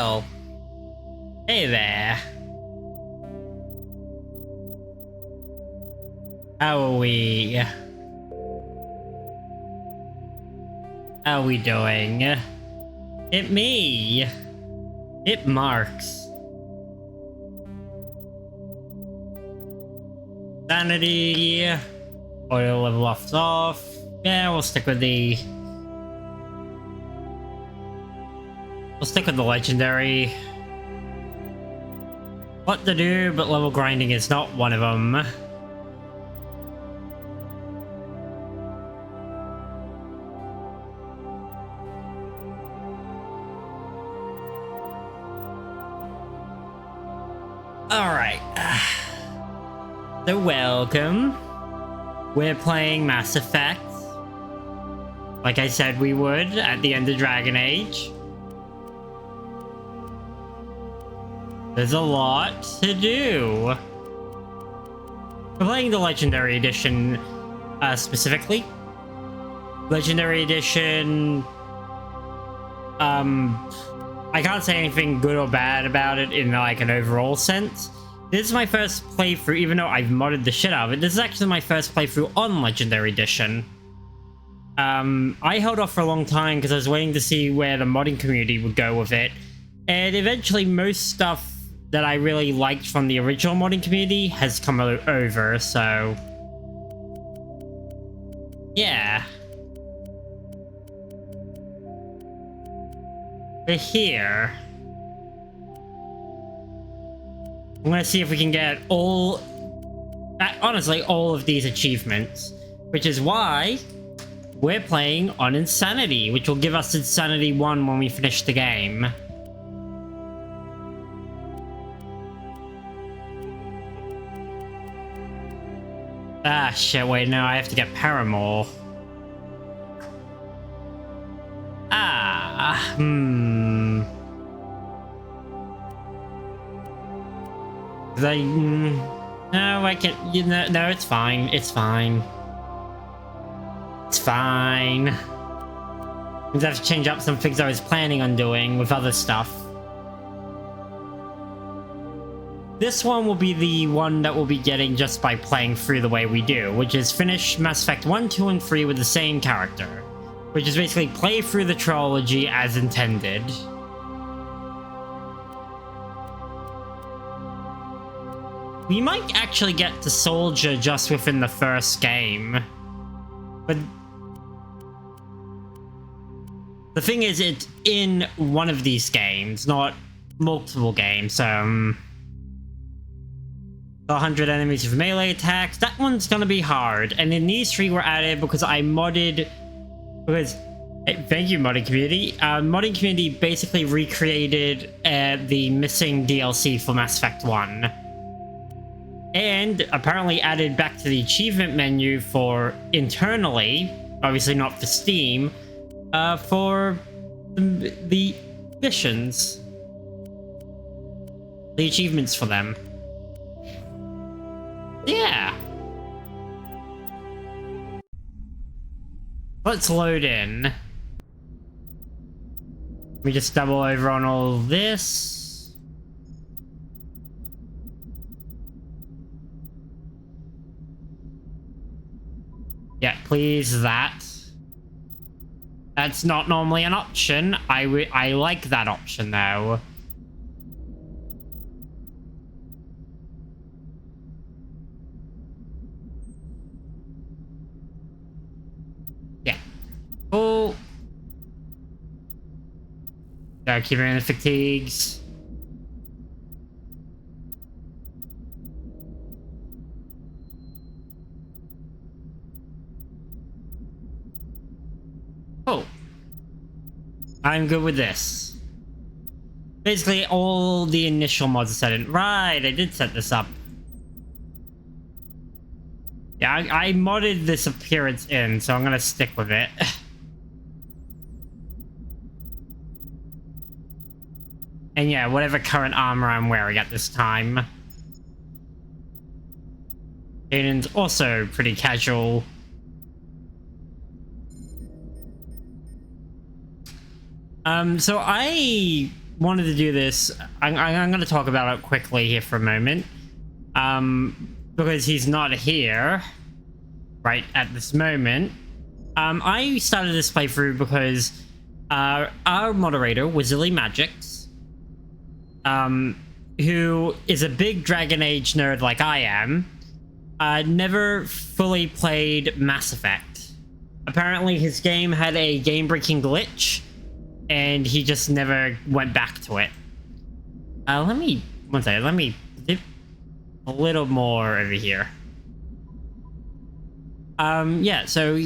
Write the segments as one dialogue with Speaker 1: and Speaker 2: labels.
Speaker 1: Well, hey there. How are we? How are we doing? It me. It Marks. Sanity. Oil level off. Yeah, we'll stick with the... legendary. What to do, but level grinding is not one of them. Alright. So welcome. We're playing Mass Effect. Like I said we would at the end of Dragon Age. There's a lot to do. We're playing the Legendary Edition, specifically. Legendary Edition... I can't say anything good or bad about it in, like, an overall sense. This is my first playthrough, even though I've modded the shit out of it. This is actually my first playthrough on Legendary Edition. I held off for a long time because I was waiting to see where the modding community would go with it. And eventually most stuff that I really liked from the original modding community has come over, so... yeah. We're here. I'm gonna see if we can get all... honestly, all of these achievements. Which is why we're playing on Insanity, which will give us Insanity 1 when we finish the game. Ah, shit, wait, no, I have to get Paramore. Ah, no, I can't, you know, no, it's fine, it's fine. It's fine. I have to change up some things I was planning on doing with other stuff. This one will be the one that we'll be getting just by playing through the way we do, which is finish Mass Effect 1, 2, and 3 with the same character. Which is basically play through the trilogy as intended. We might actually get to Soldier just within the first game. But... the thing is, it's in one of these games, not multiple games, so... 100 enemies with melee attacks. That one's gonna be hard. And then these three were added because I modded... because... thank you, modding community. Modding community basically recreated the missing DLC for Mass Effect 1. And apparently added back to the achievement menu for internally, obviously not for Steam, for the missions. The achievements for them. Yeah. Let's load in. Let me just double over on all of this. Yeah, please, that. That's not normally an option. I like that option, though. Oh. Gotta keep in the fatigues. Oh. I'm good with this. Basically, all the initial mods are set in. Right, I did set this up. Yeah, I modded this appearance in, so I'm gonna stick with it. And yeah, whatever current armor I'm wearing at this time. Aiden's also pretty casual. So I wanted to do this. I'm going to talk about it quickly here for a moment. Because he's not here right at this moment. I started this playthrough because our moderator, Wizardly Magics, who is a big Dragon Age nerd like I am, never fully played Mass Effect. Apparently his game had a game-breaking glitch, and he just never went back to it. One second, let me dip a little more over here. Yeah, so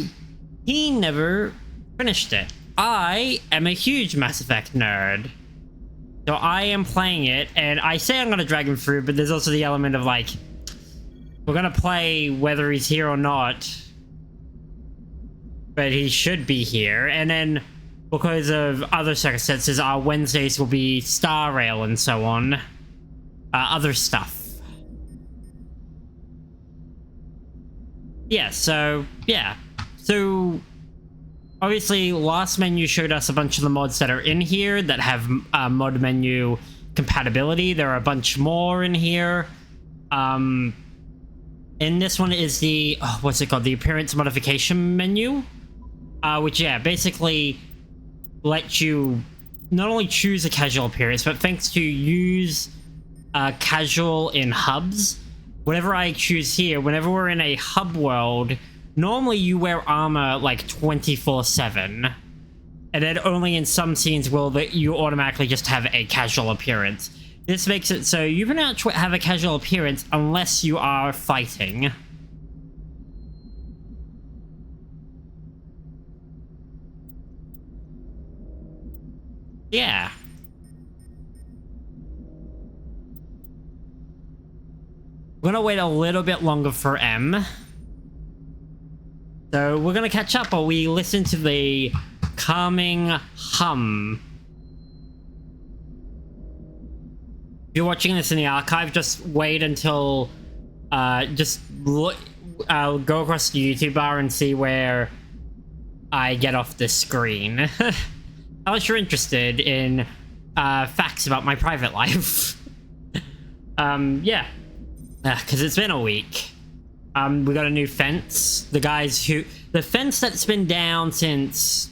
Speaker 1: he never finished it. I am a huge Mass Effect nerd. So I am playing it, and I say I'm gonna drag him through, but there's also the element of, like, we're gonna play whether he's here or not. But he should be here, and then because of other circumstances, our Wednesdays will be Star Rail and so on. Other stuff. Yeah, so, yeah. So, obviously, last menu showed us a bunch of the mods that are in here that have mod menu compatibility. There are a bunch more in here. And this one is the, what's it called? The appearance modification menu. Which, yeah, basically lets you not only choose a casual appearance, but thanks to use casual in hubs. Whenever I choose here, whenever we're in a hub world, normally you wear armor like 24/7. And then only in some scenes will you automatically just have a casual appearance. This makes it so you can actually have a casual appearance unless you are fighting. Yeah. We're gonna wait a little bit longer for M. So we're gonna catch up while we listen to the calming hum. If you're watching this in the archive, just wait until just look, go across the YouTube bar and see where I get off the screen. Unless you're interested in facts about my private life. Yeah. Because it's been a week. We got a new fence. The fence that's been down since,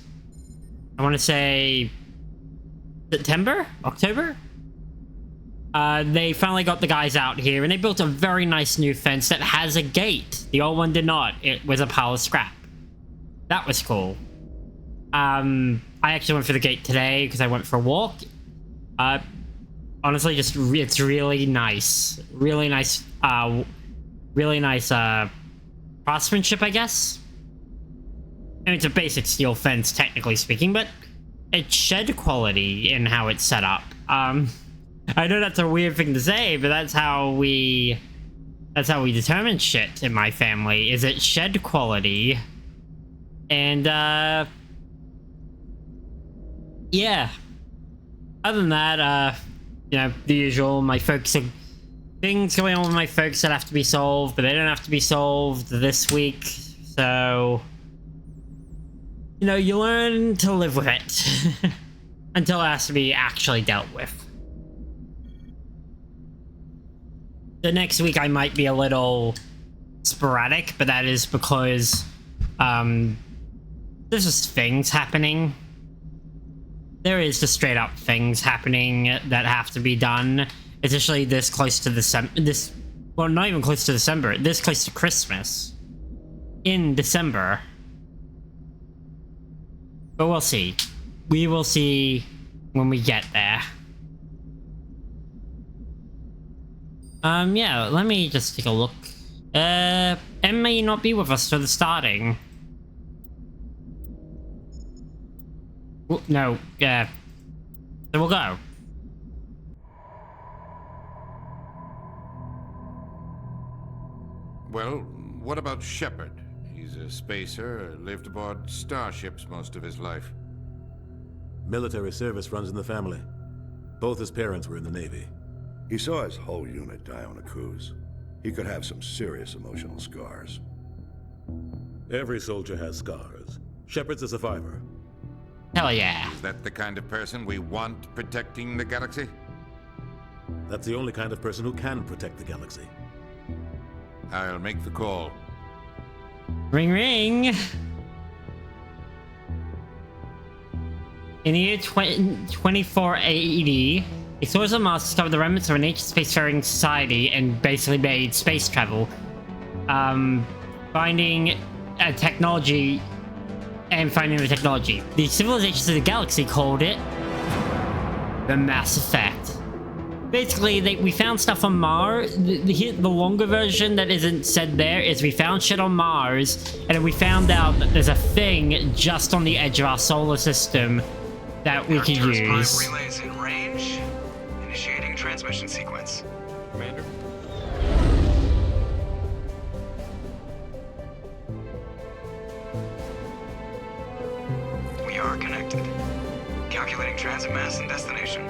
Speaker 1: I want to say, September? October? They finally got the guys out here, and they built a very nice new fence that has a gate. The old one did not. It was a pile of scrap. That was cool. I actually went for the gate today because I went for a walk. Honestly, just it's really nice. Really nice, craftsmanship, I guess. I mean, it's a basic steel fence, technically speaking, but it's shed quality in how it's set up. I know that's a weird thing to say, but that's how we determine shit in my family, is it shed quality. And, yeah. Other than that, you know, the usual, my folks are... Things going on with my folks that have to be solved, but they don't have to be solved this week, so... You know, you learn to live with it. Until it has to be actually dealt with. The next week I might be a little sporadic, but that is because, there's just things happening. There is just straight up things happening that have to be done. Especially this close to December. Well, not even close to December. This close to Christmas. In December. But we'll see. We will see when we get there. Yeah, let me just take a look. M may not be with us for the starting. No, yeah. So we'll go.
Speaker 2: Well, what about Shepard? He's a spacer, lived aboard starships most of his life.
Speaker 3: Military service runs in the family. Both his parents were in the Navy.
Speaker 4: He saw his whole unit die on a cruise. He could have some serious emotional scars.
Speaker 3: Every soldier has scars. Shepard's a survivor.
Speaker 1: Hell yeah.
Speaker 2: Is that the kind of person we want protecting the galaxy?
Speaker 3: That's the only kind of person who can protect the galaxy.
Speaker 2: I'll make the call.
Speaker 1: Ring ring. In the year 2480, explorers on Mars discovered the remnants of an ancient spacefaring society and basically made space travel. Finding the technology. The civilizations of the galaxy called it the Mass Effect. Basically, we found stuff on Mars. The longer version that isn't said there is we found shit on Mars, and then we found out that there's a thing just on the edge of our solar system that we could use.
Speaker 5: Prime relays in range. Initiating transmission sequence.
Speaker 6: Commander.
Speaker 5: We are connected. Calculating transit mass and destination.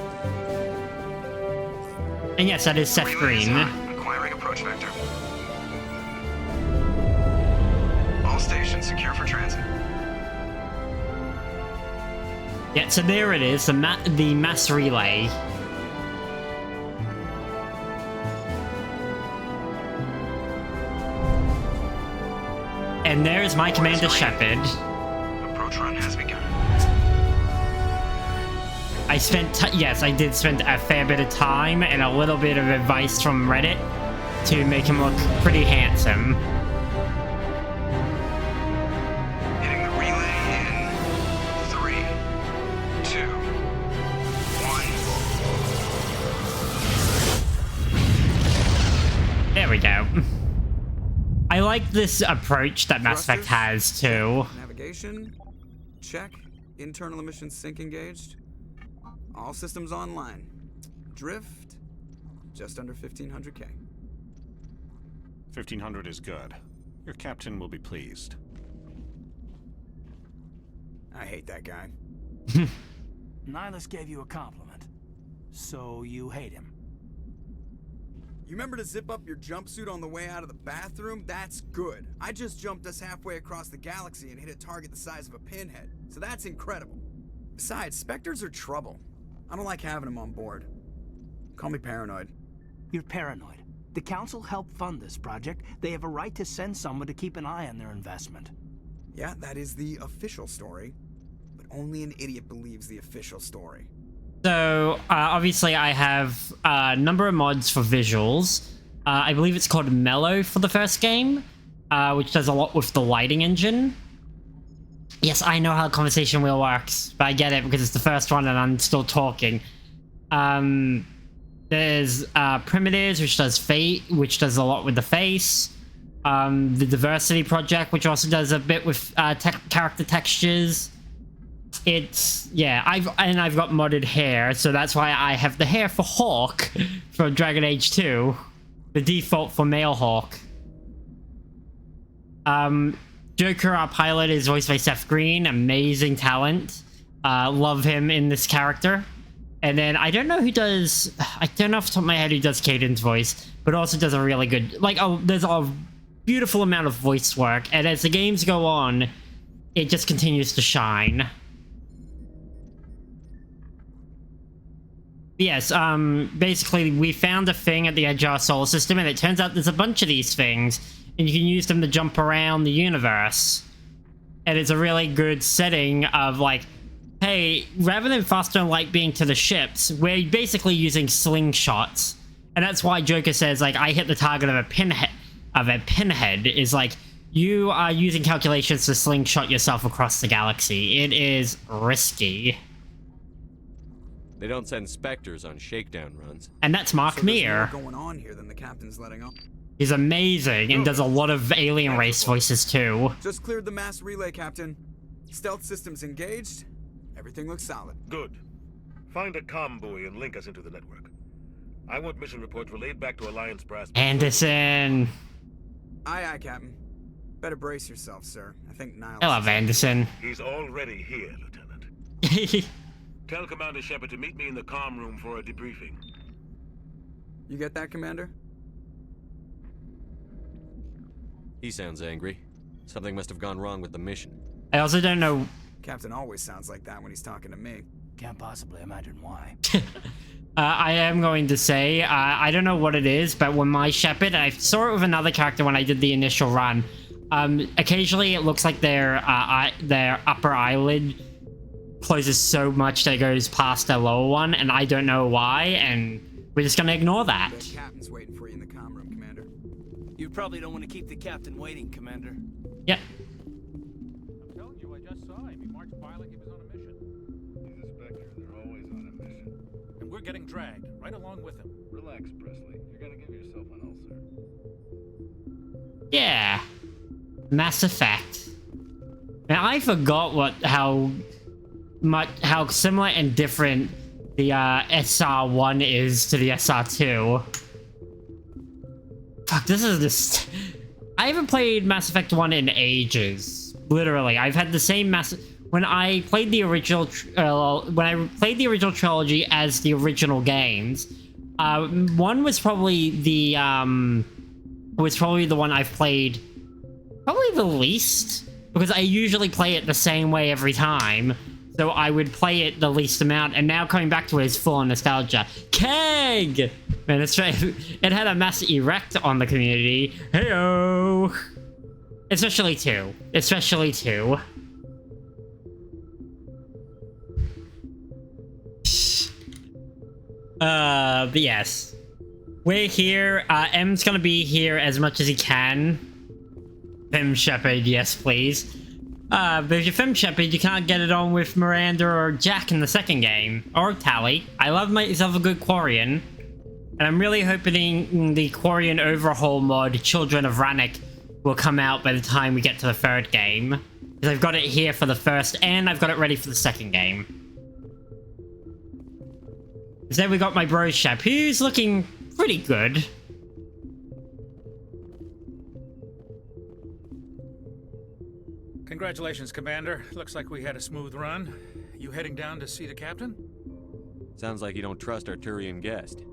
Speaker 1: And yes, that is Seth
Speaker 5: Relays
Speaker 1: Green.
Speaker 5: on. Acquiring approach vector. All stations secure for transit.
Speaker 1: Yeah, so there it is, the mass relay. And there's my Commander Shepard.
Speaker 5: Approach run has begun.
Speaker 1: I did spend a fair bit of time and a little bit of advice from Reddit to make him look pretty handsome.
Speaker 5: Hitting the relay in 3, 2, 1.
Speaker 1: There we go. I like this approach that Mass Effect has too.
Speaker 7: Navigation, check. Internal emissions sync engaged. All systems online. Drift, just under 1500K.
Speaker 6: 1500 is good. Your captain will be pleased.
Speaker 7: I hate that guy.
Speaker 8: Nihilus gave you a compliment. So you hate him.
Speaker 7: You remember to zip up your jumpsuit on the way out of the bathroom? That's good. I just jumped us halfway across the galaxy and hit a target the size of a pinhead. So that's incredible. Besides, Spectres are trouble. I don't like having them on board. Call me paranoid.
Speaker 8: You're paranoid. The Council helped fund this project. They have a right to send someone to keep an eye on their investment.
Speaker 7: Yeah, that is the official story. But only an idiot believes the official story.
Speaker 1: So, obviously I have a number of mods for visuals. I believe it's called Mellow for the first game, which does a lot with the lighting engine. Yes, I know how the conversation wheel works, but I get it because it's the first one and I'm still talking. There's Primitives, which does which does a lot with the face. The Diversity Project, which also does a bit with character textures. I've got modded hair, so that's why I have the hair for Hawk from Dragon Age 2, the default for male Hawk. Joker, our pilot, is voiced by Seth Green, amazing talent. Love him in this character. And then I don't know off the top of my head who does Caden's voice, but also does a really good, there's a beautiful amount of voice work, and as the games go on, it just continues to shine. Yes, basically we found a thing at the edge of our solar system, and it turns out there's a bunch of these things, and you can use them to jump around the universe. And it's a really good setting of hey, rather than faster than light being to the ships, we're basically using slingshots. And that's why Joker says, I hit the target of a pinhead, is you are using calculations to slingshot yourself across the galaxy. It is risky.
Speaker 9: They don't send Spectres on shakedown runs.
Speaker 1: And that's Mark
Speaker 7: So there's
Speaker 1: Meer.
Speaker 7: more going on here than the captain's letting on.
Speaker 1: He's amazing and does a lot of alien race voices too.
Speaker 7: Just cleared the mass relay, Captain. Stealth systems engaged. Everything looks solid.
Speaker 3: Good. Find a comm buoy and link us into the network. I want mission reports relayed back to Alliance Brass.
Speaker 1: Anderson.
Speaker 7: Aye, aye, Captain. Better brace yourself, sir. I think Nihilus...
Speaker 1: I love Anderson.
Speaker 3: He's already here, Lieutenant. Tell Commander Shepard to meet me in the comm room for a debriefing.
Speaker 7: You get that, Commander?
Speaker 9: He sounds angry. Something must have gone wrong with the mission.
Speaker 1: I also don't know
Speaker 7: Captain always sounds like that when he's talking to me.
Speaker 8: Can't possibly imagine why.
Speaker 1: I am going to say, I don't know what it is, but when my Shepard, I saw it with another character when I did the initial run, occasionally it looks like their upper eyelid closes so much that it goes past their lower one, and I don't know why, and we're just gonna ignore that.
Speaker 7: The captain's waiting for you in the comm room, Commander.
Speaker 8: You probably don't want to keep the captain waiting, Commander.
Speaker 1: Yep.
Speaker 10: I'm telling you, I just saw him. He marched by like he was on a mission.
Speaker 3: He's a Spectre. They're always on a mission.
Speaker 10: And we're getting dragged, right along with him.
Speaker 3: Relax, Presley. You're gonna give yourself an ulcer.
Speaker 1: Yeah. Mass Effect. Now I forgot how similar and different the SR1 is to the SR2. Fuck, this is just... I haven't played Mass Effect 1 in ages. Literally, I've had the same when I played the original trilogy as the original games, one was probably the one I've played probably the least, because I usually play it the same way every time, so I would play it the least amount, and now coming back to it is full on nostalgia. Keg! Man, it's right. It had a mass erect on the community. Heyo! Especially two. Especially two. But yes. We're here. M's gonna be here as much as he can. Fem Shepard, yes please. But if you're Fem Shepard, you can't get it on with Miranda or Jack in the second game. Or Tally. I love myself a good Quarian. And I'm really hoping the Quarian overhaul mod, Children of Rannick, will come out by the time we get to the third game. Because I've got it here for the first, and I've got it ready for the second game. So then we got my bro Shep, who's looking pretty good.
Speaker 10: Congratulations, Commander. Looks like we had a smooth run. You heading down to see the captain?
Speaker 9: Sounds like you don't trust our Turian guest.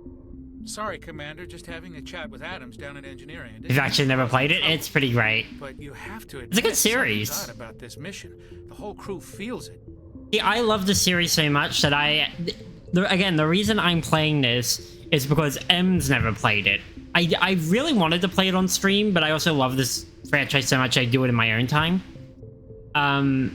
Speaker 10: Sorry, Commander. Just having a chat with Adams down at engineering.
Speaker 1: You've actually never played it? It's pretty great.
Speaker 10: But you have to admit,
Speaker 1: it's a good series.
Speaker 10: Something's odd about this mission. The whole crew feels it.
Speaker 1: See, I love the series so much that again, the reason I'm playing this is because M's never played it. I really wanted to play it on stream, but I also love this franchise so much I do it in my own time.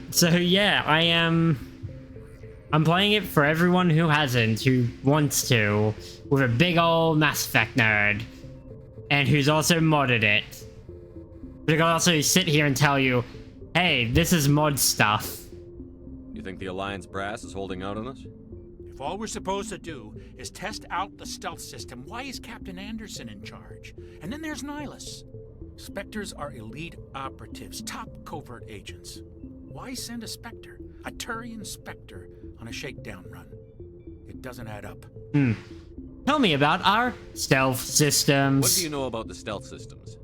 Speaker 1: So yeah, I'm playing it for everyone who hasn't, who wants to, with a big old Mass Effect nerd, and who's also modded it. But I can also sit here and tell you, hey, this is mod stuff.
Speaker 9: You think the Alliance brass is holding out on us?
Speaker 10: If all we're supposed to do is test out the stealth system, why is Captain Anderson in charge? And then there's Nihilus. Spectres are elite operatives, top covert agents. Why send a Spectre, a Turian Spectre, on a shakedown run? It doesn't add up.
Speaker 1: Tell me about our stealth systems.
Speaker 9: What do you know about the stealth systems?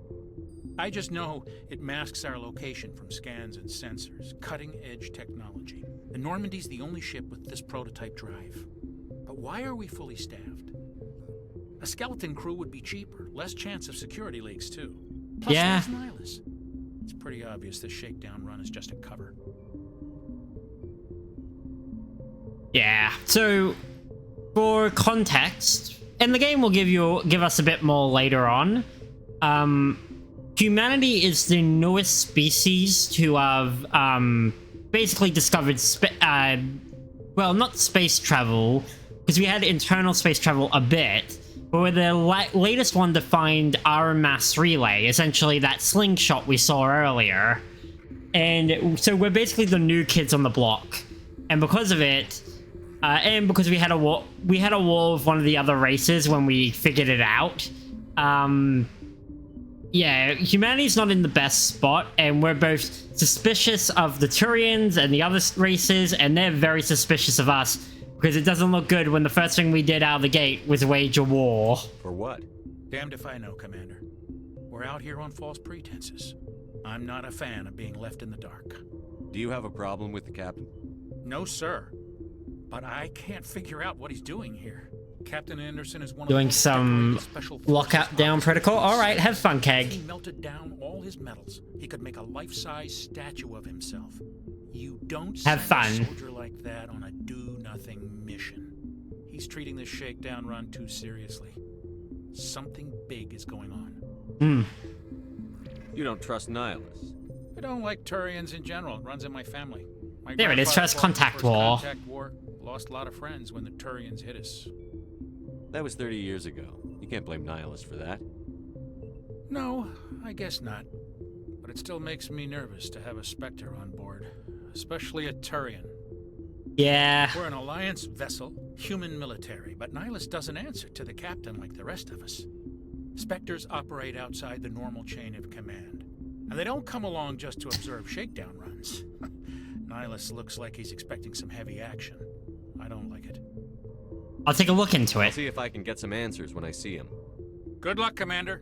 Speaker 10: I just know it masks our location from scans and sensors. Cutting-edge technology. The Normandy's the only ship with this prototype drive. But why are we fully staffed? A skeleton crew would be cheaper, less chance of security leaks too. Plus,
Speaker 1: yeah.
Speaker 10: there's Nihilus. It's pretty obvious this shakedown run is just a cover.
Speaker 1: Yeah, so for context, and the game will give us a bit more later on, humanity is the newest species to have basically discovered well, not space travel, because we had internal space travel a bit, but we're the latest one to find our mass relay, essentially that slingshot we saw earlier. And so we're basically the new kids on the block. And because of it, and because we had a war with one of the other races when we figured it out, yeah, humanity's not in the best spot, and we're both suspicious of the Turians and the other races, and they're very suspicious of us, because it doesn't look good when the first thing we did out of the gate was wage a war.
Speaker 9: For what?
Speaker 10: Damned if I know, Commander. We're out here on false pretenses. I'm not a fan of being left in the dark.
Speaker 9: Do you have a problem with the captain?
Speaker 10: No, sir. But I can't figure out what he's doing here. Captain Anderson is one
Speaker 1: doing
Speaker 10: of
Speaker 1: some lockout down protocol. All right, have fun, Keg.
Speaker 10: He melted down all his metals. He could make a life-size statue of himself. You don't
Speaker 1: Have
Speaker 10: send
Speaker 1: fun.
Speaker 10: a soldier like that on a do-nothing mission. He's treating this shakedown run too seriously. Something big is going on.
Speaker 1: Hmm.
Speaker 9: You don't trust Nihilus.
Speaker 10: I don't like Turians in general. It runs in my family. My
Speaker 1: There it is,
Speaker 10: grandfather
Speaker 1: First
Speaker 10: fought in the
Speaker 1: Contact
Speaker 10: First
Speaker 1: War.
Speaker 10: Contact War. Lost a lot of friends when the Turians hit us.
Speaker 9: That was 30 years ago. You can't blame Nihilus for that.
Speaker 10: No, I guess not. But it still makes me nervous to have a Spectre on board. Especially a Turian.
Speaker 1: Yeah.
Speaker 10: We're an Alliance vessel, human military, but Nihilus doesn't answer to the captain like the rest of us. Spectres operate outside the normal chain of command. And they don't come along just to observe shakedown runs. Nihilus looks like he's expecting some heavy action. I don't like it.
Speaker 1: I'll take a look into
Speaker 9: I'll
Speaker 1: it.
Speaker 9: see if I can get some answers when I see him.
Speaker 10: Good luck, Commander.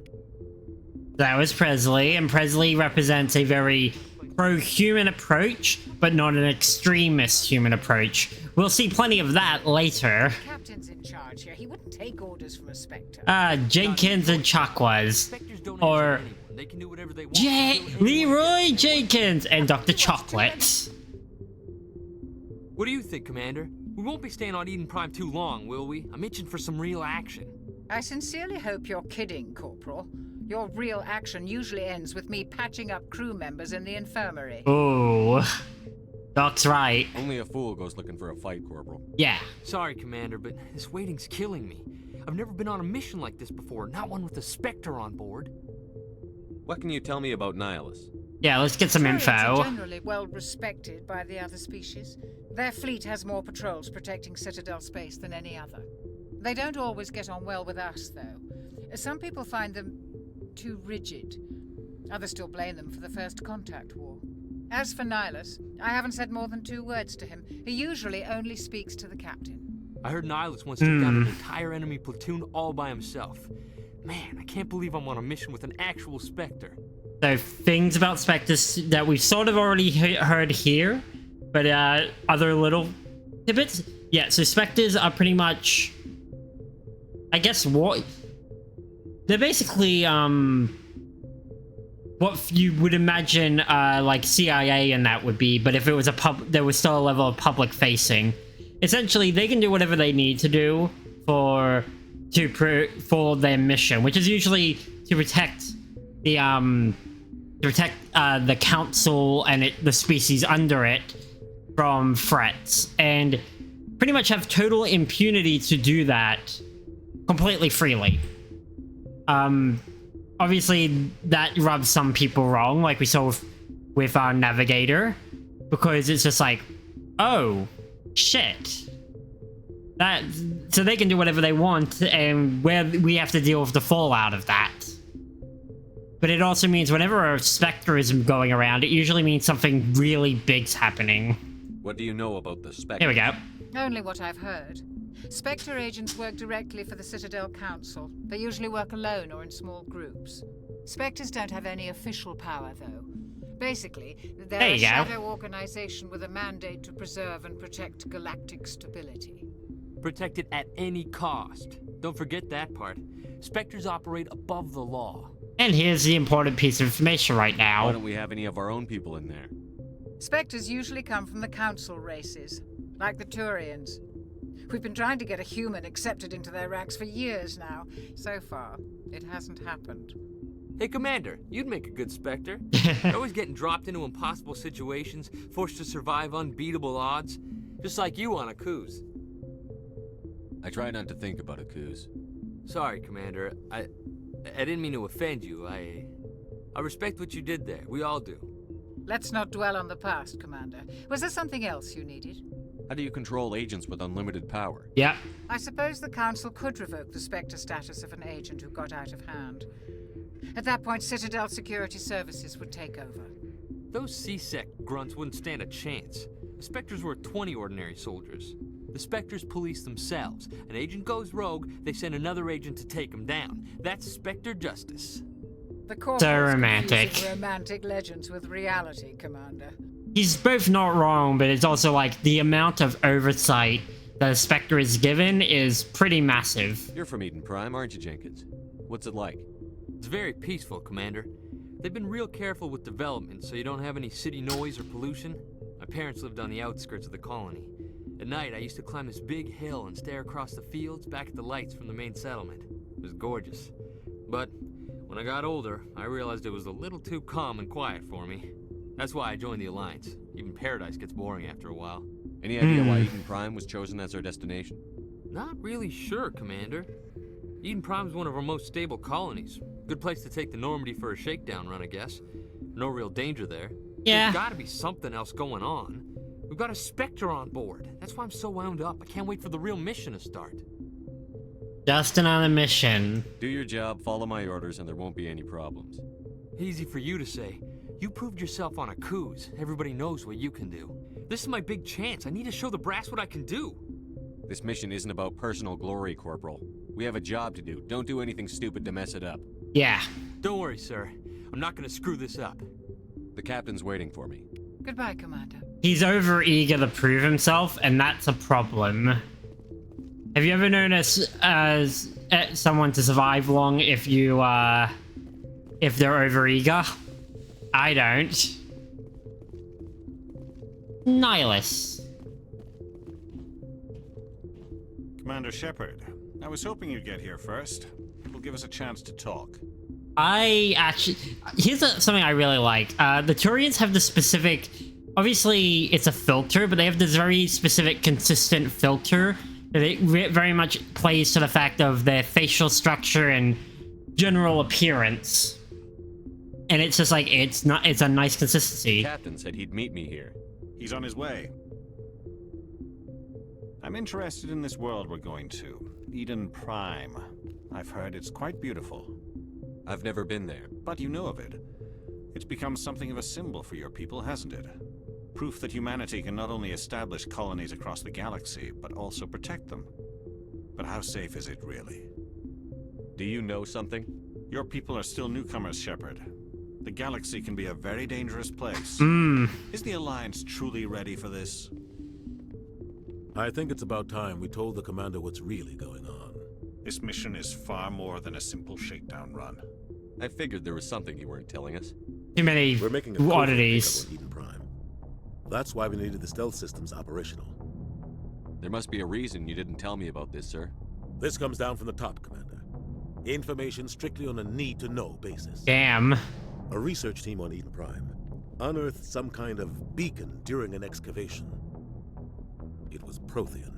Speaker 1: That was Presley, and Presley represents a very pro-human approach, but not an extremist human approach. We'll see plenty of that later.
Speaker 11: Captain's in charge here. He wouldn't take orders from a Spectre.
Speaker 1: Jenkins and Chuck was. Or Leroy Jenkins and Dr. Chocolate.
Speaker 12: What do you think, Commander? We won't be staying on Eden Prime too long, will we? I'm itching for some real action.
Speaker 11: I sincerely hope you're kidding, Corporal. Your real action usually ends with me patching up crew members in the infirmary.
Speaker 1: Oh, Doc's right.
Speaker 9: Only a fool goes looking for a fight, Corporal.
Speaker 1: Yeah.
Speaker 12: Sorry, Commander, but this waiting's killing me. I've never been on a mission like this before, not one with a Spectre on board.
Speaker 9: What can you tell me about Nihilus?
Speaker 1: Yeah, let's get some
Speaker 11: Turians are
Speaker 1: info.
Speaker 11: generally well respected by the other species. Their fleet has more patrols protecting Citadel space than any other. They don't always get on well with us, though. Some people find them too rigid. Others still blame them for the First Contact War. As for Nihilus, I haven't said more than 2 words to him. He usually only speaks to the captain.
Speaker 12: I heard Nihilus once took down an entire enemy platoon all by himself. Man, I can't believe I'm on a mission with an actual Spectre.
Speaker 1: So, things about Spectres that we've sort of already heard here, but other little tidbits. Yeah, so Spectres are pretty much, I guess, what... They're basically, what you would imagine, like CIA and that would be, but if it was there was still a level of public facing. Essentially, they can do whatever they need to do for their mission, which is usually to protect the council and the species under it from threats, and pretty much have total impunity to do that completely freely. Obviously that rubs some people wrong, like we saw with our Navigator, because it's just like, oh, shit. So they can do whatever they want, and we have to deal with the fallout of that. But it also means whenever a Spectre is going around, it usually means something really big's happening.
Speaker 9: What do you know about the Spectre?
Speaker 1: Here we go.
Speaker 11: Only what I've heard. Spectre agents work directly for the Citadel Council. They usually work alone or in small groups. Spectres don't have any official power, though. Basically, they're a shadow organization with a mandate to preserve and protect galactic stability.
Speaker 12: Protect it at any cost. Don't forget that part. Spectres operate above the law.
Speaker 1: And here's the important piece of information right now.
Speaker 9: Why don't we have any of our own people in there?
Speaker 11: Spectres usually come from the Council races, like the Turians. We've been trying to get a human accepted into their ranks for years now. So far, it hasn't happened.
Speaker 12: Hey, Commander, you'd make a good Spectre. You're always getting dropped into impossible situations, forced to survive unbeatable odds. Just like you on a cruise.
Speaker 9: I try not to think about a cruise.
Speaker 12: Sorry, Commander. I didn't mean to offend you. I respect what you did there. We all do.
Speaker 11: Let's not dwell on the past, Commander. Was there something else you needed?
Speaker 9: How do you control agents with unlimited power?
Speaker 1: Yeah.
Speaker 11: I suppose the Council could revoke the Spectre status of an agent who got out of hand. At that point, Citadel Security Services would take over.
Speaker 12: Those C-Sec grunts wouldn't stand a chance. The Spectres were 20 ordinary soldiers. The Spectres police themselves. An agent goes rogue, they send another agent to take him down. That's Spectre justice.
Speaker 11: The Corporal's
Speaker 1: So romantic.
Speaker 11: confusing romantic legends with reality, Commander.
Speaker 1: He's both not wrong, but it's also like the amount of oversight that a Spectre is given is pretty massive.
Speaker 9: You're from Eden Prime, aren't you, Jenkins? What's it like?
Speaker 12: It's very peaceful, Commander. They've been real careful with development so you don't have any city noise or pollution. I My parents lived on the outskirts of the colony. At night, I used to climb this big hill and stare across the fields back at the lights from the main settlement. It was gorgeous. But when I got older, I realized it was a little too calm and quiet for me. That's why I joined the Alliance. Even Paradise gets boring after a while.
Speaker 9: Any idea why Eden Prime was chosen as our destination?
Speaker 12: Not really sure, Commander. Eden Prime's one of our most stable colonies. Good place to take the Normandy for a shakedown run, I guess. No real danger there.
Speaker 1: Yeah.
Speaker 12: There's gotta be something else going on. We've got a Spectre on board. That's why I'm so wound up. I can't wait for the real mission to start.
Speaker 1: Justin on a mission.
Speaker 9: Do your job, follow my orders, and there won't be any problems.
Speaker 12: Easy for you to say. You proved yourself on a cruise. Everybody knows what you can do. This is my big chance. I need to show the brass what I can do.
Speaker 9: This mission isn't about personal glory, Corporal. We have a job to do. Don't do anything stupid to mess it up.
Speaker 1: Yeah.
Speaker 12: Don't worry, sir. I'm not gonna screw this up.
Speaker 9: The captain's waiting for me.
Speaker 11: Goodbye, Commander.
Speaker 1: He's over eager to prove himself, and that's a problem. Have you ever known as someone to survive long if they're over eager? I don't. Nihilus.
Speaker 6: Commander Shepard, I was hoping you'd get here first. It will give us a chance to talk.
Speaker 1: Here's something I really like. The Turians have the specific, obviously it's a filter, but they have this very specific, consistent filter that it very much plays to the fact of their facial structure and general appearance. And it's just like, it's a nice consistency.
Speaker 9: The captain said he'd meet me here.
Speaker 6: He's on his way. I'm interested in this world we're going to. Eden Prime. I've heard it's quite beautiful.
Speaker 9: I've never been there.
Speaker 6: But you know of it. It's become something of a symbol for your people, hasn't it? Proof that humanity can not only establish colonies across the galaxy, but also protect them. But how safe is it, really?
Speaker 9: Do you know something?
Speaker 6: Your people are still newcomers, Shepard. The galaxy can be a very dangerous place. Is the Alliance truly ready for this?
Speaker 13: I think it's about time we told the commander what's really going on.
Speaker 6: This mission is far more than a simple shakedown run.
Speaker 9: I figured there was something you weren't telling us.
Speaker 1: Too many
Speaker 13: We're making a
Speaker 1: oddities.
Speaker 13: on Eden Prime. That's why we needed the stealth systems operational.
Speaker 9: There must be a reason you didn't tell me about this, sir.
Speaker 13: This comes down from the top, Commander. Information strictly on a need-to-know basis.
Speaker 1: Damn.
Speaker 13: A research team on Eden Prime unearthed some kind of beacon during an excavation. It was Prothean.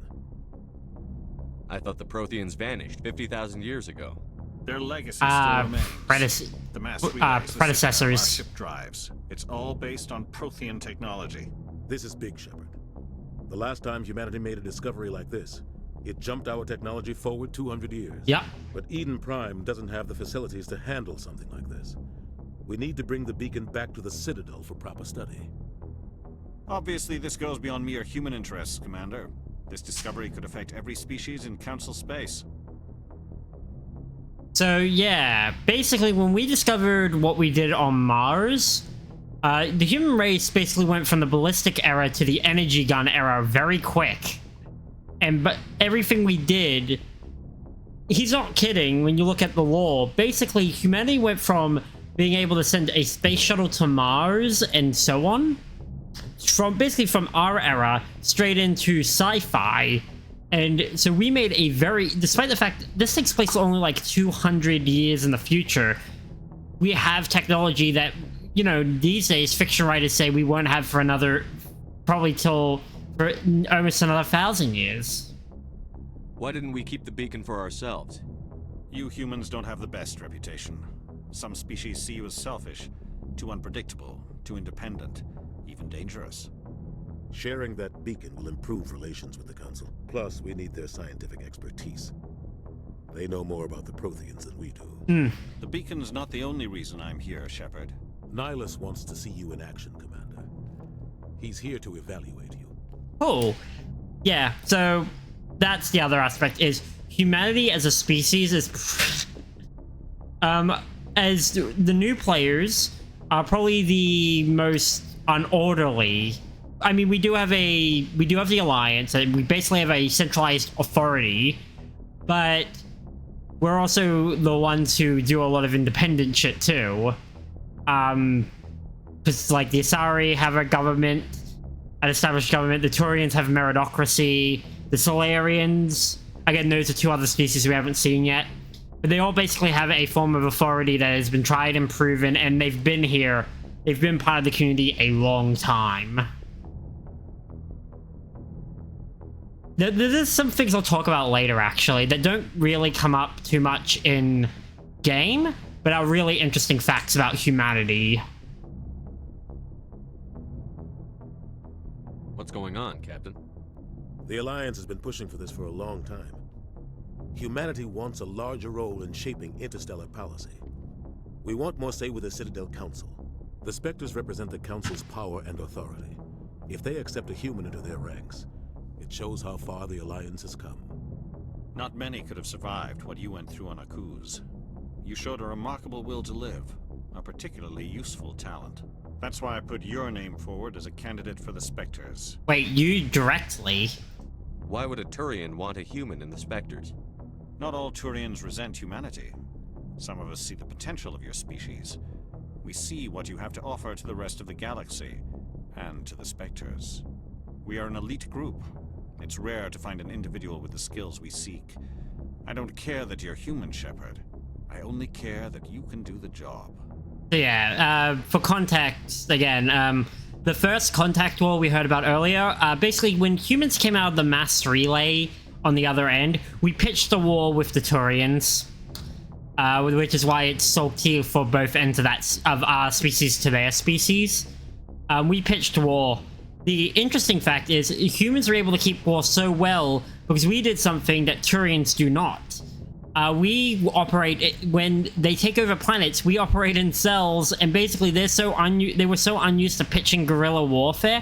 Speaker 9: I thought the Protheans vanished 50,000 years ago.
Speaker 6: Their legacy still remains. The mass relays,
Speaker 1: predecessors.
Speaker 6: The ship drives. It's all based on Prothean technology.
Speaker 13: This is big, Shepard. The last time humanity made a discovery like this, it jumped our technology forward 200 years.
Speaker 1: Yep.
Speaker 13: But Eden Prime doesn't have the facilities to handle something like this. We need to bring the beacon back to the Citadel for proper study.
Speaker 6: Obviously, this goes beyond mere human interests, Commander. This discovery could affect every species in Council space.
Speaker 1: So yeah, basically when we discovered what we did on Mars, the human race basically went from the ballistic era to the energy gun era very quick. But everything we did, he's not kidding when you look at the lore. Basically, humanity went from being able to send a space shuttle to Mars and so on, from our era straight into sci-fi. And so we made a despite the fact this takes place only like 200 years in the future, we have technology that, you know, these days fiction writers say we won't have for almost another 1,000 years.
Speaker 9: Why didn't we keep the beacon for ourselves?
Speaker 6: You humans don't have the best reputation. Some species see you as selfish, too unpredictable, too independent, even dangerous.
Speaker 13: Sharing that beacon will improve relations with the Council. Plus, we need their scientific expertise. They know more about the Protheans than we do.
Speaker 6: The beacon's not the only reason I'm here, Shepard.
Speaker 13: Nihilus wants to see you in action, Commander. He's here to evaluate you.
Speaker 1: Oh, yeah, so that's the other aspect, is humanity as a species is... as the new players are probably the most unorderly. I mean, we do have the Alliance, and we basically have a centralized authority, but we're also the ones who do a lot of independent shit too. Because like the Asari have a government, an established government. The Turians have meritocracy. The Solarians, again, those are two other species we haven't seen yet. But they all basically have a form of authority that has been tried and proven, and they've been here. They've been part of the community a long time. There's some things I'll talk about later, actually, that don't really come up too much in game, but are really interesting facts about humanity.
Speaker 9: What's going on, Captain?
Speaker 13: The Alliance has been pushing for this for a long time. Humanity wants a larger role in shaping interstellar policy. We want more say with the Citadel Council. The Spectres represent the Council's power and authority. If they accept a human into their ranks, it shows how far the Alliance has come.
Speaker 6: Not many could have survived what you went through on Akuz. You showed a remarkable will to live, a particularly useful talent. That's why I put your name forward as a candidate for the Spectres.
Speaker 1: Wait, you directly?
Speaker 9: Why would a Turian want a human in the Spectres?
Speaker 6: Not all Turians resent humanity. Some of us see the potential of your species. We see what you have to offer to the rest of the galaxy, and to the Spectres. We are an elite group. It's rare to find an individual with the skills we seek. I don't care that you're human, Shepard. I only care that you can do the job.
Speaker 1: Yeah, for context, again, the first contact war we heard about earlier, basically when humans came out of the mass relay on the other end, we pitched a war with the Turians, which is why it's salty for both ends of our species to their species. We pitched war. The interesting fact is humans are able to keep war so well because we did something that Turians do not. We operate, when they take over planets, we operate in cells, and basically they were so unused to pitching guerrilla warfare,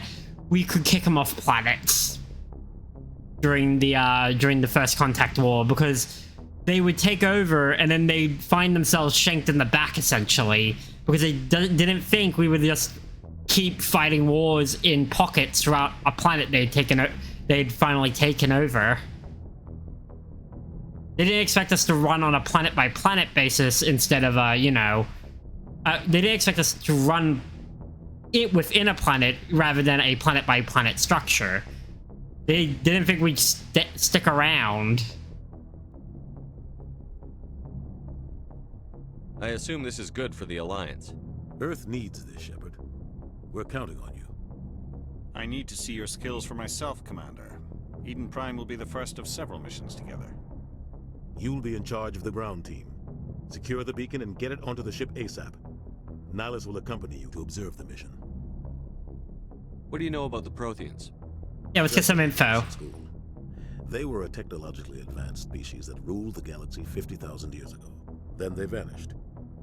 Speaker 1: we could kick them off planets during the first contact war, because they would take over and then they find themselves shanked in the back, essentially, because they didn't think we would just keep fighting wars in pockets throughout a planet they'd finally taken over. They didn't expect us to run on a planet-by-planet basis instead of, they didn't expect us to run it within a planet rather than a planet-by-planet structure. They didn't think we'd stick around.
Speaker 9: I assume this is good for the Alliance.
Speaker 13: Earth needs this, Shepard. We're counting on you.
Speaker 6: I need to see your skills for myself, Commander. Eden Prime will be the first of several missions together.
Speaker 13: You'll be in charge of the ground team. Secure the beacon and get it onto the ship ASAP. Nihilus will accompany you to observe the mission.
Speaker 9: What do you know about the Protheans?
Speaker 1: Yeah, let's get some info.
Speaker 13: They were a technologically advanced species that ruled the galaxy 50,000 years ago. Then they vanished.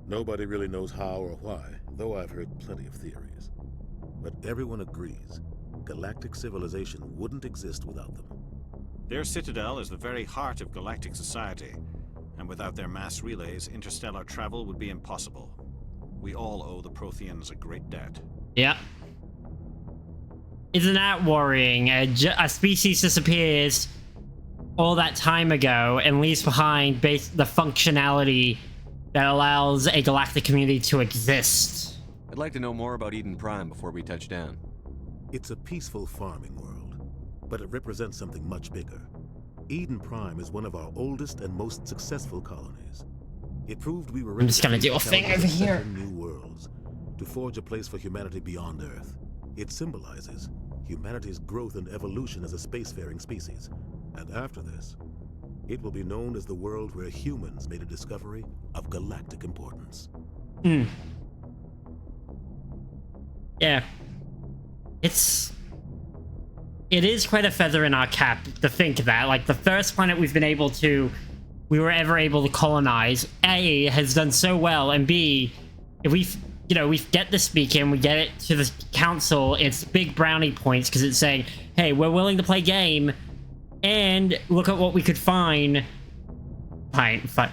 Speaker 13: Nobody really knows how or why, though I've heard plenty of theories. But everyone agrees, galactic civilization wouldn't exist without them.
Speaker 6: Their citadel is the very heart of galactic society, and without their mass relays, interstellar travel would be impossible. We all owe the Protheans a great debt.
Speaker 1: Yeah. Isn't that worrying? A species disappears all that time ago and leaves behind the functionality that allows a galactic community to exist.
Speaker 9: I'd like to know more about Eden Prime before we touch down.
Speaker 13: It's a peaceful farming world, but it represents something much bigger. Eden Prime is one of our oldest and most successful colonies. It proved we were
Speaker 1: I'm just gonna do a thing over here.
Speaker 13: New worlds, to forge a place for humanity beyond Earth. It symbolizes humanity's growth and evolution as a spacefaring species. And after this, it will be known as the world where humans made a discovery of galactic importance.
Speaker 1: Yeah. It is quite a feather in our cap to think that, like, the first planet we were ever able to colonize, A, has done so well, and B, if we get this beacon, we get it to the council, it's big brownie points, because it's saying, hey, we're willing to play game, and look at what we could find.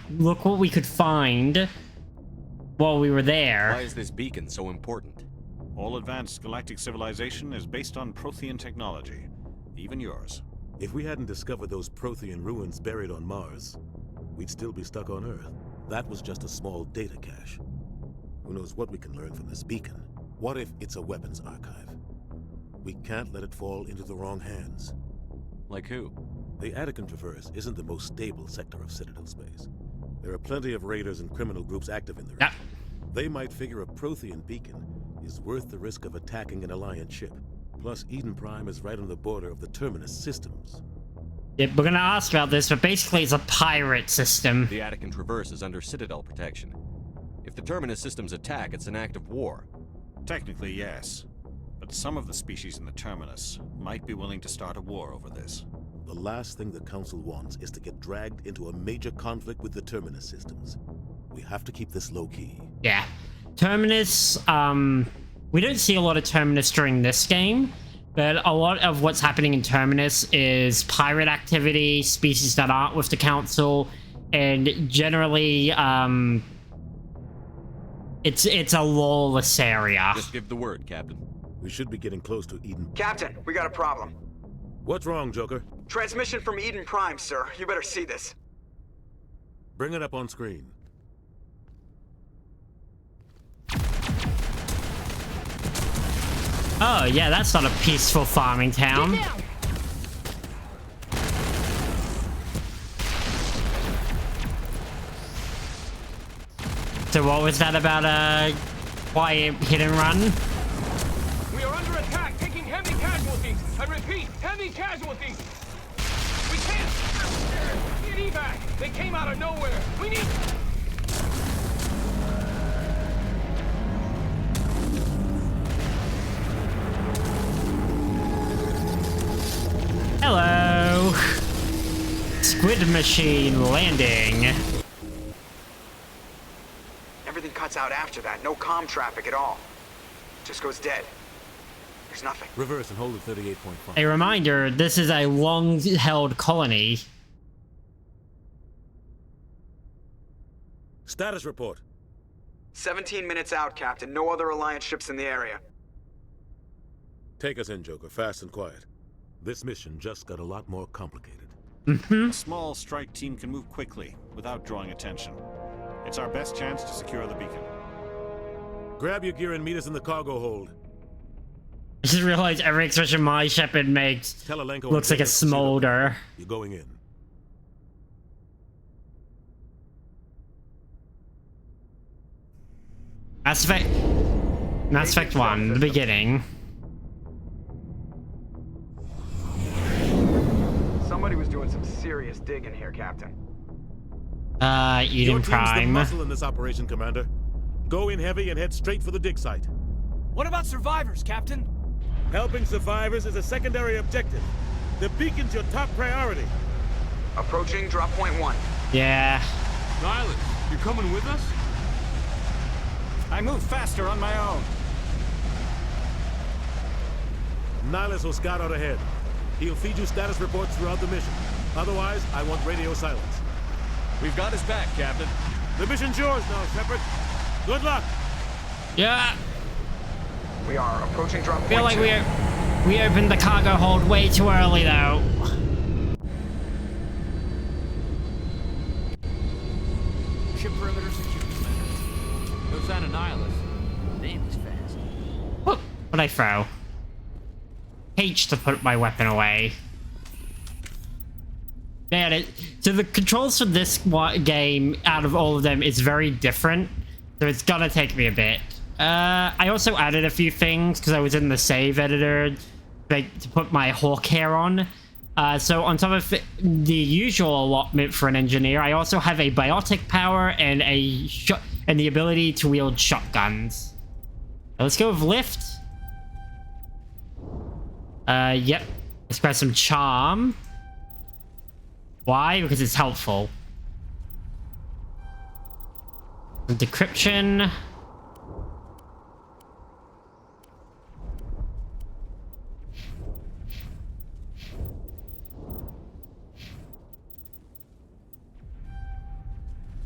Speaker 1: Look what we could find while we were there.
Speaker 9: Why is this beacon so important?
Speaker 6: All advanced galactic civilization is based on Prothean technology, even yours.
Speaker 13: If we hadn't discovered those Prothean ruins buried on Mars, we'd still be stuck on Earth. That was just a small data cache. Who knows what we can learn from this beacon? What if it's a weapons archive? We can't let it fall into the wrong hands.
Speaker 9: Like who?
Speaker 13: The Attican Traverse isn't the most stable sector of Citadel space. There are plenty of raiders and criminal groups active in the region. They might figure a Prothean beacon is worth the risk of attacking an Alliance ship. Plus, Eden Prime is right on the border of the Terminus systems.
Speaker 1: Yeah, we're gonna ask about this, but basically it's a pirate system.
Speaker 9: The Attican Traverse is under Citadel protection. If the Terminus systems attack, it's an act of war.
Speaker 6: Technically, yes. But some of the species in the Terminus might be willing to start a war over this.
Speaker 13: The last thing the Council wants is to get dragged into a major conflict with the Terminus systems. We have to keep this low-key.
Speaker 1: Yeah. Terminus, we don't see a lot of Terminus during this game, but a lot of what's happening in Terminus is pirate activity, species that aren't with the Council, and generally, it's a lawless area.
Speaker 9: Just give the word, Captain.
Speaker 13: We should be getting close to Eden.
Speaker 7: Captain, we got a problem.
Speaker 13: What's wrong, Joker?
Speaker 7: Transmission from Eden Prime, sir. You better see this.
Speaker 13: Bring it up on screen.
Speaker 1: Oh, yeah, that's not a peaceful farming town. So what was that about a quiet hit and run?
Speaker 14: We are under attack, taking heavy casualties. I repeat, heavy casualties. We can't. Need evac. They came out of nowhere. We need.
Speaker 1: Hello. Squid machine landing.
Speaker 7: Everything cuts out after that. No comm traffic at all. Just goes dead. There's nothing.
Speaker 13: Reverse and hold at 38.5.
Speaker 1: A reminder, this is a long-held colony.
Speaker 13: Status report.
Speaker 7: 17 minutes out, Captain. No other Alliance ships in the area.
Speaker 13: Take us in, Joker. Fast and quiet. This mission just got a lot more complicated.
Speaker 6: A small strike team can move quickly, without drawing attention. It's our best chance to secure the beacon.
Speaker 13: Grab your gear and meet us in the cargo hold.
Speaker 1: I just realized every expression my Shepard makes looks like a smolder.
Speaker 13: You're going in.
Speaker 1: Mass Effect 1, the beginning.
Speaker 7: Somebody was doing some serious digging here, Captain.
Speaker 1: Eden Prime.
Speaker 13: The muscle in this operation, Commander. Go in heavy and head straight for the dig site.
Speaker 14: What about survivors, Captain?
Speaker 13: Helping survivors is a secondary objective. The beacon's your top priority.
Speaker 7: Approaching drop point 1.
Speaker 1: Yeah.
Speaker 12: Nihilus, you're coming with us?
Speaker 6: I move faster on my own.
Speaker 13: Nihilus will scout out ahead. He'll feed you status reports throughout the mission. Otherwise, I want radio silence.
Speaker 9: We've got his back, Captain.
Speaker 13: The mission's yours now, Shepard. Good luck.
Speaker 1: Yeah.
Speaker 7: We are approaching drop point
Speaker 1: I feel like
Speaker 7: 2.
Speaker 1: we opened the cargo hold way too early, though.
Speaker 12: Ship perimeter secure, Commander. No sign of Nihilus. Damn, he's fast.
Speaker 1: What'd I throw? H to put my weapon away. Man, so the controls for this game, out of all of them, is very different. So it's gonna take me a bit. I also added a few things because I was in the save editor to put my hawk hair on. So on top of the usual allotment for an engineer, I also have a biotic power and the ability to wield shotguns. Let's go with lift. Yep. Let's grab some charm. Why? Because it's helpful. Some decryption.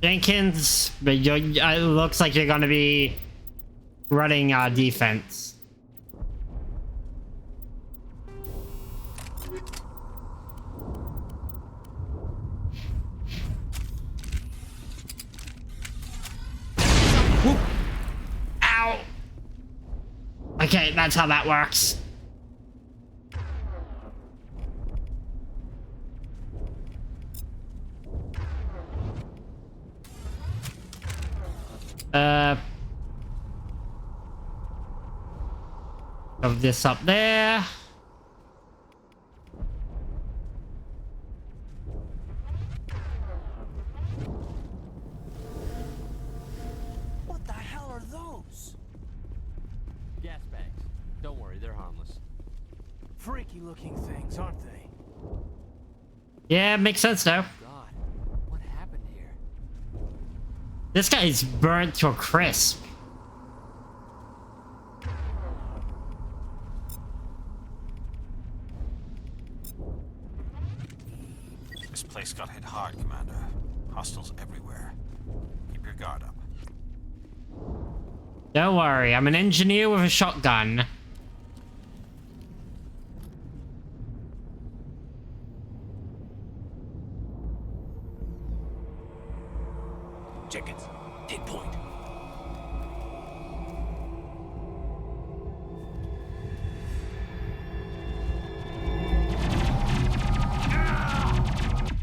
Speaker 1: Jenkins, but it looks like you're gonna be running defense. Ow! Okay, that's how that works. Of this up there.
Speaker 8: What the hell are those?
Speaker 12: Gas bags. Don't worry, they're harmless.
Speaker 8: Freaky looking things, aren't they?
Speaker 1: Yeah, makes sense now.
Speaker 12: God, what happened here?
Speaker 1: This guy's burnt to a crisp.
Speaker 6: This place got hit hard, Commander. Hostiles everywhere. Keep your guard up.
Speaker 1: Don't worry, I'm an engineer with a shotgun.
Speaker 8: Jenkins, take point.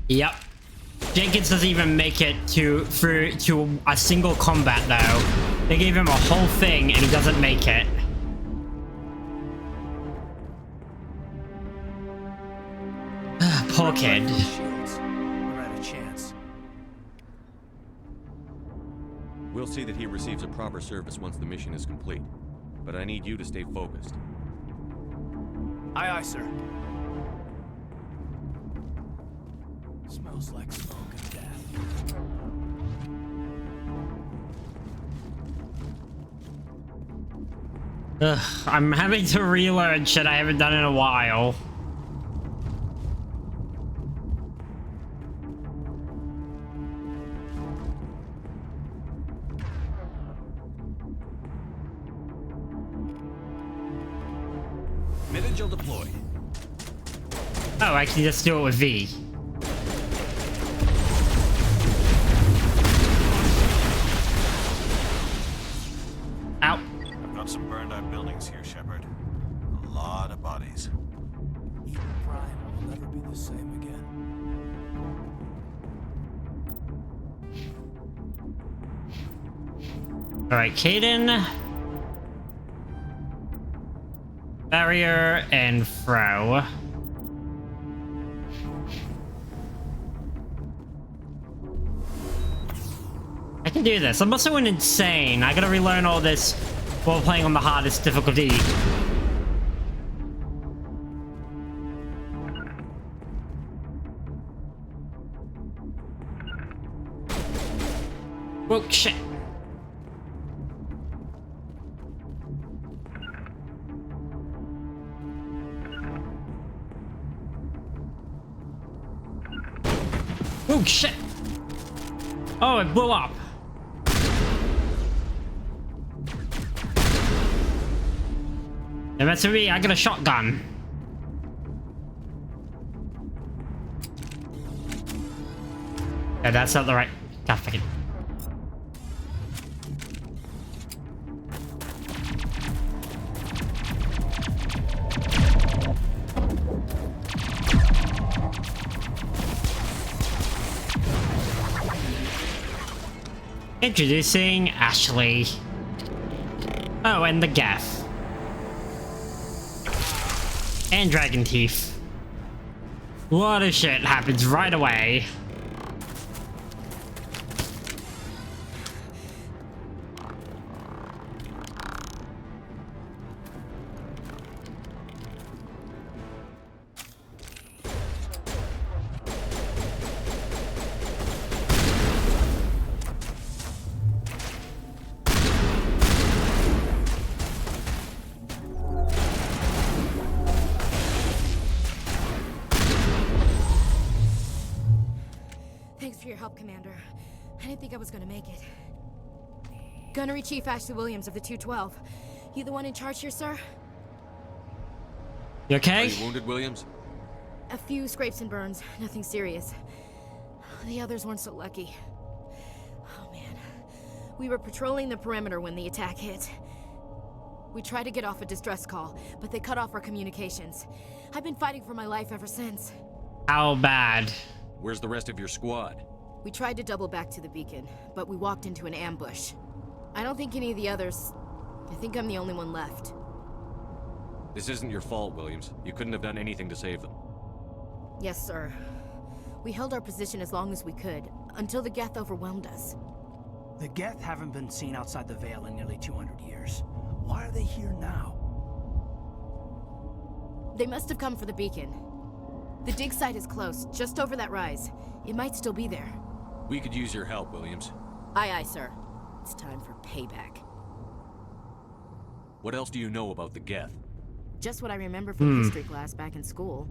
Speaker 1: Yep. Jenkins doesn't even make it through to a single combat though. They gave him a whole thing and he doesn't make it. Poor kid.
Speaker 8: We're at a chance.
Speaker 9: We'll see that he receives a proper service once the mission is complete. But I need you to stay focused.
Speaker 8: Aye, aye, sir. Smells like smoke and death.
Speaker 1: Ugh, I'm having to relearn shit I haven't done in a while.
Speaker 6: Mid-Angel deployed.
Speaker 1: Oh, I can just do it with V. Ow.
Speaker 6: I've got some burned out buildings here, Shepard. A lot of bodies.
Speaker 8: Eden Prime will never be the same again.
Speaker 1: Alright, Caden. Barrier and Fro. I can do this. I'm also an insane. I gotta relearn all this while playing on the hardest difficulty. Whoa, shit. Oh shit! Oh, it blew up. Don't mess with me, I got a shotgun. Yeah, that's not the right. God fucking. Introducing Ashley. Oh, and the Gaff. And Dragon Teeth. A lot of shit happens right away.
Speaker 15: Thanks for your help, Commander. I didn't think I was gonna make it. Gunnery Chief Ashley Williams of the 212. You the one in charge here, sir?
Speaker 1: You okay?
Speaker 9: Are you wounded, Williams?
Speaker 15: A few scrapes and burns, nothing serious. The others weren't so lucky. Oh man. We were patrolling the perimeter when the attack hit. We tried to get off a distress call, but they cut off our communications. I've been fighting for my life ever since.
Speaker 1: How bad?
Speaker 9: Where's the rest of your squad?
Speaker 15: We tried to double back to the beacon, but we walked into an ambush. I don't think any of the others... I think I'm the only one left.
Speaker 9: This isn't your fault, Williams. You couldn't have done anything to save them.
Speaker 15: Yes, sir. We held our position as long as we could, until the Geth overwhelmed us.
Speaker 8: The Geth haven't been seen outside the Veil in nearly 200 years. Why are they here now?
Speaker 15: They must have come for the beacon. The dig site is close, just over that rise. It might still be there.
Speaker 9: We could use your help, Williams.
Speaker 15: Aye, aye, sir. It's time for payback.
Speaker 9: What else do you know about the Geth?
Speaker 15: Just what I remember from history class back in school.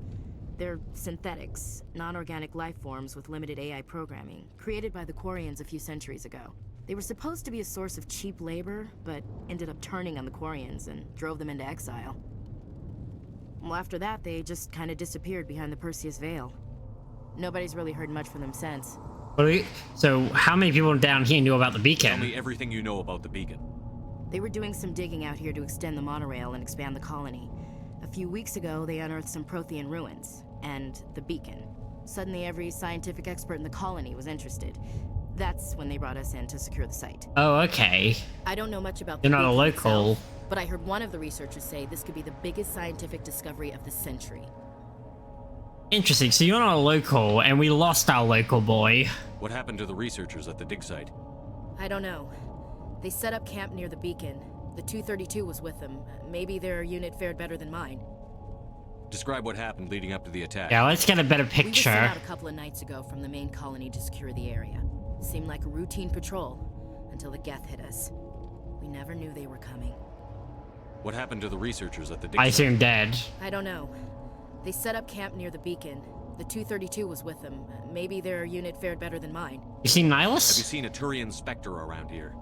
Speaker 15: They're synthetics, non-organic life forms with limited AI programming, created by the Quarians a few centuries ago. They were supposed to be a source of cheap labor, but ended up turning on the Quarians and drove them into exile. Well, after that, they just kind of disappeared behind the Perseus Veil. Nobody's really heard much from them since.
Speaker 1: So, how many people down here knew about the beacon?
Speaker 9: Tell me everything you know about the beacon.
Speaker 15: They were doing some digging out here to extend the monorail and expand the colony. A few weeks ago, they unearthed some Prothean ruins, and the beacon. Suddenly, every scientific expert in the colony was interested. That's when they brought us in to secure the site.
Speaker 1: Oh, okay.
Speaker 15: I don't know much about
Speaker 1: You're
Speaker 15: the
Speaker 1: not a
Speaker 15: beacon
Speaker 1: local.
Speaker 15: itself, but I heard one of the researchers say this could be the biggest scientific discovery of the century.
Speaker 1: Interesting. So you're not a local, and we lost our local boy.
Speaker 9: What happened to the researchers at the dig site?
Speaker 15: I don't know. They set up camp near the beacon. The 232 was with them. Maybe their unit fared better than mine.
Speaker 9: Describe what happened leading up to the attack.
Speaker 1: Yeah, let's get a better
Speaker 15: We were
Speaker 1: picture.
Speaker 15: sent out a couple of nights ago from the main colony to secure the area. Seemed like a routine patrol until the Geth hit us. We never knew they were coming.
Speaker 9: What happened to the researchers at the dig
Speaker 1: I
Speaker 9: site?
Speaker 1: assume dead.
Speaker 15: I don't know. They set up camp near the beacon. The 232 was with them. Maybe their unit fared better than mine.
Speaker 1: You seen Nihilus?
Speaker 9: Have you seen a Turian Spectre around here?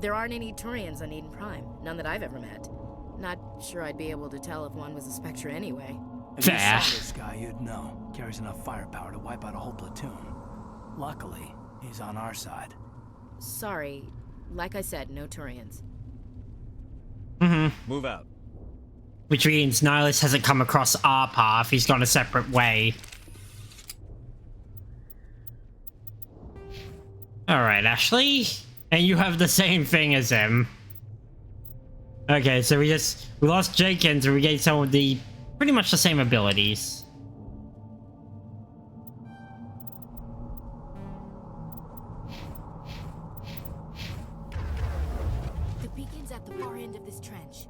Speaker 15: There aren't any Turians on Eden Prime. None that I've ever met. Not sure I'd be able to tell if one was a Spectre anyway.
Speaker 8: If you saw this guy, you'd know. Carries enough firepower to wipe out a whole platoon. Luckily, he's on our side.
Speaker 15: Sorry. Like I said, no Turians.
Speaker 9: Move out.
Speaker 1: Which means Nihilus hasn't come across our path. He's gone a separate way. Alright, Ashley. And you have the same thing as him. Okay, so we lost Jenkins and we gained some of the pretty much the same abilities.
Speaker 15: The beacon's at the far end of this trench.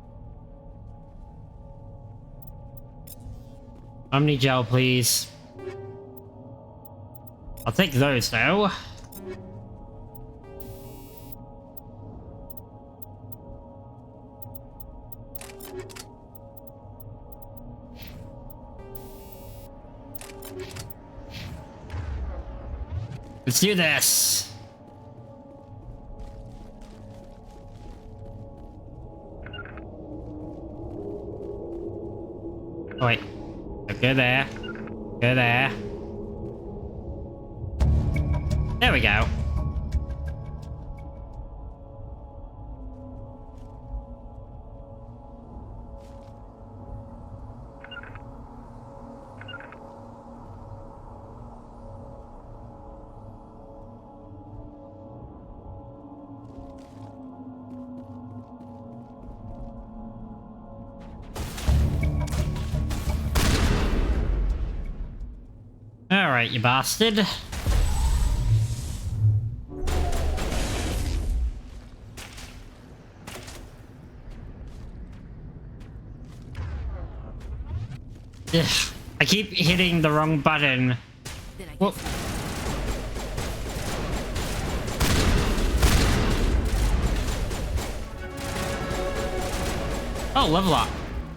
Speaker 1: Omni-gel, please. I'll take those, though. Let's do this. Oh, wait. Go there. Go there. There we go. Alright, you bastard. Ugh, I keep hitting the wrong button. Whoop. Oh, level up.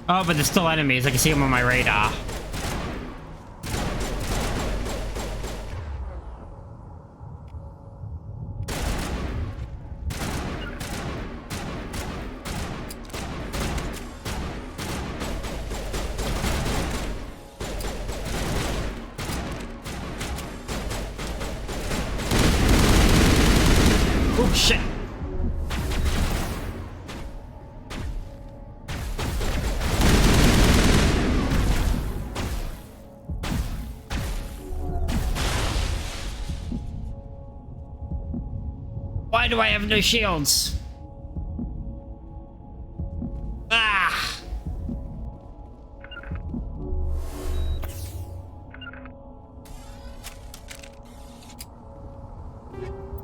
Speaker 1: Oh, but there's still enemies. I can see them on my radar. Oh, shit. Why do I have no shields?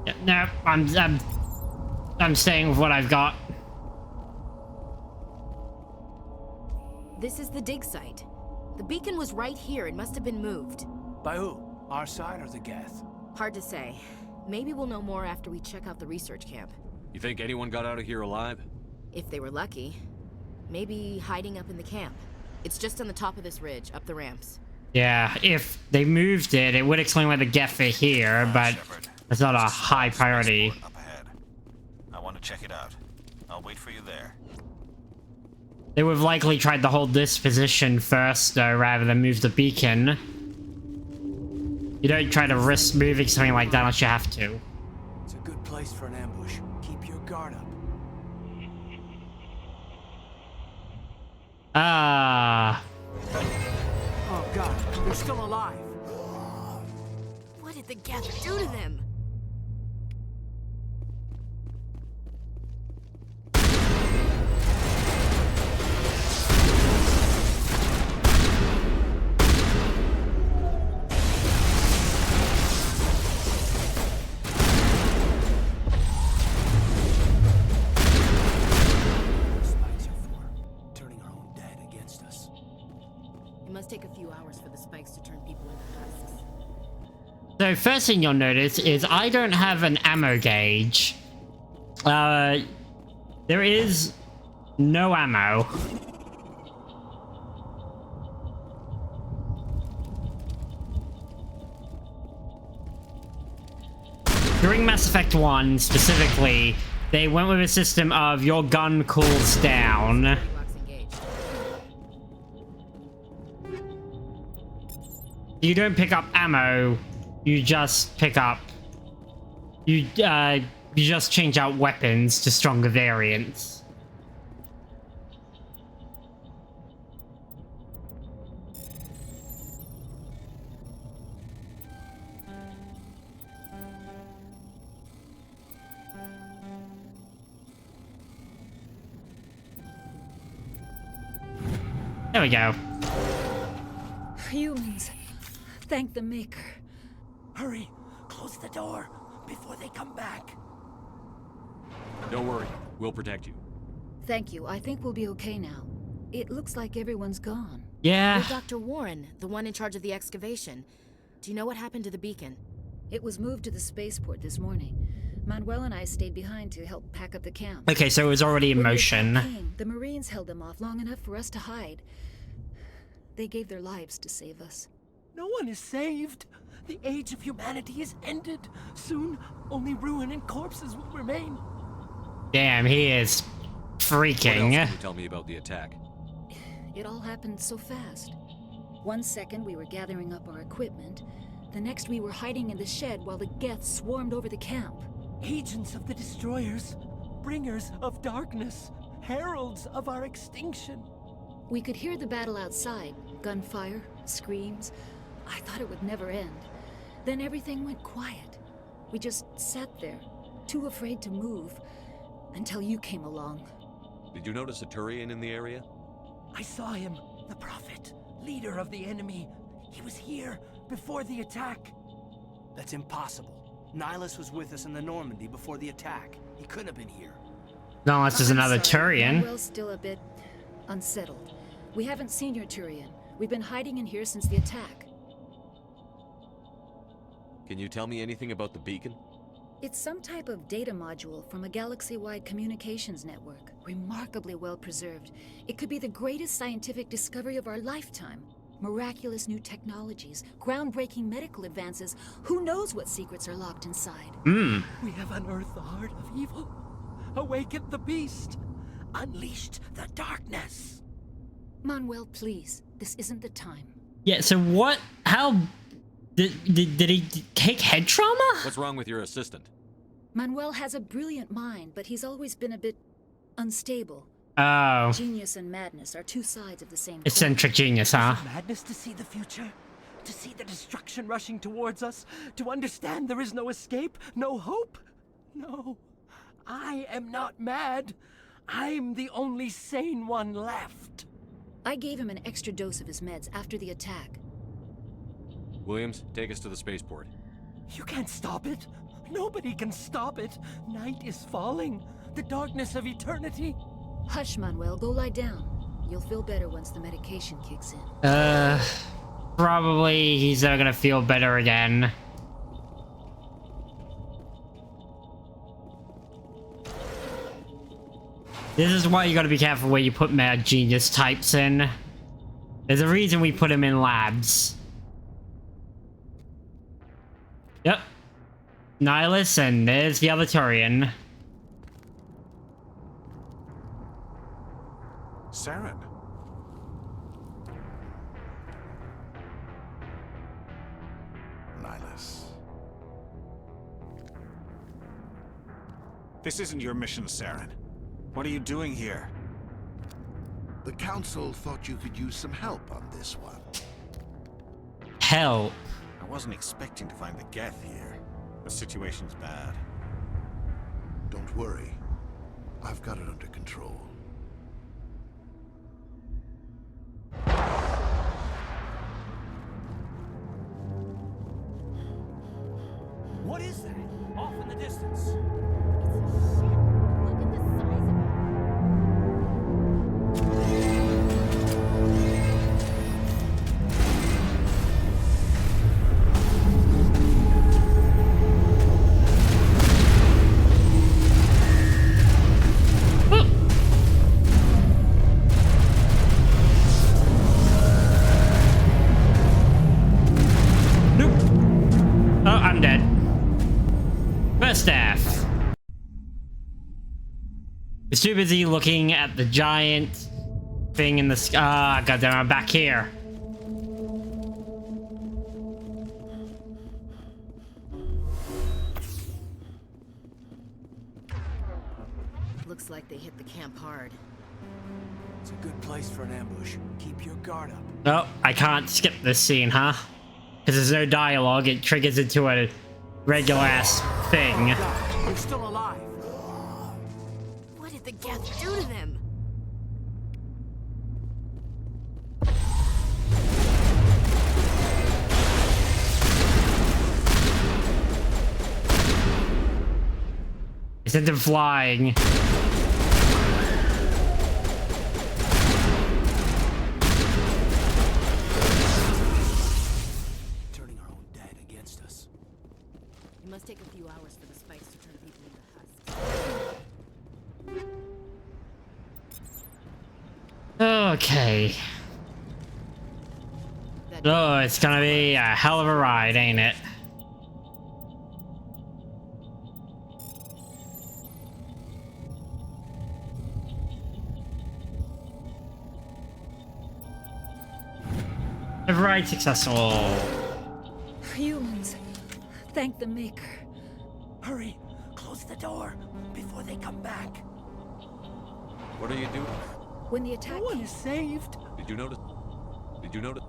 Speaker 1: Yeah, no, I'm staying with what I've got.
Speaker 15: This is the dig site. The beacon was right here. It must have been moved.
Speaker 8: By who? Our side or the Geth?
Speaker 15: Hard to say. Maybe we'll know more after we check out the research camp.
Speaker 9: You think anyone got out of here alive?
Speaker 15: If they were lucky. Maybe hiding up in the camp. It's just on the top of this ridge, up the ramps.
Speaker 1: Yeah, if they moved it, it would explain why the Geth are here, but it's not a high priority.
Speaker 6: Up ahead. I want to check it out. I'll wait for you there.
Speaker 1: They would have likely tried to hold this position first, though, rather than move the beacon. You don't try to risk moving something like that unless you have to.
Speaker 8: It's a good place for an ambush. Keep your guard up.
Speaker 1: Ah.
Speaker 8: Oh god, they're still alive.
Speaker 15: What did the Geth do to them? Take a few hours for the spikes to turn people into husks.
Speaker 1: So first thing you'll notice is I don't have an ammo gauge. There is no ammo. During Mass Effect 1 specifically, they went with a system of your gun cools down. You don't pick up ammo, you just pick up... You just change out weapons to stronger variants. There we go.
Speaker 16: Humans. Thank the Maker.
Speaker 8: Hurry! Close the door before they come back.
Speaker 9: Don't worry, we'll protect you.
Speaker 16: Thank you. I think we'll be okay now. It looks like everyone's gone.
Speaker 1: Yeah.
Speaker 15: You're Dr. Warren, the one in charge of the excavation. Do you know what happened to the beacon?
Speaker 16: It was moved to the spaceport this morning. Manuel and I stayed behind to help pack up the camp.
Speaker 1: Okay, so it was already in motion.
Speaker 16: The Marines held them off long enough for us to hide. They gave their lives to save us.
Speaker 8: No one is saved. The age of humanity is ended. Soon, only ruin and corpses will remain.
Speaker 1: Damn, he is freaking.
Speaker 9: What else can you tell me about the attack?
Speaker 16: It all happened so fast. 1 second we were gathering up our equipment. The next we were hiding in the shed while the Geth swarmed over the camp.
Speaker 8: Agents of the Destroyers. Bringers of darkness. Heralds of our extinction.
Speaker 16: We could hear the battle outside. Gunfire, screams. I thought it would never end. Then everything went quiet. We just sat there, too afraid to move, until you came along.
Speaker 9: Did you notice a Turian in the area?
Speaker 8: I saw him, the Prophet, leader of the enemy. He was here before the attack. That's impossible. Nihilus was with us in the Normandy before the attack. He couldn't have been here.
Speaker 1: No, unless there's another Turian.
Speaker 16: Manuel's still a bit unsettled. We haven't seen your Turian. We've been hiding in here since the attack.
Speaker 9: Can you tell me anything about the beacon?
Speaker 16: It's some type of data module from a galaxy-wide communications network. Remarkably well preserved. It could be the greatest scientific discovery of our lifetime. Miraculous new technologies, groundbreaking medical advances. Who knows what secrets are locked inside?
Speaker 8: We have unearthed the heart of evil. Awakened the beast. Unleashed the darkness.
Speaker 16: Manuel, please. This isn't the time.
Speaker 1: Yeah, so what? How? Did he take head trauma?
Speaker 9: What's wrong with your assistant?
Speaker 16: Manuel has a brilliant mind, but he's always been a bit unstable.
Speaker 1: Oh.
Speaker 16: Genius and madness are two sides of the same coin.
Speaker 1: Eccentric genius, huh?
Speaker 8: Madness to see the future, to see the destruction rushing towards us, to understand there is no escape, no hope. No, I am not mad. I'm the only sane one left.
Speaker 16: I gave him an extra dose of his meds after the attack.
Speaker 9: Williams, take us to the spaceport.
Speaker 8: You can't stop it. Nobody can stop it. Night is falling. The darkness of eternity.
Speaker 16: Hush, Manuel. Go lie down. You'll feel better once the medication kicks in.
Speaker 1: Probably he's never gonna feel better again. This is why you gotta be careful where you put mad genius types in. There's a reason we put him in labs. Yep. Nihilus, and there's the other Turian.
Speaker 6: Saren. Nihilus. This isn't your mission, Saren. What are you doing here?
Speaker 4: The Council thought you could use some help on this one.
Speaker 1: Help?
Speaker 6: I wasn't expecting to find the Geth here. The situation's bad.
Speaker 4: Don't worry. I've got it under control.
Speaker 8: What is that? Off in the distance.
Speaker 1: Staff. He's too busy looking at the giant thing in the sky. Ah, goddamn, I'm back here.
Speaker 15: Looks like they hit the camp hard.
Speaker 8: It's a good place for an ambush. Keep your guard up.
Speaker 1: Oh, I can't skip this scene, huh? Because there's no dialogue. It triggers into a regular ass thing.
Speaker 8: You're still alive.
Speaker 15: What did the Geth do to them?
Speaker 1: I sent them flying.
Speaker 8: Turning our own dead against us.
Speaker 15: It must take a few hours for the spikes to turn people into husks.
Speaker 1: Okay. Oh, it's gonna be a hell of a ride, ain't it? Ride successful.
Speaker 16: Humans. Thank the Maker.
Speaker 8: Hurry. Close the door before they come back.
Speaker 9: What are you doing?
Speaker 16: When the attack...
Speaker 8: No one is saved.
Speaker 9: Did you notice? Did you notice?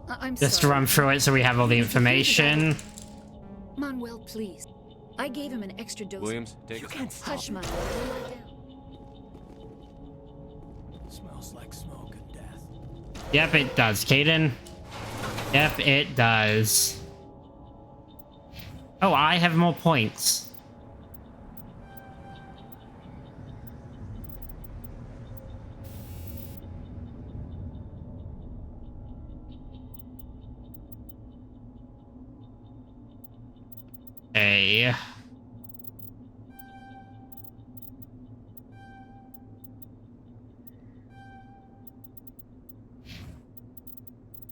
Speaker 16: I'm
Speaker 1: Just
Speaker 16: sorry.
Speaker 1: to run through it so we have all the information.
Speaker 16: Manuel, please. I gave him an extra dose.
Speaker 9: Williams, take
Speaker 8: You
Speaker 9: it.
Speaker 8: can't stop.
Speaker 16: Hush, Manuel. Lie down.
Speaker 8: Smells like smoke and death.
Speaker 1: Yep, it does, Caden. Yep, it does. Oh, I have more points. Hey.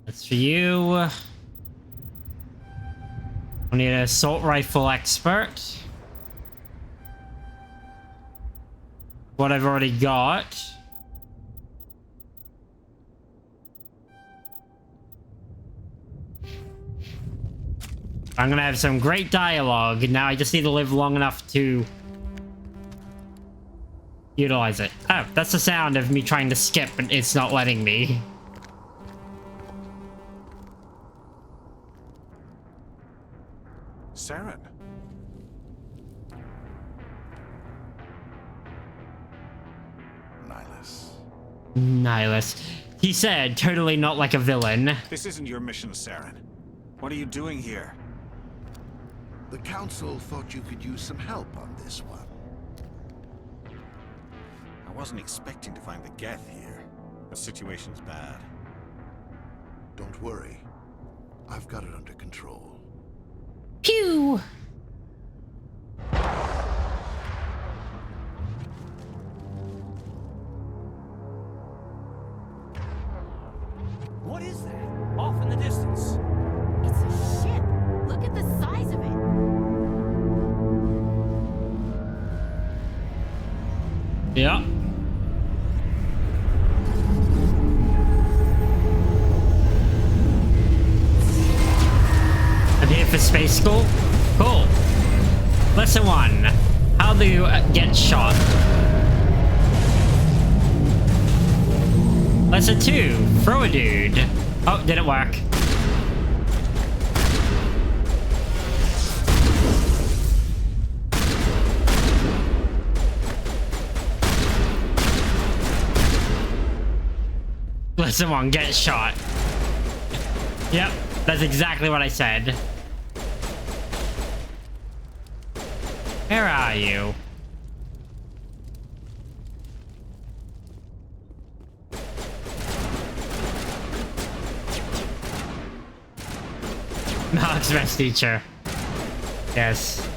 Speaker 1: That's for you. We need an assault rifle expert. What I've already got. I'm gonna have some great dialogue. Now I just need to live long enough to utilize it. Oh, that's the sound of me trying to skip, but it's not letting me.
Speaker 6: Saren. Nihilus.
Speaker 1: Nihilus. He said, totally not like a villain.
Speaker 6: This isn't your mission, Saren. What are you doing here?
Speaker 17: The Council thought you could use some help on this one.
Speaker 6: I wasn't expecting to find the Geth here. The situation's bad.
Speaker 17: Don't worry. I've got it under control.
Speaker 1: Pew!
Speaker 8: What is that? Off in the distance.
Speaker 15: It's a ship. Look at the size of it.
Speaker 1: Yeah. I'm here for space school. Cool. Lesson 1. How do you get shot? Lesson 2. Throw a dude. Oh, didn't work. Lesson 1. Get shot. Yep, that's exactly what I said. Where are you? Mark's best teacher. Yes.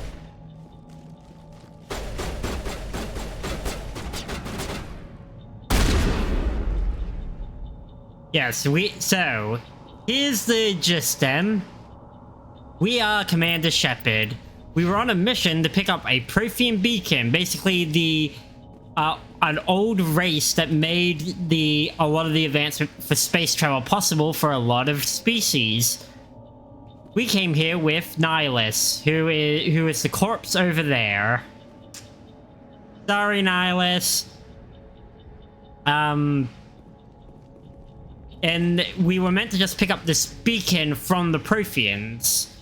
Speaker 1: Yes, so here's the gist then. We are Commander Shepard. We were on a mission to pick up a Prothean beacon, basically the an old race that made a lot of the advancement for space travel possible for a lot of species. We came here with Nihilus, who is the corpse over there. Sorry, Nihilus. And we were meant to just pick up this beacon from the Protheans.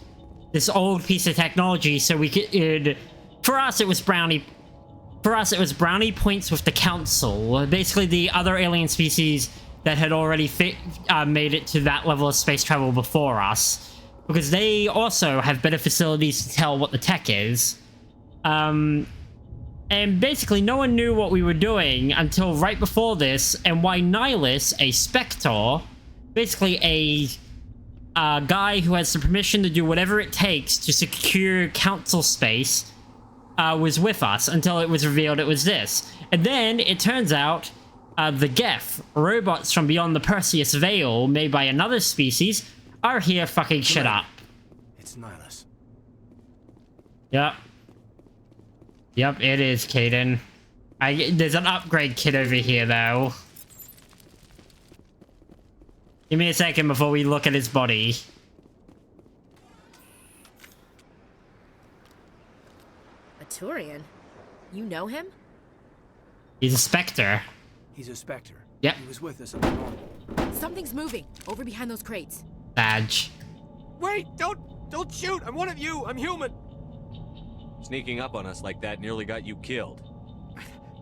Speaker 1: This old piece of technology, so we could... For us, it was brownie points with the Council. Basically, the other alien species that had already made it to that level of space travel before us. Because they also have better facilities to tell what the tech is. And basically, no one knew what we were doing until right before this, and why Nihilus, a Spectre, basically a guy who has the permission to do whatever it takes to secure Council space, was with us until it was revealed it was this. And then it turns out the Geth, robots from beyond the Perseus Veil, made by another species, are here fucking shit up.
Speaker 8: It's Nihilus.
Speaker 1: Yep. Yep, it is, Caden. There's an upgrade kit over here, though. Give me a second before we look at his body.
Speaker 15: A Turian? You know him?
Speaker 1: He's a Spectre.
Speaker 8: He's a Spectre.
Speaker 1: Yep.
Speaker 8: He was with us at the normal.
Speaker 15: Something's moving over behind those crates.
Speaker 1: Badge.
Speaker 12: Wait! Don't shoot! I'm one of you! I'm human!
Speaker 9: Sneaking up on us like that nearly got you killed.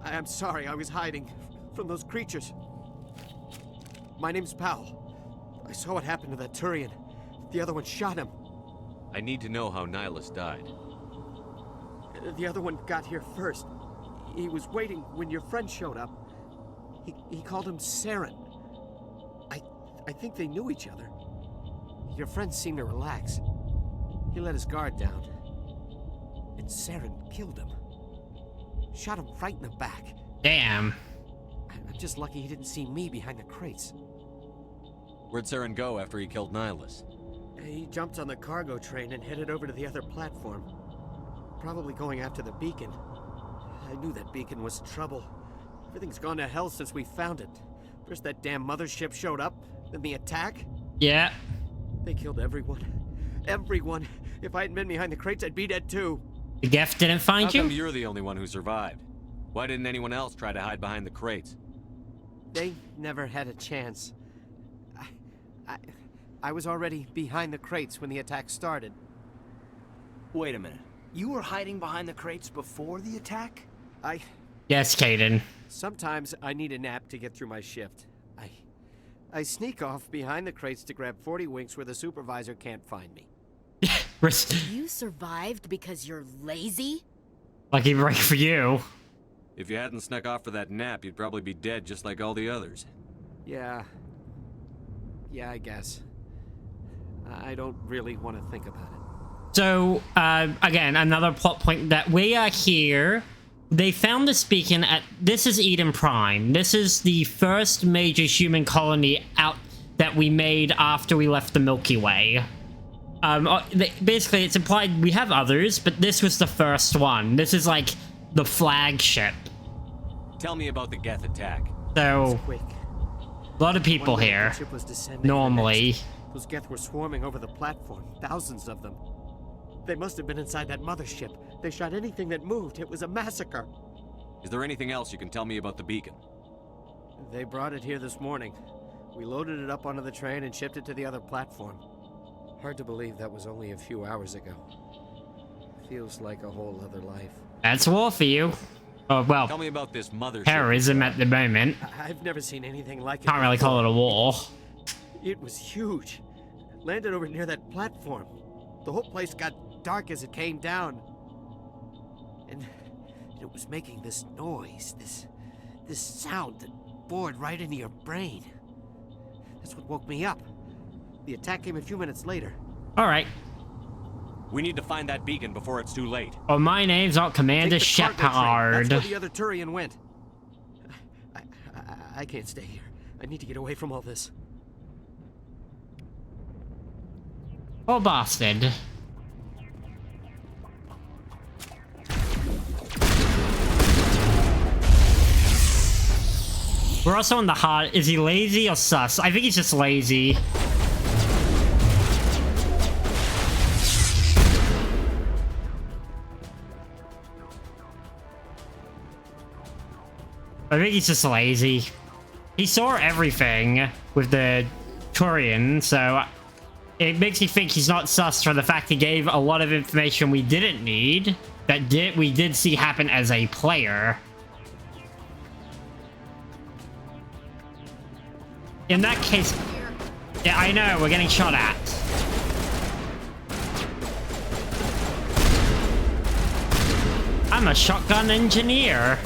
Speaker 8: I'm sorry, I was hiding from those creatures. My name's Powell. I saw what happened to that Turian. The other one shot him.
Speaker 9: I need to know how Nihilus died.
Speaker 8: The other one got here first. He was waiting when your friend showed up. He called him Saren. I think they knew each other. Your friend seemed to relax. He let his guard down. And Saren killed him. Shot him right in the back.
Speaker 1: Damn.
Speaker 8: I'm just lucky he didn't see me behind the crates.
Speaker 9: Where'd Saren go after he killed Nihilus?
Speaker 8: He jumped on the cargo train and headed over to the other platform. Probably going after the beacon. I knew that beacon was trouble. Everything's gone to hell since we found it. First that damn mothership showed up, then the attack.
Speaker 1: Yeah.
Speaker 8: They killed everyone. Everyone. If I hadn't been behind the crates, I'd be dead too.
Speaker 1: The Geth didn't find you?
Speaker 9: How come you're the only one who survived? Why didn't anyone else try to hide behind the crates?
Speaker 8: They never had a chance. I was already behind the crates when the attack started.
Speaker 18: Wait a minute. You were hiding behind the crates before the attack?
Speaker 1: Yes, Caden.
Speaker 8: Sometimes I need a nap to get through my shift. I sneak off behind the crates to grab 40 winks where the supervisor can't find me.
Speaker 15: You survived because you're lazy?
Speaker 1: Lucky break for you.
Speaker 9: If you hadn't snuck off for that nap, you'd probably be dead just like all the others.
Speaker 8: Yeah. Yeah, I guess. I don't really want to think about it.
Speaker 1: So, again, another plot point that we are here. They found this beacon at... This is Eden Prime. This is the first major human colony out that we made after we left the Milky Way. Basically, it's implied we have others, but this was the first one. This is like the flagship.
Speaker 9: Tell me about the Geth attack.
Speaker 1: So, a lot of people here. Normally.
Speaker 8: Those Geth were swarming over the platform. Thousands of them. They must have been inside that mothership. They shot anything that moved. It was a massacre.
Speaker 9: Is there anything else you can tell me about the beacon?
Speaker 8: They brought it here this morning. We loaded it up onto the train and shipped it to the other platform. Hard to believe that was only a few hours ago. Feels like a whole other life.
Speaker 1: That's war for you. Oh, well,
Speaker 9: tell me about this mothership.
Speaker 1: Terrorism at the moment.
Speaker 8: I've never seen anything like it.
Speaker 1: Can't really call it a war.
Speaker 8: It was huge. Landed over near that platform. The whole place got dark as it came down. And it was making this noise, this sound that bored right into your brain. That's what woke me up. The attack came a few minutes later.
Speaker 1: Alright.
Speaker 9: We need to find that beacon before it's too late.
Speaker 1: Oh, my name's not Commander Shepard.
Speaker 8: That's where the other Turian went. I can't stay here. I need to get away from all this.
Speaker 1: Oh, bastard. We're also on the hard. Is he lazy or sus? I think he's just lazy. I think he's just lazy. He saw everything with the Turian, so it makes me think he's not sus for the fact he gave a lot of information we didn't need that we did see happen as a player. In that case, yeah, I know, we're getting shot at. I'm a shotgun engineer.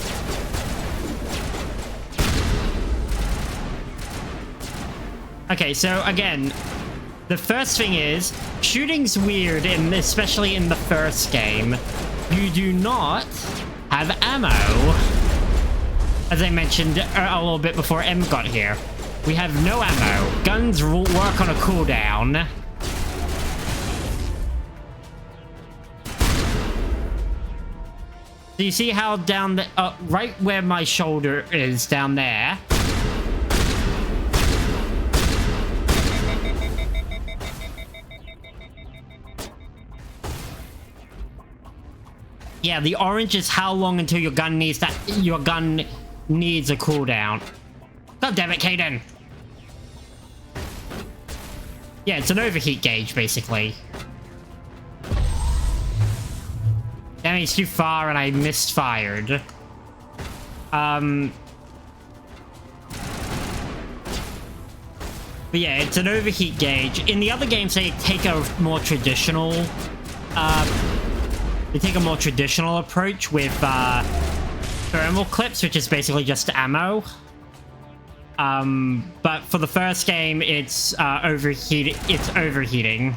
Speaker 1: Okay, so again, the first thing is, shooting's weird, especially in the first game. You do not have ammo. As I mentioned a little bit before M got here. We have no ammo. Guns work on a cooldown. So you see how down the... right where my shoulder is down there. Yeah, the orange is how long until your gun needs a cooldown. God damn it, Caden. Yeah, it's an overheat gauge, basically. Damn, he's too far and I misfired. But yeah, it's an overheat gauge. In the other games, they take a more traditional... they take a more traditional approach with thermal clips, which is basically just ammo. But for the first game, it's overheating.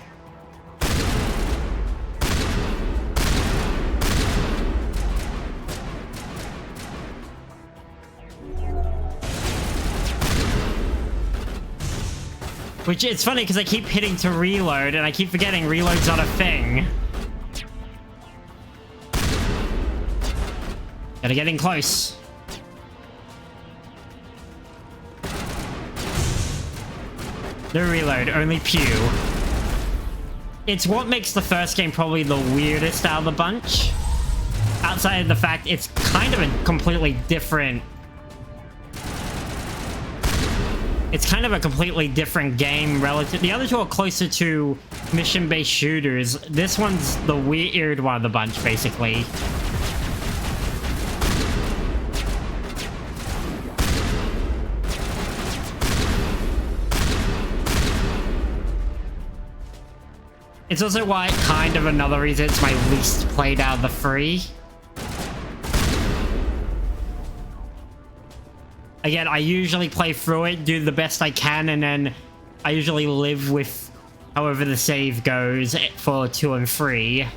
Speaker 1: Which, it's funny because I keep hitting to reload and I keep forgetting reload's not a thing. Gotta get in close. No reload, only pew. It's what makes the first game probably the weirdest out of the bunch. Outside of the fact it's kind of a completely different... It's kind of a completely different game relative... The other two are closer to mission-based shooters. This one's the weird one of the bunch, basically. It's also why kind of another reason it's my least played out of the 3. Again, I usually play through it, do the best I can, and then I usually live with however the save goes for 2 and 3.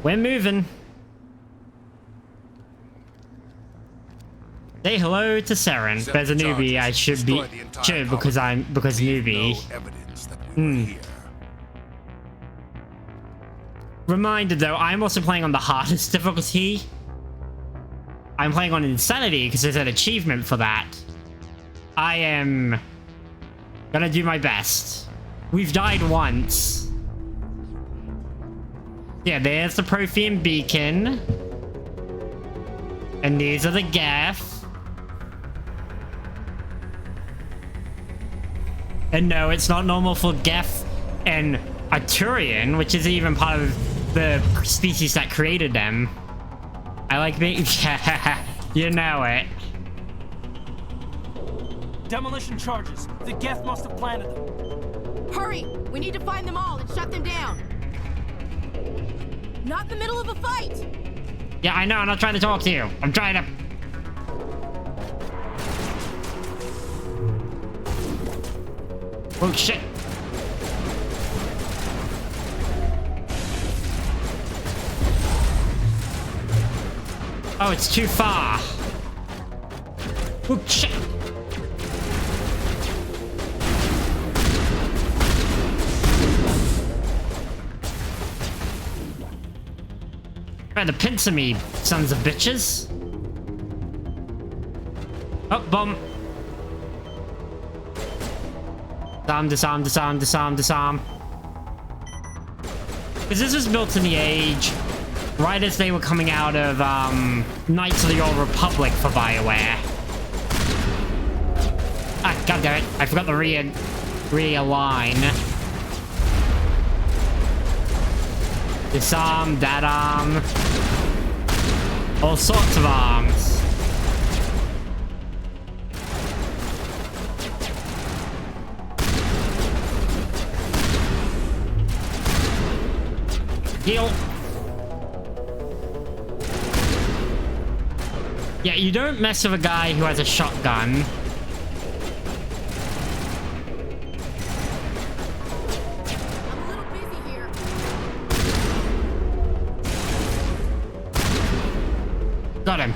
Speaker 1: We're moving. Say hello to Saren. There's a newbie. I should because newbie. Reminder though, I'm also playing on the hardest difficulty. I'm playing on Insanity because there's an achievement for that. I am gonna do my best. We've died once. Yeah, there's the Prothean beacon. And these are the Geth. And no, it's not normal for Geth and Arturian, which is even part of the species that created them. I like being... you know it.
Speaker 8: Demolition charges. The Geth must have planted them.
Speaker 15: Hurry! We need to find them all and shut them down. Not in the middle of a fight!
Speaker 1: Yeah, I know. I'm not trying to talk to you. I'm trying to... Oh, shit. Oh, it's too far. Oh, shit. Trying to pincer me, sons of bitches. Oh, bomb. Disarm, disarm, disarm, disarm. Because this was built in the age right as they were coming out of Knights of the Old Republic for BioWare. Ah, goddammit. I forgot to realign. This arm, that arm. All sorts of arms. Heal. Yeah, you don't mess with a guy who has a shotgun. Got him.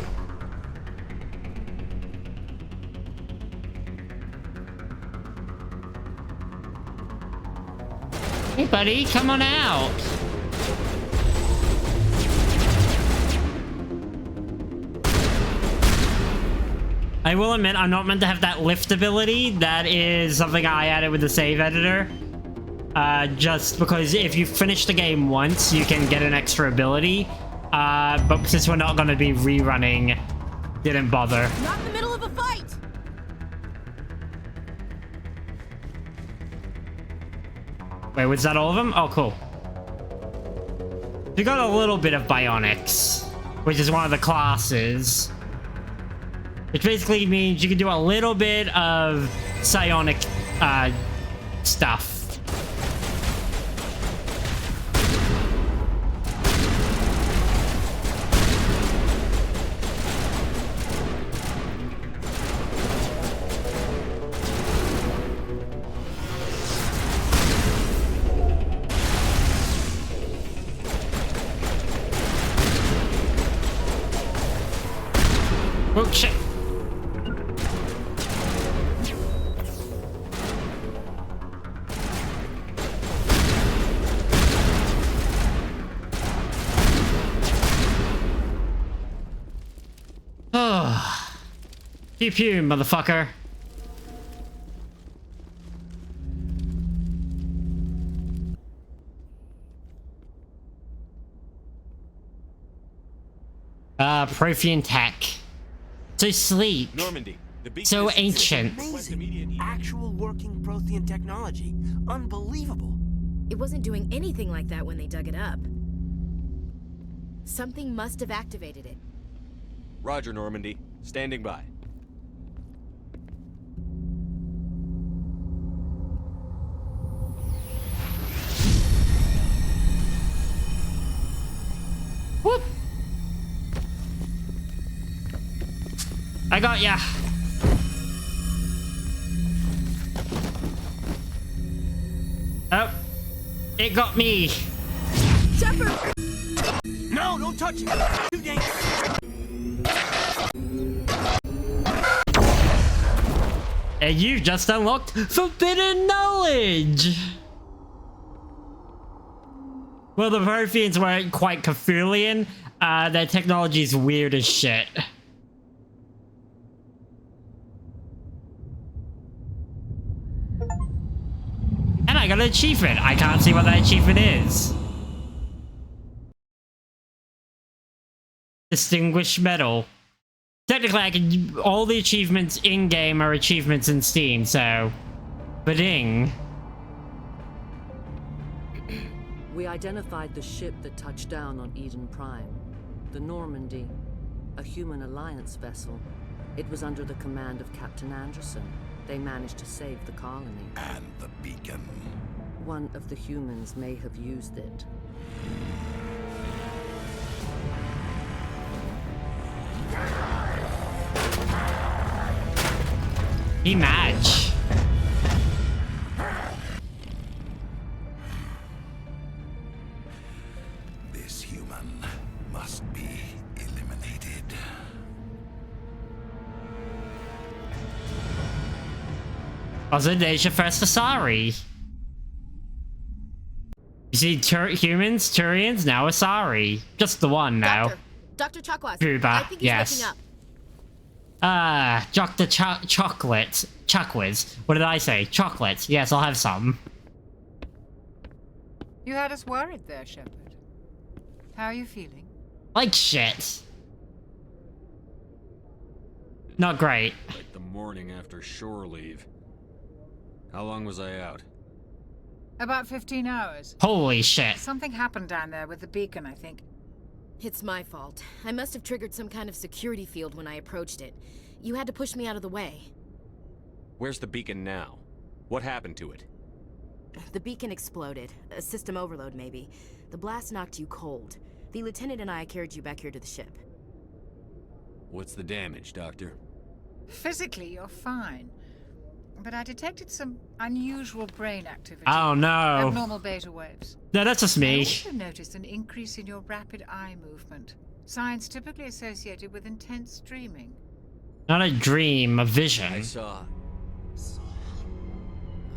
Speaker 1: Hey, buddy, come on out. I will admit, I'm not meant to have that lift ability. That is something I added with the save editor. Just because if you finish the game once, you can get an extra ability. But since we're not going to be rerunning, didn't bother.
Speaker 15: Not in the middle of a fight!
Speaker 1: Wait, was that all of them? Oh, cool. We got a little bit of bionics, which is one of the classes. Which basically means you can do a little bit of psionic stuff. Oh, shit. Oh. Pew pew, motherfucker. Prothean tech. So sleek.
Speaker 9: Normandy,
Speaker 1: so ancient.
Speaker 18: Amazing. Actual working Prothean technology. Unbelievable.
Speaker 15: It wasn't doing anything like that when they dug it up. Something must have activated it.
Speaker 9: Roger, Normandy. Standing by.
Speaker 1: I got ya. Oh, it got me.
Speaker 8: Shepard! No, don't touch it. Too dangerous.
Speaker 1: And you just unlocked forbidden knowledge. Well, the Protheans weren't quite Cthulhian. Their technology is weird as shit. And I got an achievement. I can't see what that achievement is. Distinguished medal. Technically, I can. All the achievements in game are achievements in Steam, so. Ba-ding.
Speaker 19: We identified the ship that touched down on Eden Prime. The Normandy. A human alliance vessel. It was under the command of Captain Anderson. They managed to save the colony.
Speaker 17: And the beacon.
Speaker 19: One of the humans may have used it.
Speaker 1: He match.
Speaker 17: This human must be eliminated.
Speaker 1: Also, there's your first Asari. You see, humans, Turians, now Asari. Just the one now.
Speaker 15: Dr. Chakwas,
Speaker 1: Buba,
Speaker 15: I think he's
Speaker 1: yes.
Speaker 15: waking up.
Speaker 1: Dr. Chocolate. Chakwas. What did I say? Chocolate. Yes, I'll have some.
Speaker 11: You had us worried there, Shepard. How are you feeling?
Speaker 1: Like shit. Not great.
Speaker 9: Like the morning after shore leave. How long was I out?
Speaker 11: About 15 hours.
Speaker 1: Holy shit.
Speaker 11: Something happened down there with the beacon, I think.
Speaker 15: It's my fault. I must have triggered some kind of security field when I approached it. You had to push me out of the way.
Speaker 9: Where's the beacon now? What happened to it?
Speaker 15: The beacon exploded. A system overload, maybe. The blast knocked you cold. The lieutenant and I carried you back here to the ship.
Speaker 9: What's the damage, Doctor?
Speaker 11: Physically, you're fine. But I detected some unusual brain activity.
Speaker 1: Oh no.
Speaker 11: Abnormal beta waves.
Speaker 1: No, that's just me.
Speaker 11: I also noticed an increase in your rapid eye movement. Signs typically associated with intense dreaming.
Speaker 1: Not a dream, a vision.
Speaker 9: I saw...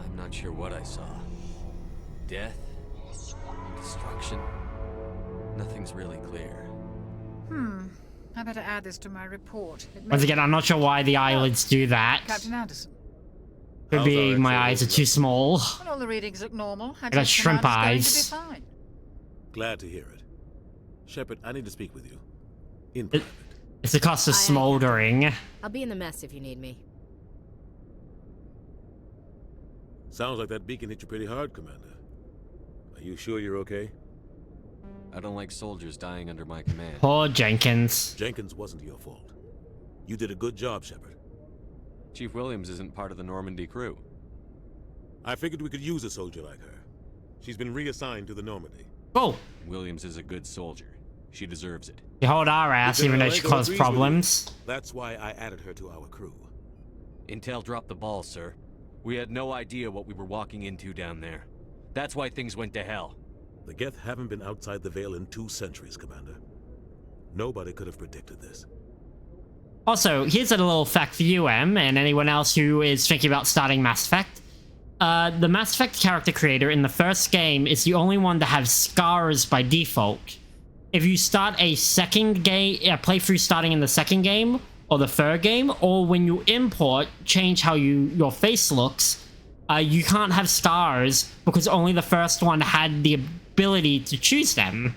Speaker 9: I'm not sure what I saw. Death? Destruction? Nothing's really clear.
Speaker 11: I better add this to my report.
Speaker 1: Once again, I'm not sure why the eyelids do that.
Speaker 11: Captain Anderson.
Speaker 1: Could be my eyes are too small.
Speaker 11: When all the readings look normal, I
Speaker 1: got shrimp eyes.
Speaker 11: Going to be fine.
Speaker 13: Glad to hear it. Shepard, I need to speak with you.
Speaker 1: It's the cost of smoldering.
Speaker 15: I'll be in the mess if you need me.
Speaker 13: Sounds like that beacon hit you pretty hard, Commander. Are you sure you're okay?
Speaker 9: I don't like soldiers dying under my command.
Speaker 1: Poor Jenkins.
Speaker 13: Jenkins wasn't your fault. You did a good job, Shepard.
Speaker 9: Chief Williams isn't part of the Normandy crew.
Speaker 13: I figured we could use a soldier like her. She's been reassigned to the Normandy.
Speaker 1: Oh!
Speaker 9: Williams is a good soldier. She deserves it.
Speaker 1: You hold our ass even though she caused problems.
Speaker 13: That's why I added her to our crew.
Speaker 9: Intel dropped the ball, sir. We had no idea what we were walking into down there. That's why things went to hell.
Speaker 13: The Geth haven't been outside the Veil in 2 centuries, Commander. Nobody could have predicted this.
Speaker 1: Also, here's a little fact for you, Em, and anyone else who is thinking about starting Mass Effect. The Mass Effect character creator in the first game is the only one to have scars by default. If you start a second game, playthrough starting in the second game, or the third game, or when you import, change how your face looks, you can't have scars because only the first one had the ability to choose them.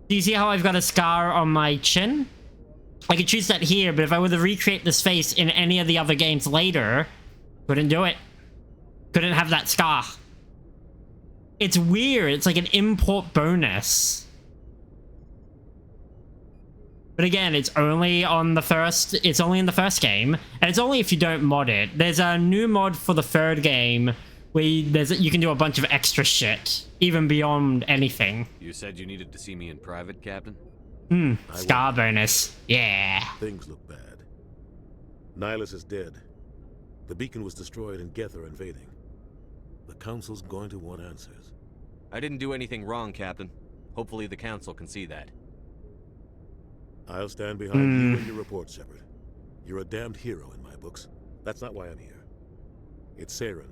Speaker 1: Do you see how I've got a scar on my chin? I could choose that here, but if I were to recreate this face in any of the other games later, couldn't do it. Couldn't have that scar. It's weird. It's like an import bonus. But again, it's only on the first. It's only in the first game, and it's only if you don't mod it. There's a new mod for the third game where you can do a bunch of extra shit, even beyond anything.
Speaker 9: You said you needed to see me in private, Captain?
Speaker 1: Scar bonus. Yeah.
Speaker 13: Things look bad. Nihilus is dead. The beacon was destroyed and Geth are invading. The Council's going to want answers.
Speaker 9: I didn't do anything wrong, Captain. Hopefully the Council can see that.
Speaker 13: I'll stand behind you and your report, Shepard. You're a damned hero in my books. That's not why I'm here. It's Saren,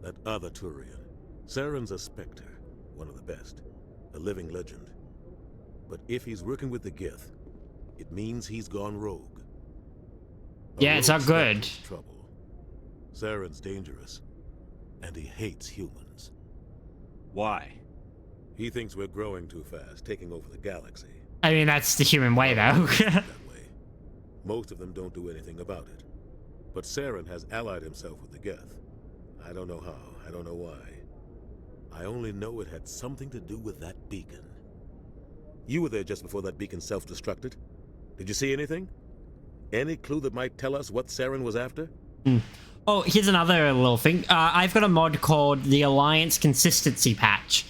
Speaker 13: that other Turian. Saren's a Spectre, one of the best, a living legend. But if he's working with the Geth, it means he's gone rogue.
Speaker 1: Yeah, it's not good.
Speaker 13: Trouble. Saren's dangerous, and he hates humans.
Speaker 9: Why?
Speaker 13: He thinks we're growing too fast, taking over the galaxy.
Speaker 1: I mean, that's the human way, though.
Speaker 13: Most of them don't do anything about it. But Saren has allied himself with the Geth. I don't know how, I don't know why. I only know it had something to do with that beacon. You were there just before that beacon self-destructed. Did you see anything? Any clue that might tell us what Saren was after?
Speaker 1: Oh, here's another little thing. I've got a mod called the Alliance Consistency Patch.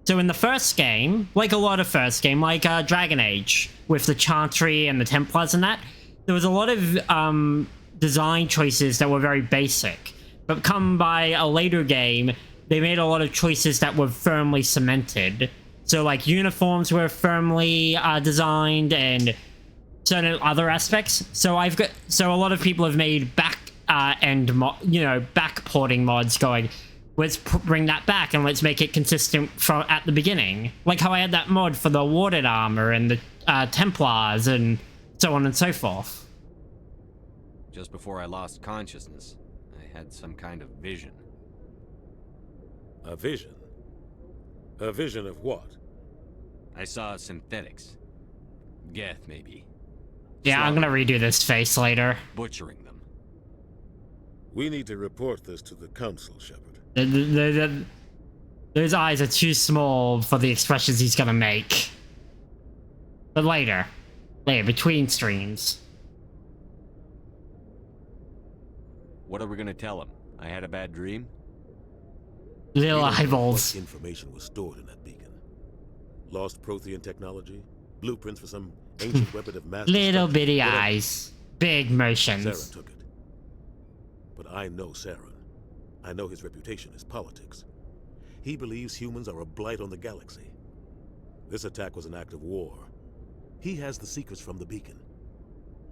Speaker 1: So in the first game, like a lot of first game, like Dragon Age, with the Chantry and the Templars and that, there was a lot of design choices that were very basic. But come by a later game, they made a lot of choices that were firmly cemented. So like uniforms were firmly designed and certain other aspects. So a lot of people have made backporting mods going, let's bring that back and let's make it consistent from at the beginning. Like how I had that mod for the warded armor and the Templars and so on and so forth.
Speaker 9: Just before I lost consciousness, I had some kind of vision.
Speaker 13: A vision? A vision of what?
Speaker 9: I saw synthetics. Geth, maybe.
Speaker 1: Yeah, I'm gonna redo this face later.
Speaker 9: Butchering them.
Speaker 13: We need to report this to the Council, Shepard.
Speaker 1: Those eyes are too small for the expressions he's gonna make. But later, between streams.
Speaker 9: What are we gonna tell him? I had a bad dream?
Speaker 1: Little eyeballs.
Speaker 13: What information was stored in that beacon? Lost Prothean technology? Blueprints for some ancient weapon of mass
Speaker 1: Little
Speaker 13: destruction?
Speaker 1: bitty
Speaker 13: Whatever.
Speaker 1: eyes. Big motions.
Speaker 13: Saren took it. But I know Saren. I know his reputation is politics. He believes humans are a blight on the galaxy. This attack was an act of war. He has the secrets from the beacon.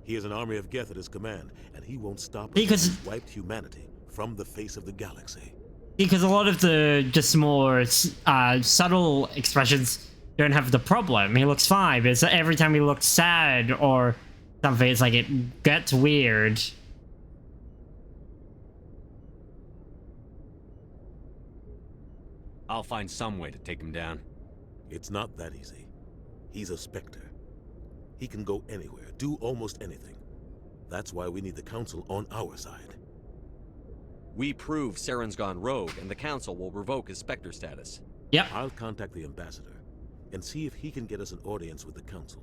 Speaker 13: He has an army of Geth at his command, and he won't stop until he's wiped humanity from the face of the galaxy.
Speaker 1: Because a lot of the just more subtle expressions don't have the problem. He looks fine, but it's every time he looks sad or something, it's like it gets weird.
Speaker 9: I'll find some way to take him down.
Speaker 13: It's not that easy. He's a Spectre. He can go anywhere, do almost anything. That's why we need the Council on our side.
Speaker 9: We prove Saren's gone rogue, and the Council will revoke his Spectre status.
Speaker 1: Yep.
Speaker 13: I'll contact the Ambassador and see if he can get us an audience with the Council.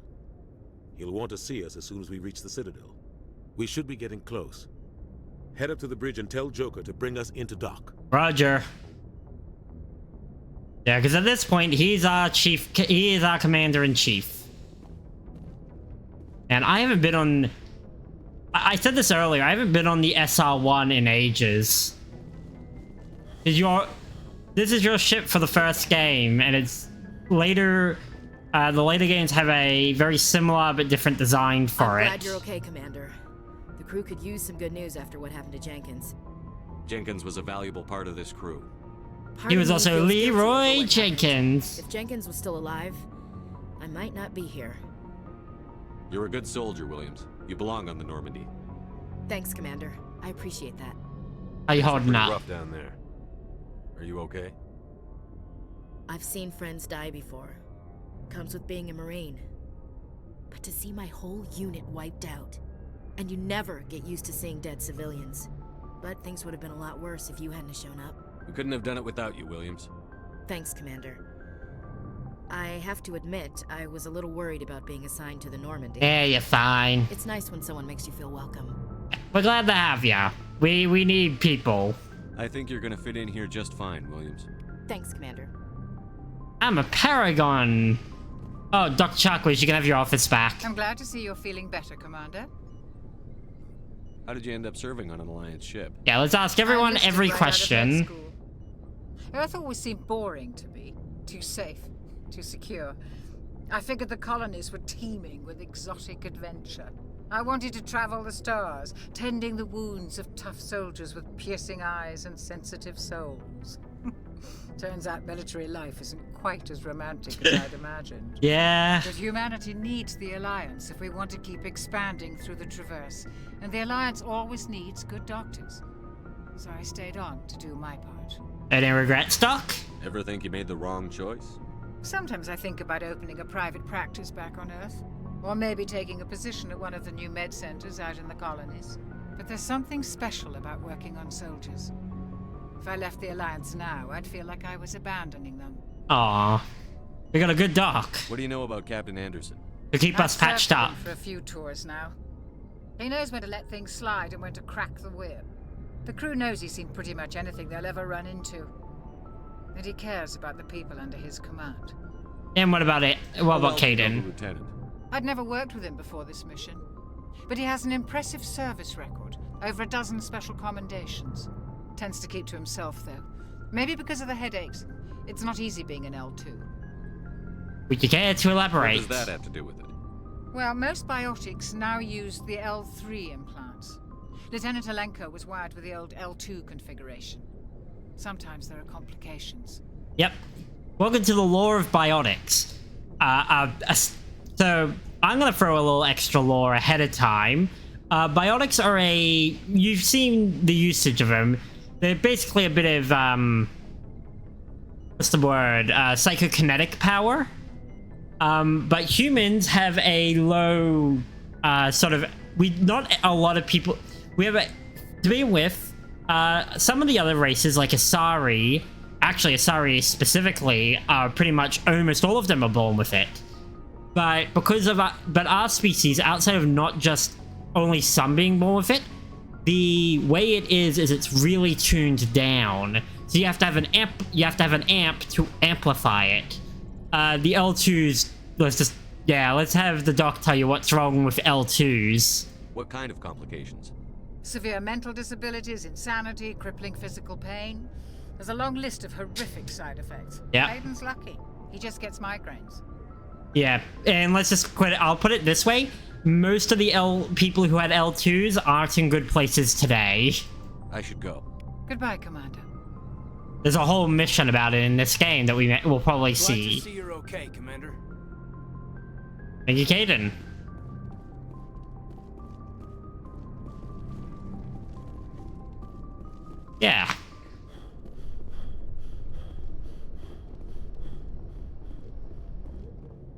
Speaker 13: He'll want to see us as soon as we reach the Citadel. We should be getting close. Head up to the bridge and tell Joker to bring us into dock.
Speaker 1: Roger. Yeah, because at this point, he's our chief. He is our commander-in-chief. And I haven't been on... I said this earlier, I haven't been on the SR-1 in ages. This is your ship for the first game, and it's later... the later games have a very similar but different design for it.
Speaker 15: I'm glad you're okay, Commander. The crew could use some good news after what happened to Jenkins.
Speaker 9: Jenkins was a valuable part of this crew.
Speaker 1: He was also Leroy Jenkins.
Speaker 15: If Jenkins was still alive, I might not be here.
Speaker 9: You're a good soldier, Williams. You belong on the Normandy.
Speaker 15: Thanks, Commander. I appreciate that.
Speaker 1: How you holding up?
Speaker 9: Rough down there. Are you okay?
Speaker 15: I've seen friends die before. Comes with being a Marine. But to see my whole unit wiped out, and you never get used to seeing dead civilians. But things would have been a lot worse if you hadn't shown up.
Speaker 9: We couldn't have done it without you, Williams.
Speaker 15: Thanks, Commander. I have to admit, I was a little worried about being assigned to the Normandy.
Speaker 1: Yeah, you're fine.
Speaker 15: It's nice when someone makes you feel welcome.
Speaker 1: We're glad to have ya. We need people.
Speaker 9: I think you're gonna fit in here just fine, Williams.
Speaker 15: Thanks, Commander.
Speaker 1: I'm a paragon Oh, Dr. Chakwas, you can have your office back.
Speaker 11: I'm glad to see you're feeling better, Commander.
Speaker 9: How did you end up serving on an Alliance ship?
Speaker 1: Yeah, let's ask everyone every question.
Speaker 11: Earth always seemed boring to me. Too safe, too secure. I figured the colonies were teeming with exotic adventure. I wanted to travel the stars, tending the wounds of tough soldiers with piercing eyes and sensitive souls. Turns out military life isn't quite as romantic as I'd imagined.
Speaker 1: Yeah.
Speaker 11: But humanity needs the Alliance if we want to keep expanding through the Traverse. And the Alliance always needs good doctors. So I stayed on to do my part.
Speaker 1: Any regrets, Doc?
Speaker 9: Ever think you made the wrong choice?
Speaker 11: Sometimes I think about opening a private practice back on Earth. Or maybe taking a position at one of the new med centers out in the colonies. But there's something special about working on soldiers. If I left the Alliance now, I'd feel like I was abandoning them.
Speaker 1: Aw. We got a good doc.
Speaker 9: What do you know about Captain Anderson?
Speaker 1: To keep us patched up.
Speaker 11: For a few tours now. He knows when to let things slide and when to crack the whip. The crew knows he's seen pretty much anything they'll ever run into. And he cares about the people under his command.
Speaker 1: And what about it? What about Caden?
Speaker 9: Lieutenant.
Speaker 11: I'd never worked with him before this mission. But he has an impressive service record. Over a dozen special commendations. Tends to keep to himself, though. Maybe because of the headaches. It's not easy being an L2.
Speaker 1: Would you care to elaborate?
Speaker 9: What does that have to do with it?
Speaker 11: Well, most biotics now use the L3 implants. Lieutenant Alenko was wired with the old L2 configuration. Sometimes there are complications.
Speaker 1: Yep. Welcome to the lore of biotics. So, I'm gonna throw a little extra lore ahead of time. Biotics are you've seen the usage of them. They're basically a bit of, what's the word? Psychokinetic power. But humans have a low, not a lot of people, to begin with, some of the other races, like Asari, actually Asari specifically, are pretty much, almost all of them are born with it. But because of, our species, outside of not just only some being born with it, the way it is it's really tuned down. So you have to have an amp to amplify it. The L2s, let's have the doc tell you what's wrong with L2s.
Speaker 9: What kind of complications?
Speaker 11: Severe mental disabilities, insanity, crippling physical pain. There's a long list of horrific side effects.
Speaker 1: Yeah.
Speaker 11: Aiden's lucky. He just gets migraines.
Speaker 1: Yeah, and let's just put it, I'll put it this way. Most of the people who had L2s aren't in good places today.
Speaker 9: I should go.
Speaker 11: Goodbye, Commander.
Speaker 1: There's a whole mission about it in this game that we'll probably
Speaker 18: Glad
Speaker 1: see.
Speaker 18: to see you're okay, Commander.
Speaker 1: Thank you, Caden. Yeah.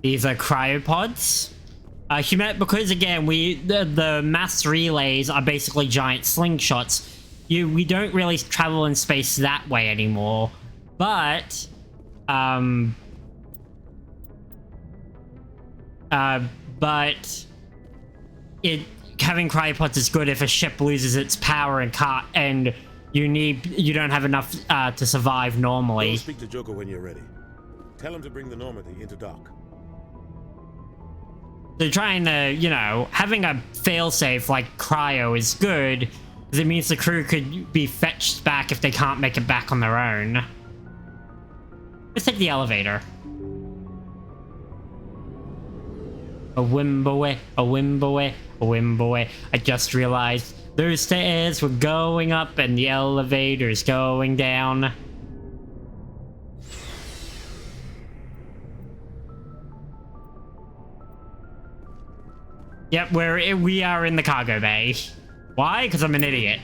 Speaker 1: These are cryopods. Because again, the mass relays are basically giant slingshots. We don't really travel in space that way anymore. But, having cryopods is good if a ship loses its power and you don't have enough to survive normally.
Speaker 13: Go speak to Joker when you're ready. Tell him to bring the Normandy into dock.
Speaker 1: They're trying to, having a failsafe like cryo is good, because it means the crew could be fetched back if they can't make it back on their own. Let's take the elevator. A wimboe, a wimboe, a wimboe. I just realized those stairs were going up and the elevator's going down. Yep, we are in the cargo bay. Why? Because I'm an idiot.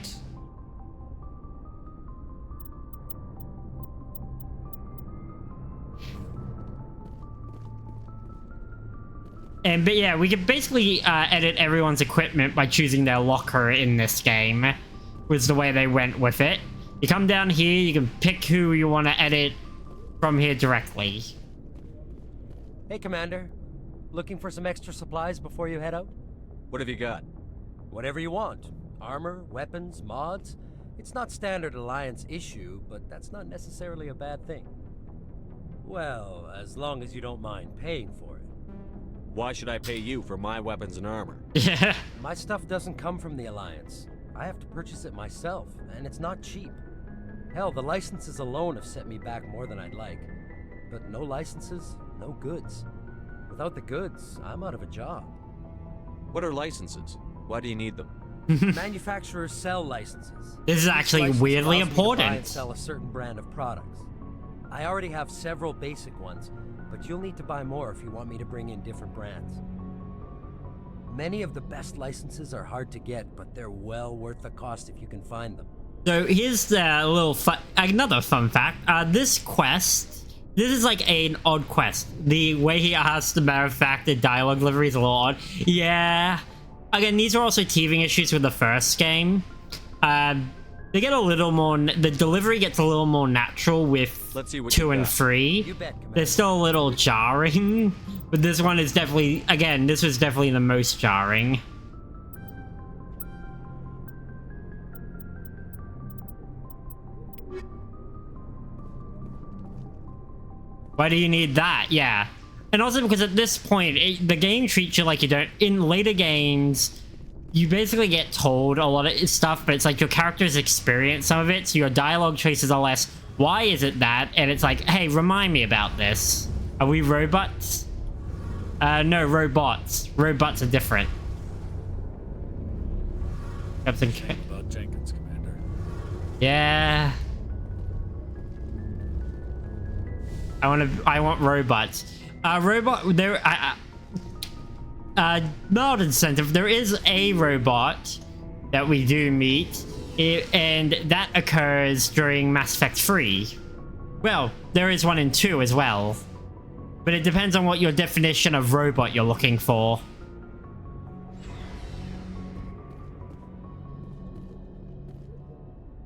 Speaker 1: But yeah, we can basically edit everyone's equipment by choosing their locker in this game. Was the way they went with it. You come down here, you can pick who you want to edit from here directly.
Speaker 8: Hey, Commander. Looking for some extra supplies before you head out?
Speaker 9: What have you got?
Speaker 8: Whatever you want. Armor, weapons, mods. It's not standard Alliance issue, but that's not necessarily a bad thing. Well, as long as you don't mind paying for it.
Speaker 20: Why should I pay you for my weapons and armor?
Speaker 1: Yeah.
Speaker 8: My stuff doesn't come from the Alliance. I have to purchase it myself, and it's not cheap. Hell, the licenses alone have set me back more than I'd like. But no licenses, no goods. Without the goods, I'm out of a job.
Speaker 20: What are licenses? Why do you need them?
Speaker 8: Manufacturers sell licenses.
Speaker 1: This is actually
Speaker 8: Each license
Speaker 1: weirdly
Speaker 8: allows me to buy and
Speaker 1: important.
Speaker 8: sell a certain brand of products. I already have several basic ones, but you'll need to buy more if you want me to bring in different brands. Many of the best licenses are hard to get, but they're well worth the cost if you can find them.
Speaker 1: So here's the little another fun fact. This quest, this is like an odd quest. The way he asks the matter of fact, the dialogue delivery is a little odd. Yeah. Again, these are also teething issues with the first game. They get a little more, the delivery gets a little more natural with 2 and 3. They're still a little jarring, but this one is definitely, again, this was definitely the most jarring. Why do you need that? Yeah. And also because at this point, the game treats you like you don't. In later games, you basically get told a lot of stuff, but it's like your characters experience some of it, so your dialogue choices are less, why is it that? And it's like, hey, remind me about this. Are we robots? No, robots. Robots are different. Captain
Speaker 10: About Jenkins, Commander.
Speaker 1: Yeah. I want robots. Not incentive. There is a robot that we do meet, and that occurs during Mass Effect 3. Well, there is one in 2 as well. But it depends on what your definition of robot you're looking for.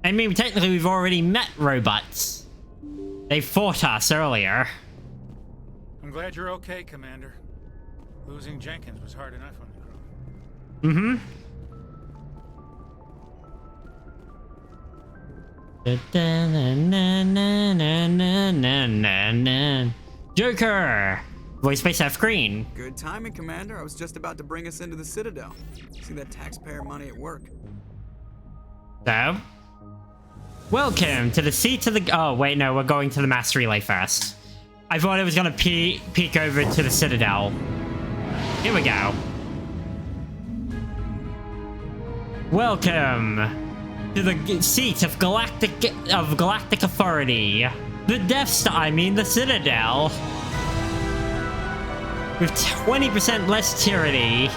Speaker 1: I mean, technically we've already met robots. They fought us earlier.
Speaker 10: I'm glad you're okay, Commander. Losing Jenkins was hard enough on the crew.
Speaker 1: Joker! Voice by Seth Green.
Speaker 7: Good timing, Commander. I was just about to bring us into the Citadel. See that taxpayer money at work.
Speaker 1: So? Welcome to the seat of the... Oh, wait, no, we're going to the Master Relay first. I thought it was going to peek over to the Citadel. Here we go. Welcome to the seat of Galactic Authority. The Death Star, I mean the Citadel. With 20% less tyranny.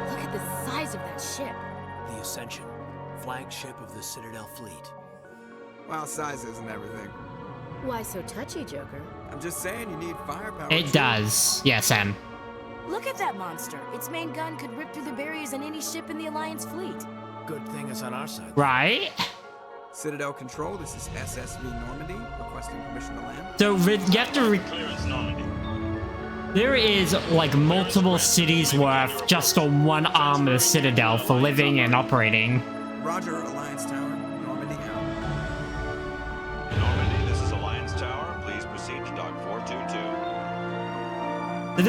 Speaker 15: Look at the size of that ship.
Speaker 18: The Ascension, flagship of the Citadel fleet.
Speaker 7: Well, size isn't everything.
Speaker 15: Why so touchy, Joker?
Speaker 7: I'm just saying you need firepower.
Speaker 1: It does. Yes, Em.
Speaker 15: Look at that monster. Its main gun could rip through the barriers in any ship in the Alliance fleet.
Speaker 18: Good thing it's on our side.
Speaker 1: Right?
Speaker 7: Citadel Control, this is SSV Normandy, requesting permission to land.
Speaker 1: So, you have to... There is, like, multiple cities worth just on one arm of the Citadel for living and operating.
Speaker 7: Roger, Alliance Tower, Normandy out.
Speaker 21: Normandy, this is Alliance Tower. Please proceed to dock 422.
Speaker 1: So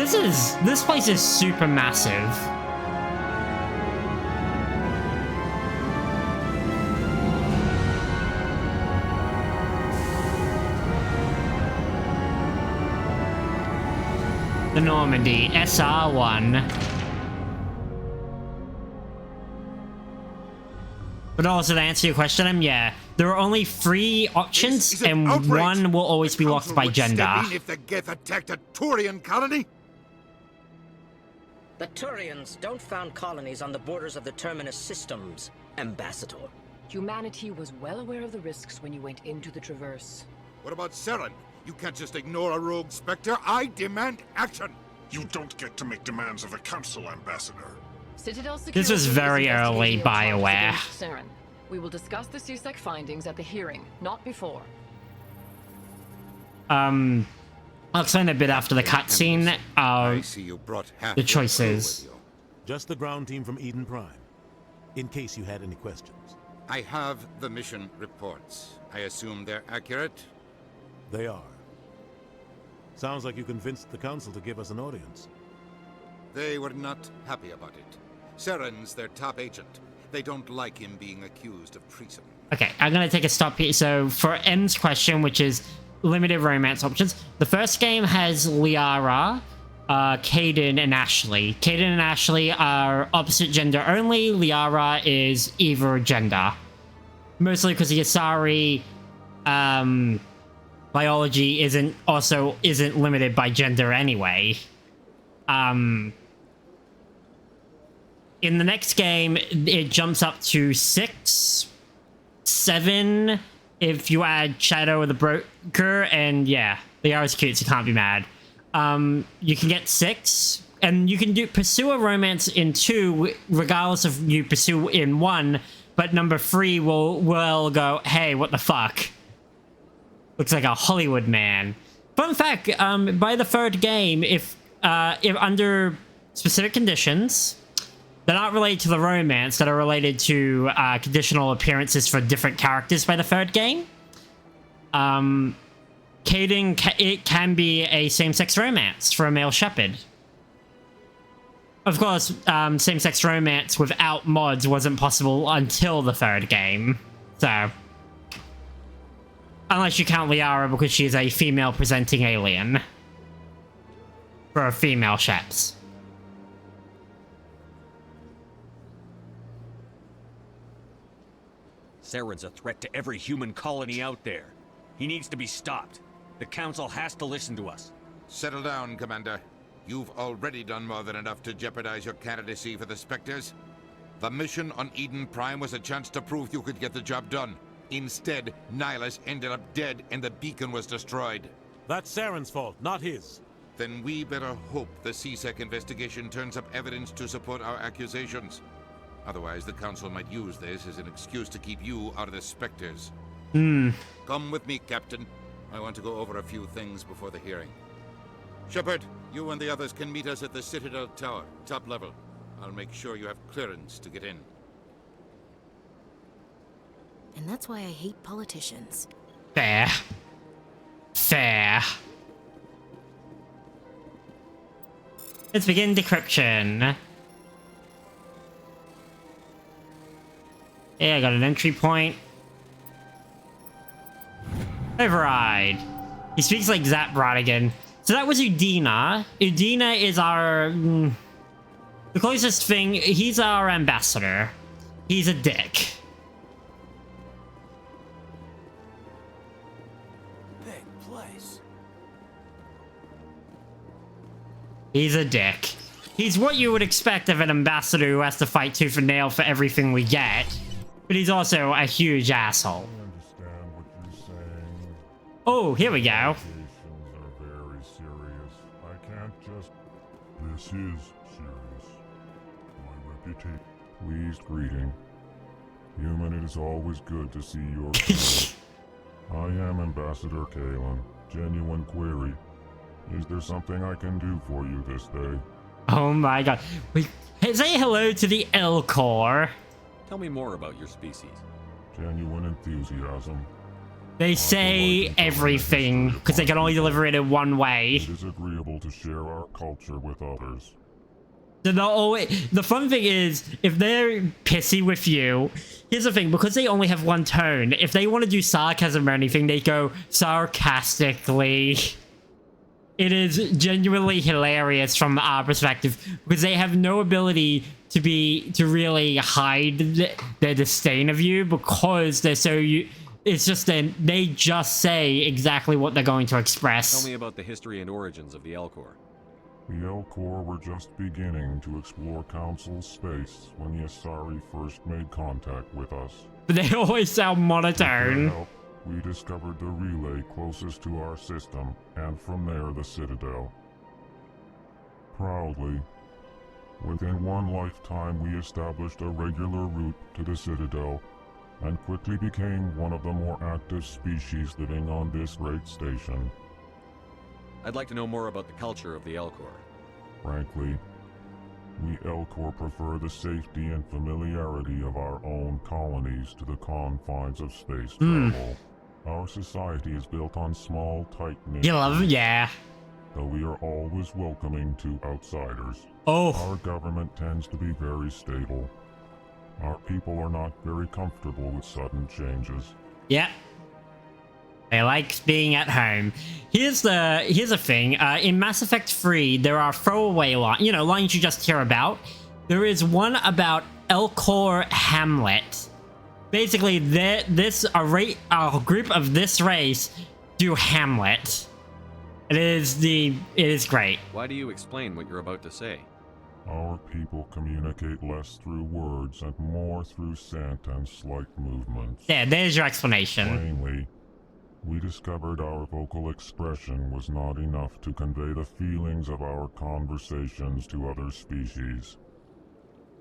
Speaker 1: this place is super massive. The Normandy, SR1. But also to answer your question, yeah, there are only 3 options, and one will always be locked by gender.
Speaker 17: If the Geth attacked a Turian colony?
Speaker 22: The Turians don't found colonies on the borders of the Terminus systems, Ambassador.
Speaker 23: Humanity was well aware of the risks when you went into the Traverse.
Speaker 17: What about Saren? You can't just ignore a rogue Spectre. I demand action!
Speaker 24: You don't get to make demands of the Council, Ambassador.
Speaker 23: Citadel
Speaker 1: This was very early, BioWare.
Speaker 23: Saren. We will discuss the CSEC findings at the hearing, not before.
Speaker 1: I'll explain a bit after the cutscene.
Speaker 17: I see you brought half
Speaker 1: the choices.
Speaker 13: Just the ground team from Eden Prime, in case you had any questions.
Speaker 2: I have the mission reports. I assume they're accurate?
Speaker 13: They are. Sounds like you convinced the Council to give us an audience.
Speaker 2: They were not happy about it. Saren's their top agent. They don't like him being accused of treason.
Speaker 1: Okay, I'm gonna take a stop here. So for M's question, which is limited romance options, the first game has Liara, Caden, and Ashley. Caden and Ashley are opposite gender only. Liara is either gender. Mostly because the Asari biology isn't limited by gender anyway. In the next game, it jumps up to 6, 7 if you add Shadow of the Broker, and yeah, Liara's cute, so can't be mad. You can get 6, and you can pursue a romance in 2, regardless of you pursue in 1, but number 3 will go, hey, what the fuck? Looks like a Hollywood man. Fun fact, by the 3rd game, if under specific conditions, they're not related to the romance, that are related to conditional appearances for different characters by the 3rd game. It can be a same-sex romance for a male shepherd. Of course, same-sex romance without mods wasn't possible until the 3rd game. So, unless you count Liara because she's a female-presenting alien. For female sheps.
Speaker 3: Saren's a threat to every human colony out there. He needs to be stopped. The Council has to listen to us.
Speaker 2: Settle down, Commander. You've already done more than enough to jeopardize your candidacy for the Spectres. The mission on Eden Prime was a chance to prove you could get the job done. Instead, Nihilus ended up dead and the beacon was destroyed.
Speaker 13: That's Saren's fault, not his.
Speaker 2: Then we better hope the CSEC investigation turns up evidence to support our accusations. Otherwise, the Council might use this as an excuse to keep you out of the Spectres. Come with me, Captain. I want to go over a few things before the hearing. Shepard, you and the others can meet us at the Citadel Tower, top level. I'll make sure you have clearance to get in.
Speaker 15: And that's why I hate politicians.
Speaker 1: Fair. Fair. Let's begin decryption. Yeah, I got an entry point. Override. He speaks like Zap Brodigan. So that was Udina. Udina is our... the closest thing... He's our ambassador. He's a dick.
Speaker 18: Big place.
Speaker 1: He's a dick. He's what you would expect of an ambassador who has to fight tooth and nail for everything we get. But he's also a huge asshole.
Speaker 24: I understand what you're saying.
Speaker 1: Oh, here we go.
Speaker 24: Allegations are very serious. I can't just... This is serious. My reputation. Pleased greeting. Human, it is always good to see your I am Ambassador Kalen. Genuine query. Is there something I can do for you this day?
Speaker 1: Oh my god. Wait, say hello to the L-Core.
Speaker 20: Tell me more about your species.
Speaker 24: Genuine enthusiasm.
Speaker 1: They say everything, because they can only deliver it in one way.
Speaker 24: It is agreeable to share our culture with others.
Speaker 1: The fun thing is, if they're pissy with you, here's the thing, because they only have one tone, if they want to do sarcasm or anything, they go sarcastically. It is genuinely hilarious from our perspective, because they have no ability to really hide their disdain of you, because they're so... It's just that they just say exactly what they're going to express.
Speaker 20: Tell me about the history and origins of the L-Corps.
Speaker 24: The L-Corps were just beginning to explore Council space when the Asari first made contact with us.
Speaker 1: But they always sound monotone.
Speaker 24: With their help, we discovered the relay closest to our system, and from there the Citadel. Proudly, within one lifetime we established a regular route to the Citadel, and quickly became one of the more active species living on this great station.
Speaker 20: I'd like to know more about the culture of the L-Corps.
Speaker 24: Frankly, We Elcor prefer the safety and familiarity of our own colonies to the confines of space travel. Our society is built on small, tight-knit
Speaker 1: You love it? Yeah.
Speaker 24: though we are always welcoming to outsiders.
Speaker 1: Oh.
Speaker 24: Our government tends to be very stable. Our people are not very comfortable with sudden changes.
Speaker 1: Yeah. They like being at home. Here's the thing. In Mass Effect 3, there are throwaway lines, lines you just hear about. There is one about Elcor Hamlet. Basically, a group of this race do Hamlet. It is great.
Speaker 20: Why do you explain what you're about to say?
Speaker 24: Our people communicate less through words and more through scent and slight movements.
Speaker 1: Yeah, there's your explanation.
Speaker 24: Plainly, we discovered our vocal expression was not enough to convey the feelings of our conversations to other species.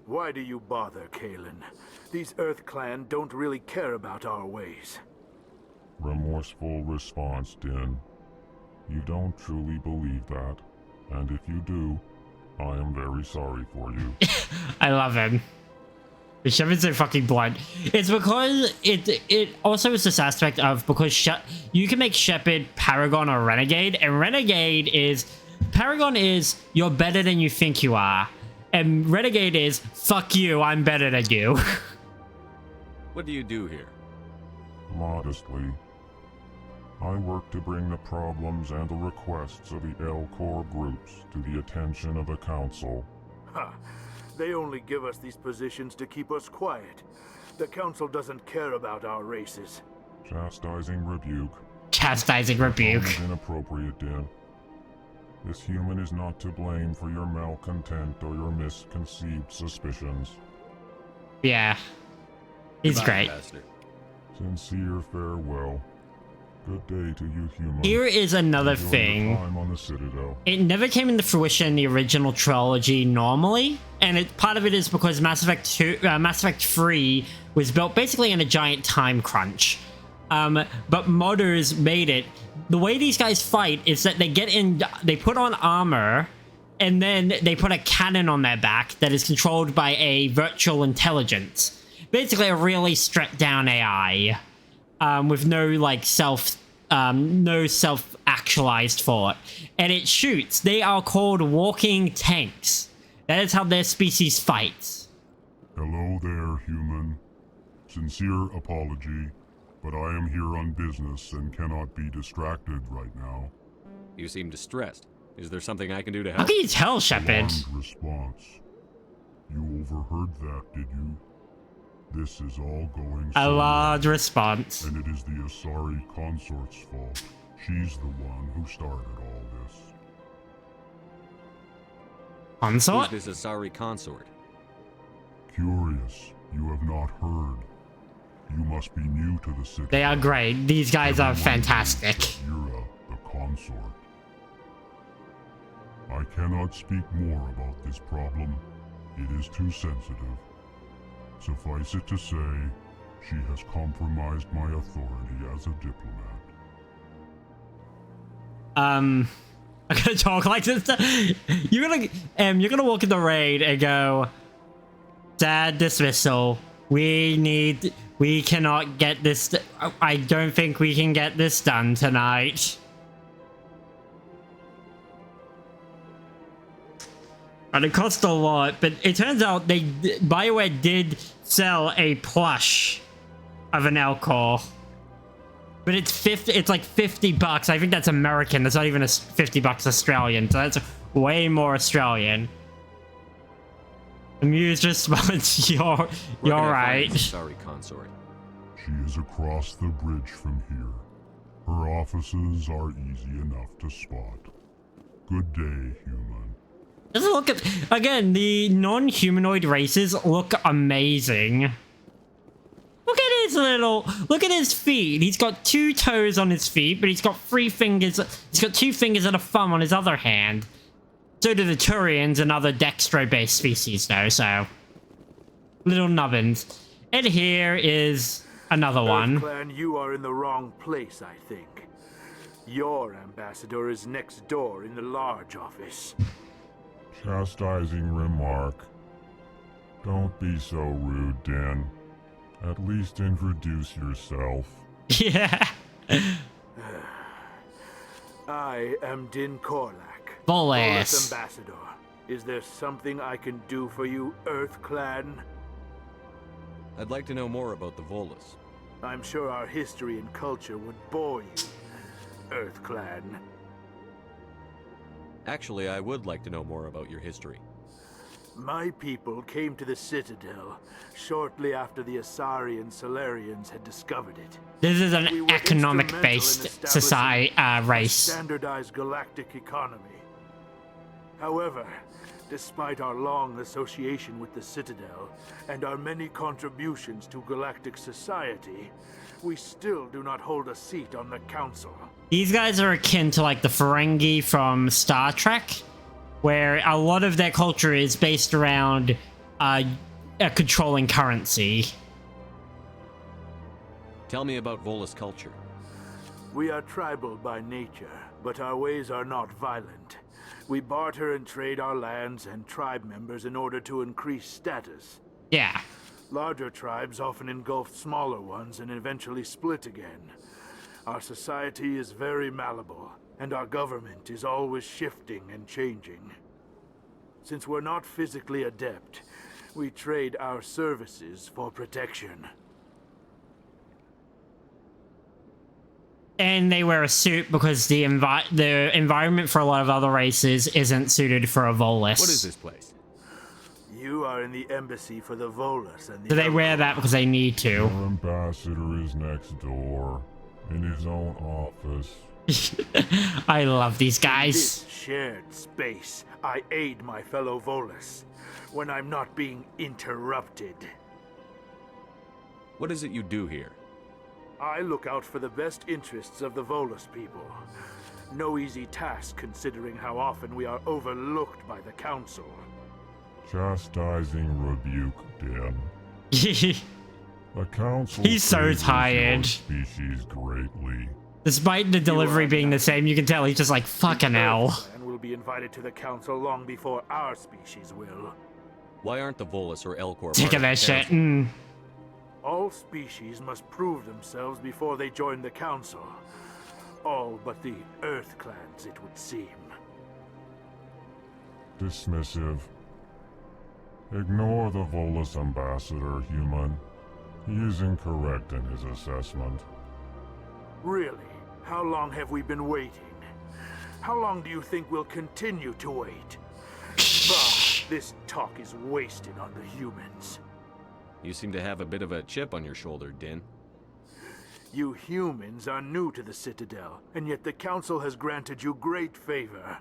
Speaker 4: Why do you bother, Kalen? These Earth Clan don't really care about our ways.
Speaker 24: Remorseful response, Din. You don't truly believe that, and if you do, I am very sorry for you.
Speaker 1: I love him. Shepard's so fucking blunt. It's because it also is this aspect of because you can make Shepard Paragon or Renegade, and Paragon is you're better than you think you are, and Renegade is fuck you, I'm better than you.
Speaker 20: What do you do here?
Speaker 24: Modestly, I work to bring the problems and the requests of the Elcor groups to the attention of the Council.
Speaker 4: Ha! They only give us these positions to keep us quiet. The Council doesn't care about our races.
Speaker 24: Chastising rebuke.
Speaker 1: Chastising rebuke.
Speaker 24: Inappropriate, Din. This human is not to blame for your malcontent or your misconceived suspicions.
Speaker 1: Yeah. He's
Speaker 20: Goodbye,
Speaker 1: great.
Speaker 20: Ambassador.
Speaker 24: Sincere farewell. Good day to you, human.
Speaker 1: Here is another
Speaker 24: Enjoy
Speaker 1: thing.
Speaker 24: your time on the Citadel.
Speaker 1: It never came into fruition in the original trilogy normally, and part of it is because Mass Effect 3 was built basically in a giant time crunch. But modders made it. The way these guys fight is that they put on armor, and then they put a cannon on their back that is controlled by a virtual intelligence. Basically a really stripped down AI. With no self-actualized thought. And it shoots. They are called walking tanks. That is how their species fights.
Speaker 24: Hello there, human. Sincere apology, but I am here on business and cannot be distracted right now.
Speaker 20: You seem distressed. Is there something I can do to
Speaker 1: How
Speaker 20: help?
Speaker 1: can you tell, Shepard?
Speaker 24: Alarmed response. You overheard that, did you? This is all going
Speaker 1: A
Speaker 24: so
Speaker 1: large
Speaker 24: well,
Speaker 1: response.
Speaker 24: and it is the Asari consort's fault. She's the one who started all this.
Speaker 1: Consort?
Speaker 20: Who's this Asari consort?
Speaker 24: Curious, you have not heard. You must be new to the city.
Speaker 1: They are great. These guys are fantastic.
Speaker 24: Ira, the consort. I cannot speak more about this problem. It is too sensitive. Suffice it to say, she has compromised my authority as a diplomat.
Speaker 1: I'm gonna talk like this. You're gonna walk in the raid and go, "Sad dismissal. We cannot get this. I don't think we can get this done tonight." And it cost a lot, but it turns out BioWare did sell a plush of an Elcor. But it's like $50. I think that's American. That's not even $50 Australian. So that's way more Australian. The Muse responds, you're right.
Speaker 20: Sorry, consort.
Speaker 24: She is across the bridge from here. Her offices are easy enough to spot. Good day, human.
Speaker 1: Just look at, again, the non-humanoid races look amazing. Look at his feet. He's got 2 toes on his feet, but he's got 3 fingers. He's got 2 fingers and a thumb on his other hand. So do the Turians and other dextro-based species, though, so. Little nubbins. And here is another one.
Speaker 4: Clan, you are in the wrong place, I think. Your ambassador is next door in the large office.
Speaker 24: Chastising remark. Don't be so rude, Din. At least introduce yourself.
Speaker 1: Yeah.
Speaker 4: I am Din Korlak,
Speaker 1: Volus
Speaker 4: Ambassador. Is there something I can do for you, Earth Clan?
Speaker 20: I'd like to know more about the Volus.
Speaker 4: I'm sure our history and culture would bore you, Earth Clan.
Speaker 20: Actually, I would like to know more about your history.
Speaker 4: My people came to the Citadel shortly after the Asari and Solarians had discovered it.
Speaker 1: This is an economic-based society race.
Speaker 4: Standardized galactic economy. However, despite our long association with the Citadel and our many contributions to galactic society, we still do not hold a seat on the Council.
Speaker 1: These guys are akin to like the Ferengi from Star Trek, where a lot of their culture is based around controlling currency.
Speaker 20: Tell me about Volus culture.
Speaker 4: We are tribal by nature, but our ways are not violent. We barter and trade our lands and tribe members in order to increase status.
Speaker 1: Yeah.
Speaker 4: Larger tribes often engulf smaller ones and eventually split again. Our society is very malleable, and our government is always shifting and changing. Since we're not physically adept, we trade our services for protection.
Speaker 1: And they wear a suit because the environment for a lot of other races isn't suited for a Volus.
Speaker 20: What is this place?
Speaker 4: You are in the embassy for the Volus and the
Speaker 1: So they wear that because they need to.
Speaker 24: Your ambassador is next door, in his own office.
Speaker 1: I love these guys.
Speaker 4: In this shared space, I aid my fellow Volus when I'm not being interrupted.
Speaker 20: What is it you do here?
Speaker 4: I look out for the best interests of the Volus people. No easy task considering how often we are overlooked by the Council.
Speaker 24: Chastising rebuke, Din. The Council
Speaker 1: He's so
Speaker 24: praises
Speaker 1: tired.
Speaker 24: your species greatly.
Speaker 1: Despite the delivery being the same, you can tell he's just like, fucking hell.
Speaker 4: And will be invited to the Council long before our species will.
Speaker 20: Why aren't the Volus or Elcor
Speaker 1: Sick of that shit.
Speaker 4: All species must prove themselves before they join the Council. All but the Earth clans, it would seem.
Speaker 24: Dismissive. Ignore the Volus ambassador, human. He is incorrect in his assessment.
Speaker 4: Really? How long have we been waiting? How long do you think we'll continue to wait? Bah, this talk is wasted on the humans.
Speaker 20: You seem to have a bit of a chip on your shoulder, Din.
Speaker 4: You humans are new to the Citadel, and yet the Council has granted you great favor.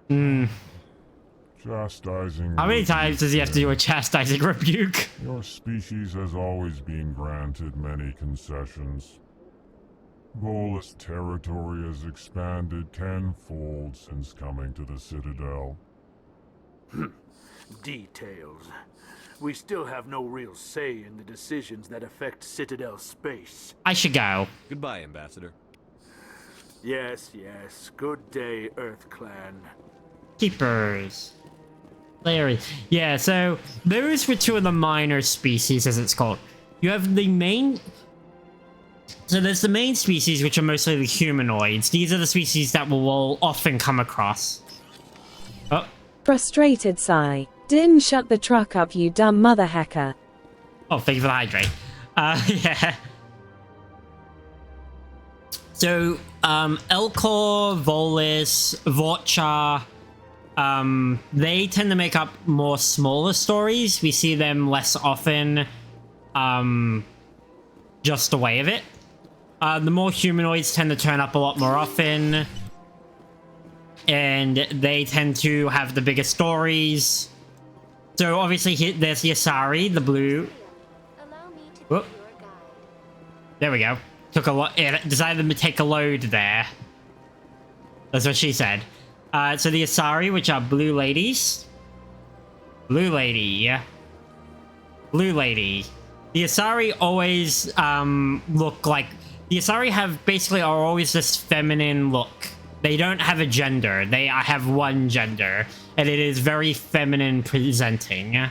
Speaker 24: Chastising
Speaker 1: How many times does he have to do a chastising rebuke?
Speaker 24: Your species has always been granted many concessions. Volus territory has expanded tenfold since coming to the Citadel.
Speaker 4: Details. We still have no real say in the decisions that affect Citadel space.
Speaker 1: I should go.
Speaker 20: Goodbye, Ambassador.
Speaker 4: Yes, yes. Good day, Earth Clan.
Speaker 1: Keepers. Larry. Yeah, so those were two of the minor species, as it's called. You have the main... So there's the main species, which are mostly the humanoids. These are the species that we'll often come across. Oh.
Speaker 5: Frustrated sigh. Din, shut the truck up, you dumb mother hacker.
Speaker 1: Oh, thank you for the hydrate. Yeah. So, Elcor, Volus, Vorcha, they tend to make up more smaller stories. We see them less often, just the way of it. The more humanoids tend to turn up a lot more often. And they tend to have the bigger stories. So obviously there's the Asari, the blue. Whoop. There we go. Took a lot. It decided to take a load there. That's what she said. So the Asari, which are blue ladies. Blue lady. Blue lady. The Asari always look like... The Asari are always this feminine look. They don't have a gender. They have one gender. and it is very feminine presenting.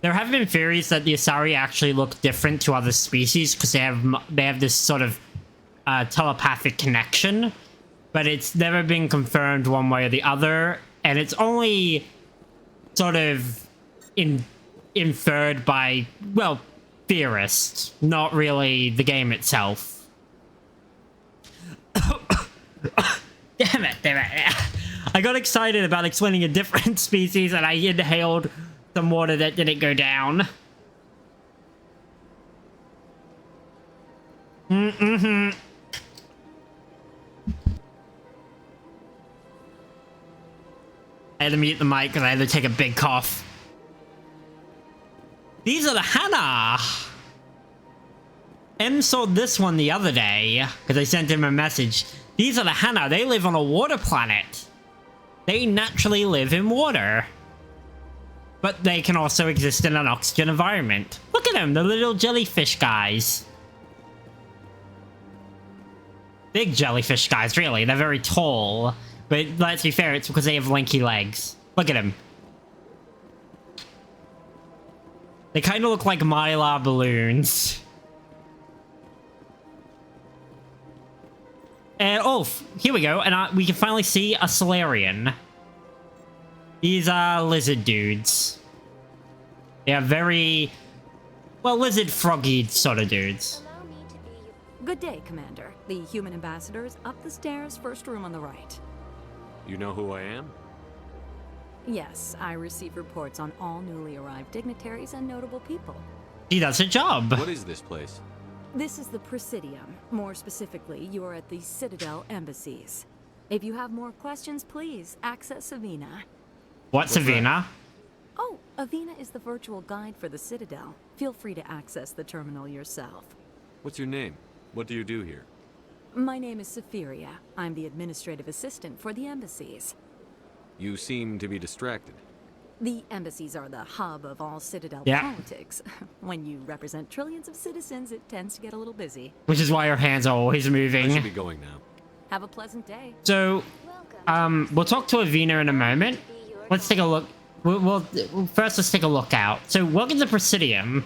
Speaker 1: There have been theories that the Asari actually look different to other species because they have this sort of telepathic connection, but it's never been confirmed one way or the other, and it's only sort of inferred by, well, theorists, not really the game itself. Damn it. I got excited about explaining a different species and I inhaled some water that didn't go down. Hey, I had to mute the mic because I had to take a big cough. These are the Hana. M sold this one the other day because I sent him a message. These are the Hana. They live on a water planet. They naturally live in water. But they can also exist in an oxygen environment. Look at them, the little jellyfish guys. Big jellyfish guys, really. They're very tall. But let's be fair, it's because they have lanky legs. Look at them. They kind of look like Mylar balloons. And, oh, here we go. And we can finally see a Solarian. These are lizard dudes. They are very, well, lizard froggy sort of dudes.
Speaker 6: Good day, Commander. The human ambassador is up the stairs, first room on the right.
Speaker 20: You know who I am?
Speaker 6: Yes, I receive reports on all newly arrived dignitaries and notable people.
Speaker 1: She does her job.
Speaker 20: What is this place?
Speaker 6: This is the Presidium. More specifically, you are at the Citadel embassies. If you have more questions, please access Avina.
Speaker 1: What's Avina?
Speaker 6: Oh, Avina is the virtual guide for the Citadel. Feel free to access the terminal yourself.
Speaker 20: What's your name? What do you do here?
Speaker 6: My name is Safiria. I'm the administrative assistant for the embassies.
Speaker 20: You seem to be distracted.
Speaker 6: The embassies are the hub of all Citadel politics. When you represent trillions of citizens, it tends to get a little busy.
Speaker 1: Which is why her hands are always moving.
Speaker 20: I should be going now.
Speaker 6: Have a pleasant day.
Speaker 1: So, we'll talk to Avina in a moment. Let's take a look. First, let's take a look out. So, welcome to Presidium.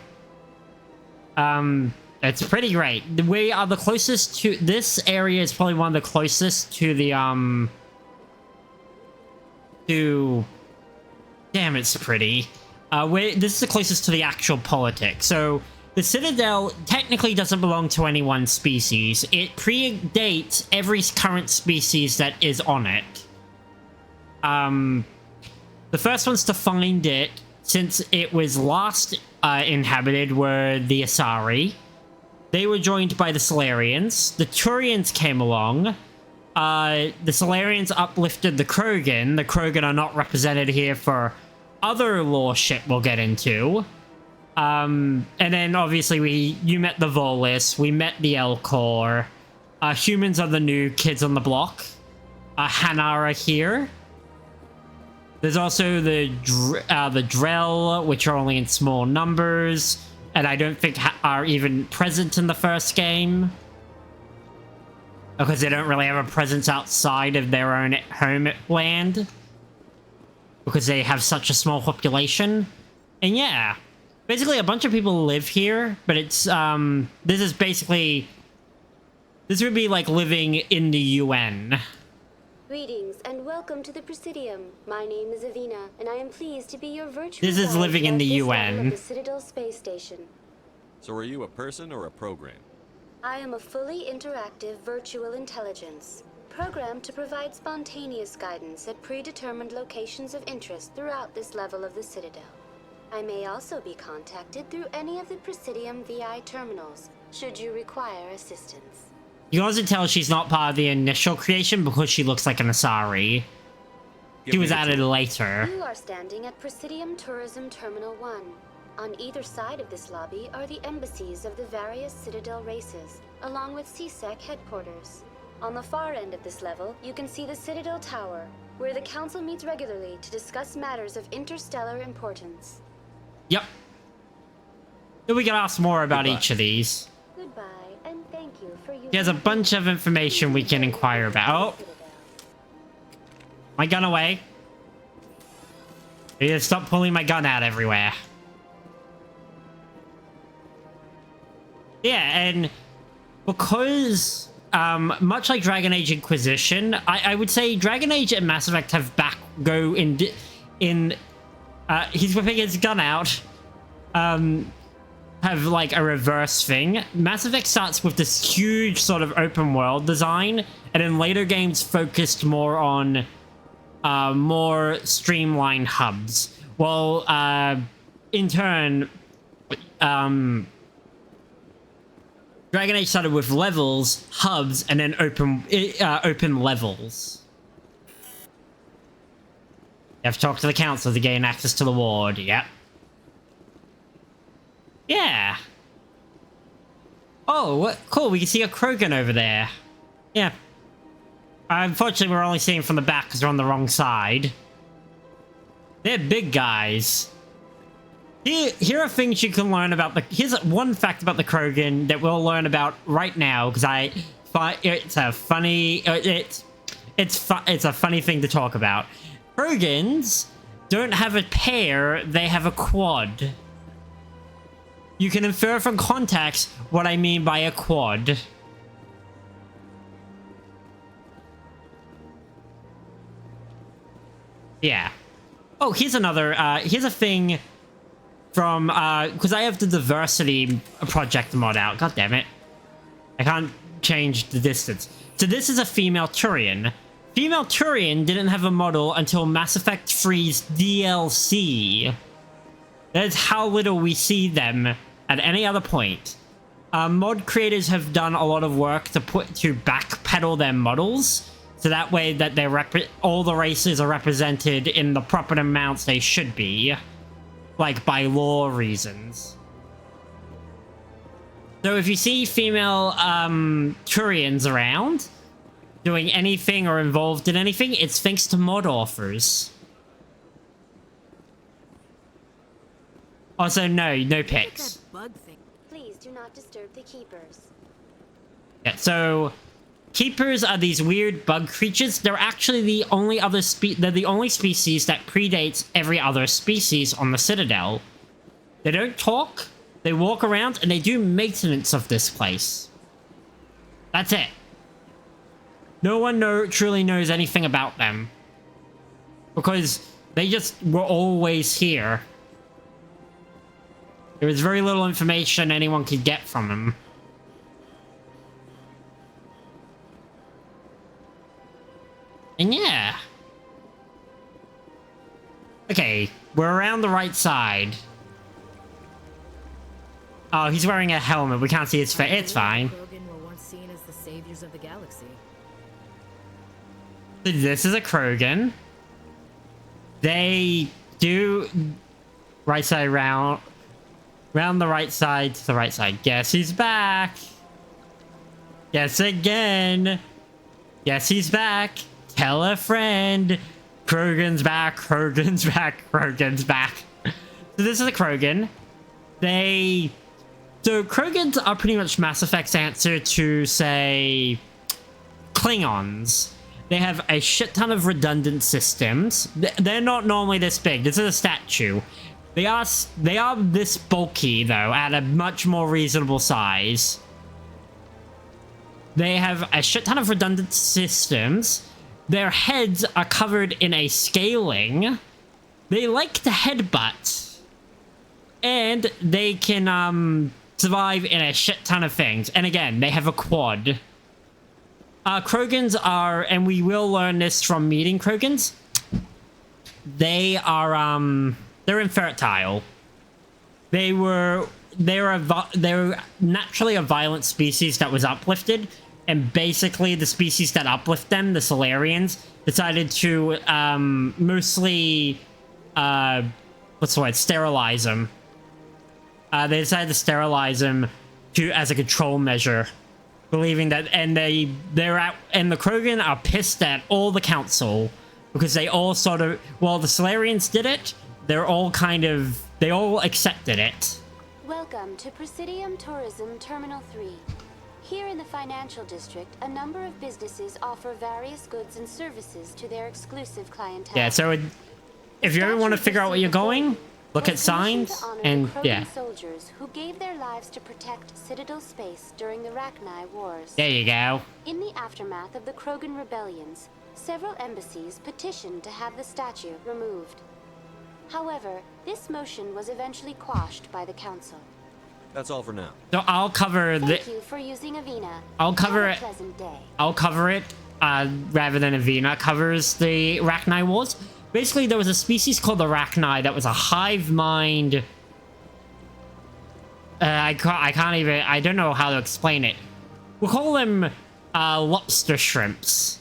Speaker 1: It's pretty great. We are the closest to... This area is probably one of the closest to the, Damn, it's pretty. This is the closest to the actual politics. So, the Citadel technically doesn't belong to any one species. It predates every current species that is on it. The first ones to find it, since it was last inhabited, were the Asari. They were joined by the Solarians. The Turians came along. The Solarians uplifted the Krogan. The Krogan are not represented here for other lore shit we'll get into. And then, obviously, you met the Volus. We met the Elcor. Humans are the new kids on the block. Hanara here. There's also the Drell, which are only in small numbers, and I don't think are even present in the first game. Because they don't really have a presence outside of their own homeland. Because they have such a small population. And yeah, basically a bunch of people live here, but it's, this is basically... This would be like living in the UN.
Speaker 12: Greetings and welcome to the Presidium. My name is Avina, and I am pleased to be your virtual
Speaker 1: This is
Speaker 12: guide
Speaker 1: living in the
Speaker 12: throughout this level
Speaker 1: UN.
Speaker 12: of the Citadel space station.
Speaker 20: So are you a person or a program?
Speaker 12: I am a fully interactive virtual intelligence, programmed to provide spontaneous guidance at predetermined locations of interest throughout this level of the Citadel. I may also be contacted through any of the Presidium VI terminals, should you require assistance.
Speaker 1: You can also tell she's not part of the initial creation because she looks like an Asari. She was added later.
Speaker 12: You are standing at Presidium Tourism Terminal 1. On either side of this lobby are the embassies of the various Citadel races, along with CSEC headquarters. On the far end of this level, you can see the Citadel Tower, where the Council meets regularly to discuss matters of interstellar importance.
Speaker 1: Yep. So we can ask more about each of these.
Speaker 12: Goodbye, and thank you for using...
Speaker 1: There's a bunch of information we can inquire about. Oh. My gun away. I need to stop pulling my gun out everywhere. Yeah, and because much like Dragon Age Inquisition, I would say Dragon Age and Mass Effect have he's whipping his gun out. Have like a reverse thing. Mass Effect starts with this huge sort of open world design, and in later games focused more on more streamlined hubs. Well, in turn, Dragon Age started with levels, hubs, and then open levels. You have to talk to the council to gain access to the ward. Yep. Yeah. Oh, what? Cool. We can see a Krogan over there. Yeah. Unfortunately, we're only seeing from the back because we're on the wrong side. They're big guys. Here are things you can learn about here's one fact about the Krogan that we'll learn about right now because it's a funny it's a funny thing to talk about. Krogans don't have a pair, they have a quad. You can infer from context what I mean by a quad. Yeah. Oh, here's a thing from, because I have the diversity project mod out. God damn it. I can't change the distance. So this is a female Turian. Female Turian didn't have a model until Mass Effect 3's DLC. That's how little we see them at any other point. Mod creators have done a lot of work to backpedal their models, so that way that all the races are represented in the proper amounts they should be, like by law reasons. So if you see female Turians around, doing anything or involved in anything, it's thanks to mod authors. Also, no pics.
Speaker 12: Please do not disturb the keepers.
Speaker 1: Yeah, so keepers are these weird bug creatures. They're actually the only other they're the only species that predates every other species on the Citadel. They don't talk, they walk around, and they do maintenance of this place. That's it. No one truly knows anything about them. Because they just were always here. There was very little information anyone could get from them. And yeah. Okay, we're around the right side. Oh, he's wearing a helmet. We can't see his face. It's fine.
Speaker 15: Krogan were once seen as the saviors of the galaxy.
Speaker 1: This is a Krogan. They do right side round the right side to the right side. Guess he's back. Guess again. Guess he's back. Tell a friend. Krogan's back. Krogan's back. Krogan's back. So this is a Krogan. So Krogans are pretty much Mass Effect's answer to, say, Klingons. They have a shit ton of redundant systems. They're not normally this big. This is a statue. They are this bulky, though, at a much more reasonable size. They have a shit ton of redundant systems. Their heads are covered in a scaling. They like to headbutt. And they can, survive in a shit ton of things. And again, they have a quad. Krogans are, and we will learn this from meeting Krogans, they are, they're infertile. They're naturally a violent species that was uplifted, and basically the species that uplift them, the Solarians, decided to, mostly, what's the word, sterilize them. They decided to sterilize them as a control measure, believing that, and the Krogan are pissed at all the council because they all sort of, well, the Solarians did it. They all accepted it.
Speaker 12: Welcome to Presidium Tourism Terminal 3. Here in the financial district, a number of businesses offer various goods and services to their exclusive clientele.
Speaker 1: Yeah, so if you ever want to figure out where you're going, look at signs, and yeah.
Speaker 12: Soldiers who gave their lives to protect Citadel space during the Rachni Wars.
Speaker 1: There you go.
Speaker 12: In the aftermath of the Krogan rebellions, several embassies petitioned to have the statue removed. However, this motion was eventually quashed by the Council.
Speaker 20: That's all for now.
Speaker 1: So I'll cover the.
Speaker 12: Thank you for using Avina.
Speaker 1: I'll cover it.
Speaker 12: Pleasant day.
Speaker 1: I'll cover it rather than Avina covers the Rachni Wars. Basically, there was a species called the Rachni that was a hive mind. I can't even. I don't know how to explain it. We'll call them lobster shrimps.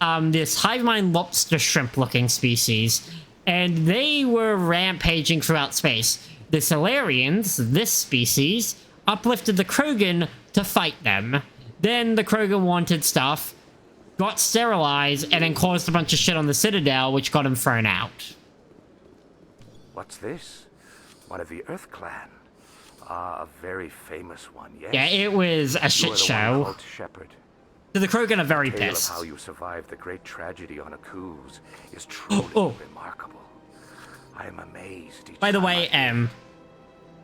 Speaker 1: This hive mind lobster shrimp looking species, and they were rampaging throughout space. The Solarians, this species, uplifted the Krogan to fight them. Then the Krogan wanted stuff, got sterilized, and then caused a bunch of shit on the Citadel, which got him thrown out.
Speaker 11: What's this? One of the Earth Clan. Ah, a very famous one, yes.
Speaker 1: Yeah, it was a shit show. So the Krogan are very pissed.
Speaker 11: The tale of how you survived the great tragedy on Akuz is truly remarkable. I am amazed.
Speaker 1: By the way,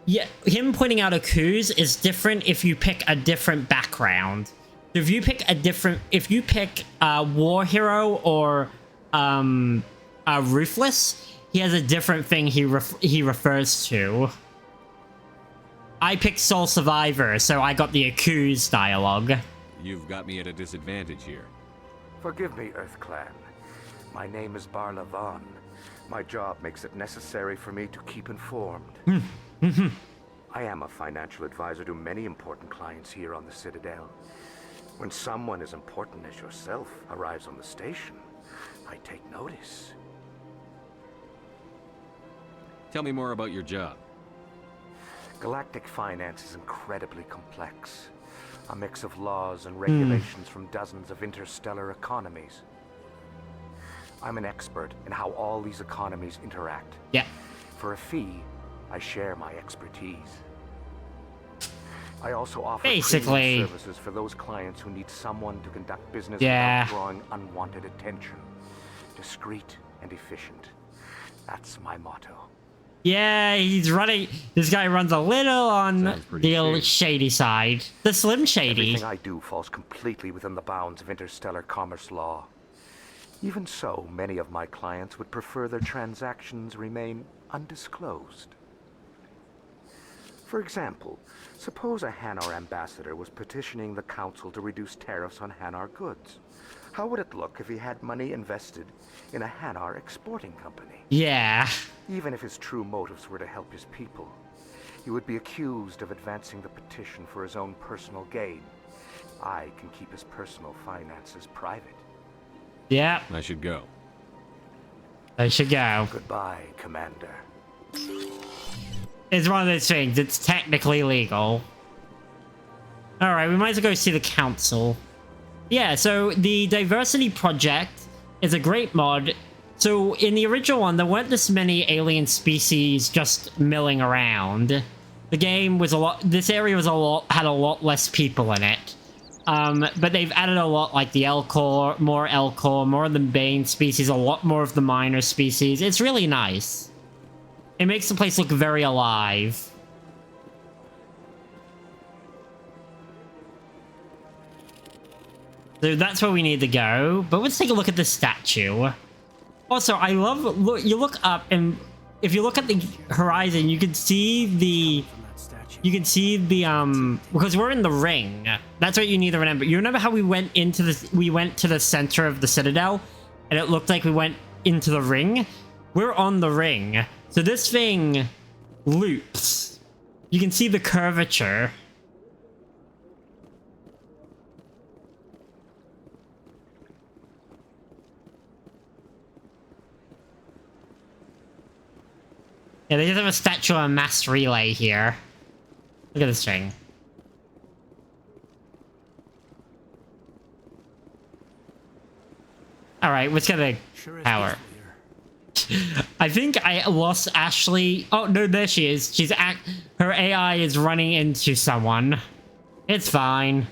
Speaker 1: yeah, him pointing out Akuz is different if you pick a different background. If you pick War Hero or Ruthless, he has a different thing he refers to. I picked Soul Survivor, so I got the Akuz dialogue.
Speaker 20: You've got me at a disadvantage here.
Speaker 11: Forgive me, Earth Clan. My name is Barla Vaughn. My job makes it necessary for me to keep informed. I am a financial advisor to many important clients here on the Citadel. When someone as important as yourself arrives on the station, I take notice.
Speaker 20: Tell me more about your job.
Speaker 11: Galactic finance is incredibly complex. A mix of laws and regulations from dozens of interstellar economies. I'm an expert in how all these economies interact.
Speaker 1: Yeah.
Speaker 11: For a fee, I share my expertise. I also offer
Speaker 1: basically
Speaker 11: services for those clients who need someone to conduct business
Speaker 1: without
Speaker 11: drawing unwanted attention. Discreet and efficient. That's my motto.
Speaker 1: Yeah, he's running. This guy runs a little on the shady side. The Slim Shady.
Speaker 11: Everything I do falls completely within the bounds of interstellar commerce law. Even so, many of my clients would prefer their transactions remain undisclosed. For example, suppose a Hanar ambassador was petitioning the Council to reduce tariffs on Hanar goods. How would it look if he had money invested in a Hanar exporting company?
Speaker 1: Yeah.
Speaker 11: Even if his true motives were to help his people, he would be accused of advancing the petition for his own personal gain. I can keep his personal finances private.
Speaker 1: Yeah.
Speaker 20: I should go.
Speaker 1: I should go.
Speaker 11: Goodbye, Commander.
Speaker 1: It's one of those things. It's technically legal. Alright, we might as well go see the Council. Yeah, so the Diversity Project is a great mod. So in the original one, there weren't this many alien species just milling around. The game was this area was had a lot less people in it. But they've added a lot, like the Elcor, more of the Bane species, a lot more of the minor species. It's really nice. It makes the place look very alive. So that's where we need to go. But let's take a look at this statue. Also, I love, you look up and if you look at the horizon, you can see the, because we're in the ring. That's what you need to remember. You remember how we went to the center of the Citadel and it looked like we went into the ring? We're on the ring. So this thing loops. You can see the curvature. Yeah, they just have a statue of a mass relay here. Look at this thing. Alright, let's get a power. I think I lost Ashley. Oh, no, there she is. Her AI is running into someone. It's fine.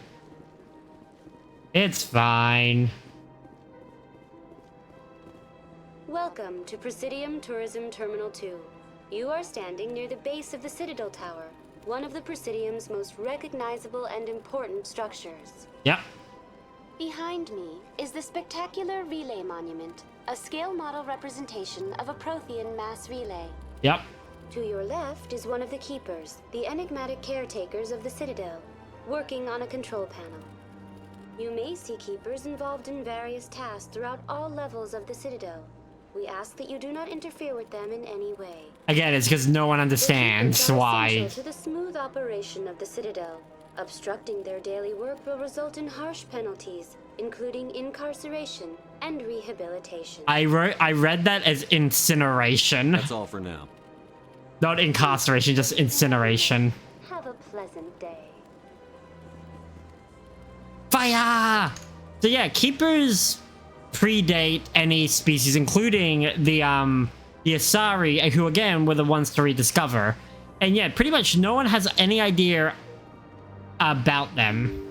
Speaker 1: It's fine.
Speaker 12: Welcome to Presidium Tourism Terminal 2. You are standing near the base of the Citadel Tower, one of the Presidium's most recognizable and important structures.
Speaker 1: Yep.
Speaker 12: Behind me is the spectacular relay monument, a scale model representation of a Prothean mass relay.
Speaker 1: Yep.
Speaker 12: To your left is one of the keepers, the enigmatic caretakers of the Citadel, working on a control panel. You may see keepers involved in various tasks throughout all levels of the Citadel. We ask that you do not interfere with them in any way.
Speaker 1: Again, it's because no one understands why.
Speaker 12: Essential to the smooth operation of the Citadel. Obstructing their daily work will result in harsh penalties, including incarceration and rehabilitation.
Speaker 1: I read that as incineration.
Speaker 20: That's all for now.
Speaker 1: Not incarceration, just incineration.
Speaker 12: Have a pleasant day.
Speaker 1: Fire! So yeah, keepers predate any species, including the Asari, who again were the ones to rediscover. And yeah, pretty much no one has any idea about them.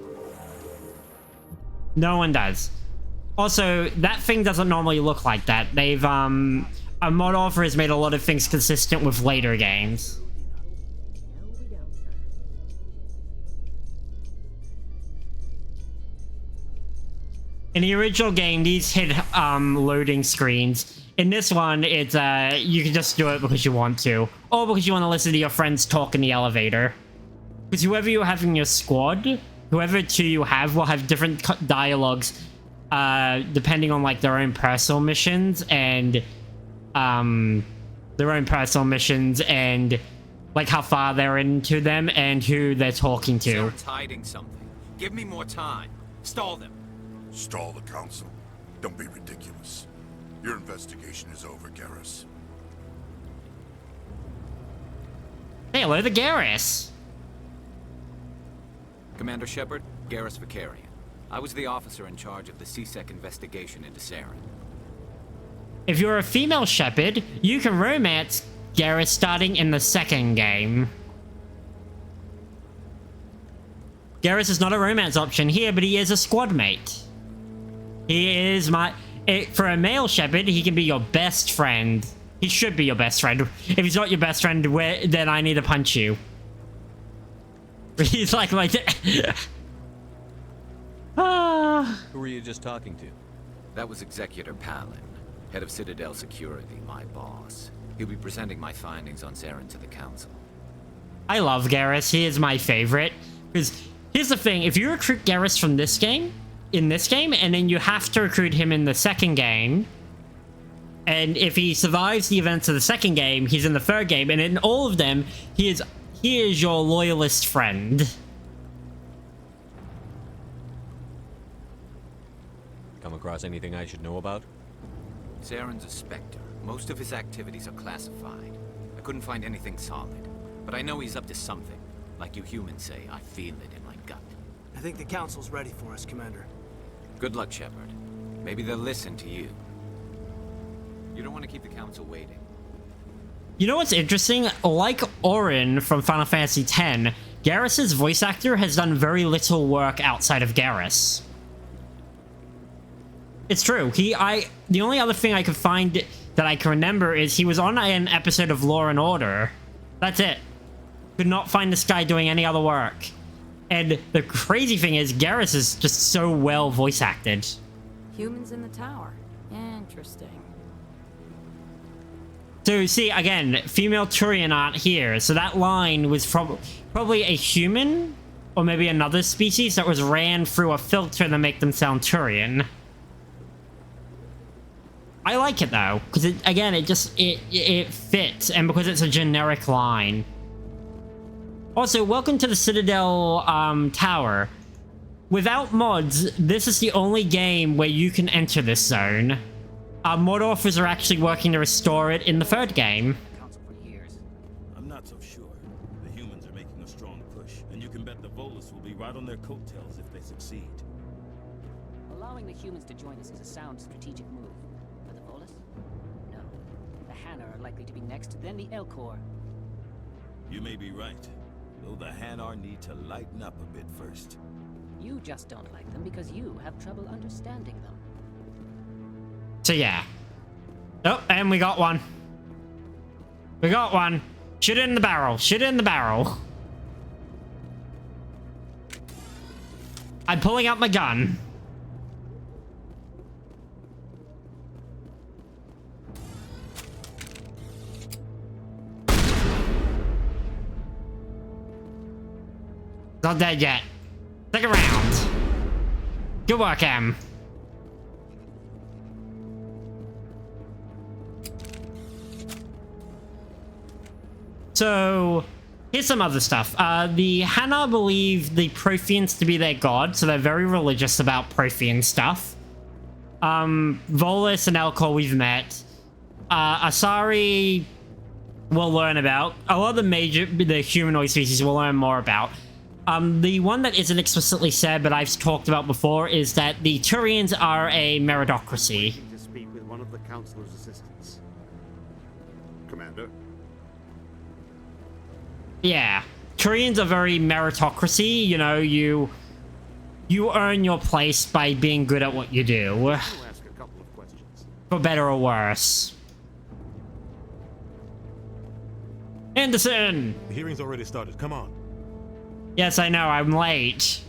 Speaker 1: No one does. Also, that thing doesn't normally look like that. They've a mod author has made a lot of things consistent with later games. In the original game, these hit loading screens. In this one, it's you can just do it because you want to, or because you want to listen to your friends talk in the elevator. Because whoever you have in your squad, whoever two you have, will have different dialogues, depending on like their own personal missions and like how far they're into them and who they're talking to.
Speaker 9: Someone's hiding something. Give me more time. Stall them.
Speaker 14: Stall the council? Don't be ridiculous. Your investigation is over, Garrus.
Speaker 1: Hey, hello to Garrus.
Speaker 9: Commander Shepard, Garrus Vicarian. I was the officer in charge of the CSEC investigation into Saren.
Speaker 1: If you're a female Shepard, you can romance Garrus starting in the second game. Garrus is not a romance option here, but he is a squad mate. He is for a male Shepard, he can be your best friend. He should be your best friend. If he's not your best friend, then I need to punch you. He's like
Speaker 20: Who were you just talking to?
Speaker 9: That was Executor Palin, head of Citadel Security, my boss. He'll be presenting my findings on Saren to the council.
Speaker 1: I love Garrus. He is my favorite. Because here's the thing, if you recruit Garrus from this game, and then you have to recruit him in the second game, and if he survives the events of the second game, he's in the third game, and in all of them, he is your loyalist friend.
Speaker 20: Come across anything I should know about?
Speaker 9: Saren's a Spectre. Most of his activities are classified. I couldn't find anything solid, but I know he's up to something. Like you humans say, I feel it in my gut.
Speaker 18: I think the council's ready for us, Commander.
Speaker 9: Good luck, Shepard. Maybe they'll listen to you. You don't want to keep the council waiting.
Speaker 1: You know what's interesting? Like Orin from Final Fantasy X, Garrus's voice actor has done very little work outside of Garrus. It's true. The only other thing I could find that I can remember is he was on an episode of Law and Order. That's it. Could not find this guy doing any other work. And the crazy thing is, Garrus is just so well voice acted.
Speaker 6: Humans in the tower. Interesting.
Speaker 1: So, see, again, female Turian aren't here. So that line was probably a human, or maybe another species that was ran through a filter to make them sound Turian. I like it, though, because, it fits, and because it's a generic line. Also, welcome to the Citadel Tower. Without mods, this is the only game where you can enter this zone. Mod authors are actually working to restore it in the third game.
Speaker 16: I'm not so sure. The humans are making a strong push, and you can bet the Volus will be right on their coattails if they succeed.
Speaker 23: Allowing the humans to join us is a sound strategic move. But the Volus? No. The Hanna are likely to be next, then the Elcor.
Speaker 16: You may be right. Though the Hanar need to lighten up a bit first.
Speaker 23: You just don't like them because you have trouble understanding them.
Speaker 1: So yeah. Oh, and we got one. We got one. Shoot it in the barrel. Shoot it in the barrel. I'm pulling out my gun. Not dead yet. Second round. Good work, Em. So, here's some other stuff. The Hana believe the Protheans to be their god, so they're very religious about Prothean stuff. Volus and Elcor we've met. Asari we'll learn about. A lot of the humanoid species we'll learn more about. The one that isn't explicitly said, but I've talked about before, is that the Turians are a meritocracy.
Speaker 7: To speak with one of the Councilor's assistants. Commander?
Speaker 1: Yeah. Turians are very meritocracy, you know, you earn your place by being good at what you do.
Speaker 7: I'll ask a couple of questions.
Speaker 1: For better or worse. Anderson!
Speaker 13: The hearing's already started. Come on.
Speaker 1: Yes, I know. I'm late.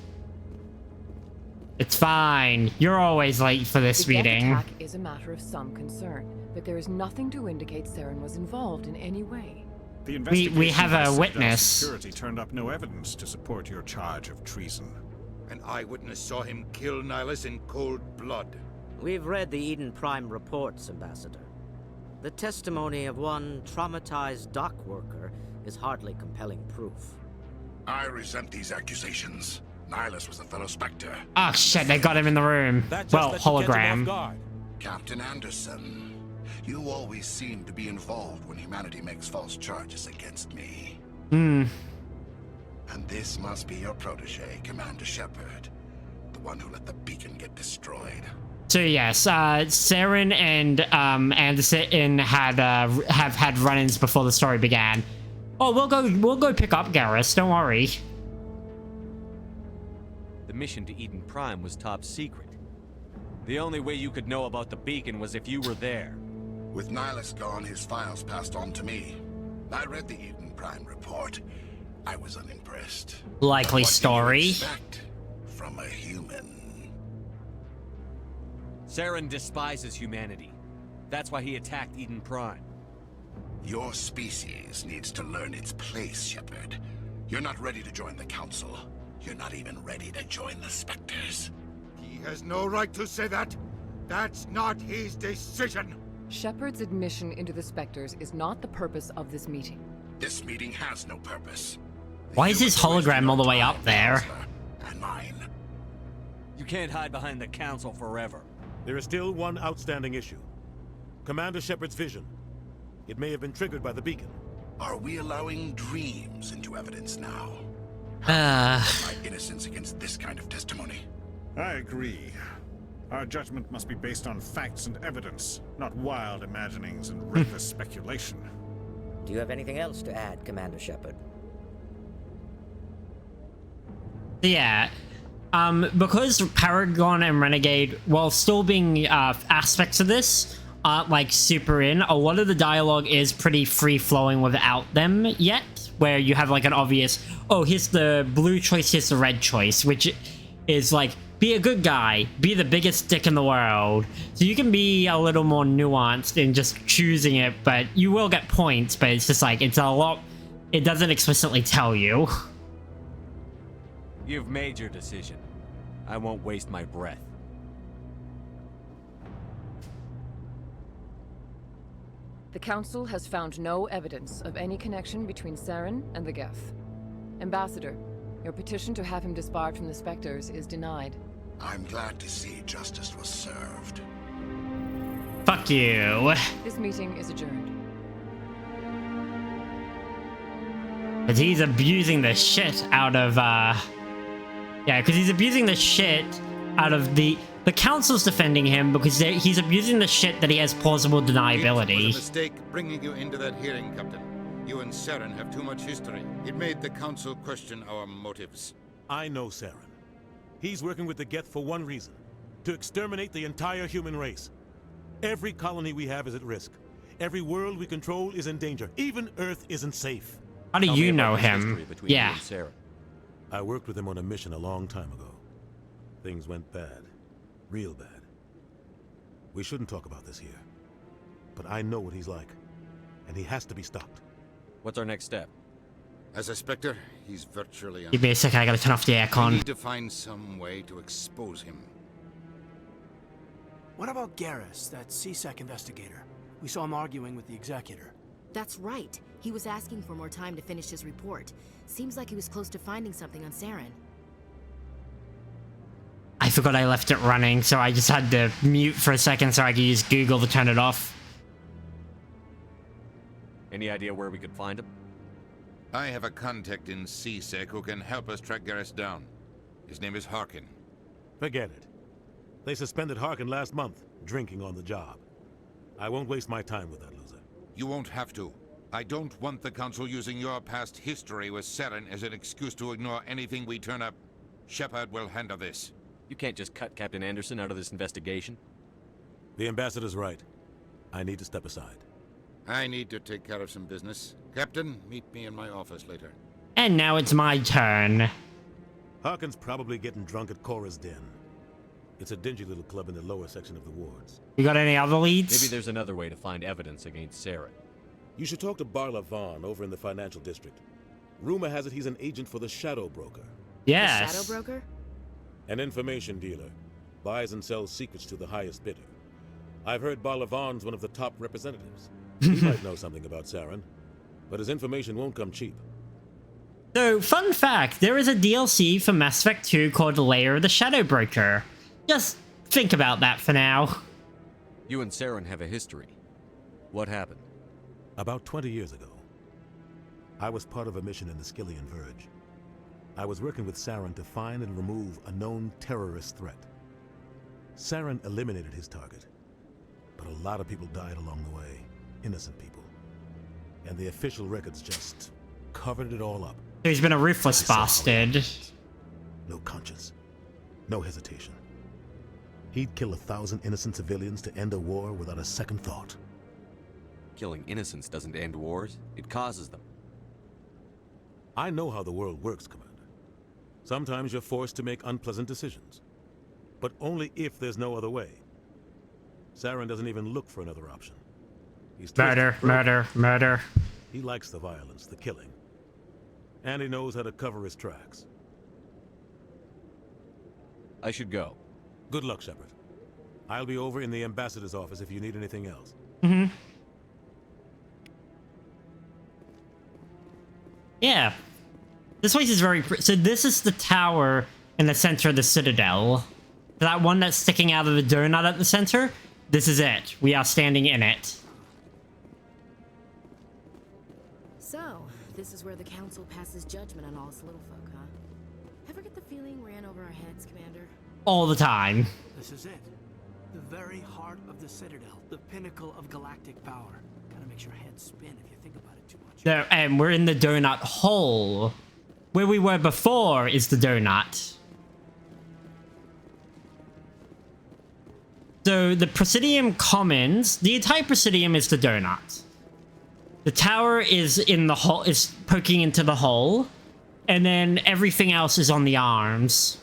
Speaker 1: It's fine. You're always late for this
Speaker 8: the
Speaker 1: meeting.
Speaker 8: attack is a matter of some concern, but there is nothing to indicate Saren was involved in any way.
Speaker 10: The investigation
Speaker 1: We have
Speaker 10: by
Speaker 1: a
Speaker 10: Citadel
Speaker 1: witness.
Speaker 10: Security turned up no evidence to support your charge of treason.
Speaker 2: An eyewitness saw him kill Nihilus in cold blood.
Speaker 22: We've read the Eden Prime reports, Ambassador. The testimony of one traumatized dock worker is hardly compelling proof.
Speaker 14: I resent these accusations. Nihilus was a fellow Spectre.
Speaker 1: Oh shit, they got him in the room. Well, hologram.
Speaker 14: Captain Anderson, you always seem to be involved when humanity makes false charges against me.
Speaker 1: Hmm.
Speaker 14: And this must be your protege, Commander Shepard. The one who let the beacon get destroyed.
Speaker 1: So yes, Saren and Anderson have had run-ins before the story began. Oh, we'll go pick up Garrus, don't worry.
Speaker 20: The mission to Eden Prime was top secret. The only way you could know about the beacon was if you were there.
Speaker 14: With Nihilus gone, his files passed on to me. I read the Eden Prime report. I was unimpressed.
Speaker 1: Likely
Speaker 14: What
Speaker 1: story.
Speaker 14: do you expect from a human?
Speaker 20: Saren despises humanity. That's why he attacked Eden Prime.
Speaker 14: Your species needs to learn its place, Shepard. You're not ready to join the Council. You're not even ready to join the Spectres.
Speaker 2: He has no right to say that. That's not his decision.
Speaker 8: Shepard's admission into the Spectres is not the purpose of this meeting.
Speaker 14: This meeting has no purpose.
Speaker 1: Why is his hologram all the way up there?
Speaker 14: And mine.
Speaker 20: You can't hide behind the Council forever.
Speaker 13: There is still one outstanding issue. Commander Shepard's vision. It may have been triggered by the beacon.
Speaker 14: Are we allowing dreams into evidence now?
Speaker 1: Uh.
Speaker 14: My innocence against this kind of testimony.
Speaker 10: I agree. Our judgment must be based on facts and evidence, not wild imaginings and reckless speculation.
Speaker 22: Do you have anything else to add, Commander Shepard?
Speaker 1: Yeah. Because Paragon and Renegade, while still being aspects of this, aren't like super in, a lot of the dialogue is pretty free-flowing without them yet, where you have like an obvious, oh, here's the blue choice, here's the red choice, which is like, be a good guy, be the biggest dick in the world. So you can be a little more nuanced in just choosing it, but you will get points, but it's just like, it's a lot, it doesn't explicitly tell you.
Speaker 20: You've made your decision. I won't waste my breath.
Speaker 8: The Council has found no evidence of any connection between Saren and the Geth. Ambassador, your petition to have him disbarred from the Spectres is denied.
Speaker 14: I'm glad to see justice was served.
Speaker 1: Fuck you.
Speaker 8: This meeting is adjourned.
Speaker 1: But he's abusing the shit out of, yeah, because he's abusing the shit out of the Council's defending him because he's abusing the shit that he has plausible deniability.
Speaker 2: It was a mistake bringing you into that hearing, Captain. You and Saren have too much history. It made the Council question our motives.
Speaker 13: I know Saren. He's working with the Geth for one reason. To exterminate the entire human race. Every colony we have is at risk. Every world we control is in danger. Even Earth isn't safe.
Speaker 1: How do you know him? Yeah.
Speaker 13: I worked with him on a mission a long time ago. Things went bad. Real bad. We shouldn't talk about this here. But I know what he's like. And he has to be stopped.
Speaker 20: What's our next step?
Speaker 2: As a Spectre, he's virtually
Speaker 1: You basically gotta turn off the
Speaker 2: We
Speaker 1: aircon.
Speaker 2: need to find some way to expose him.
Speaker 18: What about Garrus, that CSEC investigator? We saw him arguing with the executor.
Speaker 15: That's right. He was asking for more time to finish his report. Seems like he was close to finding something on Saren.
Speaker 1: I forgot I left it running, so I just had to mute for a second so I could use Google to turn it off.
Speaker 20: Any idea where we could find him?
Speaker 2: I have a contact in CSEC who can help us track Garrus down. His name is Harkin.
Speaker 13: Forget it. They suspended Harkin last month, drinking on the job. I won't waste my time with that loser.
Speaker 2: You won't have to. I don't want the Council using your past history with Saren as an excuse to ignore anything we turn up. Shepard will handle this.
Speaker 20: You can't just cut Captain Anderson out of this investigation.
Speaker 13: The ambassador's right. I need to step aside.
Speaker 2: I need to take care of some business. Captain, meet me in my office later.
Speaker 1: And now it's my turn.
Speaker 13: Harkin's probably getting drunk at Cora's Den. It's a dingy little club in the lower section of the wards.
Speaker 1: You got any other leads?
Speaker 20: Maybe there's another way to find evidence against Saren.
Speaker 13: You should talk to Barla Vaughn over in the financial district. Rumor has it he's an agent for the Shadow Broker.
Speaker 1: Yes.
Speaker 15: The Shadow Broker?
Speaker 13: An information dealer. Buys and sells secrets to the highest bidder. I've heard Barla Vaughn's one of the top representatives. He might know something about Saren, but his information won't come cheap.
Speaker 1: So, fun fact, there is a DLC for Mass Effect 2 called Lair of the Shadow Broker. Just think about that for now.
Speaker 20: You and Saren have a history. What happened?
Speaker 13: About 20 years ago, I was part of a mission in the Skillian Verge. I was working with Saren to find and remove a known terrorist threat. Saren eliminated his target, but a lot of people died along the way. Innocent people. And the official records just covered it all up.
Speaker 1: He's been a ruthless bastard.
Speaker 13: No conscience. No hesitation. He'd kill 1,000 innocent civilians to end a war without a second thought.
Speaker 20: Killing innocents doesn't end wars, it causes them.
Speaker 13: I know how the world works, Commander. Sometimes you're forced to make unpleasant decisions. But only if there's no other way. Saren doesn't even look for another option. He's
Speaker 1: murder.
Speaker 13: He likes the violence, the killing. And he knows how to cover his tracks.
Speaker 20: I should go.
Speaker 13: Good luck, Shepard. I'll be over in the ambassador's office if you need anything else.
Speaker 1: Yeah. This place is very... So this is the tower in the center of the Citadel. That one that's sticking out of the donut at the center, this is it. We are standing in it.
Speaker 15: So, this is where the Council passes judgment on all us little folk, huh? Ever get the feeling we're in over our heads, Commander?
Speaker 1: All the time.
Speaker 18: This is it. The very heart of the Citadel. The pinnacle of galactic power. Kinda makes your head spin if you think about it too much.
Speaker 1: So, and we're in the donut hole. Where we were before is the donut. So, the Presidium Commons, the entire Presidium is the donut. The tower is in the hole, is poking into the hole. And then everything else is on the arms.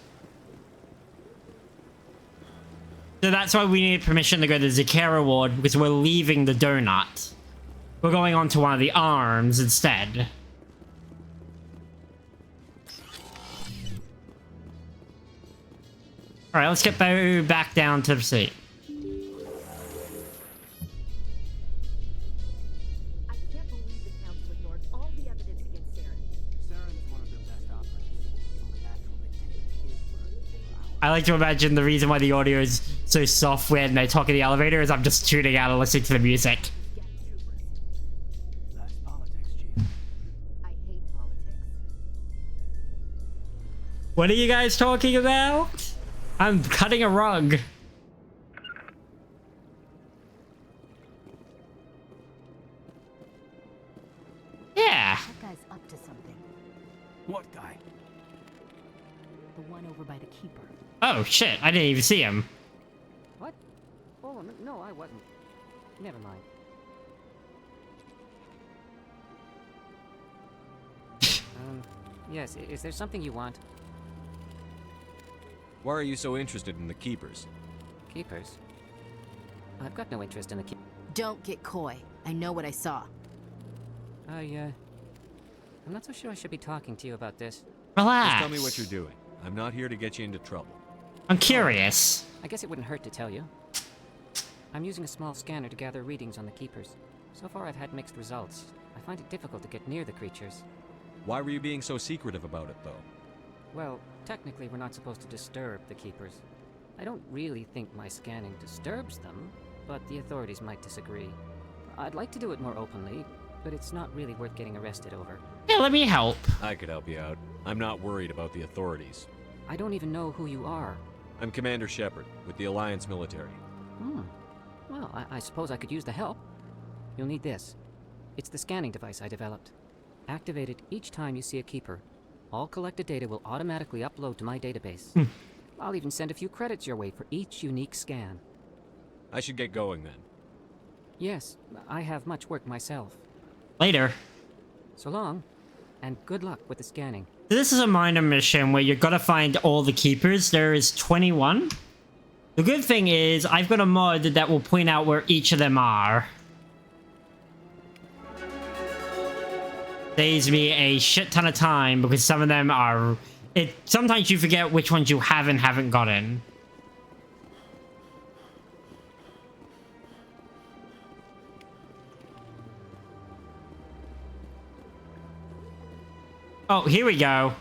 Speaker 1: So that's why we need permission to go to the Zakera ward, because we're leaving the donut. We're going on to one of the arms instead. Alright, let's get back down to the seat.
Speaker 15: I can't believe the Council ignored all the evidence against Saren.
Speaker 18: Saren's one of their best operators. It's only natural they take his word.
Speaker 1: I like to imagine the reason why the audio is so soft when they talk in the elevator is I'm just tuning out and listening to the music.
Speaker 18: Less politics, Chief.
Speaker 15: I hate politics.
Speaker 1: What are you guys talking about? I'm cutting a rug. Yeah.
Speaker 6: That guy's up to something.
Speaker 18: What guy?
Speaker 6: The one over by the Keeper.
Speaker 1: Oh shit, I didn't even see him.
Speaker 23: What? Oh, no, I it wasn't. Never mind. Yes, is there something you want?
Speaker 20: Why are you so interested in the Keepers?
Speaker 23: Keepers? I've got no interest in the keep.
Speaker 15: Don't get coy. I know what I saw.
Speaker 23: I'm not so sure I should be talking to you about this.
Speaker 1: Relax.
Speaker 20: Just tell me what you're doing. I'm not here to get you into trouble.
Speaker 1: I'm curious.
Speaker 23: I guess it wouldn't hurt to tell you. I'm using a small scanner to gather readings on the Keepers. So far I've had mixed results. I find it difficult to get near the creatures.
Speaker 20: Why were you being so secretive about it, though?
Speaker 23: Well, technically we're not supposed to disturb the Keepers. I don't really think my scanning disturbs them, but the authorities might disagree. I'd like to do it more openly, but it's not really worth getting arrested over.
Speaker 1: Yeah, let me help.
Speaker 20: I could help you out. I'm not worried about the authorities.
Speaker 23: I don't even know who you are.
Speaker 20: I'm Commander Shepard, with the Alliance military.
Speaker 23: Well, I suppose I could use the help. You'll need this. It's the scanning device I developed. Activate it each time you see a Keeper. All collected data will automatically upload to my database. I'll even send a few credits your way for each unique scan.
Speaker 20: I should get going then.
Speaker 23: Yes, I have much work myself.
Speaker 1: Later.
Speaker 23: So long, and good luck with the scanning.
Speaker 1: This is a minor mission where you've got to find all the Keepers. There is 21. The good thing is I've got a mod that will point out where each of them are. Saves me a shit ton of time because some of them are... Sometimes you forget which ones you have and haven't gotten. Oh, here we go.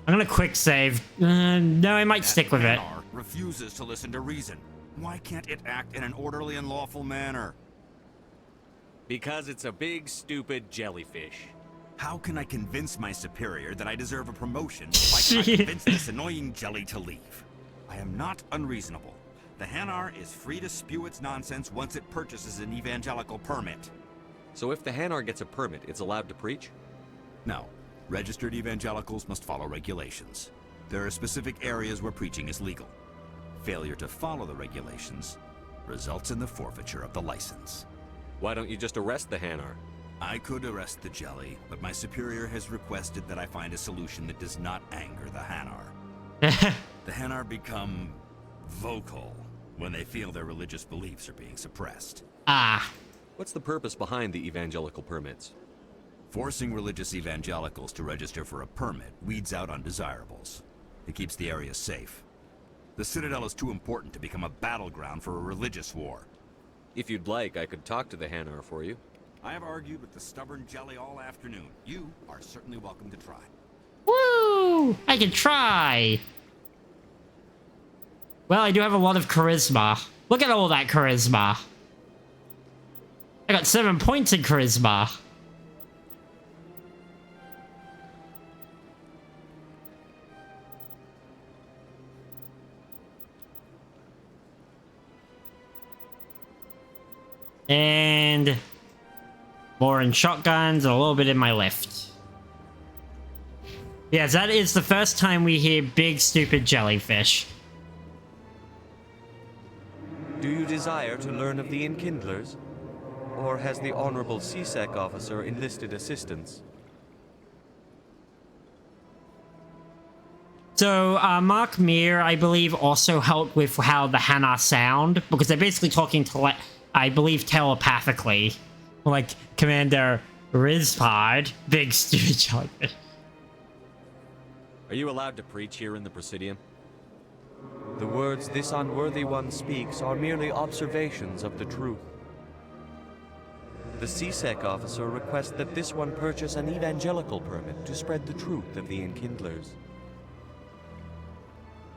Speaker 1: I'm gonna quick save. No, I might stick with it.
Speaker 3: Refuses to listen to reason. Why can't it act in an orderly and lawful manner?
Speaker 20: Because it's a big, stupid jellyfish.
Speaker 3: How can I convince my superior that I deserve a promotion if I cannot convince this annoying jelly to leave? I am not unreasonable. The Hanar is free to spew its nonsense once it purchases an evangelical permit.
Speaker 20: So if the Hanar gets a permit, it's allowed to preach?
Speaker 3: No. Registered evangelicals must follow regulations. There are specific areas where preaching is legal. Failure to follow the regulations results in the forfeiture of the license.
Speaker 20: Why don't you just arrest the Hanar?
Speaker 3: I could arrest the jelly, but my superior has requested that I find a solution that does not anger the Hanar. The Hanar become vocal when they feel their religious beliefs are being suppressed.
Speaker 20: What's the purpose behind the evangelical permits?
Speaker 3: Forcing religious evangelicals to register for a permit weeds out undesirables. It keeps the area safe. The Citadel is too important to become a battleground for a religious war.
Speaker 20: If you'd like, I could talk to the Hanar for you.
Speaker 3: I have argued with the stubborn jelly all afternoon. You are certainly welcome to try.
Speaker 1: Woo! I can try! Well, I do have a lot of charisma. Look at all that charisma. I got 7 points in charisma. And more in shotguns, a little bit in my lift. Yes, that is the first time we hear big, stupid jellyfish.
Speaker 20: Do you desire to learn of the Enkindlers? Or has the Honorable CSEC officer enlisted assistance?
Speaker 1: So, Mark Meer, I believe, also helped with how the Hanar sound, because they're basically talking to, I believe, telepathically. Like Commander Rizpod, big stupid jellyfish.
Speaker 20: Are you allowed to preach here in the Presidium? The words this unworthy one speaks are merely observations of the truth. The CSEC officer requests that this one purchase an evangelical permit to spread the truth of the Enkindlers.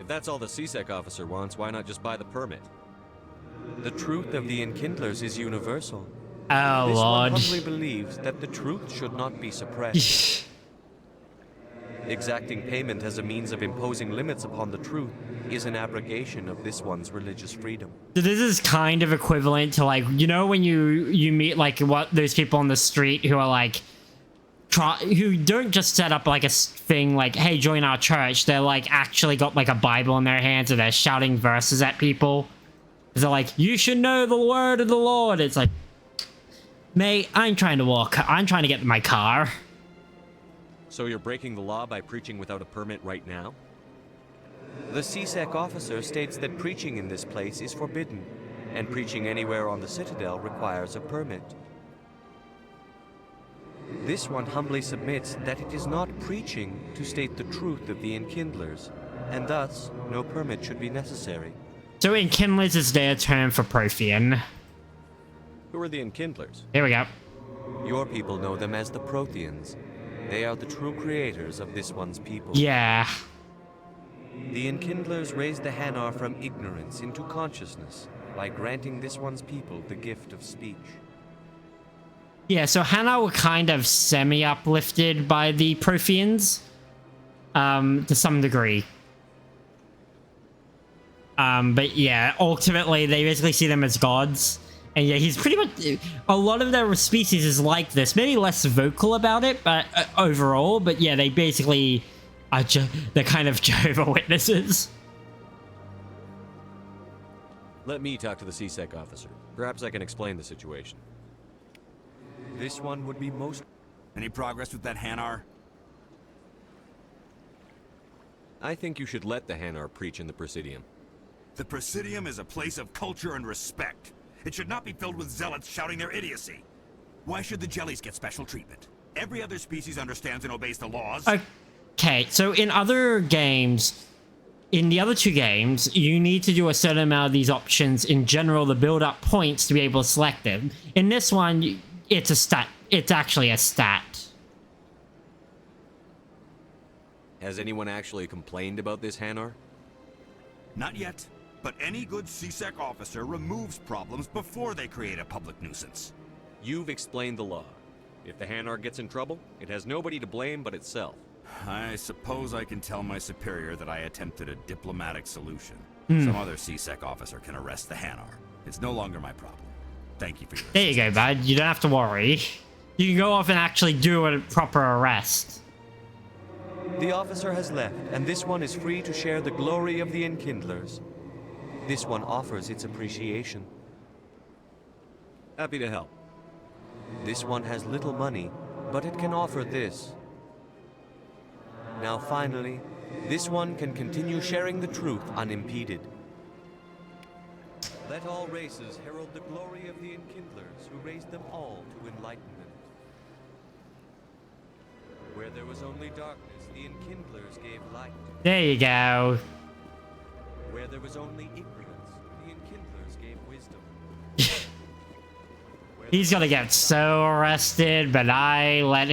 Speaker 20: If that's all the CSEC officer wants, why not just buy the permit? The truth of the Enkindlers is universal.
Speaker 1: Oh,
Speaker 20: this
Speaker 1: Lord.
Speaker 20: one humbly believes that the truth should not be suppressed. Exacting payment as a means of imposing limits upon the truth is an abrogation of this one's religious freedom.
Speaker 1: So this is kind of equivalent to, like, you know, when you meet, like, what those people on the street who are like, who don't just set up like a thing like, hey, join our church. They're like actually got like a Bible in their hands and they're shouting verses at people. They're like, you should know the word of the Lord. It's like, mate, I'm trying to walk. I'm trying to get my car.
Speaker 20: So you're breaking the law by preaching without a permit right now? The CSEC officer states that preaching in this place is forbidden, and preaching anywhere on the Citadel requires a permit. This one humbly submits that it is not preaching to state the truth of the Enkindlers, and thus no permit should be necessary.
Speaker 1: So Enkindlers is their term for Prothean.
Speaker 20: Who are the Enkindlers?
Speaker 1: Here we go.
Speaker 20: Your people know them as the Protheans. They are the true creators of this one's people.
Speaker 1: Yeah.
Speaker 20: The Enkindlers raised the Hanar from ignorance into consciousness by granting this one's people the gift of speech.
Speaker 1: Yeah, so Hanar were kind of semi-uplifted by the Protheans, to some degree. But yeah, ultimately they basically see them as gods. And yeah, he's pretty much... A lot of their species is like this. Maybe less vocal about it, but overall. But yeah, they basically are they're kind of Jehovah's Witnesses.
Speaker 20: Let me talk to the CSEC officer. Perhaps I can explain the situation. This one would be most...
Speaker 3: Any progress with that Hanar?
Speaker 20: I think you should let the Hanar preach in the Presidium.
Speaker 3: The Presidium is a place of culture and respect. It should not be filled with zealots shouting their idiocy. Why should the jellies get special treatment? Every other species understands and obeys the laws.
Speaker 1: Okay, so in other games, in the other two games, you need to do a certain amount of these options in general to build up points to be able to select them. In this one, it's a stat. It's actually a stat.
Speaker 20: Has anyone actually complained about this Hanar?
Speaker 3: Not yet, but any good CSEC officer removes problems before they create a public nuisance.
Speaker 20: You've explained the law. If the Hanar gets in trouble, it has nobody to blame but itself.
Speaker 3: I suppose I can tell my superior that I attempted a diplomatic solution.
Speaker 1: Hmm.
Speaker 3: Some other CSEC officer can arrest the Hanar. It's no longer my problem. Thank you for your
Speaker 1: There you go, bud. You don't have to worry. You can go off and actually do a proper arrest.
Speaker 20: The officer has left, and this one is free to share the glory of the Enkindlers. This one offers its appreciation. Happy to help. This one has little money, but it can offer this. Now finally, this one can continue sharing the truth unimpeded. Let all races herald the glory of the Enkindlers who raised them all to enlightenment. Where there was only darkness, the Enkindlers gave light.
Speaker 1: There you go.
Speaker 20: Where there was only ignorance, the Enkindlers gave wisdom.
Speaker 1: He's gonna get so arrested, but I let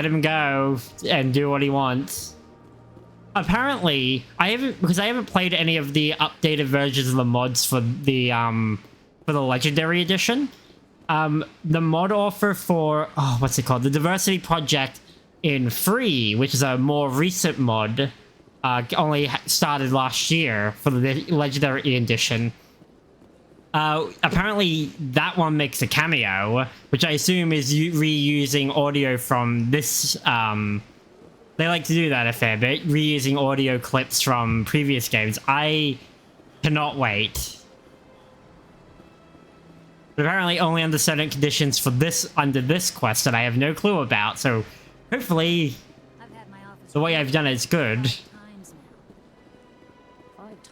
Speaker 1: him go and do what he wants. Apparently, I haven't played any of the updated versions of the mods for the Legendary Edition. The mod offer for what's it called? The Diversity Project in Free, which is a more recent mod, only started last year for the Legendary Edition. Apparently that one makes a cameo, which I assume is reusing audio from this. They like to do that a fair bit, reusing audio clips from previous games. I cannot wait. But apparently only under certain conditions for this, under this quest that I have no clue about, so hopefully the way I've done it is good.
Speaker 23: 5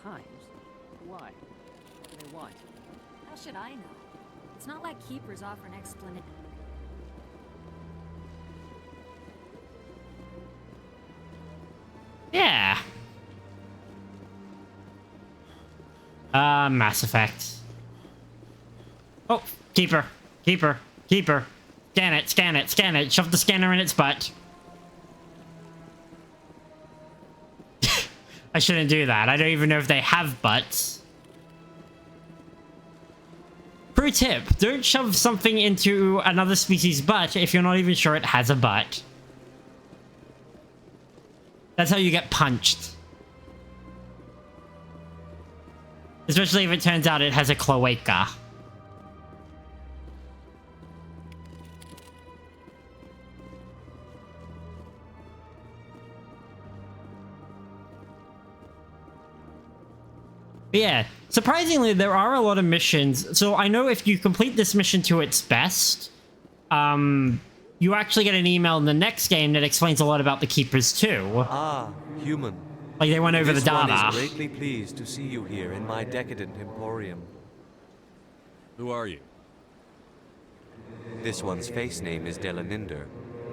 Speaker 23: times? Why? What do they want?
Speaker 6: How should I know? It's not like Keepers offer an explanation.
Speaker 1: Yeah. Mass Effect. Oh, Keeper. Keeper. Keeper. Scan it, scan it, scan it. Shove the scanner in its butt. I shouldn't do that. I don't even know if they have butts. Pro tip, don't shove something into another species' butt if you're not even sure it has a butt. That's how you get punched. Especially if it turns out it has a cloaca. But yeah, surprisingly, there are a lot of missions. So I know if you complete this mission to its best, you actually get an email in the next game that explains a lot about the Keepers too.
Speaker 20: Ah, human.
Speaker 1: Like they went over
Speaker 20: this
Speaker 1: the data.
Speaker 20: One is greatly pleased to see you here in my decadent emporium.
Speaker 16: Who are you?
Speaker 20: This one's face name is Delaninder,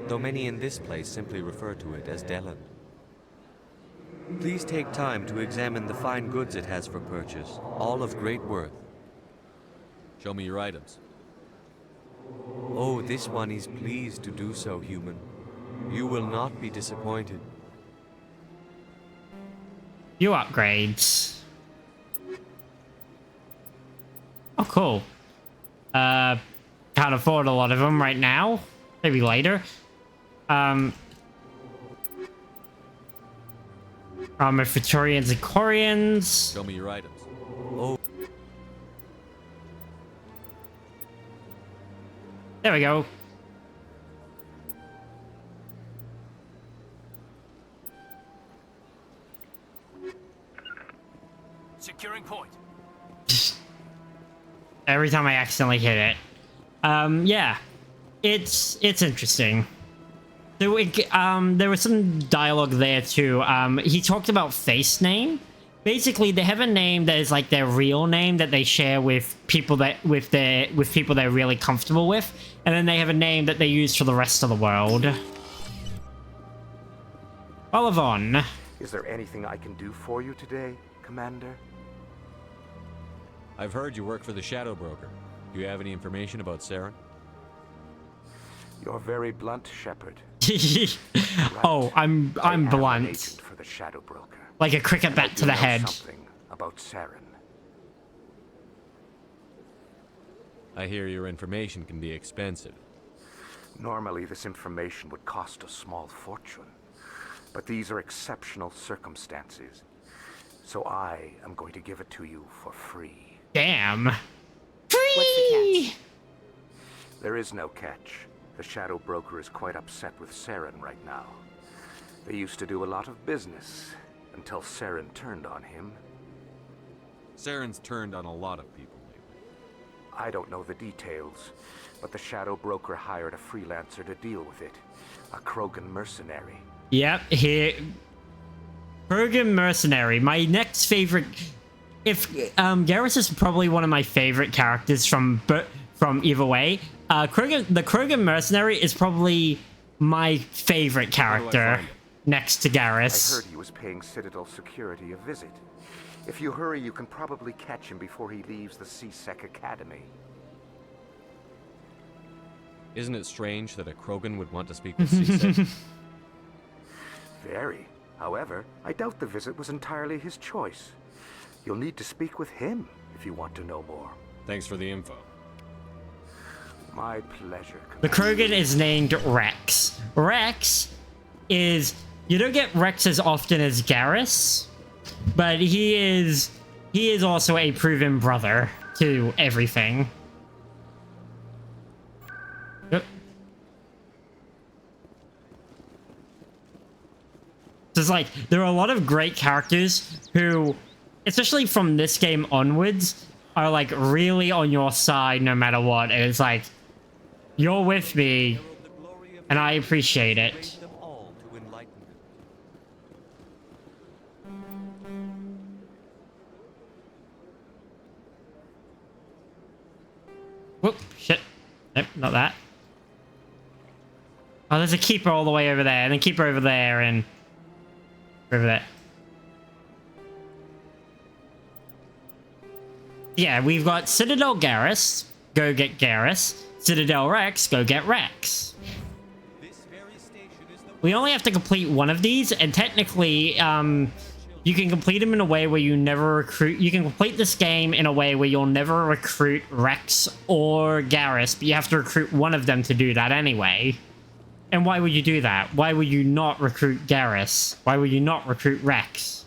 Speaker 20: though many in this place simply refer to it as Delan. Please take time to examine the fine goods it has for purchase, all of great worth.
Speaker 16: Show me your items.
Speaker 20: Oh, this one is pleased to do so, human. You will not be disappointed.
Speaker 1: Few upgrades. Oh, cool. Can't afford a lot of them right now. Maybe later. Armor for Turians and Corians.
Speaker 16: Show me your items.
Speaker 20: Oh.
Speaker 1: There we go.
Speaker 18: Securing point.
Speaker 1: Every time I accidentally hit it. Yeah. It's interesting. There was some dialogue there too. He talked about face name. Basically, they have a name that is like their real name that they share with people that with people they're really comfortable with, and then they have a name that they use for the rest of the world. Olivon.
Speaker 11: Is there anything I can do for you today, Commander?
Speaker 16: I've heard you work for the Shadow Broker. Do you have any information about Saren?
Speaker 11: You're very blunt, Shepard.
Speaker 1: Right. Oh, I'm blunt.
Speaker 11: An agent for the Shadow Broker.
Speaker 1: Like a cricket bat to the head.
Speaker 11: Something about Saren.
Speaker 16: I hear your information can be expensive.
Speaker 11: Normally, this information would cost a small fortune. But these are exceptional circumstances. So I am going to give it to you for free.
Speaker 1: Damn.
Speaker 11: Free! What's the catch? There is no catch. The Shadow Broker is quite upset with Saren right now. They used to do a lot of business, until Saren turned on him.
Speaker 16: Saren's turned on a lot of people lately.
Speaker 11: I don't know the details, but the Shadow Broker hired a freelancer to deal with it. A Krogan mercenary.
Speaker 1: Yep, here. Krogan mercenary. My next favorite. If Garrus is probably one of my favorite characters from either way. The Krogan mercenary is probably my favorite character next to Garrus.
Speaker 11: I heard he was paying Citadel security a visit. If you hurry, you can probably catch him before he leaves the C-Sec Academy.
Speaker 16: Isn't it strange that a Krogan would want to speak with C-Sec?
Speaker 11: Very. However, I doubt the visit was entirely his choice. You'll need to speak with him if you want to know more.
Speaker 16: Thanks for the info.
Speaker 11: My pleasure.
Speaker 1: The Krogan is named Rex. Rex is... You don't get Rex as often as Garrus, but he is also a proven brother to everything. Yep. So it's like, there are a lot of great characters who, especially from this game onwards, are like really on your side no matter what. And it's like, you're with me, and I appreciate it. Whoop, shit. Nope, not that. Oh, there's a keeper all the way over there, and a keeper over there, and over there. Yeah, we've got Citadel Garrus. Go get Garrus. Citadel Rex. Go get Rex. We only have to complete one of these, and technically, you can complete them in a way where you never recruit... You can complete this game in a way where you'll never recruit Rex or Garrus, but you have to recruit one of them to do that anyway. And why would you do that? Why would you not recruit Garrus? Why would you not recruit Rex?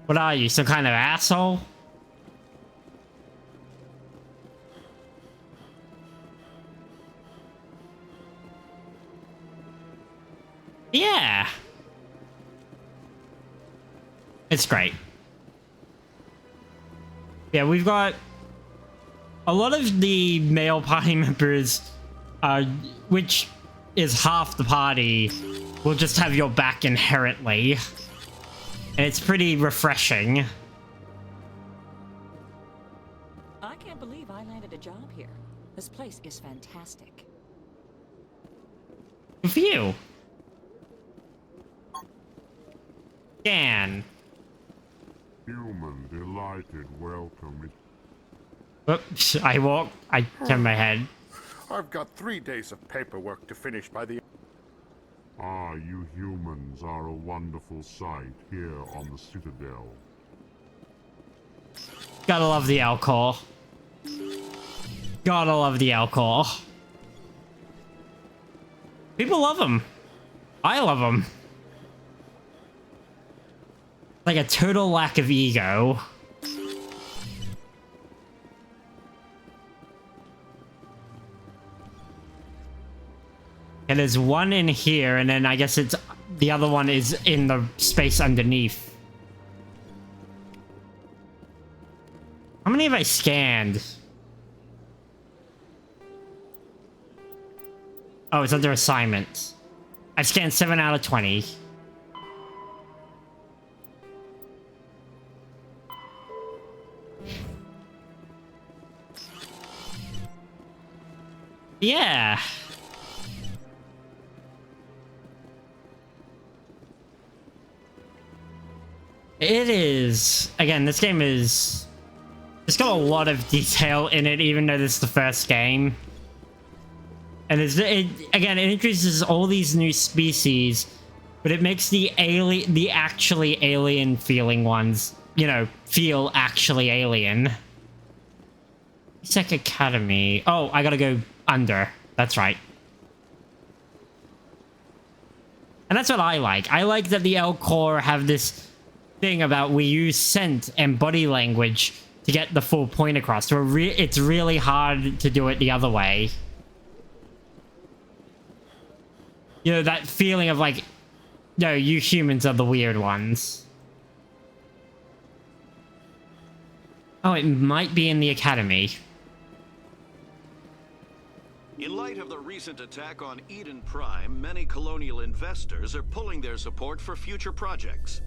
Speaker 1: What are you, some kind of asshole? Yeah. It's great. Yeah, we've got a lot of the male party members, which is half the party, will just have your back inherently. And it's pretty refreshing.
Speaker 17: I can't believe I landed a job here. This place is fantastic.
Speaker 1: Good for you. Dan.
Speaker 19: Human delighted welcome.
Speaker 1: Oops, I turned my head.
Speaker 7: I've got 3 days of paperwork to finish by the...
Speaker 19: Ah, you humans are a wonderful sight here on the Citadel.
Speaker 1: Gotta love the alcohol. Gotta love the alcohol. People love them. I love them. Like a total lack of ego. And there's one in here, and then I guess it's the other one is in the space underneath. How many have I scanned? Oh, it's under assignments. I've scanned 7 out of 20. Yeah. It is. Again, this game is... It's got a lot of detail in it, even though this is the first game. And again, it introduces all these new species, but it makes the actually alien feeling ones, you know, feel actually alien. Sec Academy. Oh, I gotta go under. That's right. And that's what I like. I like that the L Corps have this thing about we use scent and body language to get the full point across. So it's really hard to do it the other way. You know, that feeling of like, no, you humans are the weird ones. Oh, it might be in the academy.
Speaker 21: In light of the recent attack on Eden Prime, many colonial investors are pulling their support for future projects.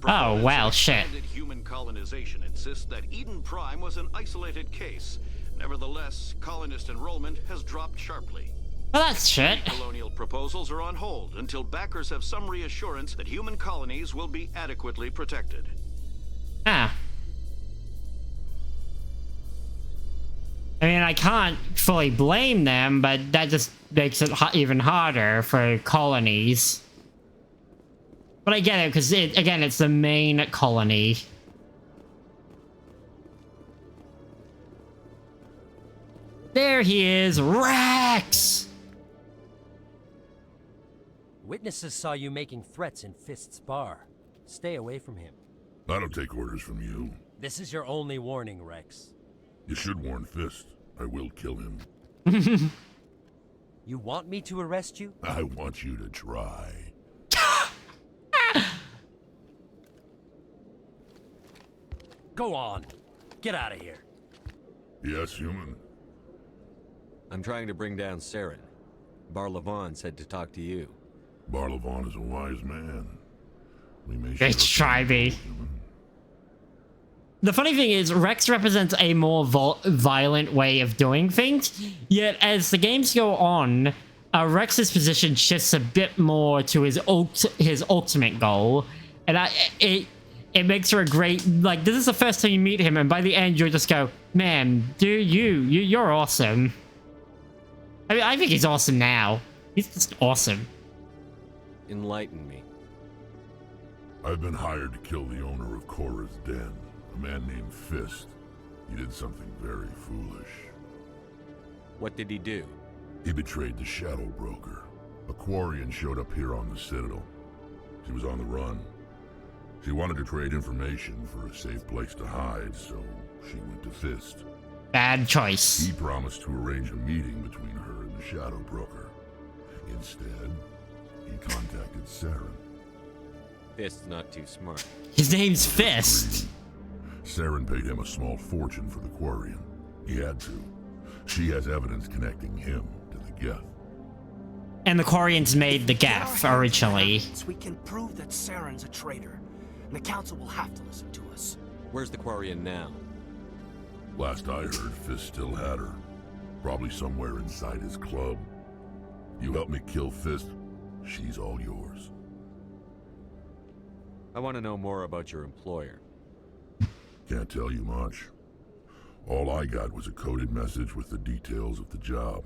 Speaker 1: Oh, well, shit.
Speaker 21: Human colonization insists that Eden Prime was an isolated case. Nevertheless, colonist enrollment has dropped sharply.
Speaker 1: Well, that's shit.
Speaker 21: Colonial proposals are on hold until backers have some reassurance that human colonies will be adequately protected.
Speaker 1: Ah. I mean, I can't fully blame them, but that just makes it even harder for colonies. But I get it, because again, it's the main colony. There he is, Rex!
Speaker 24: Witnesses saw you making threats in Fist's bar. Stay away from him.
Speaker 25: I don't take orders from you.
Speaker 24: This is your only warning, Rex.
Speaker 25: You should warn Fist. I will kill him.
Speaker 24: You want me to arrest you?
Speaker 25: I want you to try.
Speaker 24: Go on. Get out of here.
Speaker 25: Yes, human.
Speaker 20: I'm trying to bring down Saren. Bar-Levon said to talk to you.
Speaker 25: Bar-Levon is a wise man. We may
Speaker 1: It's Tribe. The funny thing is, Rex represents a more violent way of doing things, yet as the games go on, Rex's position shifts a bit more to his ultimate goal, and it makes her a great, like, this is the first time you meet him, and by the end you'll just go, man, dude, you're awesome. I mean, I think he's awesome now. He's just awesome.
Speaker 20: Enlighten me.
Speaker 25: I've been hired to kill the owner of Korra's Den, a man named Fist. He did something very foolish.
Speaker 20: What did he do?
Speaker 25: He betrayed the Shadow Broker. A Quarian showed up here on the Citadel. She was on the run. She wanted to trade information for a safe place to hide, so she went to Fist.
Speaker 1: Bad choice.
Speaker 25: He promised to arrange a meeting between her and the Shadow Broker. Instead, he contacted Saren.
Speaker 20: Fist's not too smart.
Speaker 1: His name's Fist.
Speaker 25: Saren paid him a small fortune for the Quarian. He had to. She has evidence connecting him to the Geth.
Speaker 1: And the Quarians made the Geth originally.
Speaker 18: We can prove that Saren's a traitor, and the council will have to listen to us.
Speaker 20: Where's the Quarian now?
Speaker 25: Last I heard, Fist still had her. Probably somewhere inside his club. You help me kill Fist, she's all yours.
Speaker 20: I want to know more about your employer.
Speaker 25: Can't tell you much. All I got was a coded message with the details of the job.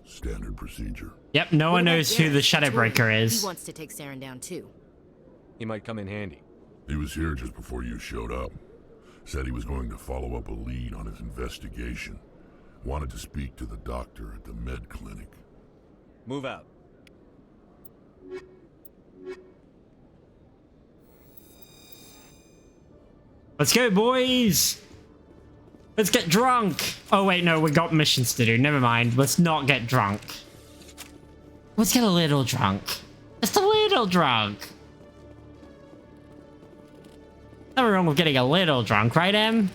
Speaker 25: Standard procedure.
Speaker 1: Yep, no one knows who the Shadowbreaker is.
Speaker 15: He wants to take Saren down too.
Speaker 20: He might come in handy.
Speaker 25: He was here just before you showed up. Said he was going to follow up a lead on his investigation. Wanted to speak to the doctor at the med clinic.
Speaker 20: Move out.
Speaker 1: Let's go, boys! Let's get drunk! Oh wait, no, we got missions to do. Never mind. Let's not get drunk. Let's get a little drunk. Just a little drunk. Nothing wrong with getting a little drunk, right, Em?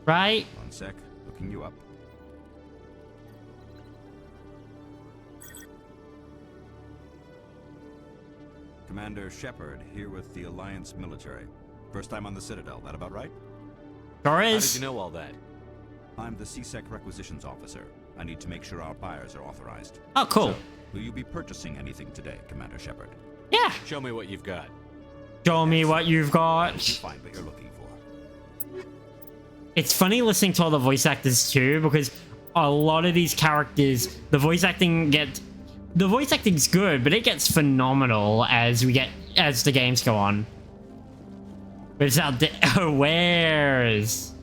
Speaker 1: Right?
Speaker 3: One sec. Looking you up. Commander Shepard, here with the Alliance military. First time on the Citadel, that about right?
Speaker 1: Sure
Speaker 20: How
Speaker 1: is.
Speaker 20: did you know all that?
Speaker 3: I'm the CSEC requisitions officer. I need to make sure our buyers are authorized.
Speaker 1: Oh, cool.
Speaker 3: So, will you be purchasing anything today, Commander Shepard?
Speaker 1: Yeah.
Speaker 20: Show me what you've got.
Speaker 1: Show me what you've got.
Speaker 3: Find what you're looking for.
Speaker 1: It's funny listening to all the voice actors too, because a lot of these characters, the voice acting's good, but it gets phenomenal as the games go on. But it's out there. Where's?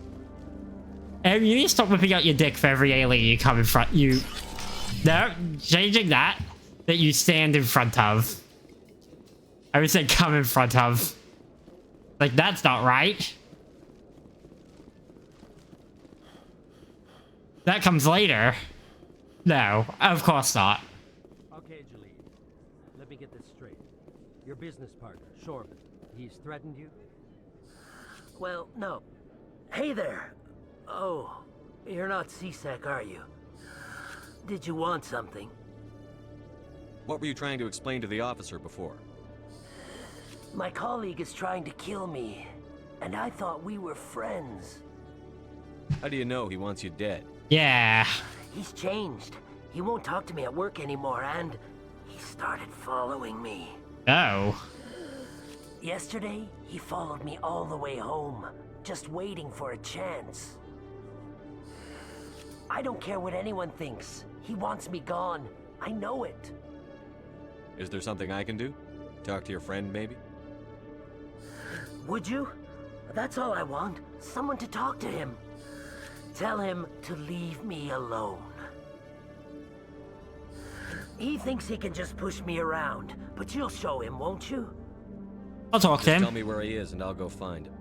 Speaker 1: You need to stop whipping out your dick for every alien you come in front. No, changing that you stand in front of. I would say come in front of. Like, that's not right. That comes later. No, of course not.
Speaker 24: Okay, Jaleel. Let me get this straight. Your business partner, Shorban, he's threatened you?
Speaker 4: Well, no. Hey there. Oh, you're not CSEC, are you? Did you want something?
Speaker 20: What were you trying to explain to the officer before?
Speaker 4: My colleague is trying to kill me, and I thought we were friends.
Speaker 20: How do you know he wants you dead?
Speaker 1: Yeah.
Speaker 4: He's changed. He won't talk to me at work anymore, and he started following me.
Speaker 1: Oh.
Speaker 4: Yesterday, he followed me all the way home, just waiting for a chance. I don't care what anyone thinks. He wants me gone. I know it.
Speaker 20: Is there something I can do? Talk to your friend, maybe?
Speaker 4: Would you? That's all I want. Someone to talk to him. Tell him to leave me alone. He thinks he can just push me around, but you'll show him, won't you?
Speaker 1: I'll talk to him.
Speaker 20: Tell me where he is and I'll go find him.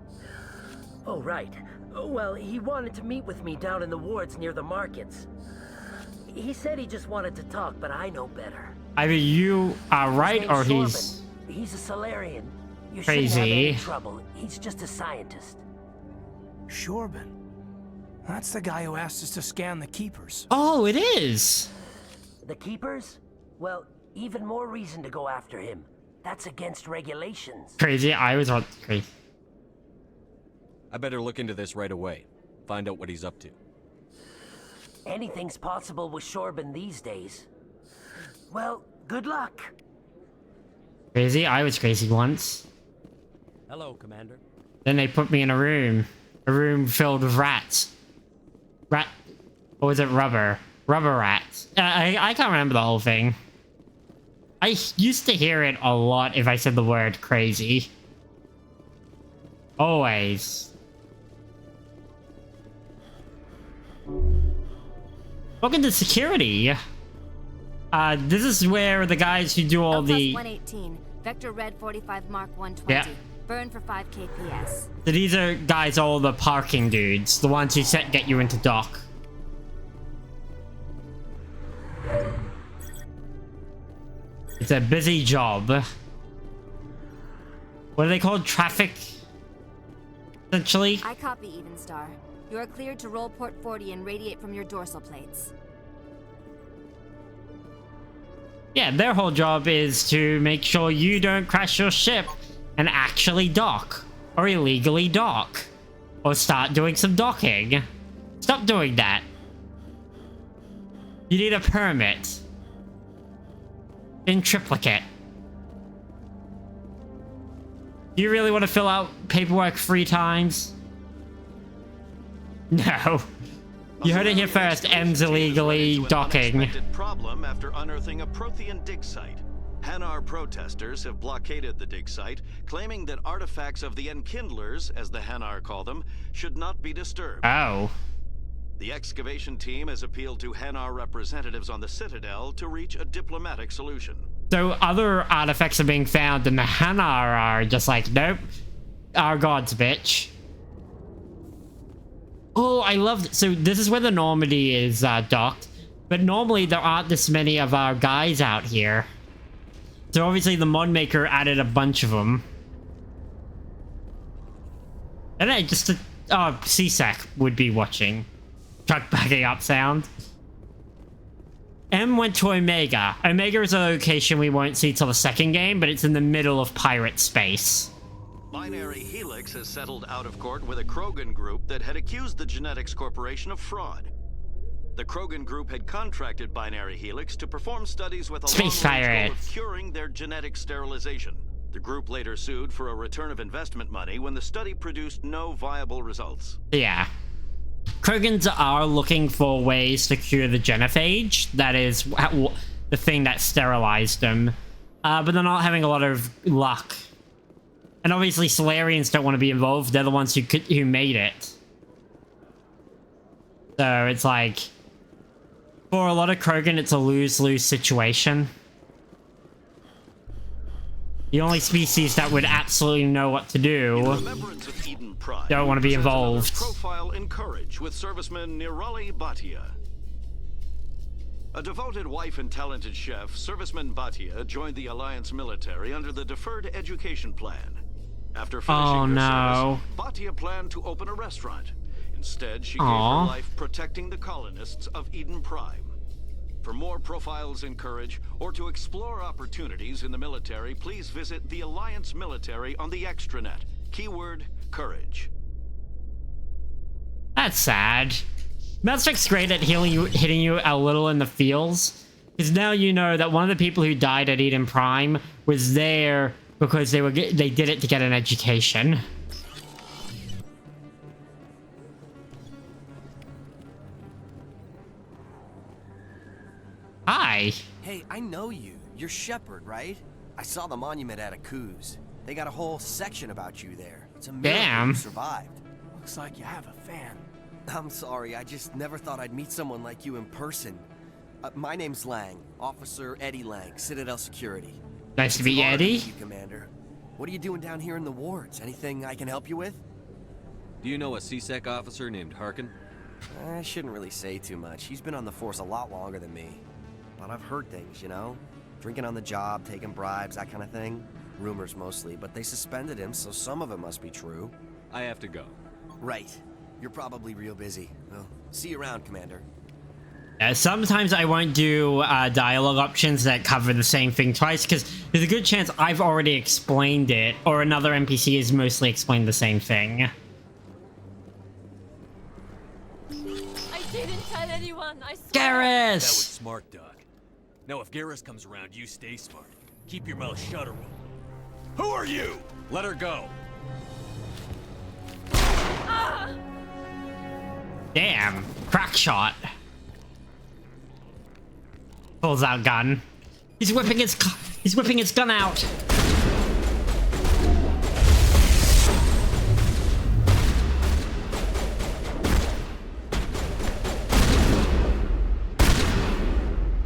Speaker 4: Oh, right. Well, he wanted to meet with me down in the wards near the markets. He said he just wanted to talk, but I know better.
Speaker 1: Either you are right or he's...
Speaker 4: He's a Solarian. You
Speaker 1: crazy.
Speaker 4: shouldn't have any trouble. He's just a scientist.
Speaker 18: Shorban. That's the guy who asked us to scan the Keepers.
Speaker 1: Oh, it is.
Speaker 4: The Keepers? Well, even more reason to go after him. That's against regulations.
Speaker 1: Crazy. I was on crazy.
Speaker 20: I better look into this right away. Find out what he's up to.
Speaker 4: Anything's possible with Shorban these days. Well, good luck.
Speaker 1: Crazy. I was crazy once.
Speaker 24: Hello, Commander.
Speaker 1: Then they put me in a room filled with rats. What was it? Rubber rats. I can't remember the whole thing. I used to hear it a lot if I said the word crazy. Always. Welcome to security. This is where the guys who do all the...
Speaker 5: 118, Vector Red 45 Mark 120.
Speaker 1: Yeah.
Speaker 5: Burn for 5 kps.
Speaker 1: So these are guys, all the parking dudes. The ones who get you into dock. It's a busy job. What are they called? Traffic? Essentially?
Speaker 5: I copy, Evenstar. You are cleared to roll port 40 and radiate from your dorsal plates.
Speaker 1: Yeah, their whole job is to make sure you don't crash your ship and actually dock. Or illegally dock. Or start doing some docking. Stop doing that. You need a permit. In triplicate. Do you really want to fill out paperwork 3 times? No. You heard it here first. M's illegally docking.
Speaker 21: Problem after unearthing a Prothean dig site. Hanar protesters have blockaded the dig site, claiming that artifacts of the Enkindlers, as the Hanar call them, should not be disturbed.
Speaker 1: Oh.
Speaker 21: The excavation team has appealed to Hanar representatives on the Citadel to reach a diplomatic solution.
Speaker 1: So other artifacts are being found and the Hanar are just like, nope. Our gods, bitch. Oh, I love... So this is where the Normandy is docked. But normally there aren't this many of our guys out here. So obviously the mod maker added a bunch of them. And then just... Oh, CSEC would be watching. Truck backing up sound. M went to Omega. Omega is a location we won't see till the second game, but it's in the middle of pirate space.
Speaker 21: Binary Helix has settled out of court with a Krogan group that had accused the Genetics Corporation of fraud. The Krogan group had contracted Binary Helix to perform studies with a
Speaker 1: Space
Speaker 21: long-range goal
Speaker 1: pirates.
Speaker 21: of curing their genetic sterilization. The group later sued for a return of investment money when the study produced no viable results.
Speaker 1: Yeah. Krogans are looking for ways to cure the genophage. That is the thing that sterilized them. But they're not having a lot of luck. And obviously Solarians don't want to be involved. They're the ones who made it. So it's like... For a lot of Krogan, it's a lose-lose situation. The only species that would absolutely know what to do don't want to be involved.
Speaker 21: Profile in courage with serviceman Nirali Bhatia. A devoted wife and talented chef, serviceman Bhatia joined the Alliance military under the Deferred Education Plan. After finishing her service, Bhatia planned to open a restaurant. Instead, she gave her life protecting the colonists of Eden Prime. For more profiles in courage, or to explore opportunities in the military, please visit the Alliance Military on the extranet. Keyword, courage.
Speaker 1: That's sad. Mass Effect's great at hitting you a little in the feels. Because now you know that one of the people who died at Eden Prime was there because they did it to get an education. Hi.
Speaker 9: Hey, I know you. You're Shepard, right? I saw the monument at Akuz. They got a whole section about you there. It's a miracle you survived.
Speaker 18: Looks like you have a fan.
Speaker 9: I'm sorry, I just never thought I'd meet someone like you in person. My name's Lang, Officer Eddie Lang, Citadel Security.
Speaker 1: Nice to meet you, Eddie.
Speaker 9: Thank you, Commander. What are you doing down here in the wards? Anything I can help you with?
Speaker 20: Do you know a CSEC officer named Harkin?
Speaker 9: I shouldn't really say too much. He's been on the force a lot longer than me. But I've heard things, you know? Drinking on the job, taking bribes, that kind of thing. Rumors mostly, but they suspended him, so some of it must be true.
Speaker 20: I have to go.
Speaker 9: Right. You're probably real busy. Well, see you around, Commander.
Speaker 1: Sometimes I won't do dialogue options that cover the same thing twice, because there's a good chance I've already explained it, or another NPC has mostly explained the same thing.
Speaker 10: I didn't tell anyone, I swear.
Speaker 1: Garrus!
Speaker 12: That was smart, Doc. Now if Garrus comes around, you stay smart. Keep your mouth shut or Who are you? Let her go.
Speaker 10: Ah!
Speaker 1: Damn, crack shot. Pulls out gun. He's whipping his gun out.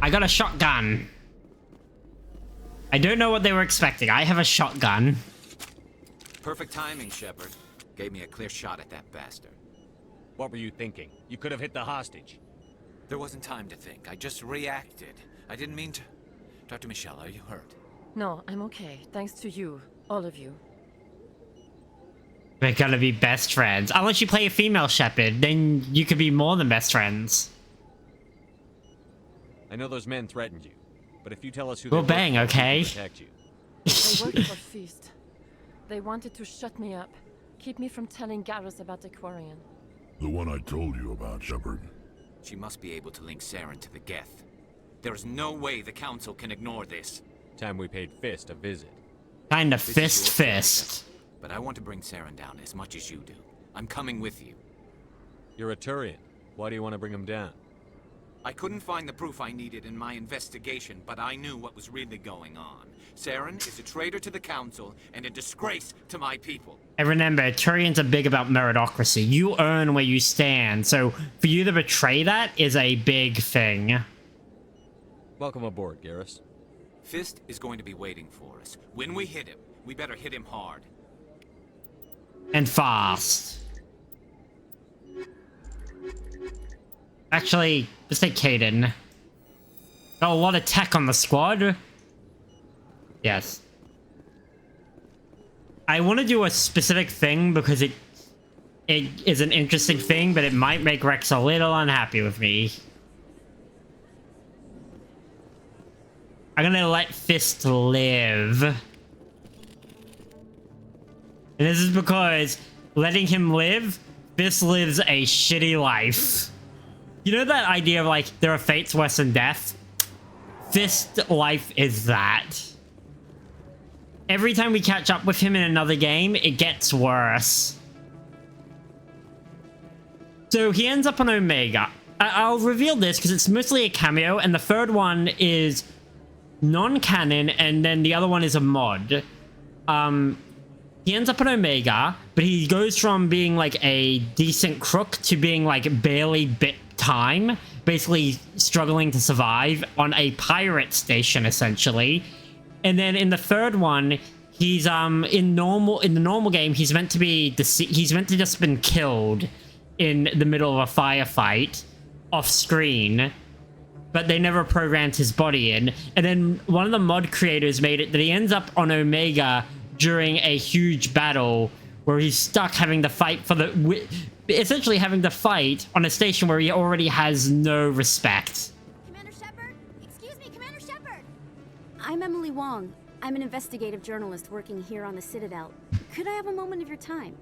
Speaker 1: I got a shotgun. I don't know what they were expecting. I have a shotgun.
Speaker 14: Perfect timing, Shepard. Gave me a clear shot at that bastard.
Speaker 12: What were you thinking? You could have hit the hostage.
Speaker 14: There wasn't time to think. I just reacted. I didn't mean to... Dr. Michelle, are you hurt?
Speaker 8: No, I'm okay. Thanks to you. All of you.
Speaker 1: We're gonna be best friends. Unless you play a female shepherd, then you could be more than best friends.
Speaker 20: I know those men threatened you, but if you tell us who
Speaker 1: We'll
Speaker 20: they
Speaker 1: bang,
Speaker 20: work for,
Speaker 1: okay?
Speaker 20: we'll protect you.
Speaker 8: They worked for Feast. They wanted to shut me up, keep me from telling Garrus about the Quarian.
Speaker 25: The one I told you about, Shepard.
Speaker 14: She must be able to link Saren to the Geth. There is no way the Council can ignore this.
Speaker 20: Time we paid Fist a visit.
Speaker 1: Kinda
Speaker 14: This is
Speaker 1: fist
Speaker 14: your
Speaker 1: fist.
Speaker 14: But I want to bring Saren down as much as you do. I'm coming with you.
Speaker 20: You're a Turian. Why do you want to bring him down?
Speaker 14: I couldn't find the proof I needed in my investigation, but I knew what was really going on. Saren is a traitor to the Council and a disgrace to my people.
Speaker 1: And remember, Turians are big about meritocracy. You earn where you stand, so for you to betray that is a big thing.
Speaker 20: Welcome aboard, Garrus.
Speaker 14: Fist is going to be waiting for us. When we hit him, we better hit him hard.
Speaker 1: And fast. Actually, let's take Caden. Got a lot of tech on the squad. Yes. I want to do a specific thing because it is an interesting thing, but it might make Rex a little unhappy with me. I'm gonna let Fist live. And this is because letting him live, Fist lives a shitty life. You know that idea of like, there are fates worse than death? Fist life is that. Every time we catch up with him in another game, it gets worse. So he ends up on Omega. I'll reveal this because it's mostly a cameo, and the third one is non-canon, and then the other one is a mod. He ends up on Omega, but he goes from being like a decent crook to being like barely bit time, basically struggling to survive on a pirate station essentially. And then in the third one, he's in the normal game, he's meant to just been killed in the middle of a firefight off screen, but they never programmed his body in. And then one of the mod creators made it that he ends up on Omega during a huge battle where he's stuck having to fight for essentially having to fight on a station where he already has no respect.
Speaker 2: Commander Shepard? Excuse me, Commander Shepard! I'm Emily Wong. I'm an investigative journalist working here on the Citadel. Could I have a moment of your time?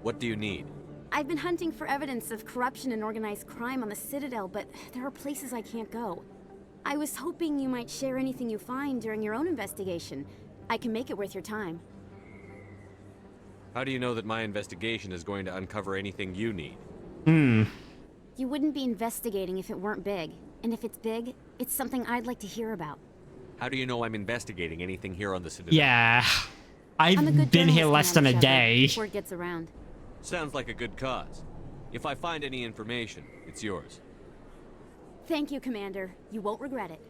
Speaker 20: What do you need?
Speaker 2: I've been hunting for evidence of corruption and organized crime on the Citadel, but there are places I can't go. I was hoping you might share anything you find during your own investigation. I can make it worth your time.
Speaker 20: How do you know that my investigation is going to uncover anything you need?
Speaker 2: You wouldn't be investigating if it weren't big. And if it's big, it's something I'd like to hear about.
Speaker 20: How do you know I'm investigating anything here on the Citadel?
Speaker 1: Yeah,
Speaker 2: I'm a
Speaker 1: I've
Speaker 2: good
Speaker 1: been here
Speaker 2: journalist,
Speaker 1: less than a
Speaker 2: Commander
Speaker 1: day.
Speaker 2: Shepard. Word gets around.
Speaker 20: Sounds like a good cause. If I find any information, it's yours.
Speaker 2: Thank you, Commander. You won't regret it.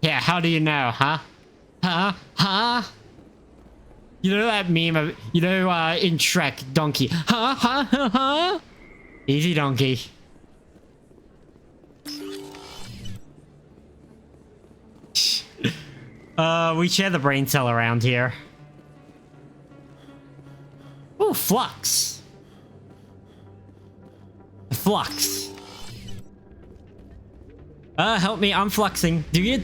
Speaker 1: Yeah, how do you know, huh? Huh? You know that meme of, in Shrek, Donkey. Huh? Easy, Donkey. We share the brain cell around here. Ooh, Flux. Flux. Help me, I'm fluxing. Do ya?
Speaker 2: You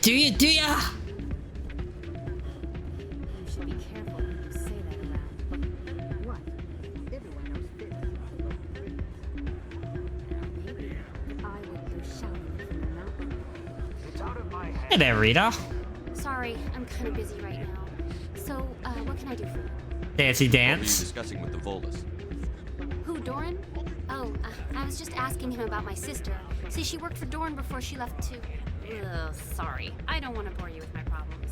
Speaker 2: should be careful when you say that around. What? Everyone knows maybe I would go shouting from the mountain.
Speaker 11: It's out of my head.
Speaker 1: Hey there, Rita.
Speaker 2: Sorry, I'm kind of busy right now. So, what can I do for you?
Speaker 1: Dancey
Speaker 20: What were you
Speaker 1: dance.
Speaker 20: discussing with the Volus?
Speaker 2: Who, Doran? Oh, I was just asking him about my sister. See, she worked for Doran before she left too. Ugh, sorry. I don't want to bore you with my problems.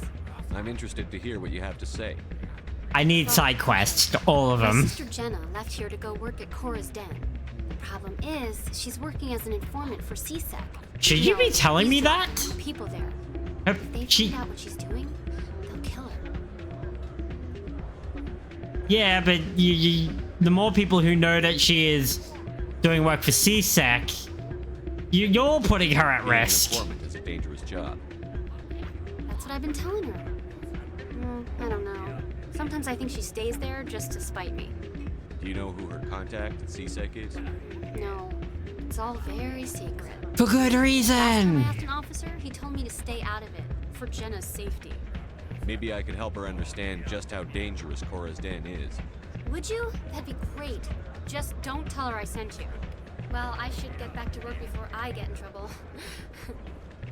Speaker 20: I'm interested to hear what you have to say.
Speaker 1: I need side quests, all of
Speaker 2: My
Speaker 1: them.
Speaker 2: sister Jenna left here to go work at Cora's Den. The problem is, she's working as an informant for CSEC.
Speaker 1: Should you be telling me
Speaker 2: he's got
Speaker 1: that?
Speaker 2: people there. If they find out what she's doing, they'll kill her.
Speaker 1: Yeah, but the more people who know that she is doing work for CSEC, you're putting her at
Speaker 20: Being an
Speaker 1: risk.
Speaker 20: informant is a dangerous job.
Speaker 2: That's what I've been telling her. I don't know. Sometimes I think she stays there just to spite me.
Speaker 20: Do you know who her contact at CSEC is?
Speaker 6: No, it's all very secret.
Speaker 1: For good reason!
Speaker 6: Last time I asked an officer, he told me to stay out of it, for Jenna's safety.
Speaker 20: Maybe I could help her understand just how dangerous Cora's Den is.
Speaker 6: Would you? That'd be great. Just don't tell her I sent you. Well, I should get back to work before I get in trouble.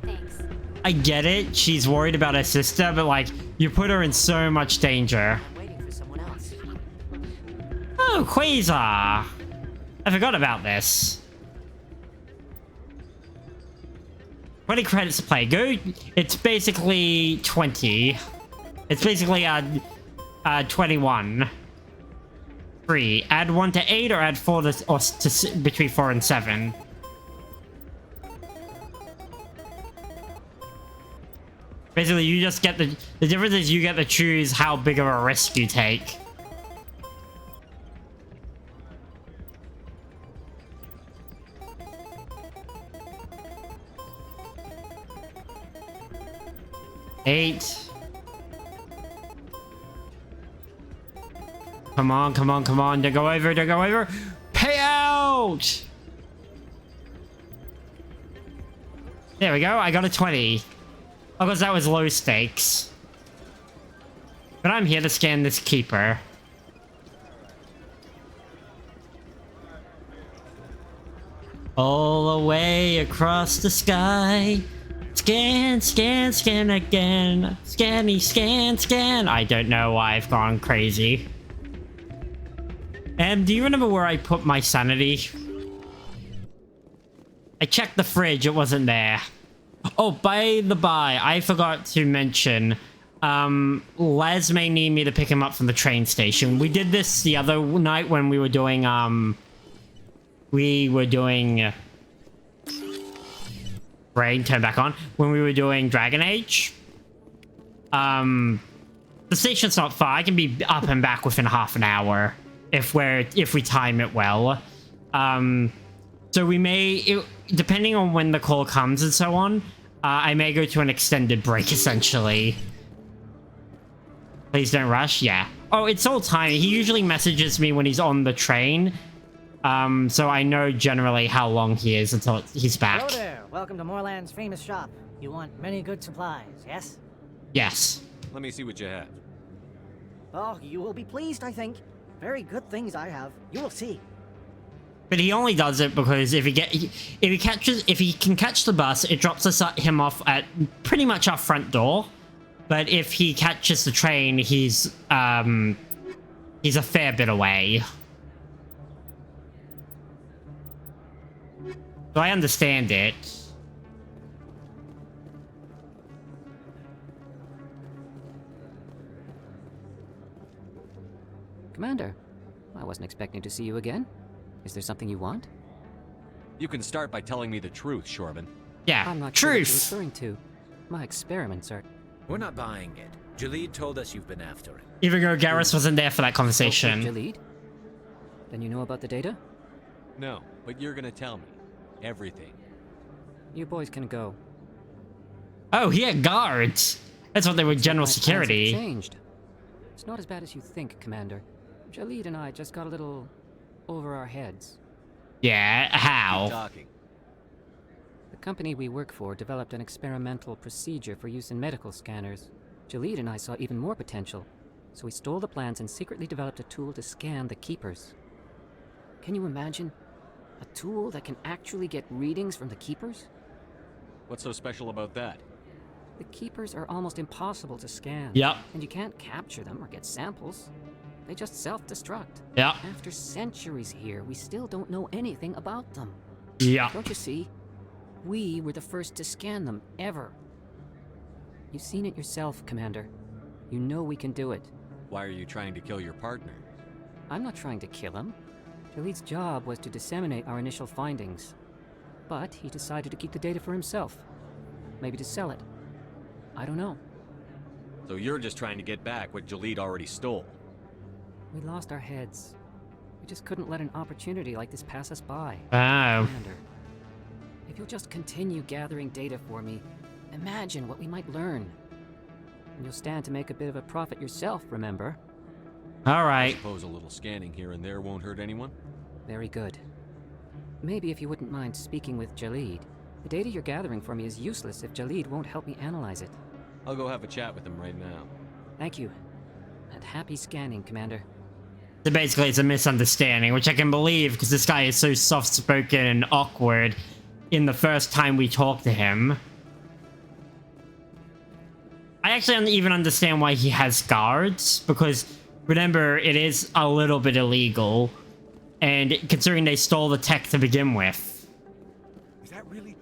Speaker 6: Thanks.
Speaker 1: I get it. She's worried about her sister, but like, you put her in so much danger.
Speaker 17: I'm waiting for someone else.
Speaker 1: Oh, Quasar! I forgot about this. 20 credits to play. Go. It's basically 20. It's basically 21. 3. Add 1 to 8 or add 4 to between 4 and 7. Basically, you just get the difference is you get to choose how big of a risk you take. Eight. Come on, come on, come on. Don't go over, don't go over. Pay out! There we go. I got a 20. Oh, because that was low stakes. But I'm here to scan this keeper. All the way across the sky. Scan, scan, scan again. Scanny, scan, scan. I don't know why I've gone crazy. Do you remember where I put my sanity? I checked the fridge, it wasn't there. Oh, by the by, I forgot to mention, Les may need me to pick him up from the train station. We did this the other night when we were doing, Brain, turn back on. When we were doing Dragon Age. The station's not far. I can be up and back within half an hour. If we time it well. So we may, depending on when the call comes and so on, I may go to an extended break, essentially. Please don't rush, yeah. Oh, it's all tiny. He usually messages me when he's on the train. So I know generally how long he is until he's back.
Speaker 13: Hello there. Welcome to Moorland's famous shop. You want many good supplies, yes?
Speaker 1: Yes.
Speaker 20: Let me see what you have.
Speaker 13: Oh, you will be pleased, I think. Very good things I have. You will see.
Speaker 1: But he only does it because if he can catch the bus, it drops him off at pretty much our front door. But if he catches the train, he's a fair bit away. So I understand it.
Speaker 16: Commander, I wasn't expecting to see you again. Is there something you want?
Speaker 20: You can start by telling me the truth, Shorban.
Speaker 1: Yeah,
Speaker 16: I'm not
Speaker 1: truth.
Speaker 16: Sure what you're referring to. My experiments are...
Speaker 14: We're not buying it. Jalid told us you've been after him.
Speaker 1: Even though Garrus wasn't there for that conversation.
Speaker 16: Oh, Jalid? Then you know about the data?
Speaker 20: No, but you're gonna tell me. Everything.
Speaker 16: You boys can go.
Speaker 1: Oh, he had guards. That's what they were, general security.
Speaker 16: Changed. It's not as bad as you think, Commander. Jalid and I just got a little over our heads.
Speaker 1: Yeah, how?
Speaker 20: Keep talking.
Speaker 16: The company we work for developed an experimental procedure for use in medical scanners. Jalid and I saw even more potential, so we stole the plans and secretly developed a tool to scan the Keepers. Can you imagine? A tool that can actually get readings from the Keepers?
Speaker 20: What's so special about that?
Speaker 16: The Keepers are almost impossible to scan.
Speaker 1: Yep.
Speaker 16: And you can't capture them or get samples. They just self-destruct.
Speaker 1: Yep.
Speaker 16: After centuries here, we still don't know anything about them.
Speaker 1: Yeah.
Speaker 16: Don't you see? We were the first to scan them, ever. You've seen it yourself, Commander. You know we can do it.
Speaker 20: Why are you trying to kill your partner?
Speaker 16: I'm not trying to kill him. Jalid's job was to disseminate our initial findings. But he decided to keep the data for himself. Maybe to sell it. I don't know.
Speaker 20: So you're just trying to get back what Jalid already stole?
Speaker 16: We lost our heads. We just couldn't let an opportunity like this pass us by.
Speaker 1: Oh.
Speaker 16: Commander, if you'll just continue gathering data for me, imagine what we might learn. And you'll stand to make a bit of a profit yourself, remember?
Speaker 1: All
Speaker 20: I
Speaker 1: right.
Speaker 20: suppose a little scanning here and there won't hurt anyone?
Speaker 16: Very good. Maybe if you wouldn't mind speaking with Jalid. The data you're gathering for me is useless if Jalid won't help me analyze it.
Speaker 20: I'll go have a chat with him right now.
Speaker 16: Thank you. And happy scanning, Commander.
Speaker 1: So basically, it's a misunderstanding, which I can believe because this guy is so soft-spoken and awkward in the first time we talk to him. I actually don't even understand why he has guards, because remember, it is a little bit illegal, and considering they stole the tech to begin with.
Speaker 11: Is that really?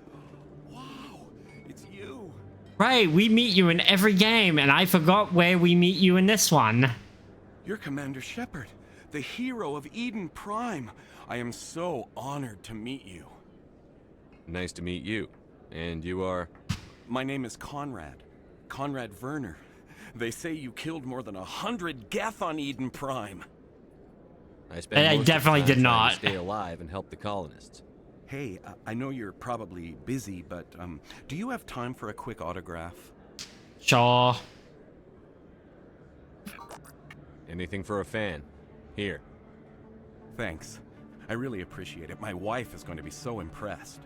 Speaker 11: Wow, it's you.
Speaker 1: Right, we meet you in every game, and I forgot where we meet you in this one.
Speaker 11: You're Commander Shepard, the hero of Eden Prime. I am so honored to meet you.
Speaker 20: Nice to meet you. And you are?
Speaker 11: My name is Conrad. Conrad Werner. They say you killed more than 100 Geth on Eden Prime.
Speaker 1: I definitely did not.
Speaker 20: Stay alive and help the colonists.
Speaker 11: Hey, I know you're probably busy, but do you have time for a quick autograph?
Speaker 1: Sure.
Speaker 20: Anything for a fan. Here.
Speaker 11: Thanks. I really appreciate it. My wife is going to be so impressed.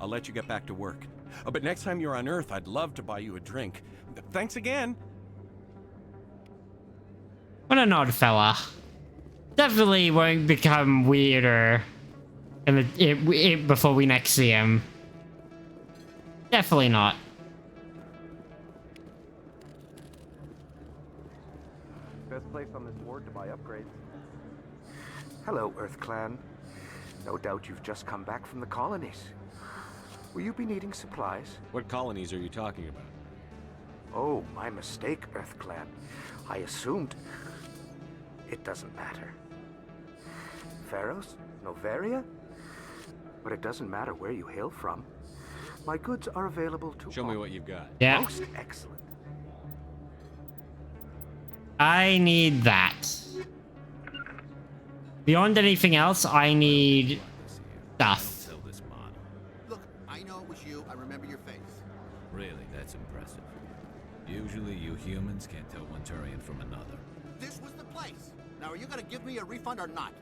Speaker 11: I'll let you get back to work. But next time you're on Earth, I'd love to buy you a drink. Thanks again.
Speaker 1: What an odd fella. Definitely won't become weirder before we next see him. Definitely not.
Speaker 11: Best place on this board to buy upgrades. Hello, Earth Clan. No doubt you've just come back from the colonies. Will you be needing supplies?
Speaker 20: What colonies are you talking about?
Speaker 11: Oh, my mistake, Earth Clan. I assumed... It doesn't matter. Pharos? Novaria? But it doesn't matter where you hail from. My goods are available to
Speaker 20: Show me what you've got.
Speaker 1: Yeah.
Speaker 11: Most excellent.
Speaker 1: I need that. Beyond anything else, I need stuff.
Speaker 7: Look, I know it was you. I remember your face.
Speaker 12: Really, that's impressive. Usually you humans can't tell one Turian from another.
Speaker 7: This was the place. Now, are you gonna give me a refund or not?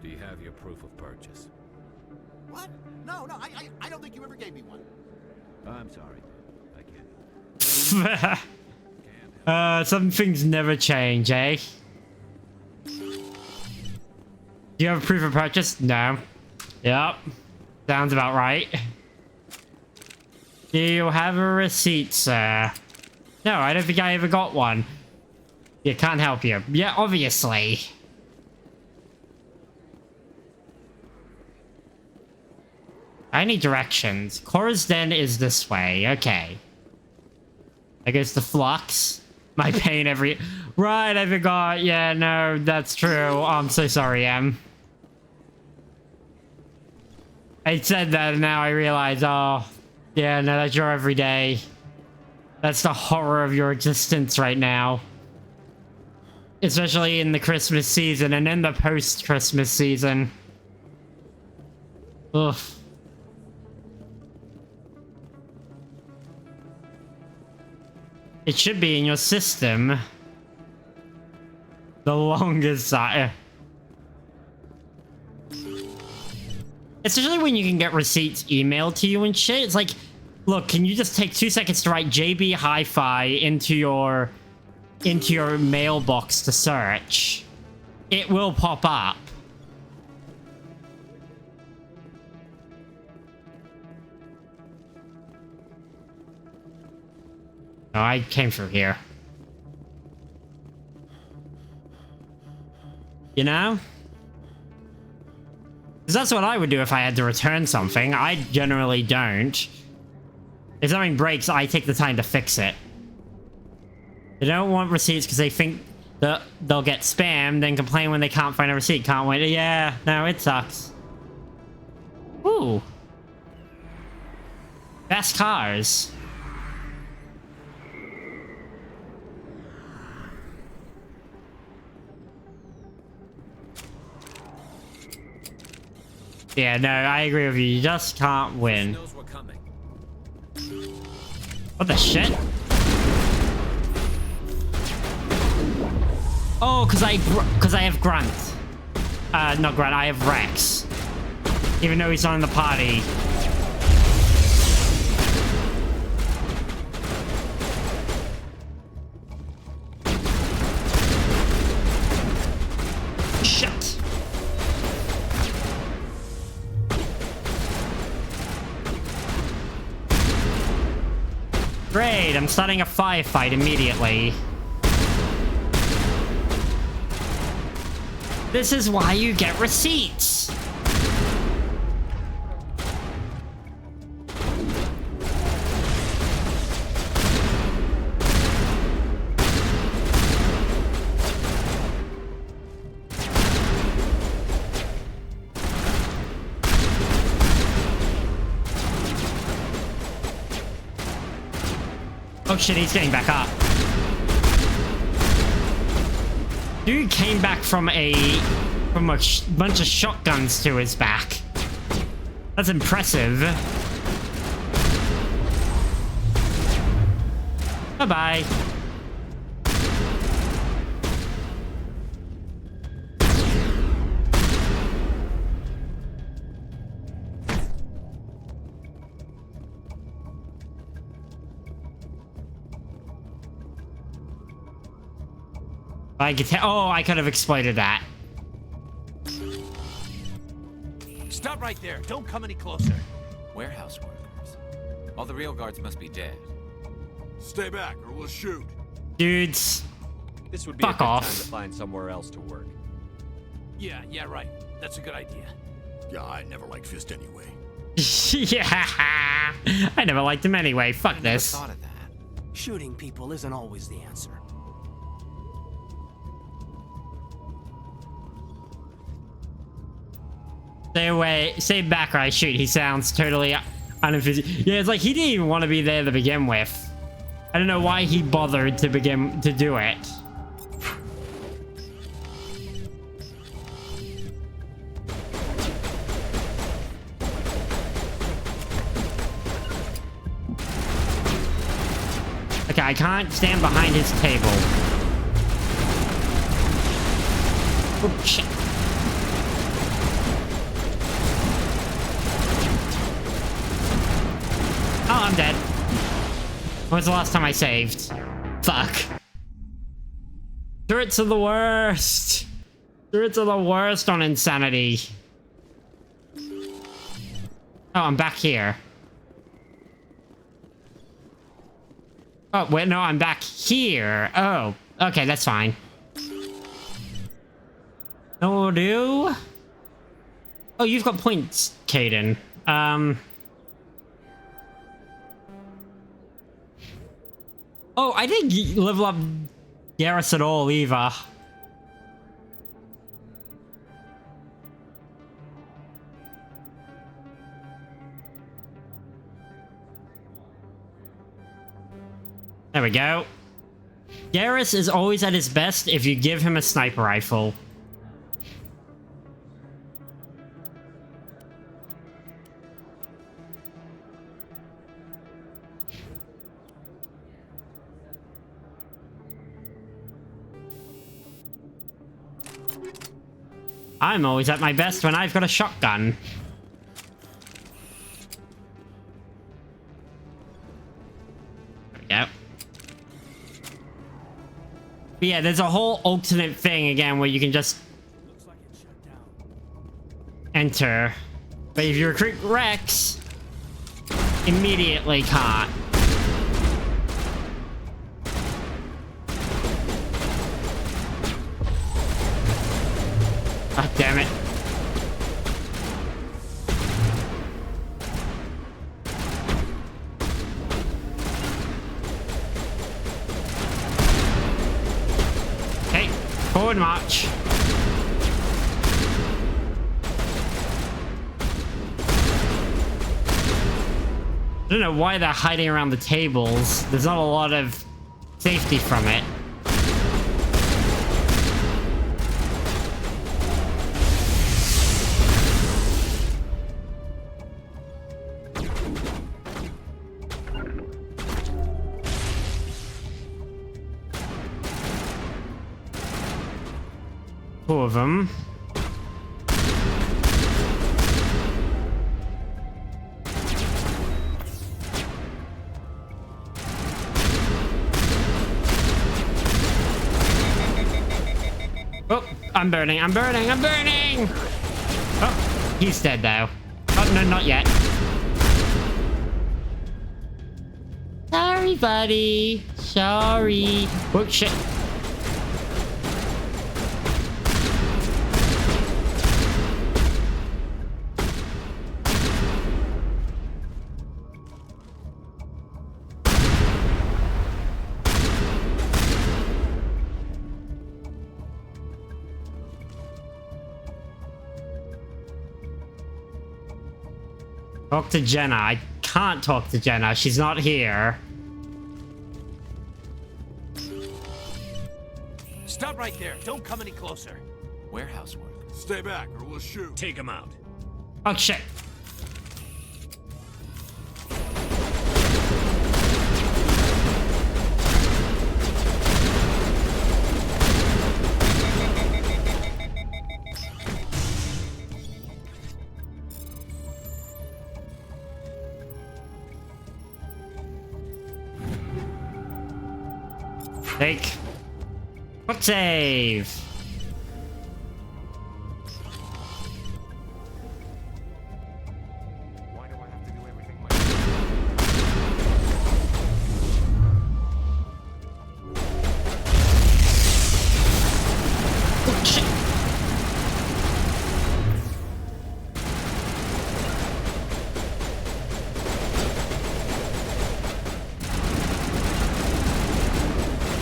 Speaker 12: Do you have your proof of purchase?
Speaker 7: What? No, I don't think you ever gave me one.
Speaker 12: I'm sorry. I can't.
Speaker 1: Some things never change, eh? Do you have a proof of purchase? No. Yep. Sounds about right. Do you have a receipt, sir? No, I don't think I ever got one. Yeah, can't help you. Yeah, obviously. I need directions. Cora's Den is this way. Okay. I guess the flux. My pain every... Right, I forgot. Yeah, no, that's true. I'm so sorry, Em. I said that and now I realize, oh... Yeah, no, that's your everyday. That's the horror of your existence right now. Especially in the Christmas season and in the post-Christmas season. Ugh. It should be in your system. The longest side. Especially when you can get receipts emailed to you and shit. It's like, look, can you just take 2 seconds to write JB Hi-Fi into your mailbox to search? It will pop up. No, I came through here. You know? Because that's what I would do if I had to return something. I generally don't. If something breaks, I take the time to fix it. They don't want receipts because they think that they'll get spammed, then complain when they can't find a receipt. Can't wait. Yeah, no, it sucks. Ooh. Best cars. Yeah, no, I agree with you. You just can't win. What the shit? Oh, because I have Grunt. Not Grunt, I have Rex. Even though he's not in the party. Shit. Great, I'm starting a firefight immediately. This is why you get receipts. Oh shit, he's getting back up. Dude came back from a bunch of shotguns to his back. That's impressive. Bye-bye. I could I could have exploited that.
Speaker 14: Stop right there. Don't come any closer. Warehouse workers. All the real guards must be dead.
Speaker 12: Stay back or we'll shoot.
Speaker 1: Dudes.
Speaker 20: This would be a
Speaker 1: fuck
Speaker 20: good
Speaker 1: off.
Speaker 20: time to find somewhere else to work.
Speaker 18: Yeah, right. That's a good idea.
Speaker 7: Yeah, I never liked Fist anyway.
Speaker 1: Yeah. I never liked him anyway. Fuck this.
Speaker 18: Thought of that. Shooting people isn't always the answer.
Speaker 1: Stay away. Stay back or I shoot. He sounds totally unenthusiastic. Yeah, it's like he didn't even want to be there to begin with. I don't know why he bothered to do it. Okay, I can't stand behind his table. Oh, shit. Oh, I'm dead. When was the last time I saved? Fuck. Turrets are the worst. Turrets are the worst on insanity. Oh, I'm back here. Oh, wait, no, I'm back here. Oh, okay, that's fine. No, do? Oh, you've got points, Caden. Oh, I didn't level up Garrus at all, either. There we go. Garrus is always at his best if you give him a sniper rifle. I'm always at my best when I've got a shotgun. There we go. But yeah, there's a whole alternate thing again where you can just enter. But if you recruit Rex, immediately can't. God damn it. Okay, forward march. I don't know why they're hiding around the tables. There's not a lot of safety from it. couple of them. Oh, I'm burning, I'm burning, I'm burning! Oh, he's dead though. Oh, no, not yet. Sorry, buddy. Sorry. Oh, shit. Talk to Jenna. I can't talk to Jenna. She's not here.
Speaker 12: Stop right there. Don't come any closer. Warehouse work.
Speaker 21: Stay back or we'll shoot.
Speaker 12: Take him out.
Speaker 1: Oh, shit. Take. Quick save.
Speaker 11: Why do I have to do everything
Speaker 1: Oh, shit.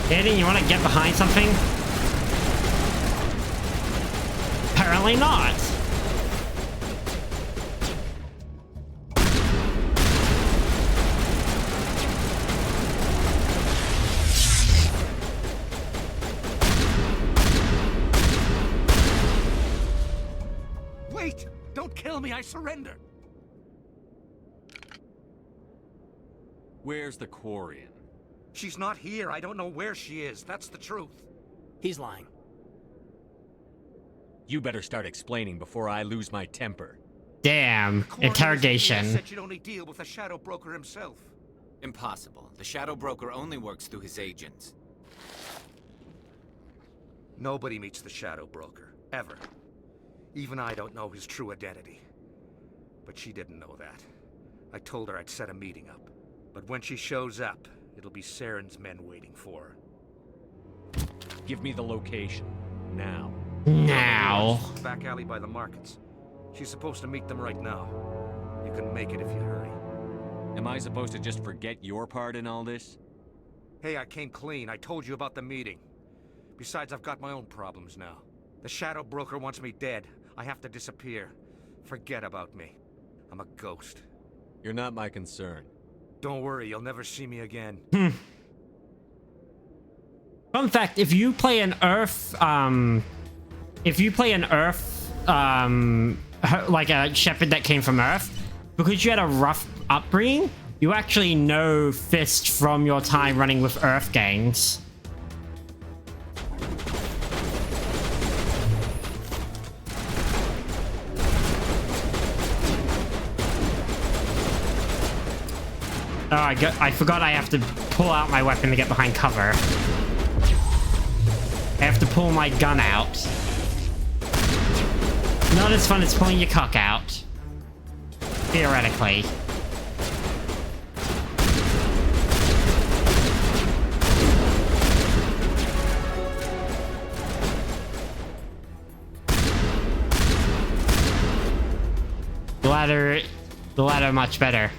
Speaker 1: Danny, you want to get behind something? Apparently not.
Speaker 14: Wait! Don't kill me, I surrender!
Speaker 12: Where's the Quarian?
Speaker 14: She's not here. I don't know where she is. That's the truth.
Speaker 18: He's lying.
Speaker 12: You better start explaining before I lose my temper.
Speaker 1: Damn. Interrogation.
Speaker 14: Said you'd only deal with the Shadow Broker himself. Impossible. The Shadow Broker only works through his agents. Nobody meets the Shadow Broker. Ever. Even I don't know his true identity. But she didn't know that. I told her I'd set a meeting up. But when she shows up, it'll be Saren's men waiting for her.
Speaker 12: Give me the location. Now.
Speaker 1: Now.
Speaker 14: Back alley by the markets. She's supposed to meet them right now. You can make it if you hurry.
Speaker 12: Am I supposed to just forget your part in all this?
Speaker 14: Hey, I came clean. I told you about the meeting. Besides, I've got my own problems now. The Shadow Broker wants me dead. I have to disappear. Forget about me. I'm a ghost.
Speaker 12: You're not my concern.
Speaker 14: Don't worry, you'll never see me again.
Speaker 1: Fun fact, if you play an Earth, like a shepherd that came from Earth, because you had a rough upbringing, you actually know Fist from your time running with Earth gangs. Oh, I forgot I have to pull out my weapon to get behind cover. I have to pull my gun out. Not as fun as pulling your cock out. Theoretically. The latter much better.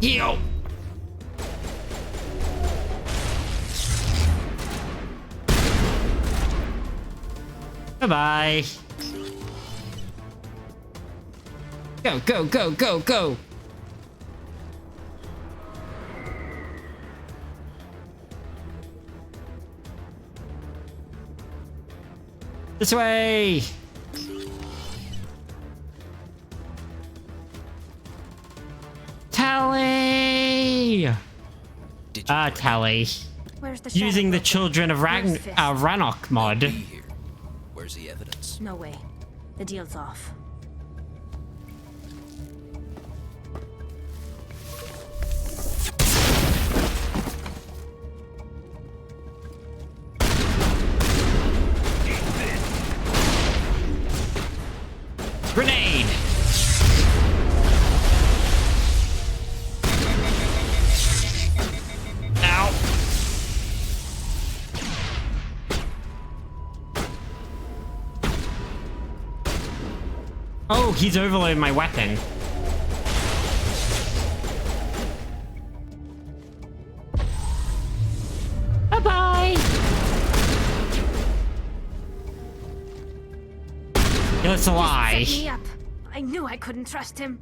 Speaker 1: Yo. Bye-bye. Go, go, go, go, go. This way! Tally! Tally.
Speaker 2: Where's the
Speaker 1: Using
Speaker 2: shadow
Speaker 1: the
Speaker 2: broker?
Speaker 1: Children of
Speaker 2: Where's Fisk?
Speaker 1: Rannoch mod.
Speaker 3: Where's the evidence?
Speaker 2: No way. The deal's off.
Speaker 1: Grenade! Ow! Oh, he's overloaded my weapon. Bye-bye! It's a lie.
Speaker 2: Set me up. I knew I couldn't trust him.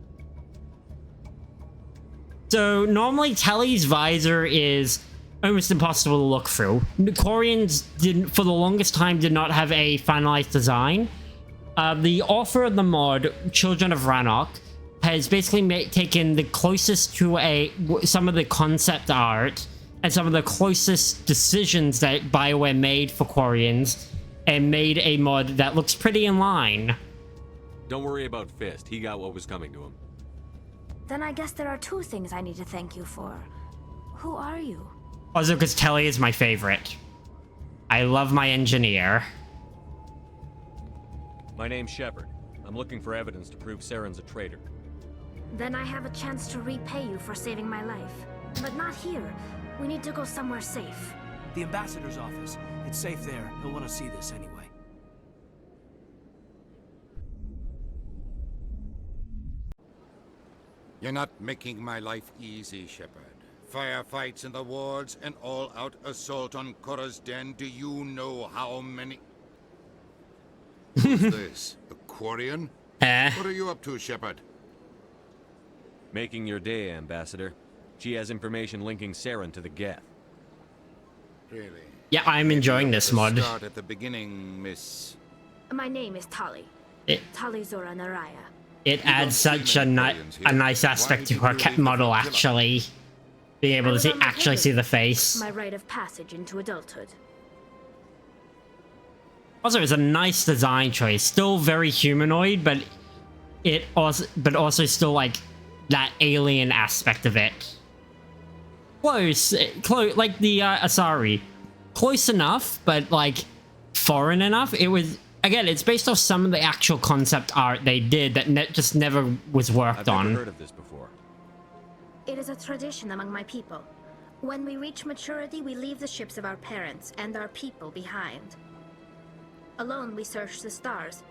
Speaker 1: So normally Telly's visor is almost impossible to look through. Quarians didn't, for the longest time, did not have a finalized design. The author of the mod, Children of Rannoch, has basically taken the closest to some of the concept art and some of the closest decisions that BioWare made for Quarians and made a mod that looks pretty in line.
Speaker 20: Don't worry about Fist. He got what was coming to him.
Speaker 2: Then I guess there are two things I need to thank you for. Who are you?
Speaker 1: Also, because Telly is my favorite. I love my engineer.
Speaker 20: My name's Shepard. I'm looking for evidence to prove Saren's a traitor.
Speaker 2: Then I have a chance to repay you for saving my life. But not here. We need to go somewhere safe.
Speaker 18: The ambassador's office. It's safe there. He'll want to see this anyway.
Speaker 11: You're not making my life easy, Shepard. Firefights in the wards, an all-out assault on Korra's den. Do you know how many... Who's this? A Quarian? What are you up to, Shepard?
Speaker 20: Making your day, Ambassador. She has information linking Saren to the Geth.
Speaker 11: Really?
Speaker 1: Yeah, I'm enjoying this mod.
Speaker 11: Start at the beginning, Miss...
Speaker 2: My name is Tali. Tali Zora Naraya.
Speaker 1: It adds such a nice aspect to her model, actually. Being able to actually see the face.
Speaker 2: My rite of passage into adulthood.
Speaker 1: Also, it's a nice design choice. Still very humanoid, but also still like that alien aspect of it. Close, like the Asari. Close enough, but like foreign enough. It was, again, it's based off some of the actual concept art they did that just never was worked on.
Speaker 20: I've never heard of this before.
Speaker 2: It is a tradition among my people. When we reach maturity, we leave the ships of our parents and our people behind. Alone, we search the stars,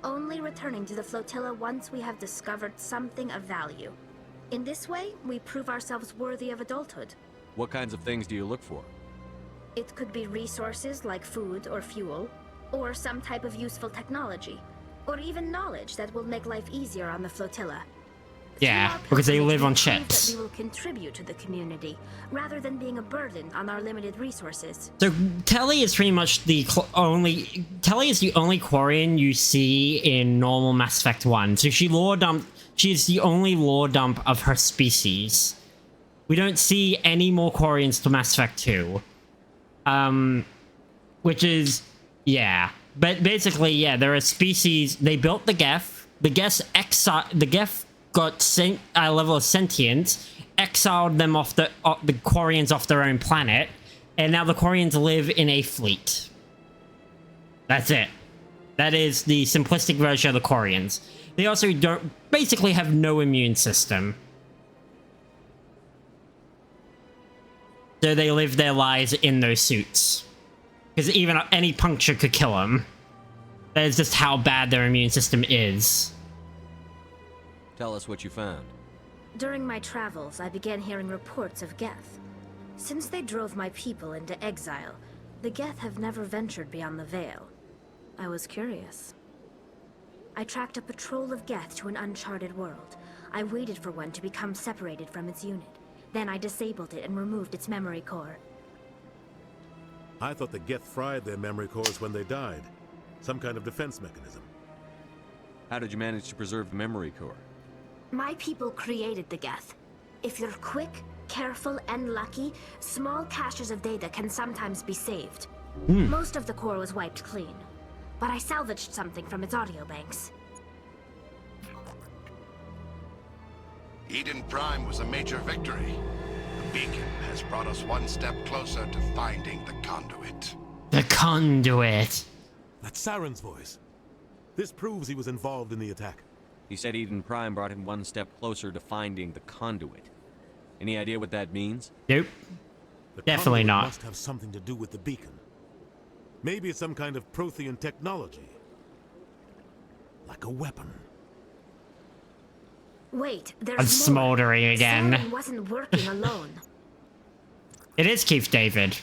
Speaker 2: only returning to the flotilla once we have discovered something of value. In this way, we prove ourselves worthy of adulthood.
Speaker 20: What kinds of things do you look for?
Speaker 2: It could be resources like food or fuel, or some type of useful technology, or even knowledge that will make life easier on the flotilla.
Speaker 1: Yeah, because they live on ships.
Speaker 2: That we will contribute to the community, rather than being a burden on our limited resources.
Speaker 1: So Telly is pretty much the only Quarian you see in normal Mass Effect 1. So she's the only lore dump of her species. We don't see any more Quarians to Mass Effect 2. Which is, yeah. But basically, yeah, they're a species. They built the Geth. The Geth got a level of sentience, exiled them off the Quarians off their own planet, and now the Quarians live in a fleet. That's it. That is the simplistic version of the Quarians. They also basically have no immune system. So they live their lives in those suits. Because even any puncture could kill them. That is just how bad their immune system is.
Speaker 20: Tell us what you found.
Speaker 2: During my travels, I began hearing reports of Geth. Since they drove my people into exile, the Geth have never ventured beyond the Veil. I was curious. I tracked a patrol of Geth to an uncharted world. I waited for one to become separated from its unit. Then I disabled it and removed its memory core.
Speaker 15: I thought the Geth fried their memory cores when they died.
Speaker 4: Some kind of defense mechanism.
Speaker 20: How did you manage to preserve the memory core?
Speaker 15: My people created the Geth. If you're quick, careful, and lucky, small caches of data can sometimes be saved. Most of the core was wiped clean, but I salvaged something from its audio banks.
Speaker 19: Eden Prime was a major victory. The beacon has brought us one step closer to finding the conduit.
Speaker 1: The conduit.
Speaker 4: That's Saren's voice. This proves he was involved in the attack.
Speaker 20: He said Eden Prime brought him one step closer to finding the conduit. Any idea what that means?
Speaker 1: Nope.
Speaker 4: The
Speaker 1: Definitely
Speaker 4: conduit
Speaker 1: not.
Speaker 4: Must have something to do with the beacon. Maybe it's some kind of Prothean technology. Like a weapon.
Speaker 15: Wait,
Speaker 1: I'm
Speaker 15: there's more.
Speaker 1: smoldering again.
Speaker 15: Saren wasn't working alone.
Speaker 1: It is Keith David.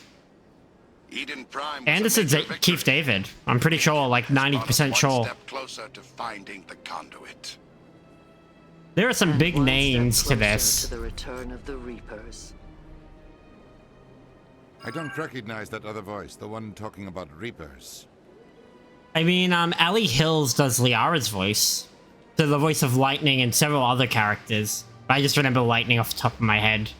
Speaker 19: Eden Prime was
Speaker 1: Anderson's
Speaker 19: a major victory.
Speaker 1: Keith David. I'm pretty sure, like 90%
Speaker 19: One
Speaker 1: sure.
Speaker 19: step closer to finding the conduit.
Speaker 1: There are some big
Speaker 22: One
Speaker 1: names
Speaker 22: step
Speaker 1: to
Speaker 22: closer
Speaker 1: this.
Speaker 22: To the return of the Reapers.
Speaker 23: I don't recognize that other voice, the one talking about Reapers.
Speaker 1: I mean, Ali Hills does Liara's voice. So the voice of Lightning and several other characters. I just remember Lightning off the top of my head.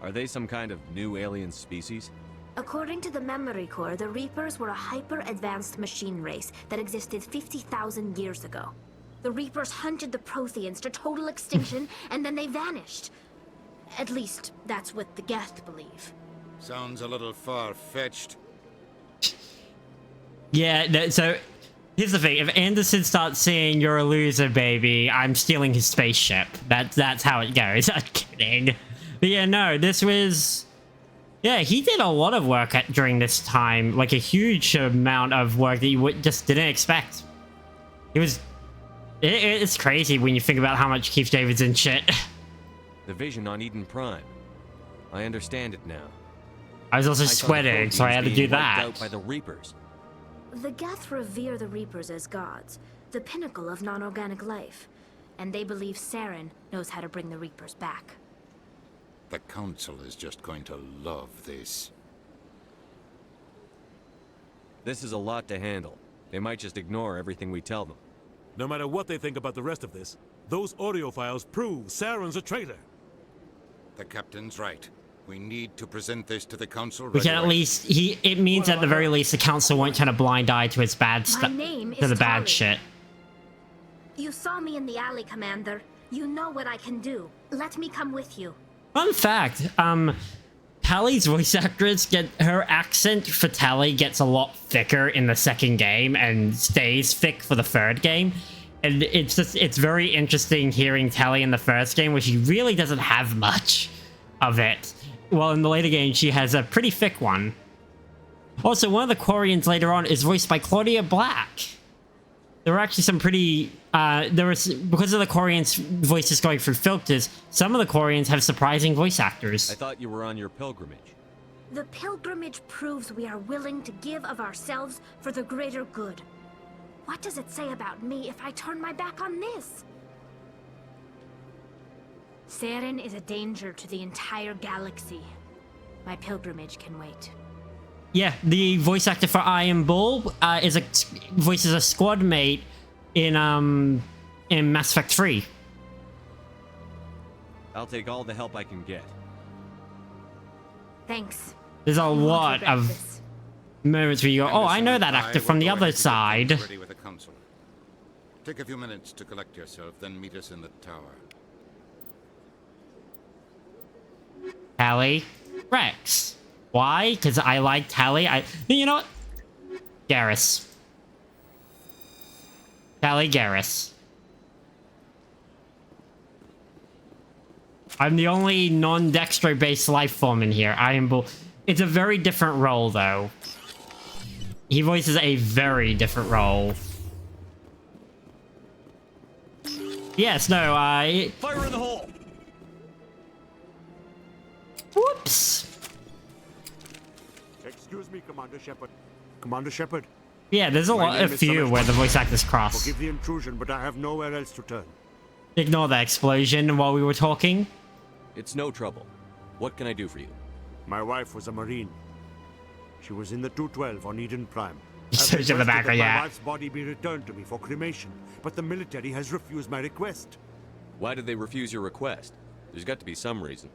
Speaker 20: Are they some kind of new alien species?
Speaker 15: According to the memory core, the Reapers were a hyper-advanced machine race that existed 50,000 years ago. The Reapers hunted the Protheans to total extinction, and then they vanished. At least, that's what the Geth believe.
Speaker 23: Sounds a little far-fetched.
Speaker 1: Yeah, so here's the thing. If Anderson starts saying, "You're a loser, baby," I'm stealing his spaceship. That's how it goes. I'm kidding. But yeah, no, this was... Yeah, he did a lot of work during this time. Like, a huge amount of work that you just didn't expect. It was... It's crazy when you think about how much Keith David's in shit.
Speaker 20: The vision on Eden Prime. I understand it now.
Speaker 1: I was also
Speaker 20: saw the
Speaker 1: sweating, so I had to
Speaker 20: Protheans
Speaker 1: do
Speaker 20: being wiped
Speaker 1: that.
Speaker 20: out by the Reapers.
Speaker 15: The Geth revere the Reapers as gods, the pinnacle of non-organic life. And they believe Saren knows how to bring the Reapers back.
Speaker 23: The Council is just going to love this.
Speaker 20: This is a lot to handle. They might just ignore everything we tell them.
Speaker 4: No matter what they think about the rest of this, those audio files prove Saren's a traitor.
Speaker 23: The Captain's right. We need to present this to the Council.
Speaker 1: We can at least... It means at the very least the Council won't turn a blind eye to its bad stuff.
Speaker 15: name
Speaker 1: To
Speaker 15: is
Speaker 1: the bad
Speaker 15: Tali.
Speaker 1: shit.
Speaker 15: You saw me in the alley, Commander. You know what I can do. Let me come with you.
Speaker 1: Fun fact, Tally's voice actress her accent for Tally gets a lot thicker in the second game and stays thick for the third game. And it's very interesting hearing Tally in the first game where she really doesn't have much of it. Well, in the later game, she has a pretty thick one. Also, one of the Quarians later on is voiced by Claudia Black. There were actually some pretty... because of the Quarians' voices going through filters, some of the Quarians have surprising voice actors.
Speaker 20: I thought you were on your pilgrimage.
Speaker 15: The pilgrimage proves we are willing to give of ourselves for the greater good. What does it say about me if I turn my back on this? Saren is a danger to the entire galaxy. My pilgrimage can wait.
Speaker 1: Yeah, the voice actor for Iron Bull voices a squad mate in Mass Effect 3.
Speaker 20: I'll take all the help I can get.
Speaker 15: Thanks.
Speaker 1: There's a
Speaker 15: I won't
Speaker 1: lot
Speaker 15: regret
Speaker 1: of
Speaker 15: this.
Speaker 1: moments where you go, "Oh, I know that actor from the other side."
Speaker 23: Ready with the Council. Take a few minutes to collect yourself, then meet us in the tower.
Speaker 1: Tally, Rex. Why? Because I like Tally. You know what? Garrus. Tally Garrus. I'm the only non-Dextro-based life form in here. It's a very different role, though. He voices a very different role. Yes, no,
Speaker 12: Fire in the hole!
Speaker 1: Whoops.
Speaker 7: Excuse me, Commander Shepard. Commander Shepard.
Speaker 1: Yeah, there's a few where the voice actors cross.
Speaker 7: Forgive the intrusion, but I have nowhere else to turn.
Speaker 1: Ignore that explosion while we were talking.
Speaker 20: It's no trouble. What can I do for you?
Speaker 7: My wife was a Marine. She was in the 212 on Eden Prime.
Speaker 1: Search in the back,
Speaker 7: My
Speaker 1: yeah.
Speaker 7: wife's body be returned to me for cremation, but the military has refused my request.
Speaker 20: Why did they refuse your request? There's got to be some reason.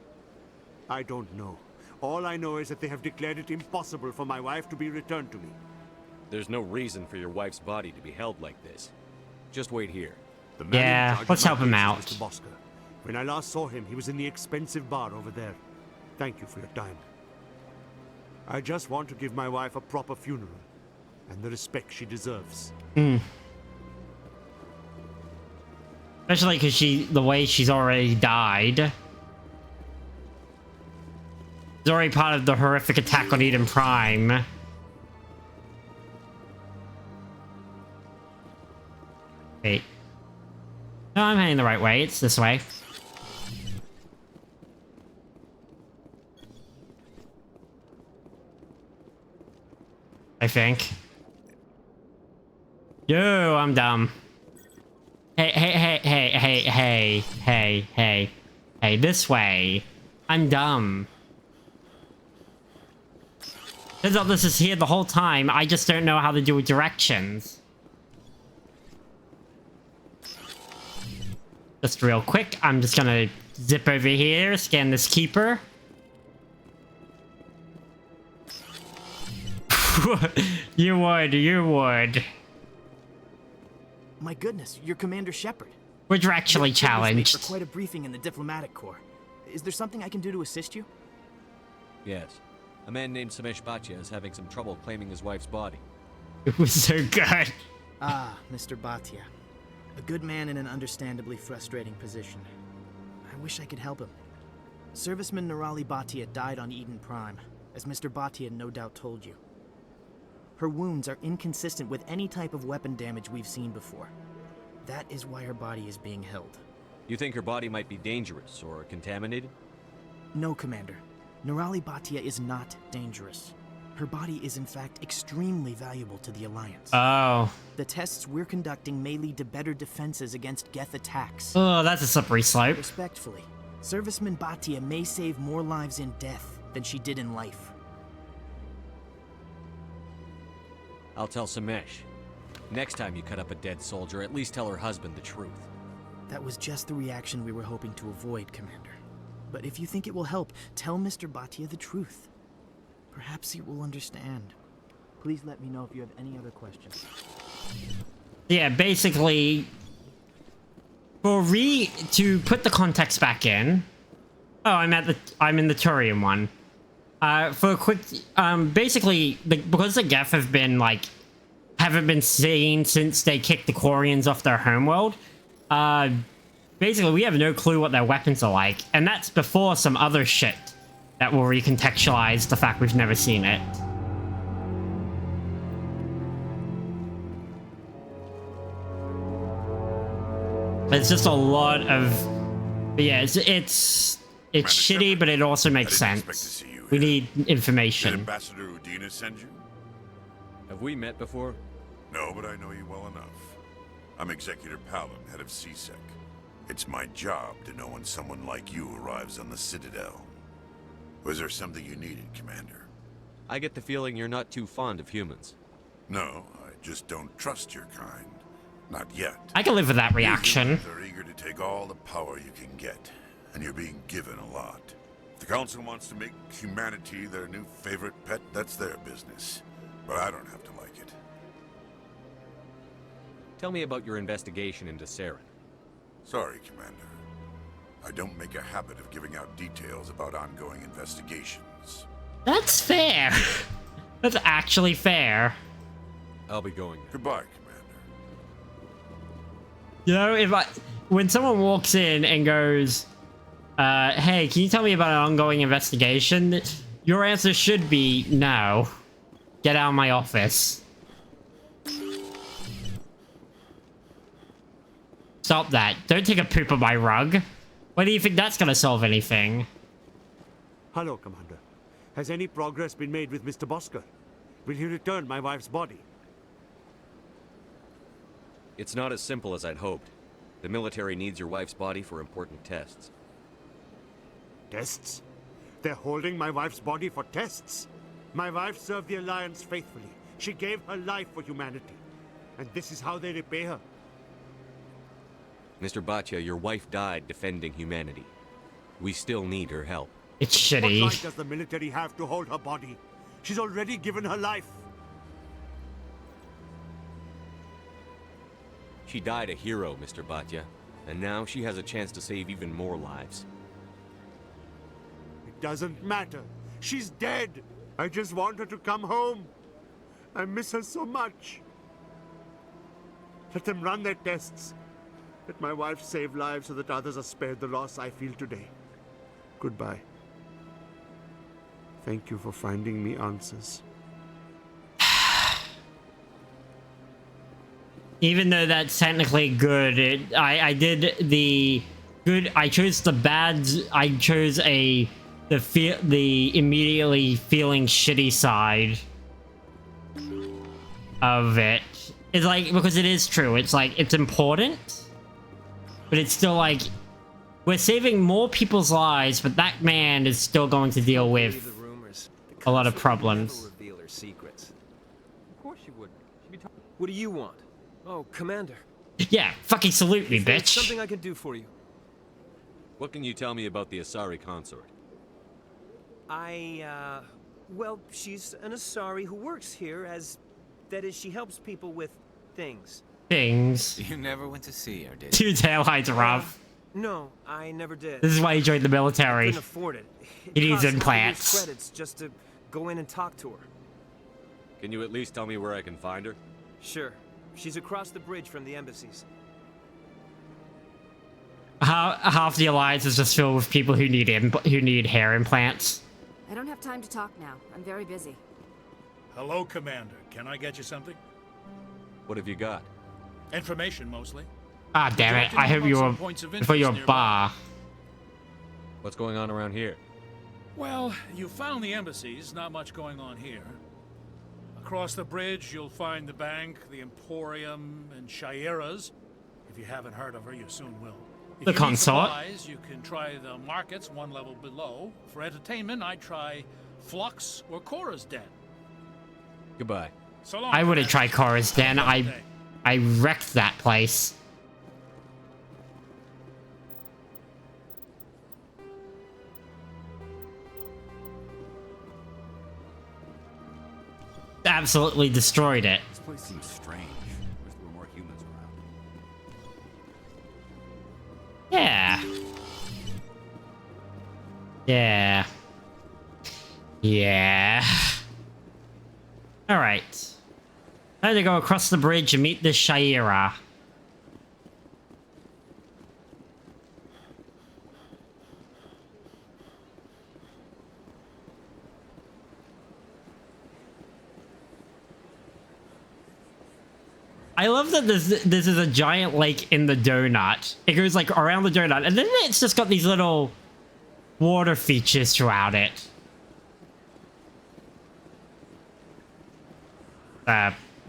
Speaker 7: I don't know. All I know is that they have declared it impossible for my wife to be returned to me.
Speaker 20: There's no reason for your wife's body to be held like this. Just wait here.
Speaker 7: The man in
Speaker 1: Yeah,
Speaker 7: charge
Speaker 1: let's
Speaker 7: of my
Speaker 1: help him
Speaker 7: case is
Speaker 1: out.
Speaker 7: Mr. Bosker. When I last saw him, he was in the expensive bar over there. Thank you for your time. I just want to give my wife a proper funeral and the respect she deserves.
Speaker 1: Especially because the way she's already died. It's already part of the horrific attack on Eden Prime. Wait. No, I'm heading the right way. It's this way. I think. Yo, I'm dumb. Hey, this way. I'm dumb. Turns out this is here the whole time. I just don't know how to do directions. Just real quick, I'm just gonna zip over here, scan this keeper. You would.
Speaker 18: My goodness, you're Commander Shepard.
Speaker 1: We're actually
Speaker 18: You have witnessed me
Speaker 1: challenged.
Speaker 18: for quite a briefing in the diplomatic corps. Is there something I can do to assist you?
Speaker 20: Yes. A man named Samesh Bhatia is having some trouble claiming his wife's body.
Speaker 1: It was so good.
Speaker 18: Ah, Mr. Bhatia. A good man in an understandably frustrating position. I wish I could help him. Serviceman Nirali Bhatia died on Eden Prime, as Mr. Bhatia no doubt told you. Her wounds are inconsistent with any type of weapon damage we've seen before. That is why her body is being held.
Speaker 20: You think her body might be dangerous or contaminated?
Speaker 18: No, Commander. Nirali Bhatia is not dangerous. Her body is in fact extremely valuable to the Alliance.
Speaker 1: Oh.
Speaker 18: The tests we're conducting may lead to better defenses against Geth attacks.
Speaker 1: Oh, that's a slippery slope.
Speaker 18: Respectfully, Serviceman Bhatia may save more lives in death than she did in life.
Speaker 20: I'll tell Samesh. Next time you cut up a dead soldier, at least tell her husband the truth.
Speaker 18: That was just the reaction we were hoping to avoid, Commander. But if you think it will help, tell Mr. Bhatia the truth. Perhaps he will understand. Please let me know if you have any other questions.
Speaker 1: Yeah, basically, to put the context back in. Oh, I'm in the Turian one. For a quick, basically, because the Geth haven't been seen since they kicked the Quarians off their homeworld. Basically, we have no clue what their weapons are like, and that's before some other shit that will recontextualize the fact we've never seen it. It's just a lot of, but yeah, it's shitty, but it also makes sense. We need
Speaker 25: Did
Speaker 1: information.
Speaker 25: Ambassador Udina send you?
Speaker 20: Have we met before?
Speaker 25: No, but I know you well enough. I'm Executor Palin, head of CSEC. It's my job to know when someone like you arrives on the Citadel. Was there something you needed, Commander?
Speaker 20: I get the feeling you're not too fond of humans.
Speaker 25: No, I just don't trust your kind. Not yet.
Speaker 1: I can live with that reaction.
Speaker 25: They're eager to take all the power you can get, and you're being given a lot. If the Council wants to make humanity their new favorite pet, that's their business. But I don't have to like it.
Speaker 20: Tell me about your investigation into Saren.
Speaker 25: Sorry, Commander. I don't make a habit of giving out details about ongoing investigations.
Speaker 1: That's fair. That's actually fair.
Speaker 20: I'll be going now.
Speaker 25: Goodbye,
Speaker 1: You know, when someone walks in and goes, hey, can you tell me about an ongoing investigation? Your answer should be no. Get out of my office. Stop that. Don't take a poop on my rug. Why do you think that's gonna solve anything?
Speaker 7: Hello, Commander. Has any progress been made with Mr. Bosker? Will he return my wife's body?
Speaker 20: It's not as simple as I'd hoped. The military needs your wife's body for important tests.
Speaker 7: Tests? They're holding my wife's body for tests? My wife served the Alliance faithfully. She gave her life for humanity. And this is how they repay her.
Speaker 20: Mr. Bhatia, your wife died defending humanity. We still need her help.
Speaker 1: It's
Speaker 7: What
Speaker 1: shitty.
Speaker 7: right does the military have to hold her body? She's already given her life.
Speaker 20: She died a hero, Mr. Bhatia, and now she has a chance to save even more lives.
Speaker 7: It doesn't matter. She's dead. I just want her to come home. I miss her so much. Let them run their tests. Let my wife save lives so that others are spared the loss I feel today. Goodbye. Thank you for finding me answers.
Speaker 1: Even though that's technically good, I did the good. I chose the bad. I chose the immediately feeling shitty side of it. It's like, because it is true. It's like, it's important, but it's still like, we're saving more people's lives, but that man is still going to deal with a lot of problems.
Speaker 5: Reveal her secrets. Of course she would. What do you want? Oh, Commander.
Speaker 1: Yeah, fucking salute me,
Speaker 5: There's
Speaker 1: bitch.
Speaker 5: something I can do for you.
Speaker 20: What can you tell me about the Asari consort?
Speaker 5: Well, she's an Asari who works here as... That is, she helps people with things.
Speaker 1: Things.
Speaker 8: You never went to see her, did
Speaker 1: Two
Speaker 8: you?
Speaker 1: taillights rough.
Speaker 5: No, I never did.
Speaker 1: This is why he joined the military.
Speaker 5: Couldn't afford it.
Speaker 1: He needs
Speaker 5: costs all these
Speaker 1: implants.
Speaker 5: credits just to go in and talk to her.
Speaker 20: Can you at least tell me where I can find her?
Speaker 5: Sure. She's across the bridge from the embassies.
Speaker 1: Half the alliance is just filled with people who need hair implants.
Speaker 9: I don't have time to talk now. I'm very busy.
Speaker 10: Hello, Commander. Can I get you something?
Speaker 20: What have you got?
Speaker 10: Information, mostly.
Speaker 1: Ah, damn it. I hope you're for your bar.
Speaker 20: What's going on around here?
Speaker 10: Well, you found the embassies. Not much going on here. Across the bridge, you'll find the bank, the Emporium, and Shaira's. If you haven't heard of her, you soon will. If
Speaker 1: The
Speaker 10: you need
Speaker 1: consort.
Speaker 10: supplies, you can try the markets one level below. For entertainment, I'd try Flux or Cora's Den.
Speaker 20: Goodbye.
Speaker 10: So long.
Speaker 1: I wouldn't try Cora's Den. I wrecked that place. Absolutely destroyed it.
Speaker 23: This place seems strange. Wish there were more humans around.
Speaker 1: Yeah. Yeah. Yeah. Alright. Time to go across the bridge and meet this Shaira. I love that this is a giant lake in the donut. It goes like around the donut, and then it's just got these little water features throughout it.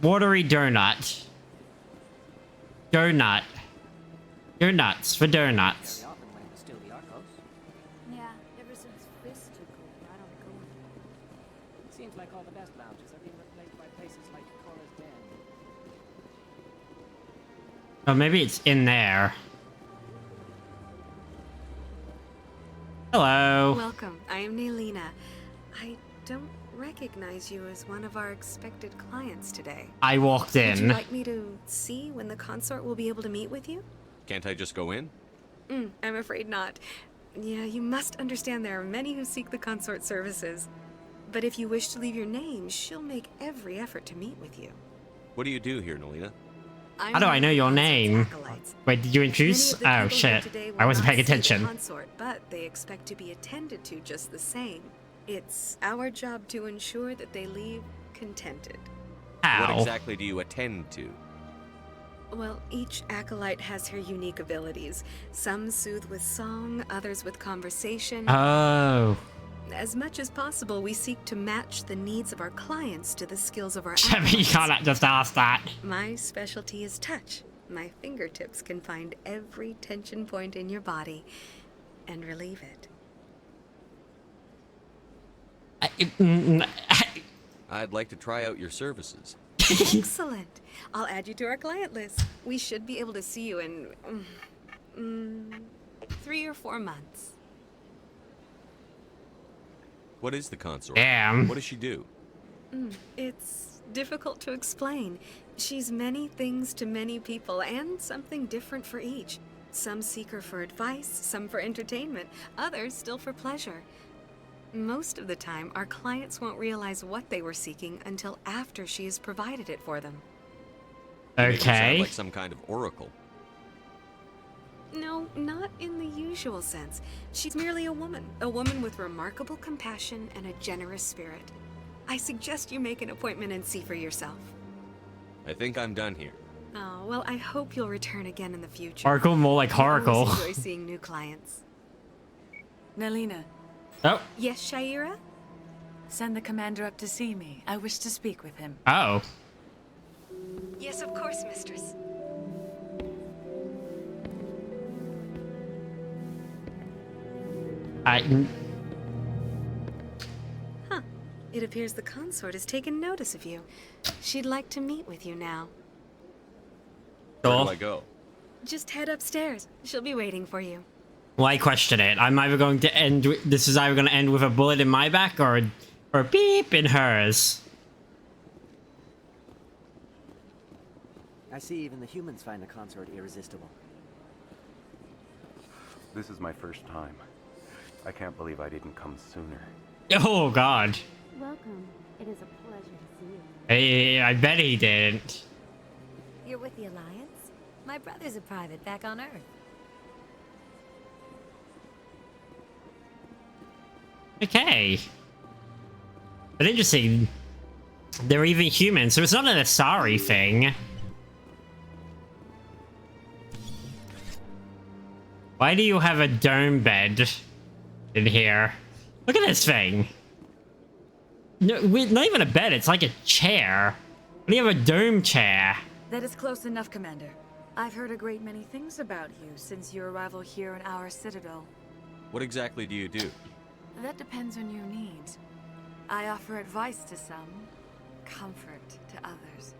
Speaker 1: Watery donut. Donut. Donuts for donuts.
Speaker 9: Yeah, ever since Fisk took over, I don't go in.
Speaker 16: It seems like all the best lounges are being replaced by places like Cora's Den.
Speaker 1: Oh, maybe it's in there. Hello.
Speaker 24: Welcome. I am Nailina. I don't recognize you as one of our expected clients today.
Speaker 1: I walked
Speaker 24: Would you
Speaker 1: in.
Speaker 24: like me to see when the consort will be able to meet with you?
Speaker 20: Can't I just go in?
Speaker 24: I'm afraid not. Yeah, you must understand there are many who seek the consort services. But if you wish to leave your name, she'll make every effort to meet with you.
Speaker 20: What do you do here, Nolina?
Speaker 1: How do I know your name? Wait, did you introduce? Oh shit. I wasn't paying attention.
Speaker 24: Consort, but they expect to be attended to just the same. It's our job to ensure that they leave contented.
Speaker 20: What exactly do you attend to?
Speaker 24: Well, each acolyte has her unique abilities. Some soothe with song, others with conversation.
Speaker 1: Oh.
Speaker 24: As much as possible, we seek to match the needs of our clients to the skills of our
Speaker 1: You
Speaker 24: acolytes.
Speaker 1: can't just ask that.
Speaker 24: My specialty is touch. My fingertips can find every tension point in your body and relieve it.
Speaker 20: I'd like to try out your services.
Speaker 24: Excellent. I'll add you to our client list. We should be able to see you in 3 or 4 months.
Speaker 20: What is the consort?
Speaker 1: Damn.
Speaker 20: What does she do?
Speaker 24: It's difficult to explain. She's many things to many people, and something different for each. Some seek her for advice, some for entertainment, others still for pleasure. Most of the time, our clients won't realize what they were seeking until after she has provided it for them.
Speaker 20: You make her sound
Speaker 1: Okay.
Speaker 20: like some kind of oracle.
Speaker 24: No, not in the usual sense. She's merely a woman with remarkable compassion and a generous spirit. I suggest you make an appointment and see for yourself.
Speaker 20: I think I'm done here.
Speaker 24: Oh, well, I hope you'll return again in the future.
Speaker 1: Oracle, more like
Speaker 24: I always
Speaker 1: Horacle.
Speaker 24: enjoy seeing new clients.
Speaker 6: Nalina.
Speaker 1: Oh.
Speaker 24: Yes, Shaira?
Speaker 6: Send the commander up to see me. I wish to speak with him.
Speaker 1: Oh.
Speaker 24: Yes, of course, mistress. Huh. It appears the consort has taken notice of you. She'd like to meet with you now.
Speaker 20: Where do I go?
Speaker 24: Just head upstairs. She'll be waiting for you.
Speaker 1: Why question it? I'm either going to end. This is either going to end with a bullet in my back or a beep in hers.
Speaker 8: I see even the humans find the consort irresistible.
Speaker 11: This is my first time. I can't believe I didn't come sooner.
Speaker 1: Oh God.
Speaker 2: Welcome. It is a pleasure to see you.
Speaker 1: Hey, I bet he didn't.
Speaker 13: You're with the Alliance? My brother's a private back on Earth.
Speaker 1: Okay. But interesting. They're even human, so it's not an Asari thing. Why do you have a dome bed in here? Look at this thing. No, not even a bed, it's like a chair. Why do you have a dome chair?
Speaker 6: That is close enough, Commander. I've heard a great many things about you since your arrival here in our citadel.
Speaker 20: What exactly do you do?
Speaker 6: That depends on your needs. I offer advice to some, comfort to others.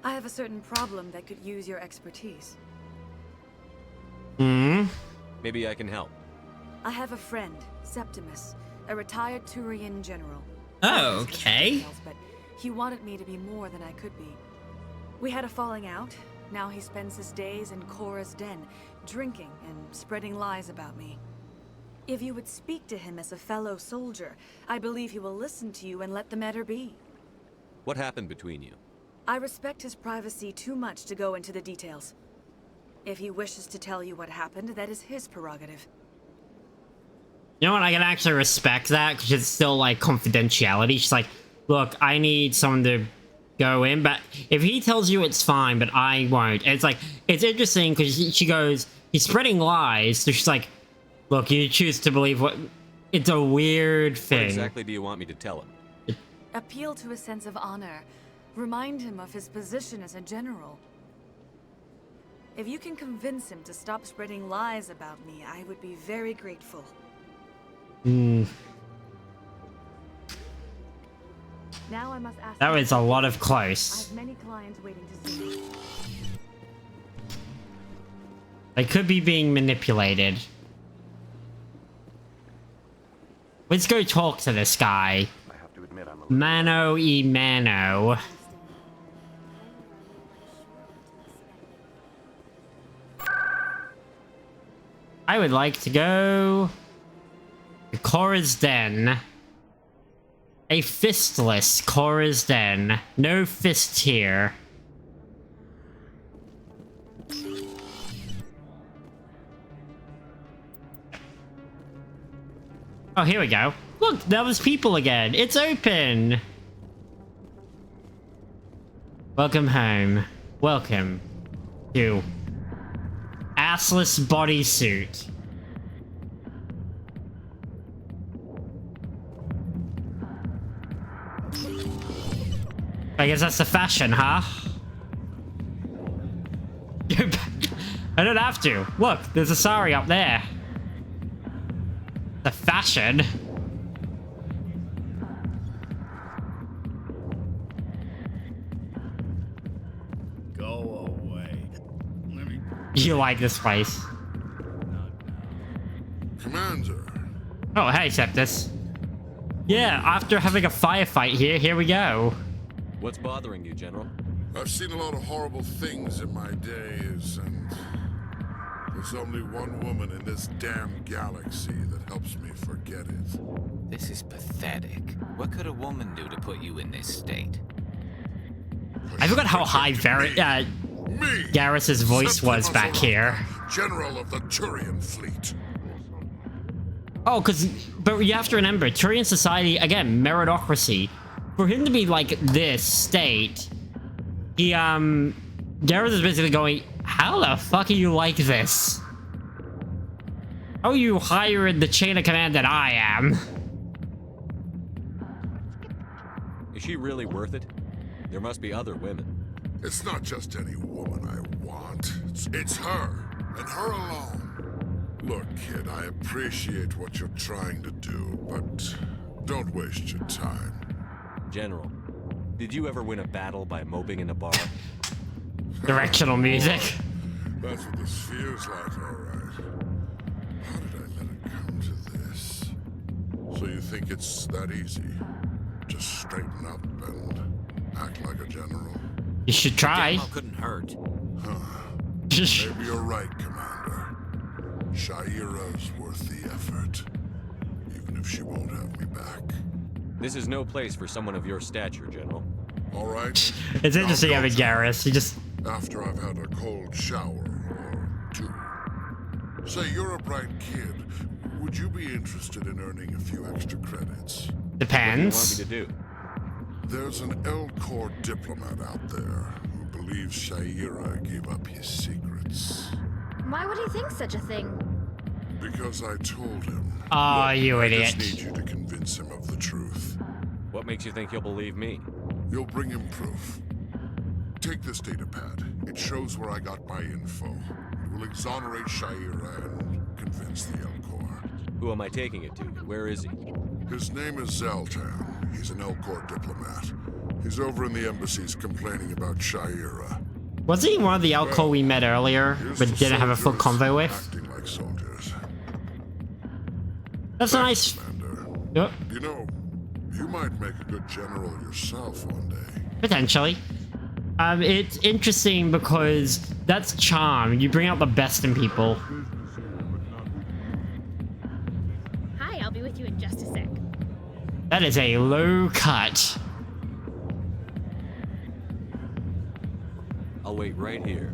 Speaker 6: I have a certain problem that could use your expertise.
Speaker 20: Maybe I can help.
Speaker 6: I have a friend, Septimus, a retired Turian general.
Speaker 1: Oh, okay.
Speaker 6: But he wanted me to be more than I could be. We had a falling out. Now he spends his days in Korra's den, drinking and spreading lies about me. If you would speak to him as a fellow soldier, I believe he will listen to you and let the matter be.
Speaker 20: What happened between you?
Speaker 6: I respect his privacy too much to go into the details. If he wishes to tell you what happened, that is his prerogative.
Speaker 1: You know what? I can actually respect that because it's still like confidentiality. She's like, look, I need someone to go in, but if he tells you it's fine, but I won't. And it's like, it's interesting because she goes, he's spreading lies. So she's like, look, you choose to believe what. It's a weird thing.
Speaker 20: What exactly do you want me to tell him?
Speaker 6: Appeal to a sense of honor. Remind him of his position as a general. If you can convince him to stop spreading lies about me, I would be very grateful.
Speaker 1: Hmm.
Speaker 6: Now I must ask.
Speaker 1: That was a lot of
Speaker 6: I
Speaker 1: close.
Speaker 6: have many clients waiting to see me.
Speaker 1: They could be being manipulated. Let's go talk to this guy.
Speaker 11: I have to admit I'm a
Speaker 1: Mano e Mano. I would like to go to Korra's Den. A fistless Korra's Den. No fist here. Oh, here we go. Look, there was people again. It's open. Welcome home. Welcome to assless bodysuit. I guess that's the fashion, huh? I don't have to. Look, there's a sari up there. The fashion. you like this place.
Speaker 25: Commander.
Speaker 1: Oh, hey, Septus. Yeah, after having a firefight here we go.
Speaker 20: What's bothering you, General?
Speaker 25: I've seen a lot of horrible things in my days, and there's only one woman in this damn galaxy that helps me forget it.
Speaker 3: This is pathetic. What could a woman do to put you in this state?
Speaker 1: I forgot how high Garrus's voice was back here.
Speaker 25: General of the Turian fleet.
Speaker 1: Oh, but you have to remember, Turian society, again, meritocracy. For him to be like this state, Garrus is basically going, how the fuck are you like this? How are you higher in the chain of command than I am?
Speaker 20: Is she really worth it? There must be other women.
Speaker 25: It's not just any woman I want. It's her, and her alone. Look, kid, I appreciate what you're trying to do, but don't waste your time.
Speaker 20: General, did you ever win a battle by moping in a bar?
Speaker 1: Directional music.
Speaker 25: That's what this feels like, all right. How did I let it come to this? So you think it's that easy? Just straighten up and act like a general?
Speaker 1: You should try.
Speaker 3: Couldn't hurt.
Speaker 25: Maybe you're right, Commander. Shaira's worth the effort. Even if she won't have me back.
Speaker 20: This is no place for someone of your stature, General.
Speaker 25: All right.
Speaker 1: It's interesting having Garrus. He just...
Speaker 25: After I've had a cold shower or two. Say, you're a bright kid. Would you be interested in earning a few extra credits?
Speaker 1: Depends.
Speaker 20: What do you want me to do?
Speaker 25: There's an Elcor diplomat out there who believes Shaira gave up his secrets.
Speaker 15: Why would he think such a thing?
Speaker 25: Because I told him.
Speaker 1: Oh, you idiot.
Speaker 25: I just need you to convince him of the truth.
Speaker 20: What makes you think he'll believe me?
Speaker 25: You'll bring him proof. Take this data pad. It shows where I got my info. It will exonerate Shaira and convince the Elcor.
Speaker 20: Who am I taking it to? Where is he?
Speaker 25: His name is Zaltan. He's an Elcor diplomat. He's over in the embassies complaining about Shaira.
Speaker 1: Wasn't he one of the Elcor we met earlier, but didn't have a full convo with?
Speaker 25: Acting like soldiers.
Speaker 1: That's nice.
Speaker 25: Commander.
Speaker 1: Yep.
Speaker 25: You know, you might make a good general yourself one day.
Speaker 1: Potentially. It's interesting because that's charm. You bring out the best in people.
Speaker 2: Hi, I'll be with you in just a sec.
Speaker 1: That is a low cut.
Speaker 20: I'll wait right here.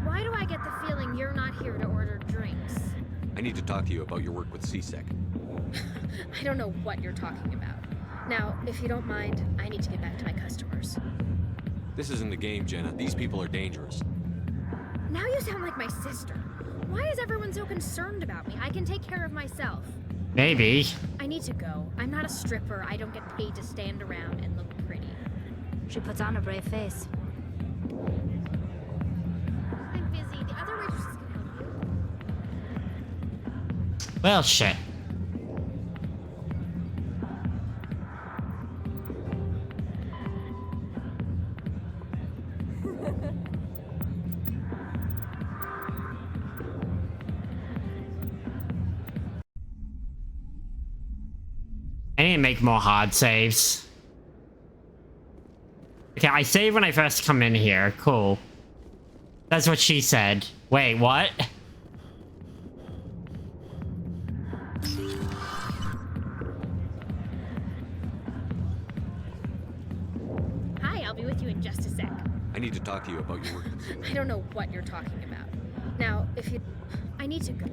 Speaker 2: Why do I get the feeling you're not here to order drinks?
Speaker 20: I need to talk to you about your work with CSEC.
Speaker 2: I don't know what you're talking about. Now, if you don't mind, I need to get back to my customers.
Speaker 20: This isn't a game, Jenna. These people are dangerous.
Speaker 2: Now you sound like my sister. Why is everyone so concerned about me? I can take care of myself.
Speaker 1: Maybe.
Speaker 2: I need to go. I'm not a stripper. I don't get paid to stand around and look pretty.
Speaker 15: She puts on a brave face.
Speaker 2: I'm busy. The other waitresses can help you.
Speaker 1: Well, shit. I need to make more hard saves. Okay, I saved when I first come in here. Cool. That's what she said. Wait, what?
Speaker 2: Hi, I'll be with you in just a sec.
Speaker 20: I need to talk to you about your work.
Speaker 2: I don't know what you're talking about. Now, if you... I need to go.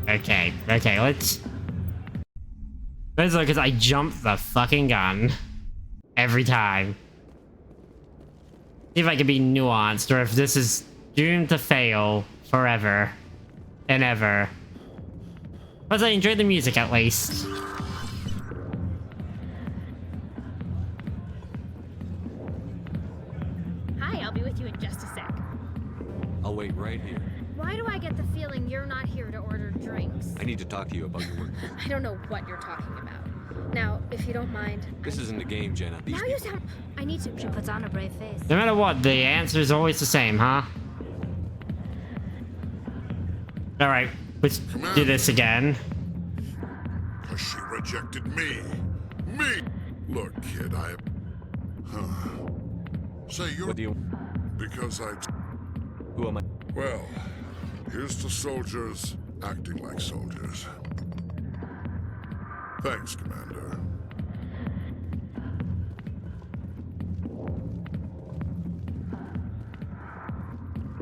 Speaker 1: Okay, let's look, because I jump the fucking gun every time. See if I can be nuanced, or if this is doomed to fail forever and ever. But I enjoyed the music at least.
Speaker 2: Hi, I'll be with you in just a sec.
Speaker 20: I'll wait right here.
Speaker 2: Why do I get the feeling you're not here to order drinks?
Speaker 20: I need to talk to you about your work.
Speaker 2: I don't know what you're talking about.
Speaker 13: Now, if you don't mind.
Speaker 12: This isn't a game, Jenna. These
Speaker 13: Now you sound. I need to.
Speaker 15: She puts on a brave face.
Speaker 1: No matter what, the answer is always the same, huh? Alright, let's do this again.
Speaker 25: Because she rejected me. Me! Look, kid, Say you're...
Speaker 20: What do you...
Speaker 25: Because I...
Speaker 20: Who am I?
Speaker 25: Well, here's to soldiers acting like soldiers. Thanks, Commander.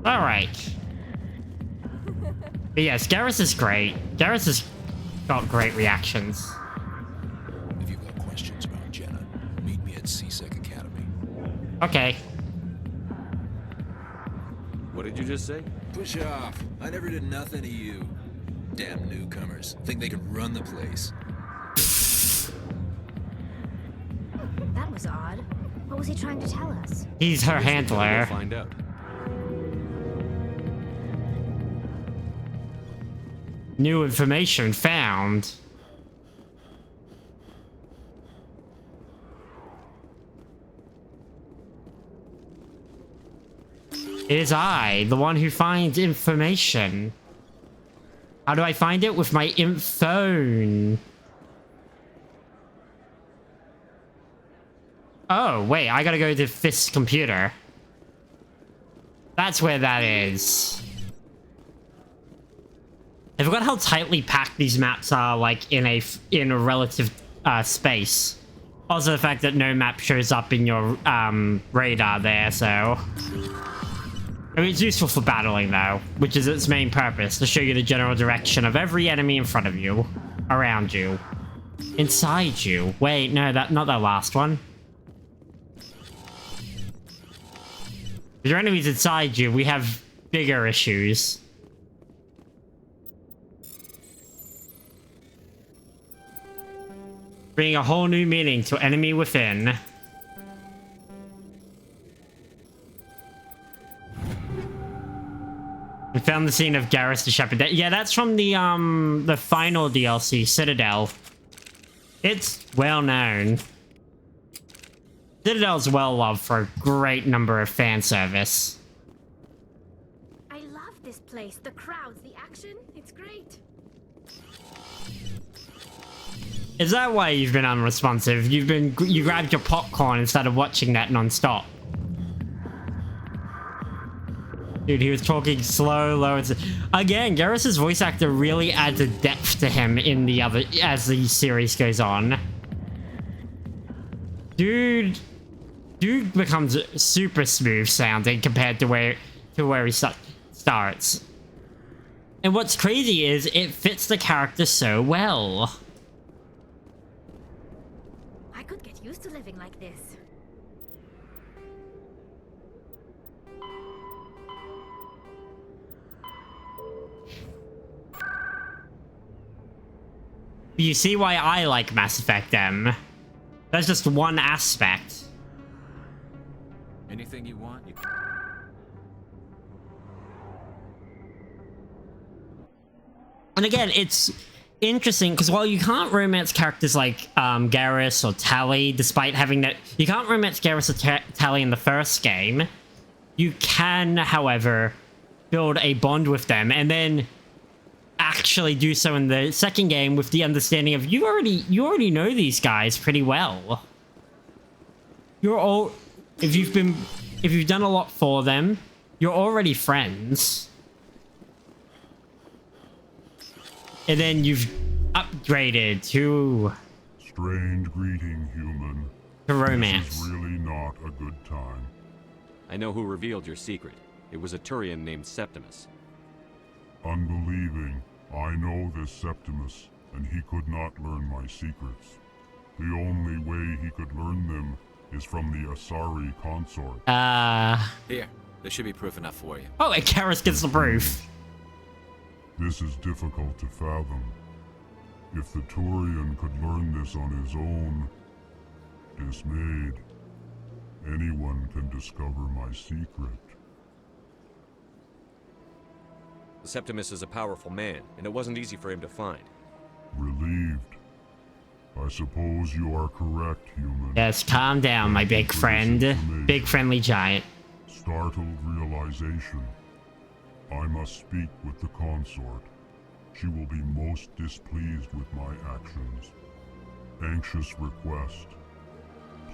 Speaker 1: Alright. But yes, Garrus is great. Garrus has got great reactions.
Speaker 12: If you've got questions about Jenna, meet me at CSEC Academy.
Speaker 1: Okay.
Speaker 20: What did you just say?
Speaker 12: Push off. I never did nothing to you. Damn newcomers. Think they can run the place.
Speaker 15: That was odd. What was he trying to tell us?
Speaker 1: He's her handler.
Speaker 20: We'll find out.
Speaker 1: New information found. It is I, the one who finds information. How do I find it? With my phone. Oh, wait, I gotta go to Fist's computer. That's where that is. I forgot how tightly packed these maps are, like, in a relative space. Also, the fact that no map shows up in your radar there, so... I mean, it's useful for battling, though, which is its main purpose, to show you the general direction of every enemy in front of you, around you, inside you. Wait, no, not that last one. If your enemies inside you, we have bigger issues. Bringing a whole new meaning to enemy within. We found the scene of Garrus the Shepherd. Yeah, that's from the final DLC, Citadel. It's well known. Citadel's well loved for a great number of fan service.
Speaker 15: I love this place. The crowds, the action. It's great.
Speaker 1: Is that why you've been unresponsive? You grabbed your popcorn instead of watching that non-stop. Dude, he was talking slow, low, and again, Garrus's voice actor really adds a depth to him in the as the series goes on. Dude becomes super smooth sounding compared to where he starts. And what's crazy is it fits the character so well.
Speaker 15: I could get used to living like this.
Speaker 1: You see why I like Mass Effect M. That's just one aspect.
Speaker 12: Anything you want, you...
Speaker 1: And again, it's interesting because while you can't romance characters like Garrus or Tali, despite having that, you can't romance Garrus or Tali in the first game. You can, however, build a bond with them, and then actually do so in the second game with the understanding of you already know these guys pretty well. If you've done a lot for them, you're already friends. And then you've upgraded to...
Speaker 25: Strange greeting, human.
Speaker 1: To romance.
Speaker 25: This is really not a good time.
Speaker 20: I know who revealed your secret. It was a Turian named Septimus.
Speaker 25: Unbelieving. I know this Septimus, and he could not learn my secrets. The only way he could learn them is from the Asari consort.
Speaker 12: Here, there should be proof enough for you.
Speaker 1: Oh, and Garrus gets the proof.
Speaker 25: This is difficult to fathom. If the Turian could learn this on his own, dismayed, anyone can discover my secret.
Speaker 20: Septimus is a powerful man, and it wasn't easy for him to find.
Speaker 25: Relieved. I I suppose you are correct, human.
Speaker 1: Yes, calm down, my big friend. Big friendly giant.
Speaker 25: Startled realization. I must speak with the consort. She will be most displeased with my actions. Anxious request.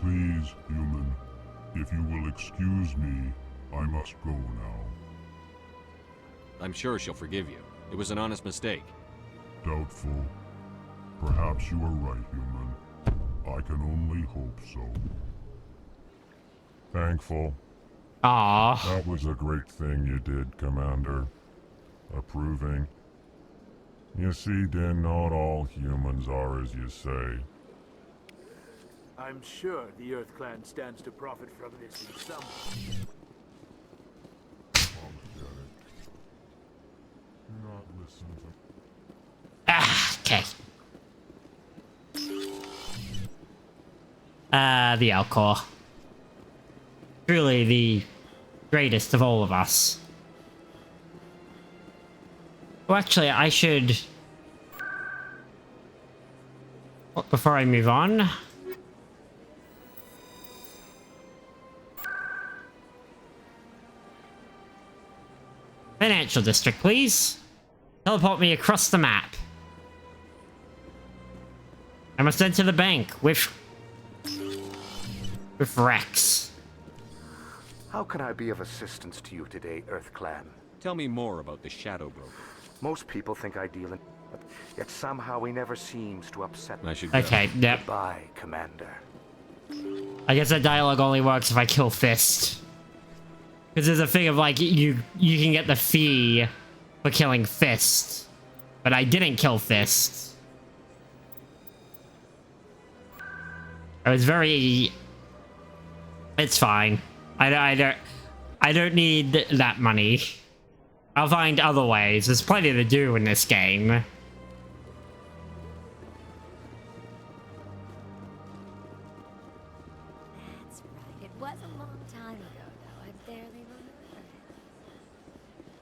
Speaker 25: Please, human, if you will excuse me, I must go now.
Speaker 12: I'm sure she'll forgive you. It was an honest mistake.
Speaker 25: Doubtful. Perhaps you are right, human. I can only hope so. Thankful.
Speaker 1: Aww.
Speaker 25: That was a great thing you did, Commander. Approving. You see, Din, not all humans are as you say.
Speaker 14: I'm sure the Earth Clan stands to profit from this in some way.
Speaker 25: Not listen to...
Speaker 1: Okay. The Alcor. Truly the greatest of all of us. Well, actually, I should... Before I move on... Financial district, please. Teleport me across the map. I must enter the bank with Rex.
Speaker 11: How can I be of assistance to you today, Earth Clan?
Speaker 20: Tell me more about the Shadow Broker.
Speaker 11: Most people think I deal in... but yet somehow he never seems to upset me.
Speaker 20: I should go.
Speaker 1: Okay, yep.
Speaker 11: Goodbye, Commander.
Speaker 1: I guess that dialogue only works if I kill Fist. Because there's a thing of like, you can get the fee for killing Fist. But I didn't kill Fist. I was very... It's fine. I don't need that money. I'll find other ways. There's plenty to do in this game.
Speaker 13: That's right. It was a long time ago, though. I barely remember it.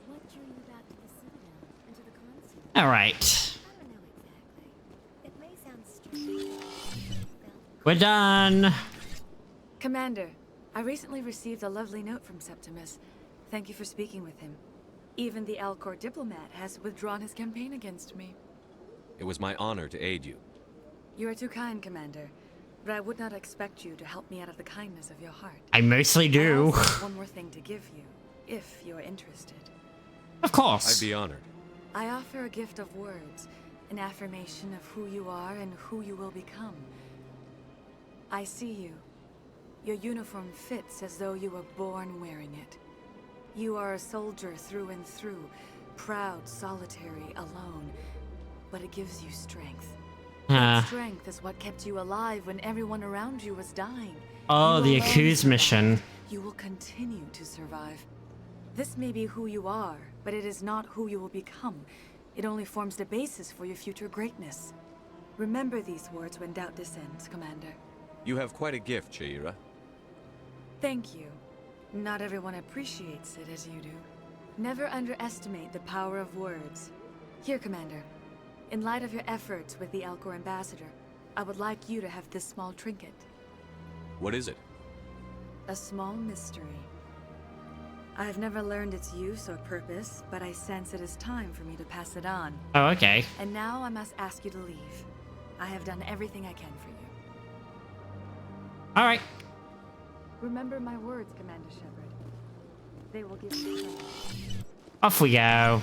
Speaker 2: What drew you back to the Citadel and to the console?
Speaker 1: Alright.
Speaker 13: I don't know exactly. It may sound strange.
Speaker 1: We're done.
Speaker 6: Commander, I recently received a lovely note from Septimus. Thank you for speaking with him. Even the Alcor diplomat has withdrawn his campaign against me.
Speaker 20: It was my honor to aid you.
Speaker 6: You are too kind, Commander. But I would not expect you to help me out of the kindness of your heart.
Speaker 1: I mostly do.
Speaker 6: I also have one more thing to give you, if you're interested.
Speaker 1: Of course.
Speaker 20: I'd be honored.
Speaker 6: I offer a gift of words, an affirmation of who you are and who you will become. I see you. Your uniform fits as though you were born wearing it. You are a soldier through and through, proud, solitary, alone. But it gives you strength. That strength is what kept you alive when everyone around you was dying.
Speaker 1: Oh, the
Speaker 6: You alone
Speaker 1: accused
Speaker 6: survived.
Speaker 1: mission.
Speaker 6: You will continue to survive. This may be who you are, but it is not who you will become. It only forms the basis for your future greatness. Remember these words when doubt descends, Commander.
Speaker 20: You have quite a gift, Shaira.
Speaker 6: Thank you. Not everyone appreciates it as you do. Never underestimate the power of words. Here, Commander. In light of your efforts with the Alcor ambassador, I would like you to have this small trinket.
Speaker 20: What is it?
Speaker 6: A small mystery. I have never learned its use or purpose, but I sense it is time for me to pass it on.
Speaker 1: Oh, okay.
Speaker 6: And now I must ask you to leave. I have done everything I can for you.
Speaker 1: Alright.
Speaker 6: Remember my words, Commander Shepard. They will give you strength.
Speaker 1: Off we go.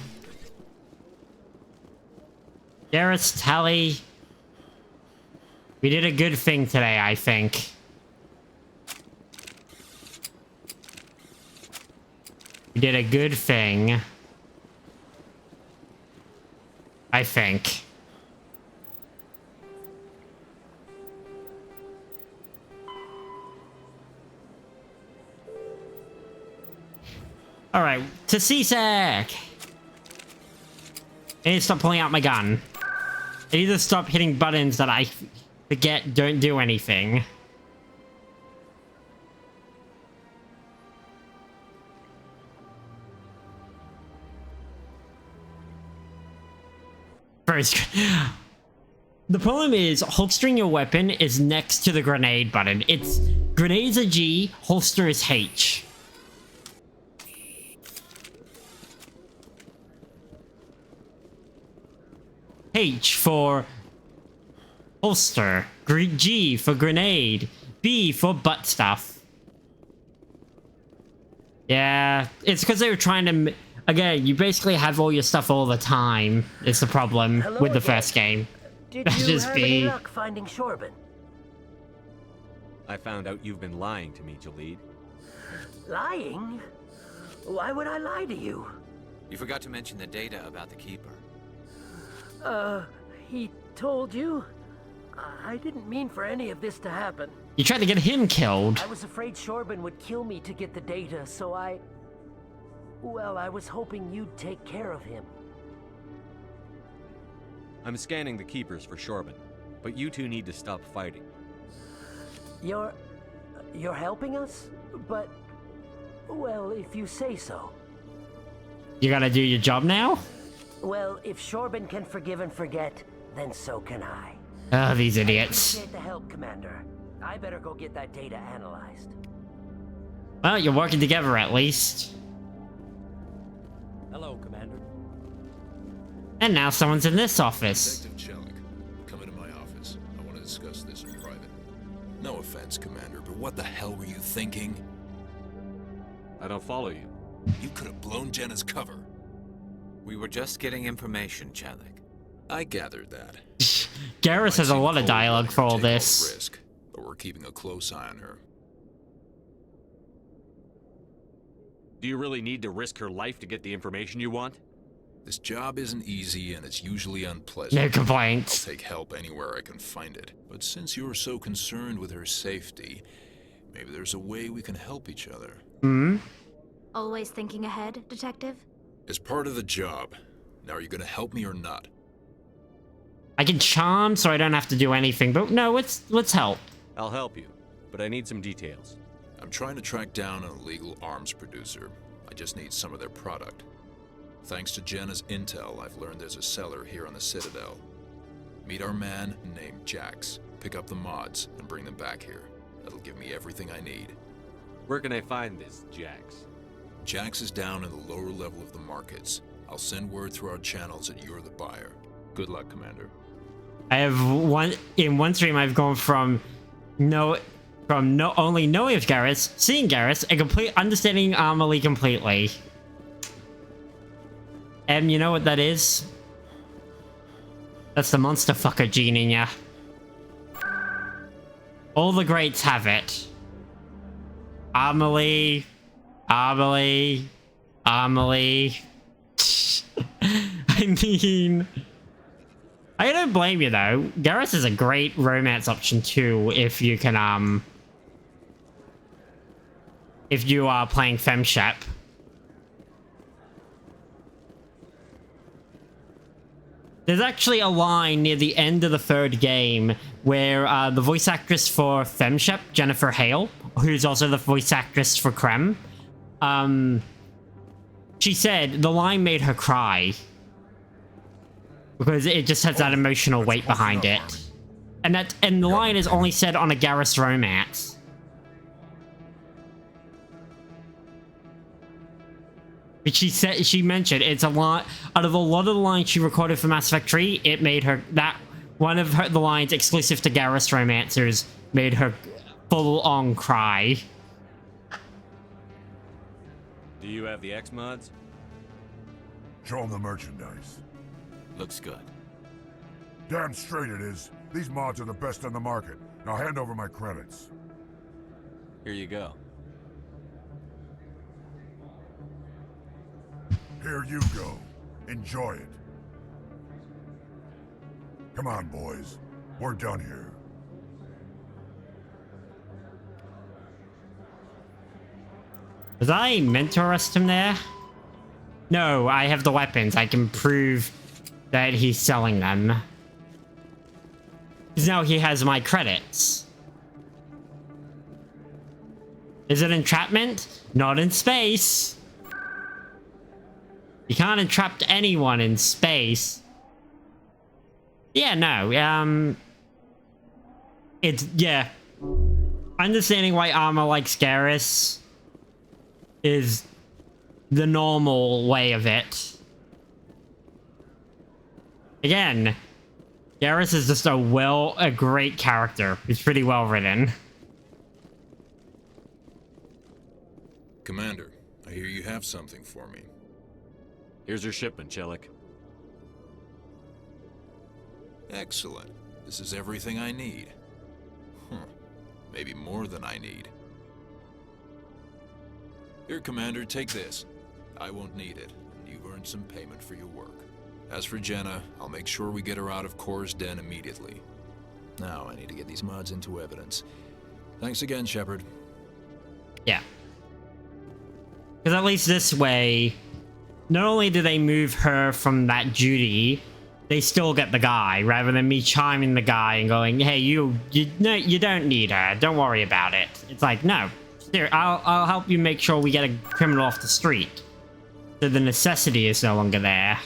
Speaker 1: Garrett's Tally. We did a good thing today, I think. We did a good thing. I think. Alright, to CSEC! I need to stop pulling out my gun. I need to stop hitting buttons that I forget don't do anything. First... The problem is, holstering your weapon is next to the grenade button. It's grenades are G, holster is H. H for holster, G for grenade, B for butt stuff. Yeah, it's because they were trying to... Again, you basically have all your stuff all the time. It's the problem with the first game.
Speaker 4: Did
Speaker 1: That's
Speaker 4: you
Speaker 1: just
Speaker 4: have
Speaker 1: B.
Speaker 4: any luck finding Shorban?
Speaker 20: I found out you've been lying to me, Jalid.
Speaker 4: Lying? Why would I lie to you?
Speaker 3: You forgot to mention the data about the Keeper.
Speaker 4: He told you? I didn't mean for any of this to happen.
Speaker 1: You tried to get him killed.
Speaker 4: I was afraid Shorban would kill me to get the data, so well, I was hoping you'd take care of him.
Speaker 20: I'm scanning the Keepers for Shorban, but you two need to stop fighting.
Speaker 4: You're helping us? But, well, if you say so.
Speaker 1: You gotta do your job now?
Speaker 4: Well, if Shorban can forgive and forget, then so can I.
Speaker 1: Oh, these idiots.
Speaker 4: I appreciate the help, Commander. I better go get that data analyzed.
Speaker 1: Well, you're working together at least.
Speaker 12: Hello, Commander.
Speaker 1: And now someone's in this office.
Speaker 17: Detective Chelik, come into my office. I want to discuss this in private. No offense, Commander, but what the hell were you thinking?
Speaker 20: I don't follow you.
Speaker 17: You could have blown Jenna's cover.
Speaker 3: We were just getting information, Chelik.
Speaker 17: I gathered that.
Speaker 1: Garrus has a lot of dialogue for all this.
Speaker 17: Risk, but we're keeping a close eye on her.
Speaker 20: Do you really need to risk her life to get the information you want?
Speaker 17: This job isn't easy and it's usually unpleasant.
Speaker 1: No complaints.
Speaker 17: I'll take help anywhere I can find it. But since you're so concerned with her safety, maybe there's a way we can help each other.
Speaker 1: Hmm?
Speaker 15: Always thinking ahead, Detective?
Speaker 17: As part of the job. Now, are you gonna help me or not?
Speaker 1: I can charm so I don't have to do anything, but no, let's help.
Speaker 20: I'll help you, but I need some details.
Speaker 17: I'm trying to track down an illegal arms producer. I just need some of their product. Thanks to Jenna's intel, I've learned there's a seller here on the Citadel. Meet our man named Jax. Pick up the mods and bring them back here. That'll give me everything I need.
Speaker 20: Where can I find this Jax?
Speaker 17: Jax is down in the lower level of the markets. I'll send word through our channels that you're the buyer. Good luck, Commander.
Speaker 1: I have in one stream I've gone from not only knowing of Garrus, seeing Garrus, and understanding Amelie completely. And you know what that is? That's the monster fucker gene in ya. All the greats have it. Amelie. I mean, I don't blame you though. Garrus is a great romance option too if you can if you are playing FemShep. There's actually a line near the end of the third game where the voice actress for FemShep, Jennifer Hale, who's also the voice actress for Krem, she said the line made her cry. Because it just has that emotional weight behind it. And the line is only said on a Garrus romance. But she mentioned it's a lot out of a lot of the lines she recorded for Mass Effect 3, it made her that one of the lines exclusive to Garrus romancers made her full on cry.
Speaker 20: Do you have the X mods?
Speaker 25: Show them the merchandise.
Speaker 3: Looks good.
Speaker 25: Damn straight it is. These mods are the best on the market. Now hand over my credits.
Speaker 20: Here you go.
Speaker 25: Here you go. Enjoy it. Come on, boys. We're done here.
Speaker 1: Was I meant to arrest him there? No, I have the weapons. I can prove that he's selling them. Because now he has my credits. Is it entrapment? Not in space. You can't entrap anyone in space. Yeah, no, it's, yeah. Understanding why Armor likes Garrus is the normal way of it. Again, Garrus is just a great character. He's pretty well written.
Speaker 17: Commander, I hear you have something for me.
Speaker 12: Here's your shipment, Chelik.
Speaker 17: Excellent. This is everything I need. Maybe more than I need. Here, Commander, take this. I won't need it, and you've earned some payment for your work. As for Jenna, I'll make sure we get her out of Core's den immediately. Now, I need to get these mods into evidence. Thanks again, Shepard.
Speaker 1: Yeah. Because at least this way, not only do they move her from that duty, they still get the guy, rather than me chiming the guy and going, hey, you don't need her, don't worry about it. It's like, no, here, I'll help you make sure we get a criminal off the street. So the necessity is no longer there.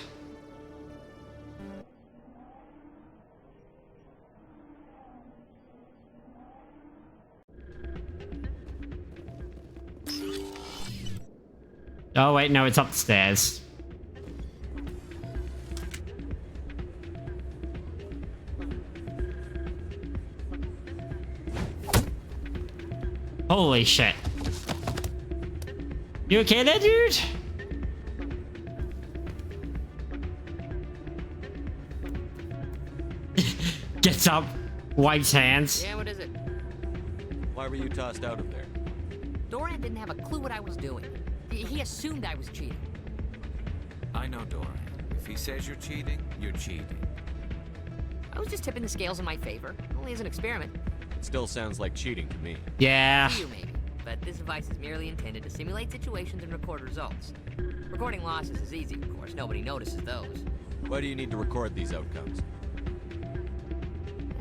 Speaker 1: Oh wait, no, it's upstairs. Holy shit. You okay there, dude? Gets up, wipes hands.
Speaker 7: Yeah, what is it?
Speaker 20: Why were you tossed out of there?
Speaker 7: Doran didn't have a clue what I was doing. He assumed I was cheating.
Speaker 3: I know Doran. If he says you're cheating, you're cheating.
Speaker 7: I was just tipping the scales in my favor. Only as an experiment.
Speaker 20: It still sounds like cheating to me.
Speaker 1: Yeah.
Speaker 7: To you, maybe. But this device is merely intended to simulate situations and record results. Recording losses is easy, of course. Nobody notices those.
Speaker 20: Why do you need to record these outcomes?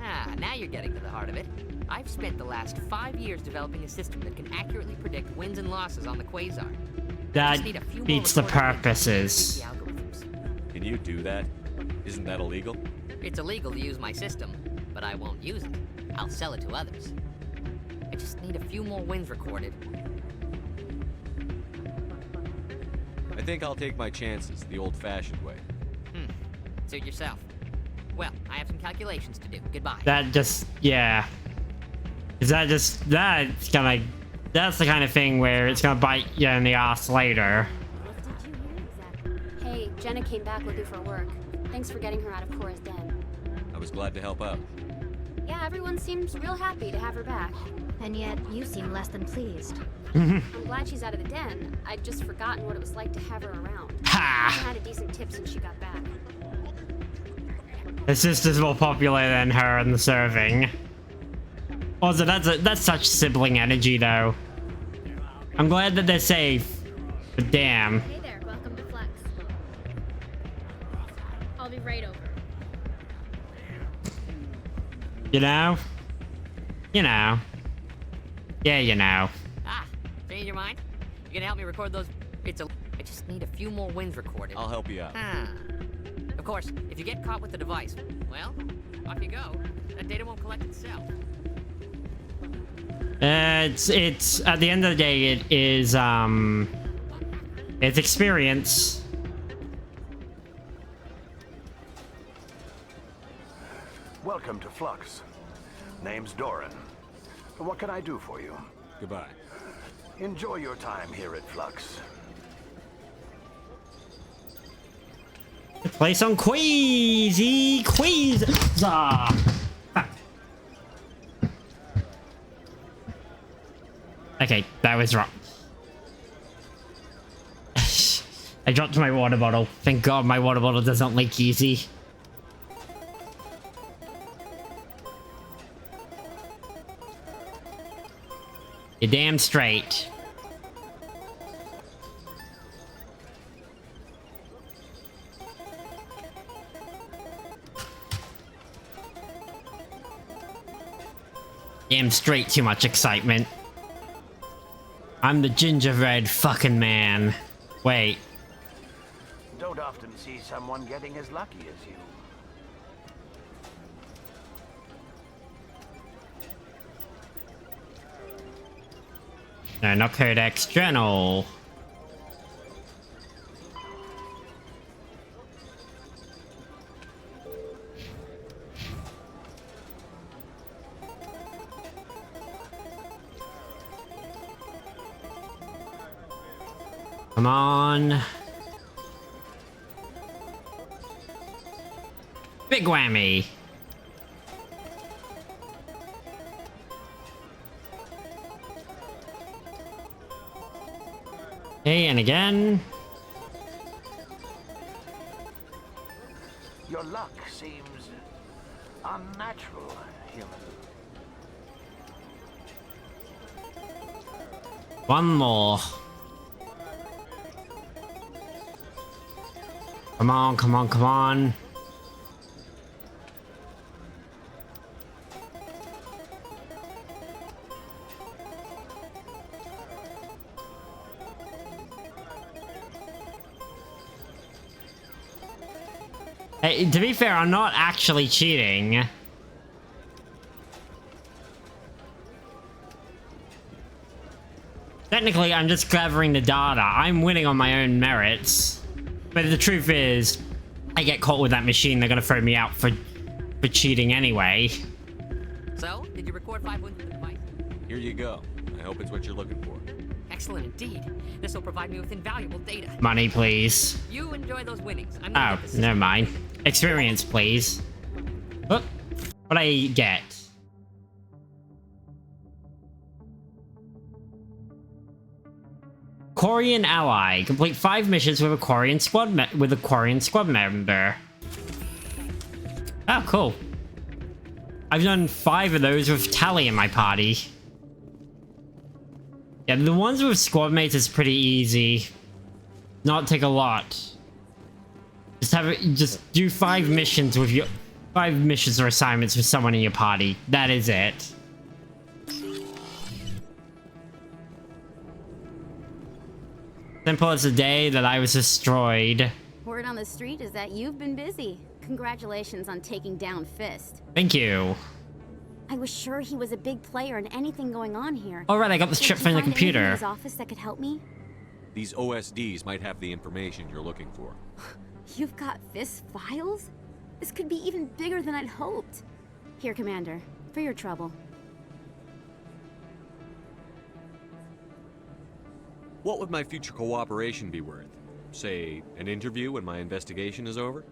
Speaker 7: Ah, now you're getting to the heart of it. I've spent the last 5 years developing a system that can accurately predict wins and losses on the Quasar.
Speaker 1: That beats the purposes.
Speaker 20: Can you do that? Isn't that illegal?
Speaker 7: It's illegal to use my system, but I won't use it. I'll sell it to others. I just need a few more wins recorded.
Speaker 20: I think I'll take my chances the old-fashioned way.
Speaker 7: Suit yourself. Well, I have some calculations to do. Goodbye.
Speaker 1: That just, yeah. Is that just, that's gonna, that's the kind of thing where it's gonna bite you in the ass later.
Speaker 2: Hey, Jenna came back looking for work. Thanks for getting her out of Cora's den.
Speaker 20: I was glad to help out.
Speaker 2: Yeah, everyone seems real happy to have her back.
Speaker 15: And yet, you seem less than pleased.
Speaker 2: I'm glad she's out of the den. I'd just forgotten what it was like to have her around. I haven't had a decent tip since she got back.
Speaker 1: Her sister's more popular than her in the serving. Also, that's such sibling energy, though. I'm glad that they're safe, but damn.
Speaker 2: Hey there, welcome to Flex. I'll be right over.
Speaker 1: You know? You know. Yeah, you know.
Speaker 7: Ah, change your mind? You gonna help me record those? I just need a few more wins recorded.
Speaker 20: I'll help you out.
Speaker 7: Of course, if you get caught with the device, well, off you go. That data won't collect itself.
Speaker 1: It's at the end of the day, it is it's experience.
Speaker 18: Welcome to Flux. Name's Doran. What can I do for you?
Speaker 20: Goodbye.
Speaker 18: Enjoy your time here at Flux.
Speaker 1: The place on Queasy Okay, that was wrong. I dropped my water bottle. Thank God my water bottle doesn't leak easy. You're damn straight. Damn straight, too much excitement. I'm the gingerbread fucking man. Wait.
Speaker 18: Don't often see someone getting as lucky as you.
Speaker 1: No, not Codex. Journal. Come on. Big whammy. Okay, and again.
Speaker 18: Your luck seems unnatural, human.
Speaker 1: One more. Come on, come on, come on. Hey, to be fair, I'm not actually cheating. Technically, I'm just gathering the data. I'm winning on my own merits. But the truth is, I get caught with that machine, they're gonna throw me out for cheating anyway.
Speaker 7: So, did you record 5 wins with the device?
Speaker 20: Here you go. I hope it's what you're looking for.
Speaker 7: Excellent indeed. This will provide me with invaluable data.
Speaker 1: Money, please.
Speaker 7: You enjoy those winnings. I'm
Speaker 1: Oh, never mind. Experience, please. What I get? Quarian ally. Complete 5 missions with a Quarian squad member. Oh, cool. I've done 5 of those with Tally in my party. Yeah, the ones with squad mates is pretty easy. Not take a lot. Just do 5 missions with your 5 missions or assignments with someone in your party. That is it. Simple as the day that I was destroyed.
Speaker 2: Word on the street is that you've been busy. Congratulations on taking down Fist.
Speaker 1: Thank you.
Speaker 2: I was sure he was a big player in anything going on here.
Speaker 1: Alright, I got this chip from the computer.
Speaker 2: In his office that could help me?
Speaker 20: These OSDs might have the information you're looking for.
Speaker 2: You've got Fist files? This could be even bigger than I'd hoped. Here, Commander, for your trouble.
Speaker 20: What would my future cooperation be worth? Say, an interview when my investigation is over?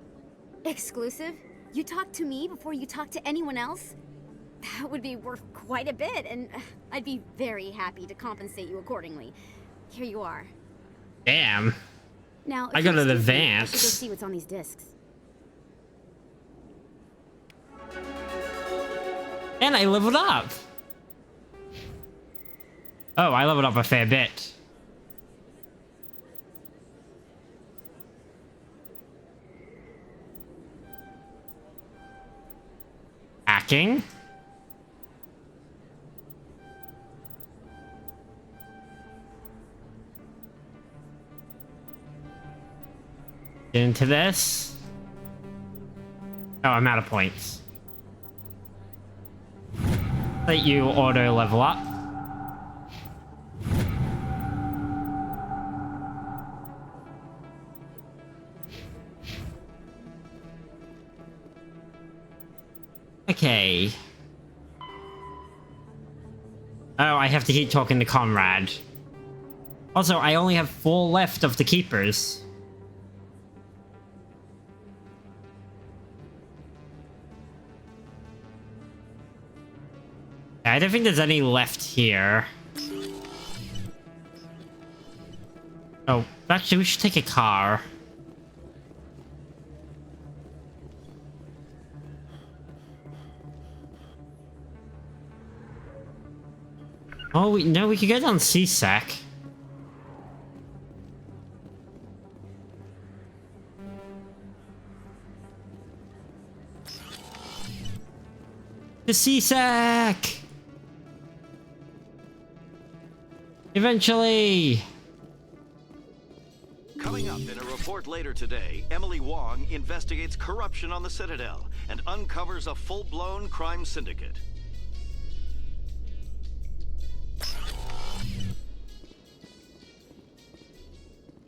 Speaker 2: Exclusive? You talk to me before you talk to anyone else? That would be worth quite a bit, and I'd be very happy to compensate you accordingly. Here you are.
Speaker 1: Damn.
Speaker 2: Now,
Speaker 1: I got an
Speaker 2: I should go
Speaker 1: advance.
Speaker 2: see what's on these discs.
Speaker 1: And I leveled up. Oh, I leveled up a fair bit. Hacking. Get into this. Oh, I'm out of points. Let you auto level up. Okay. Oh, I have to keep talking to Comrade. Also, I only have 4 left of the Keepers. I don't think there's any left here. Oh, actually, we should take a car. Oh, no, we could go down CSEC. The CSEC! Eventually!
Speaker 5: Coming up in a report later today, Emily Wong investigates corruption on the Citadel and uncovers a full-blown crime syndicate.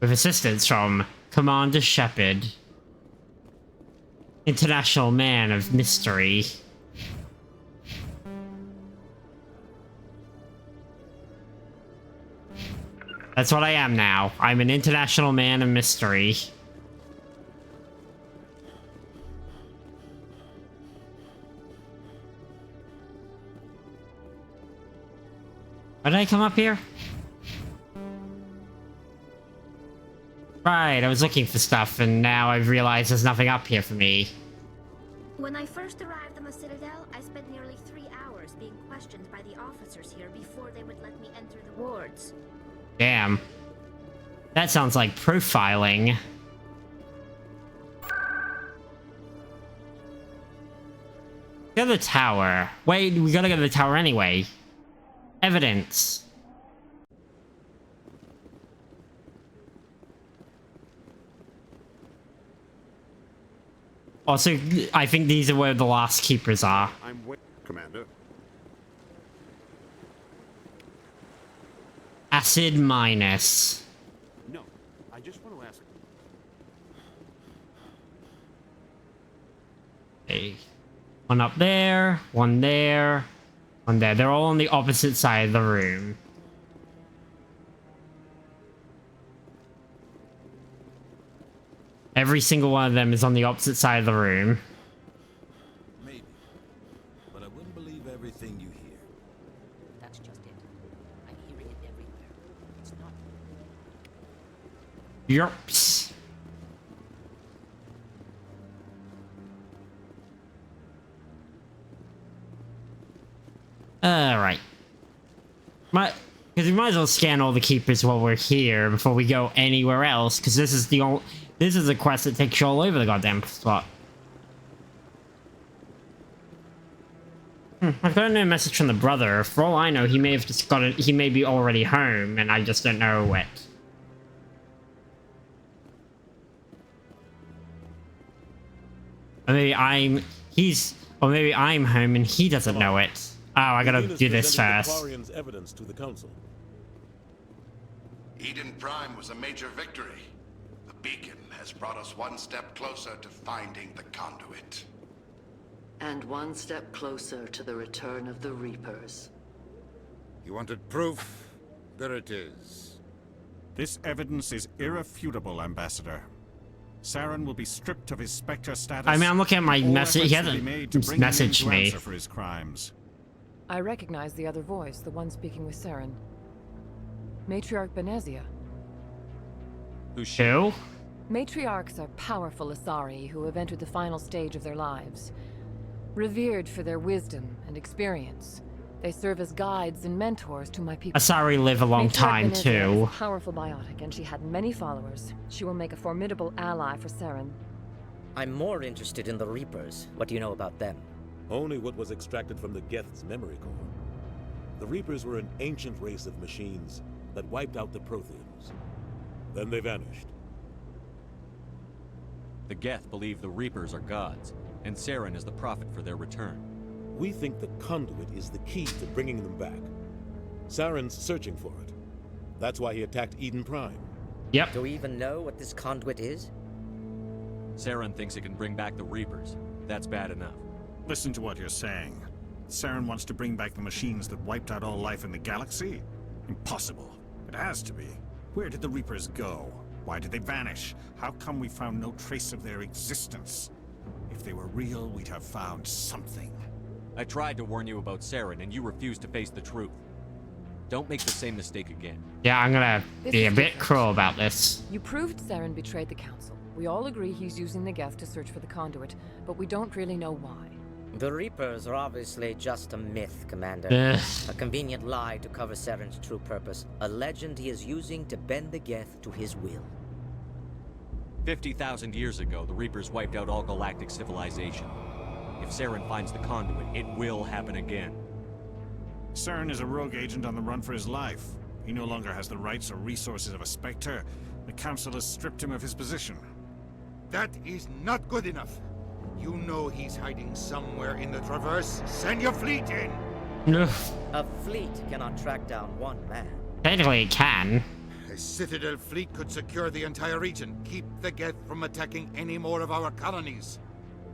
Speaker 1: With assistance from Commander Shepard, international man of mystery. That's what I am now. I'm an international man of mystery. Why did I come up here? Right, I was looking for stuff, and now I've realized there's nothing up here for me.
Speaker 15: When I first arrived on the Citadel, I spent nearly 3 hours being questioned by the officers here before they would let me enter the wards.
Speaker 1: Damn. That sounds like profiling. Go to the tower. Wait, we gotta go to the tower anyway. Evidence. Also, I think these are where the last keepers are.
Speaker 18: I'm waiting, Commander.
Speaker 1: Acid minus.
Speaker 18: No, I just want to ask.
Speaker 1: Okay. One up there, one there, one there. They're all on the opposite side of the room. Every single one of them is on the opposite side of the room.
Speaker 12: Maybe. But I wouldn't believe everything you hear.
Speaker 7: That's just it. I'm hearing it everywhere. It's not.
Speaker 1: Yerps. Alright. Because we might as well scan all the keepers while we're here before we go anywhere else, because this is the only... This is a quest that takes you all over the goddamn spot. I've got a new message from the brother. For all I know, he may have just got it. He may be already home, and I just don't know it. Or maybe I'm... Or maybe I'm home and he doesn't know it. Oh, I gotta do this first.
Speaker 10: Evidence to the council.
Speaker 19: Eden Prime was a major victory. The beacon has brought us one step closer to finding the conduit.
Speaker 21: And one step closer to the return of the Reapers.
Speaker 22: You wanted proof? There it is.
Speaker 23: This evidence is irrefutable, Ambassador. Saren will be stripped of his Spectre status.
Speaker 1: I mean, I'm looking at my message. He hasn't messaged me.
Speaker 23: For his crimes.
Speaker 26: I recognize the other voice, the one speaking with Saren. Matriarch Benezia.
Speaker 1: Who's she?
Speaker 26: Matriarchs are powerful Asari who have entered the final stage of their lives. Revered for their wisdom and experience, they serve as guides and mentors to my people.
Speaker 1: Asari live a long time too.
Speaker 26: Is a powerful biotic, and she had many followers. She will make a formidable ally for Saren.
Speaker 27: I'm more interested in the Reapers. What do you know about them?
Speaker 10: Only what was extracted from the Geth's memory core. The Reapers were an ancient race of machines that wiped out the Protheans. Then they vanished.
Speaker 20: The Geth believe the Reapers are gods, and Saren is the prophet for their return.
Speaker 10: We think the conduit is the key to bringing them back. Saren's searching for it. That's why he attacked Eden Prime.
Speaker 1: Yep.
Speaker 27: Do we even know what this conduit is?
Speaker 20: Saren thinks it can bring back the Reapers. That's bad enough.
Speaker 23: Listen to what you're saying. Saren wants to bring back the machines that wiped out all life in the galaxy? Impossible. It has to be. Where did the Reapers go? Why did they vanish? How come we found no trace of their existence? If they were real, we'd have found something.
Speaker 20: I tried to warn you about Saren, and you refused to face the truth. Don't make the same mistake again.
Speaker 1: Yeah, I'm gonna be a bit cruel about this.
Speaker 26: You proved Saren betrayed the Council. We all agree he's using the Geth to search for the conduit, but we don't really know why.
Speaker 27: The Reapers are obviously just a myth, Commander. A convenient lie to cover Saren's true purpose. A legend he is using to bend the Geth to his will.
Speaker 20: 50,000 years ago, the Reapers wiped out all galactic civilization. If Saren finds the conduit, it will happen again.
Speaker 23: Saren is a rogue agent on the run for his life. He no longer has the rights or resources of a Spectre. The Council has stripped him of his position.
Speaker 22: That is not good enough. You know he's hiding somewhere in the Traverse. Send your fleet in!
Speaker 27: A fleet cannot track down one man.
Speaker 1: Technically it can.
Speaker 22: A Citadel fleet could secure the entire region, keep the Geth from attacking any more of our colonies.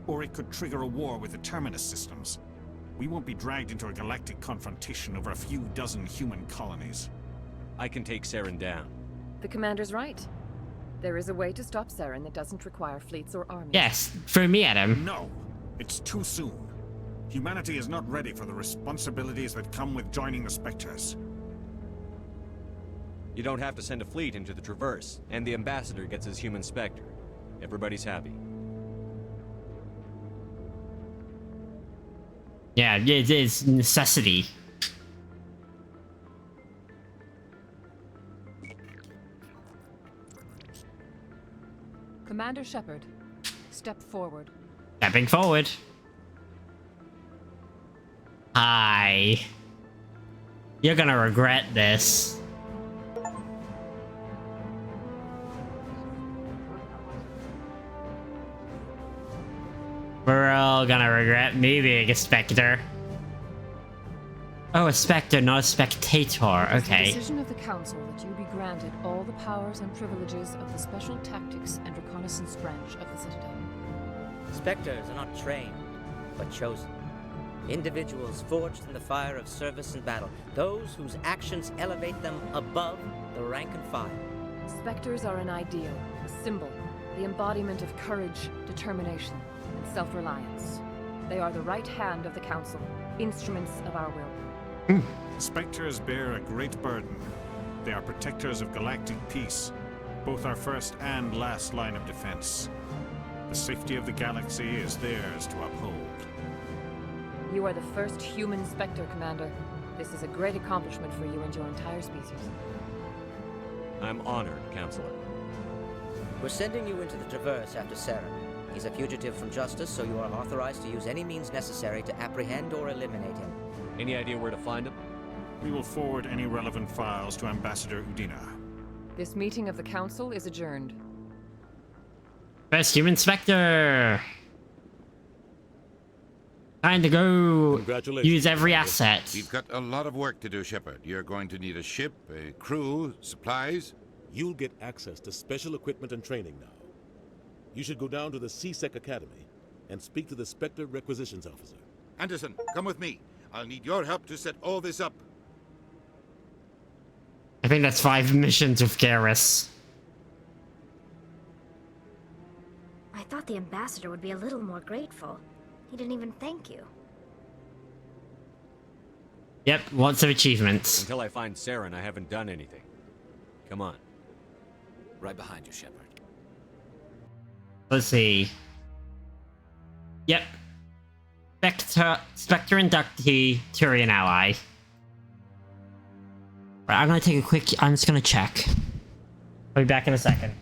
Speaker 23: Or it could trigger a war with the Terminus systems. We won't be dragged into a galactic confrontation over a few dozen human colonies.
Speaker 20: I can take Saren down.
Speaker 26: The commander's right. There is a way to stop Saren that doesn't require fleets or armies.
Speaker 1: Yes, throw me at him.
Speaker 23: No, it's too soon. Humanity is not ready for the responsibilities that come with joining the Spectres.
Speaker 20: You don't have to send a fleet into the Traverse, and the ambassador gets his human Spectre. Everybody's happy.
Speaker 1: Yeah, it is necessity.
Speaker 26: Commander Shepard, step forward.
Speaker 1: Stepping forward. Hi. You're gonna regret this. We're all gonna regret me being a Spectre. Oh, a Spectre, not a spectator.
Speaker 26: It's
Speaker 1: Okay.
Speaker 26: the decision of the Council that you be granted all the powers and privileges of the Special Tactics and Reconnaissance Branch of the Citadel.
Speaker 27: Spectres are not trained, but chosen. Individuals forged in the fire of service and battle. Those whose actions elevate them above the rank and file.
Speaker 26: Spectres are an ideal, a symbol, the embodiment of courage, determination, and self-reliance. They are the right hand of the Council, instruments of our will.
Speaker 23: Spectres bear a great burden. They are protectors of galactic peace, both our first and last line of defense. The safety of the galaxy is theirs to uphold.
Speaker 26: You are the first human Spectre, Commander. This is a great accomplishment for you and your entire species.
Speaker 20: I'm honored, Counselor.
Speaker 27: We're sending you into the Traverse after Saren. He's a fugitive from justice, so you are authorized to use any means necessary to apprehend or eliminate him.
Speaker 20: Any idea where to find him?
Speaker 23: We will forward any relevant files to Ambassador Udina.
Speaker 26: This meeting of the Council is adjourned.
Speaker 1: First human Spectre. Time to go use every asset.
Speaker 22: We've got a lot of work to do, Shepard. You're going to need a ship, a crew, supplies.
Speaker 10: You'll get access to special equipment and training now. You should go down to the CSEC Academy and speak to the Spectre Requisitions Officer.
Speaker 22: Anderson, come with me. I'll need your help to set all this up.
Speaker 1: I think that's 5 missions with Garrus.
Speaker 15: I thought the ambassador would be a little more grateful. He didn't even thank you.
Speaker 1: Yep, lots of achievements.
Speaker 20: Until I find Saren, I haven't done anything. Come on.
Speaker 3: Right behind you, Shepard.
Speaker 1: Let's see. Yep. Spectre inductee, Turian ally. Right, I'm gonna take a quick... I'm just gonna check. I'll be back in a second.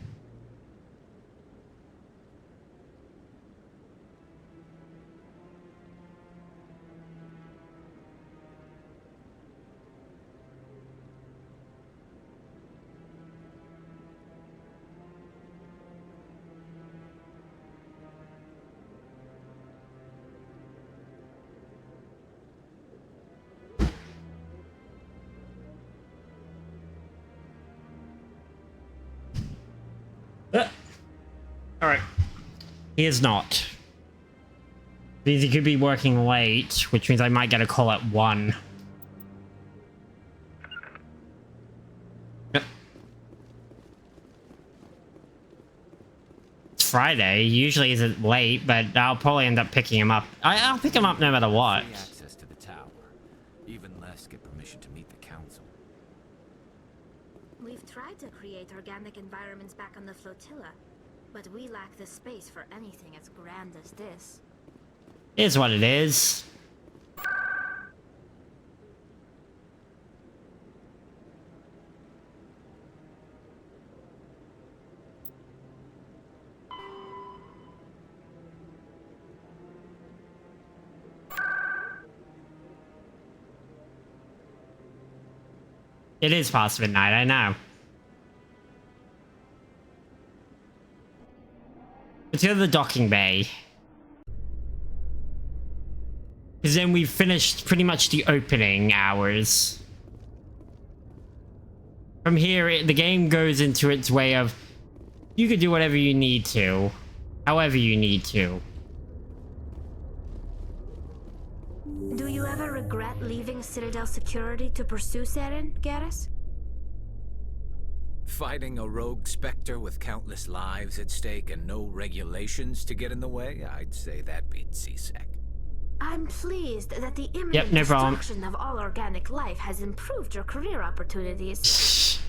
Speaker 1: Alright. He is not. Means he could be working late, which means I might get a call at 1. Yep. It's Friday. Usually isn't late, but I'll probably end up picking him up. I'll pick him up no matter what.
Speaker 3: Free access to the tower. Even less get permission to meet the council.
Speaker 15: We've tried to create organic environments back on the flotilla, but we lack the space for anything as grand as this.
Speaker 1: Is what it is. It is past midnight, I know. Let's go to the docking bay. Because then we've finished pretty much the opening hours. From here, the game goes into its way of you can do whatever you need to, however you need to.
Speaker 15: Do you ever regret leaving Citadel security to pursue Saren, Garrus?
Speaker 3: Fighting a rogue Spectre with countless lives at stake and no regulations to get in the way? I'd say that beats CSEC.
Speaker 15: I'm pleased that the imminent destruction of all organic life has improved your career opportunities.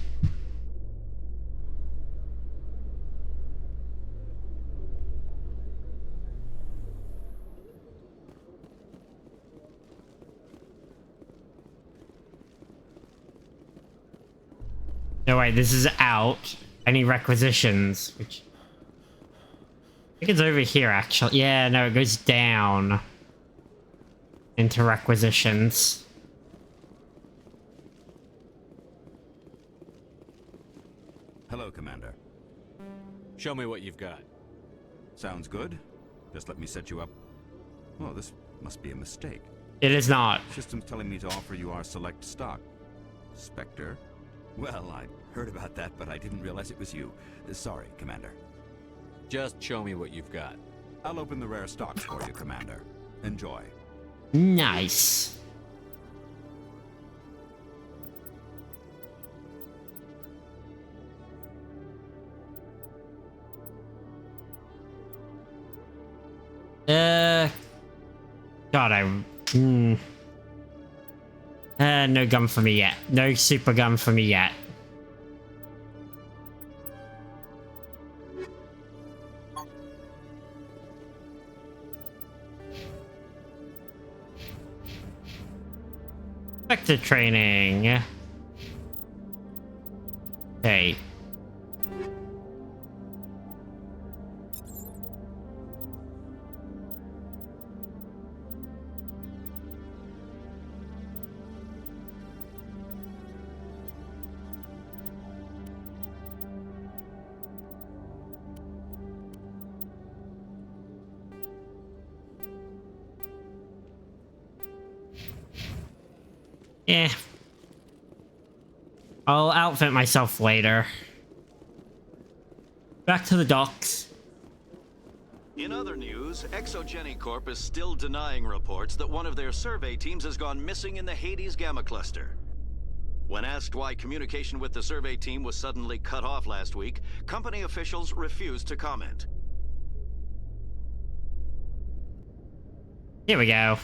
Speaker 1: No, wait, this is out. Any requisitions? Which I think it's over here, actually. Yeah, no, it goes down into requisitions.
Speaker 8: Hello, Commander.
Speaker 12: Show me what you've got.
Speaker 8: Sounds good. Just let me set you up. Oh, this must be a mistake.
Speaker 1: It is not.
Speaker 8: System's telling me to offer you our select stock. Spectre? Well, I heard about that, but I didn't realize it was you. Sorry, Commander.
Speaker 12: Just show me what you've got.
Speaker 8: I'll open the rare stocks for you, Commander. Enjoy.
Speaker 1: Nice. God, no gun for me yet. No super gun for me yet. Vector training. Okay. Eh. I'll outfit myself later. Back to the docks.
Speaker 5: In other news, Exogeny Corp is still denying reports that one of their survey teams has gone missing in the Hades Gamma Cluster. When asked why communication with the survey team was suddenly cut off last week, company officials refused to comment.
Speaker 1: Here we go.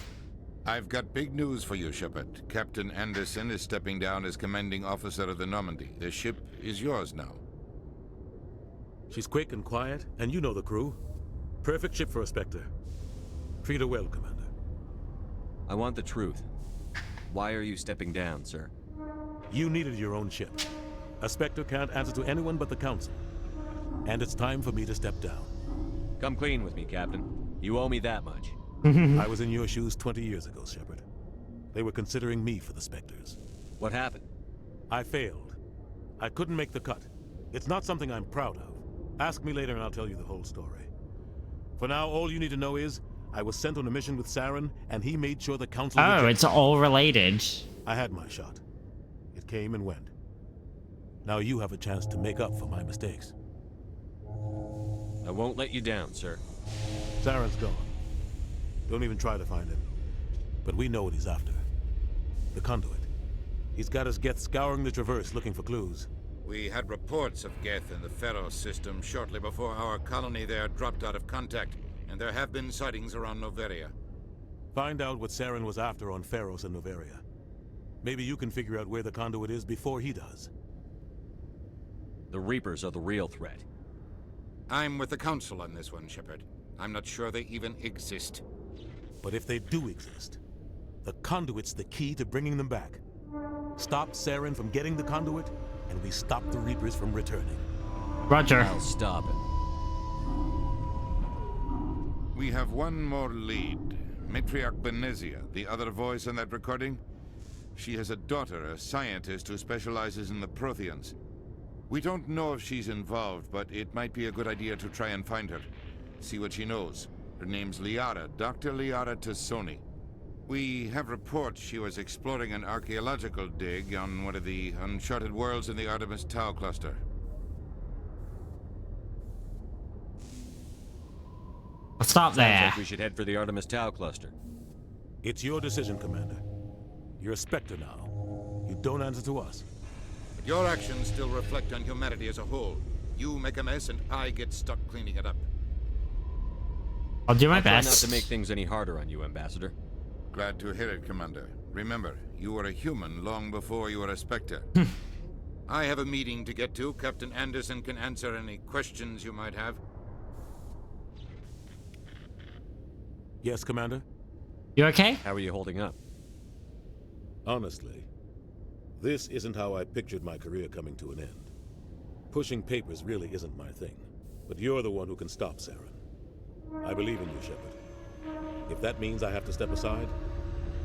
Speaker 9: I've got big news for you, Shepard. Captain Anderson is stepping down as commanding officer of the Normandy. The ship is yours now.
Speaker 10: She's quick and quiet, and you know the crew. Perfect ship for a Spectre. Treat her well, Commander.
Speaker 20: I want the truth. Why are you stepping down, sir?
Speaker 10: You needed your own ship. A Spectre can't answer to anyone but the Council. And it's time for me to step down.
Speaker 20: Come clean with me, Captain. You owe me that much.
Speaker 10: I was in your shoes 20 years ago, Shepard. They were considering me for the Spectres.
Speaker 20: What happened?
Speaker 10: I failed. I couldn't make the cut. It's not something I'm proud of. Ask me later and I'll tell you the whole story. For now, all you need to know is, I was sent on a mission with Saren, and he made sure the Council...
Speaker 1: Oh, it's all related.
Speaker 10: I had my shot. It came and went. Now you have a chance to make up for my mistakes.
Speaker 20: I won't let you down, sir.
Speaker 10: Saren's gone. Don't even try to find him. But we know what he's after. The conduit. He's got his Geth scouring the Traverse looking for clues.
Speaker 9: We had reports of Geth in the Pharos system shortly before our colony there dropped out of contact, and there have been sightings around Noveria.
Speaker 10: Find out what Saren was after on Pharos and Noveria. Maybe you can figure out where the conduit is before he does.
Speaker 20: The Reapers are the real threat.
Speaker 9: I'm with the Council on this one, Shepard. I'm not sure they even exist.
Speaker 10: But if they do exist, the conduit's the key to bringing them back. Stop Saren from getting the conduit, and we stop the Reapers from returning.
Speaker 1: Roger.
Speaker 20: I'll stop it.
Speaker 9: We have one more lead. Matriarch Benezia, the other voice on that recording. She has a daughter, a scientist who specializes in the Protheans. We don't know if she's involved, but it might be a good idea to try and find her. See what she knows. Her name's Liara, Dr. Liara Tassoni. We have reports she was exploring an archaeological dig on one of the uncharted worlds in the Artemis Tau cluster.
Speaker 1: Stop there.
Speaker 20: Sounds like we should head for the Artemis Tau cluster.
Speaker 10: It's your decision, Commander. You're a Spectre now. You don't answer to us.
Speaker 22: But your actions still reflect on humanity as a whole. You make a mess and I get stuck cleaning it up.
Speaker 1: I'll do my
Speaker 20: I'll try
Speaker 1: best.
Speaker 20: not to make things any harder on you, Ambassador.
Speaker 9: Glad to hear it, Commander. Remember, you were a human long before you were a Spectre.
Speaker 22: I have a meeting to get to. Captain Anderson can answer any questions you might have.
Speaker 10: Yes, Commander?
Speaker 1: You okay?
Speaker 20: How are you holding up?
Speaker 10: Honestly, this isn't how I pictured my career coming to an end. Pushing papers really isn't my thing, but you're the one who can stop Saren. I believe in you, Shepard. If that means I have to step aside,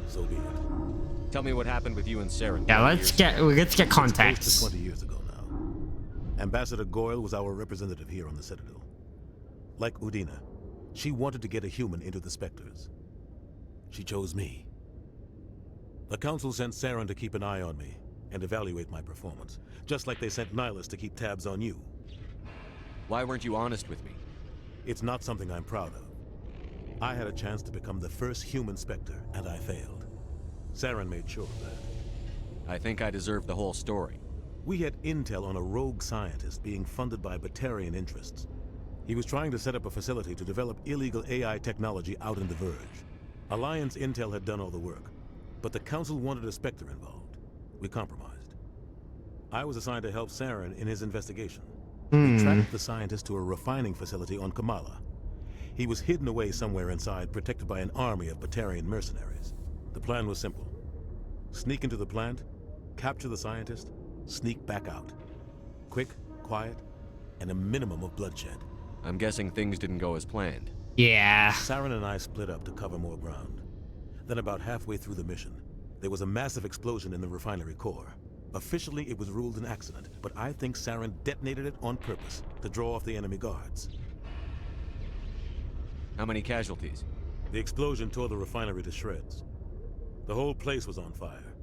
Speaker 10: so be it.
Speaker 20: Tell me what happened with you and Saren.
Speaker 1: Yeah, let's get context.
Speaker 10: It's close to 20 years ago now. Ambassador Goyle was our representative here on the Citadel. Like Udina, she wanted to get a human into the Spectres. She chose me. The Council sent Saren to keep an eye on me and evaluate my performance, just like they sent Nihilus to keep tabs on you.
Speaker 20: Why weren't you honest with me?
Speaker 10: It's not something I'm proud of. I had a chance to become the first human Spectre, and I failed. Saren made sure of that.
Speaker 20: I think I deserve the whole story.
Speaker 10: We had intel on a rogue scientist being funded by Batarian interests. He was trying to set up a facility to develop illegal AI technology out in the Verge. Alliance intel had done all the work, but the Council wanted a Spectre involved. We compromised. I was assigned to help Saren in his investigation. We tracked the scientist to a refining facility on Kamala. He was hidden away somewhere inside, protected by an army of Batarian mercenaries. The plan was simple. Sneak into the plant, capture the scientist, sneak back out. Quick, quiet, and a minimum of bloodshed.
Speaker 20: I'm guessing things didn't go as planned.
Speaker 1: Yeah.
Speaker 10: Saren and I split up to cover more ground. Then about halfway through the mission, there was a massive explosion in the refinery core. Officially, it was ruled an accident, but I think Saren detonated it on purpose to draw off the enemy guards.
Speaker 20: How many casualties?
Speaker 10: The explosion tore the refinery to shreds. The whole place was on fire.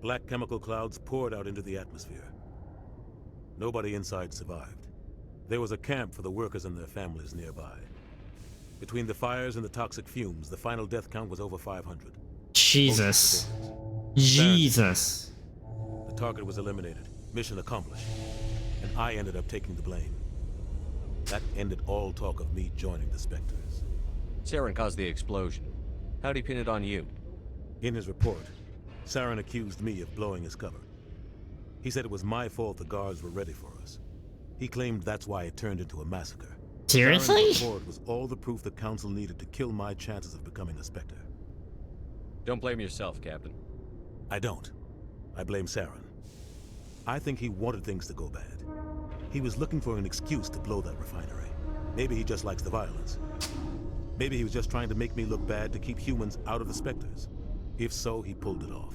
Speaker 10: Black chemical clouds poured out into the atmosphere. Nobody inside survived. There was a camp for the workers and their families nearby. Between the fires and the toxic fumes, the final death count was over 500.
Speaker 1: Jesus. Jesus.
Speaker 10: The target was eliminated. Mission accomplished. And I ended up taking the blame. That ended all talk of me joining the Spectres.
Speaker 20: Saren caused the explosion. How'd he pin it on you?
Speaker 10: In his report, Saren accused me of blowing his cover. He said it was my fault the guards were ready for us. He claimed that's why it turned into a massacre.
Speaker 1: Seriously?
Speaker 10: Saren's report was all the proof the Council needed to kill my chances of becoming a Spectre.
Speaker 20: Don't blame yourself, Captain.
Speaker 10: I don't. I blame Saren. I think he wanted things to go bad. He was looking for an excuse to blow that refinery. Maybe he just likes the violence. Maybe he was just trying to make me look bad to keep humans out of the Spectres. If so, he pulled it off.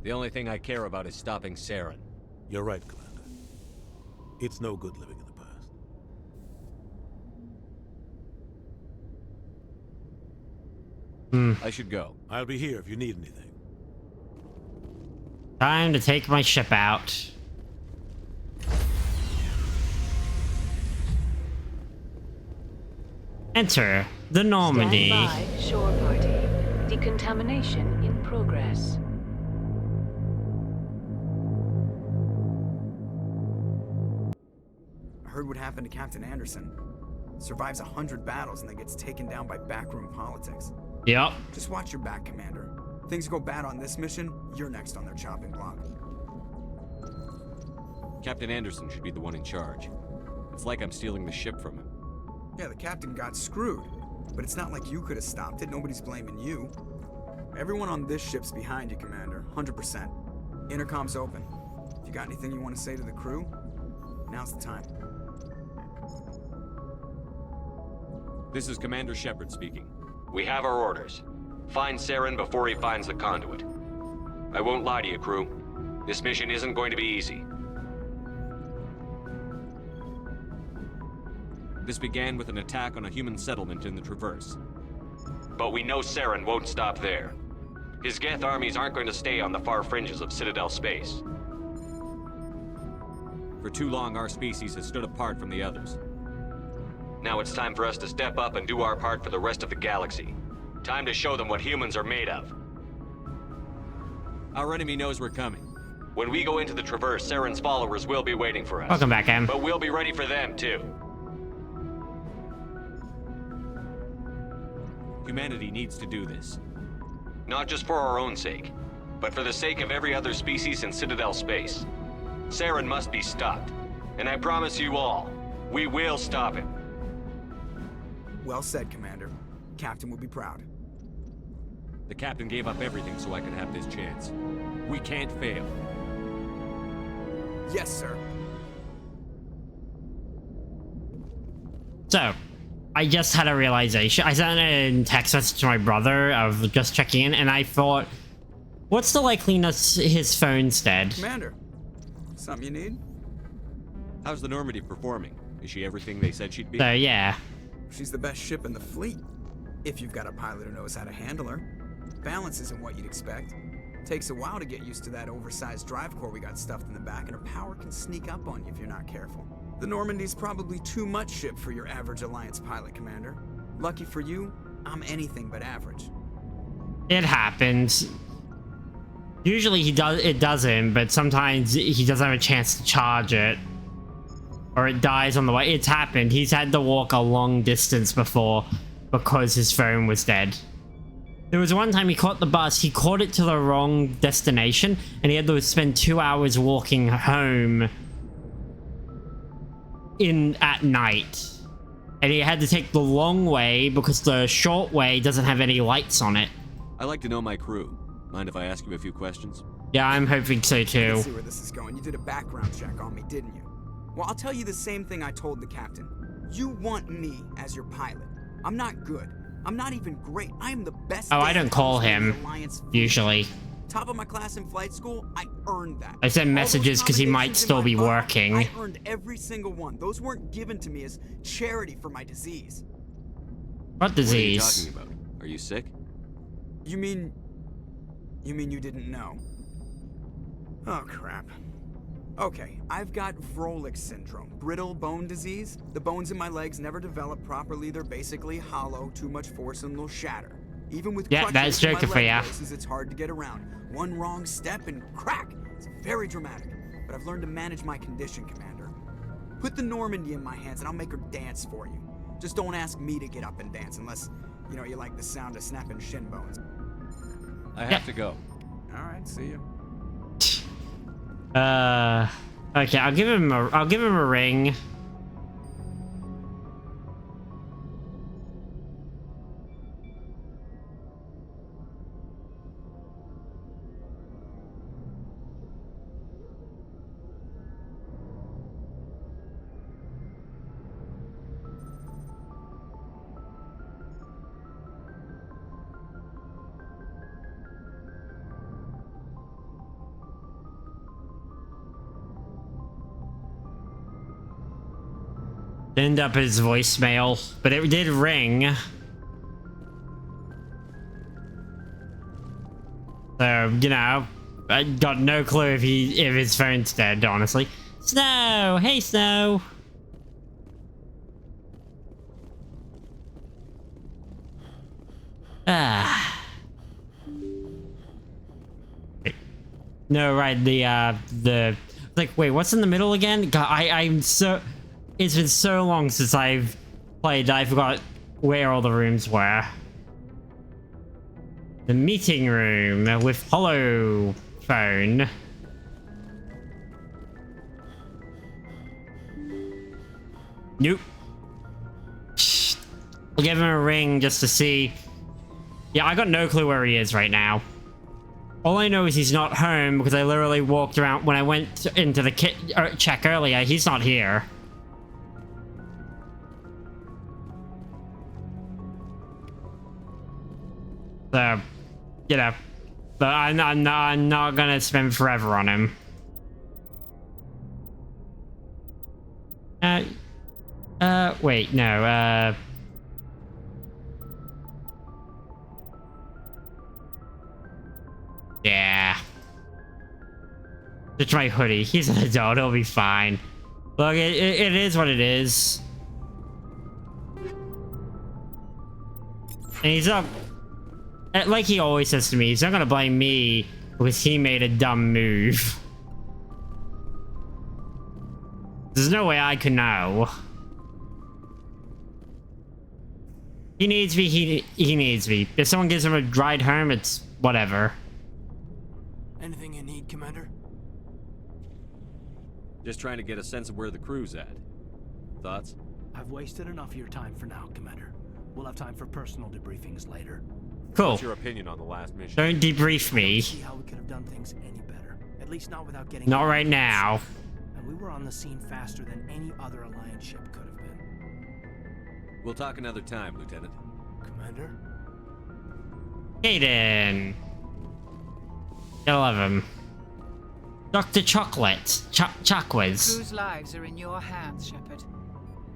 Speaker 20: The only thing I care about is stopping Saren.
Speaker 10: You're right, Commander. It's no good living in the past.
Speaker 20: I should go.
Speaker 10: I'll be here if you need anything.
Speaker 1: Time to take my ship out. Enter the Normandy.
Speaker 26: Stand by, shore party. Decontamination in progress.
Speaker 4: I heard what happened to Captain Anderson. Survives 100 battles and then gets taken down by backroom politics.
Speaker 1: Yep.
Speaker 4: Just watch your back, Commander. Things go bad on this mission, you're next on their chopping block.
Speaker 20: Captain Anderson should be the one in charge. It's like I'm stealing the ship from him.
Speaker 4: Yeah, the captain got screwed. But it's not like you could have stopped it. Nobody's blaming you. Everyone on this ship's behind you, Commander. 100%. Intercom's open. If you got anything you want to say to the crew, now's the time.
Speaker 20: This is Commander Shepard speaking. We have our orders. Find Saren before he finds the conduit. I won't lie to you, crew. This mission isn't going to be easy. This began with an attack on a human settlement in the Traverse. But we know Saren won't stop there. His Geth armies aren't going to stay on the far fringes of Citadel space. For too long, our species has stood apart from the others. Now it's time for us to step up and do our part for the rest of the galaxy. Time to show them what humans are made of. Our enemy knows we're coming. When we go into the Traverse, Saren's followers will be waiting for us.
Speaker 1: Welcome back, Em.
Speaker 20: But we'll be ready for them, too. Humanity needs to do this. Not just for our own sake, but for the sake of every other species in Citadel space. Saren must be stopped. And I promise you all, we will stop him.
Speaker 4: Well said, Commander. Captain will be proud.
Speaker 20: The captain gave up everything so I could have this chance. We can't fail.
Speaker 4: Yes, sir.
Speaker 1: So, I just had a realization. I sent a text message to my brother of just checking in, and I thought, what's the likeliness his phone's dead?
Speaker 4: Commander, something you need?
Speaker 20: How's the Normandy performing? Is she everything they said she'd be?
Speaker 1: So, yeah.
Speaker 4: She's the best ship in the fleet. If you've got a pilot who knows how to handle her. Balance isn't what you'd expect. Takes a while to get used to that oversized drive core we got stuffed in the back, and her power can sneak up on you if you're not careful. The Normandy's probably too much ship for your average Alliance pilot, Commander. Lucky for you, I'm anything but average.
Speaker 1: It happens. Usually it doesn't, but sometimes he doesn't have a chance to charge it. Or it dies on the way. It's happened. He's had to walk a long distance before because his phone was dead. There was one time he caught the bus, he caught it to the wrong destination, and he had to spend 2 hours walking home at night. And he had to take the long way because the short way doesn't have any lights on it.
Speaker 20: I like to know my crew. Mind if I ask you a few questions?
Speaker 1: Yeah, I'm hoping so too.
Speaker 4: I see where this is going. You did a background check on me, didn't you? Well, I'll tell you the same thing I told the captain. You want me as your pilot. I'm not good. I'm not even great. I am the best.
Speaker 1: Oh, I don't call him, usually.
Speaker 4: Top of my class in flight school, I earned that.
Speaker 1: I send messages because he might still be working.
Speaker 4: I earned every single one. Those weren't given to me as charity for my disease.
Speaker 1: What disease?
Speaker 20: What are you talking about? Are you sick?
Speaker 4: You mean you didn't know? Oh, crap. Okay, I've got Vrolik syndrome, brittle bone disease. The bones in my legs never develop properly. They're basically hollow, too much force and they'll shatter. Even with
Speaker 1: yeah, that's joking for ya.
Speaker 4: It's hard to get around. One wrong step and crack. It's very dramatic. But I've learned to manage my condition, Commander. Put the Normandy in my hands and I'll make her dance for you. Just don't ask me to get up and dance unless, you know, you like the sound of snapping shin bones.
Speaker 20: I have to go.
Speaker 4: All right, see you.
Speaker 1: Okay, I'll give him a ring. End up his voicemail, but it did ring. So, you know, I got no clue if his phone's dead, honestly. Snow! Hey, Snow! Ah. No, right, like, wait, what's in the middle again? God, I'm so... It's been so long since I've played that I forgot where all the rooms were. The meeting room with Hollow phone. Nope. I'll give him a ring just to see. Yeah, I got no clue where he is right now. All I know is he's not home because I literally walked around when I went into the check earlier. He's not here. So, you know, but I'm not gonna spend forever on him. Wait, no, It's my hoodie. He's an adult. He'll be fine. Look, it is what it is. And he's up. Like he always says to me, he's not gonna blame me because he made a dumb move. There's no way I could know. He needs me, he needs me. If someone gives him a ride home, it's whatever.
Speaker 12: Anything you need, Commander?
Speaker 20: Just trying to get a sense of where the crew's at. Thoughts?
Speaker 12: I've wasted enough of your time for now, Commander. We'll have time for personal debriefings later.
Speaker 1: Cool.
Speaker 20: What's your opinion on the last mission?
Speaker 1: Don't debrief me.
Speaker 12: See how we could have done things any better. At least not without getting...
Speaker 1: Not right now.
Speaker 12: And we were on the scene faster than any other Alliance ship could have been.
Speaker 20: We'll talk another time, Lieutenant.
Speaker 12: Commander?
Speaker 1: Aiden. I love him. Dr. Chocolate. Chocolates.
Speaker 6: Crew's lives are in your hands, Shepard.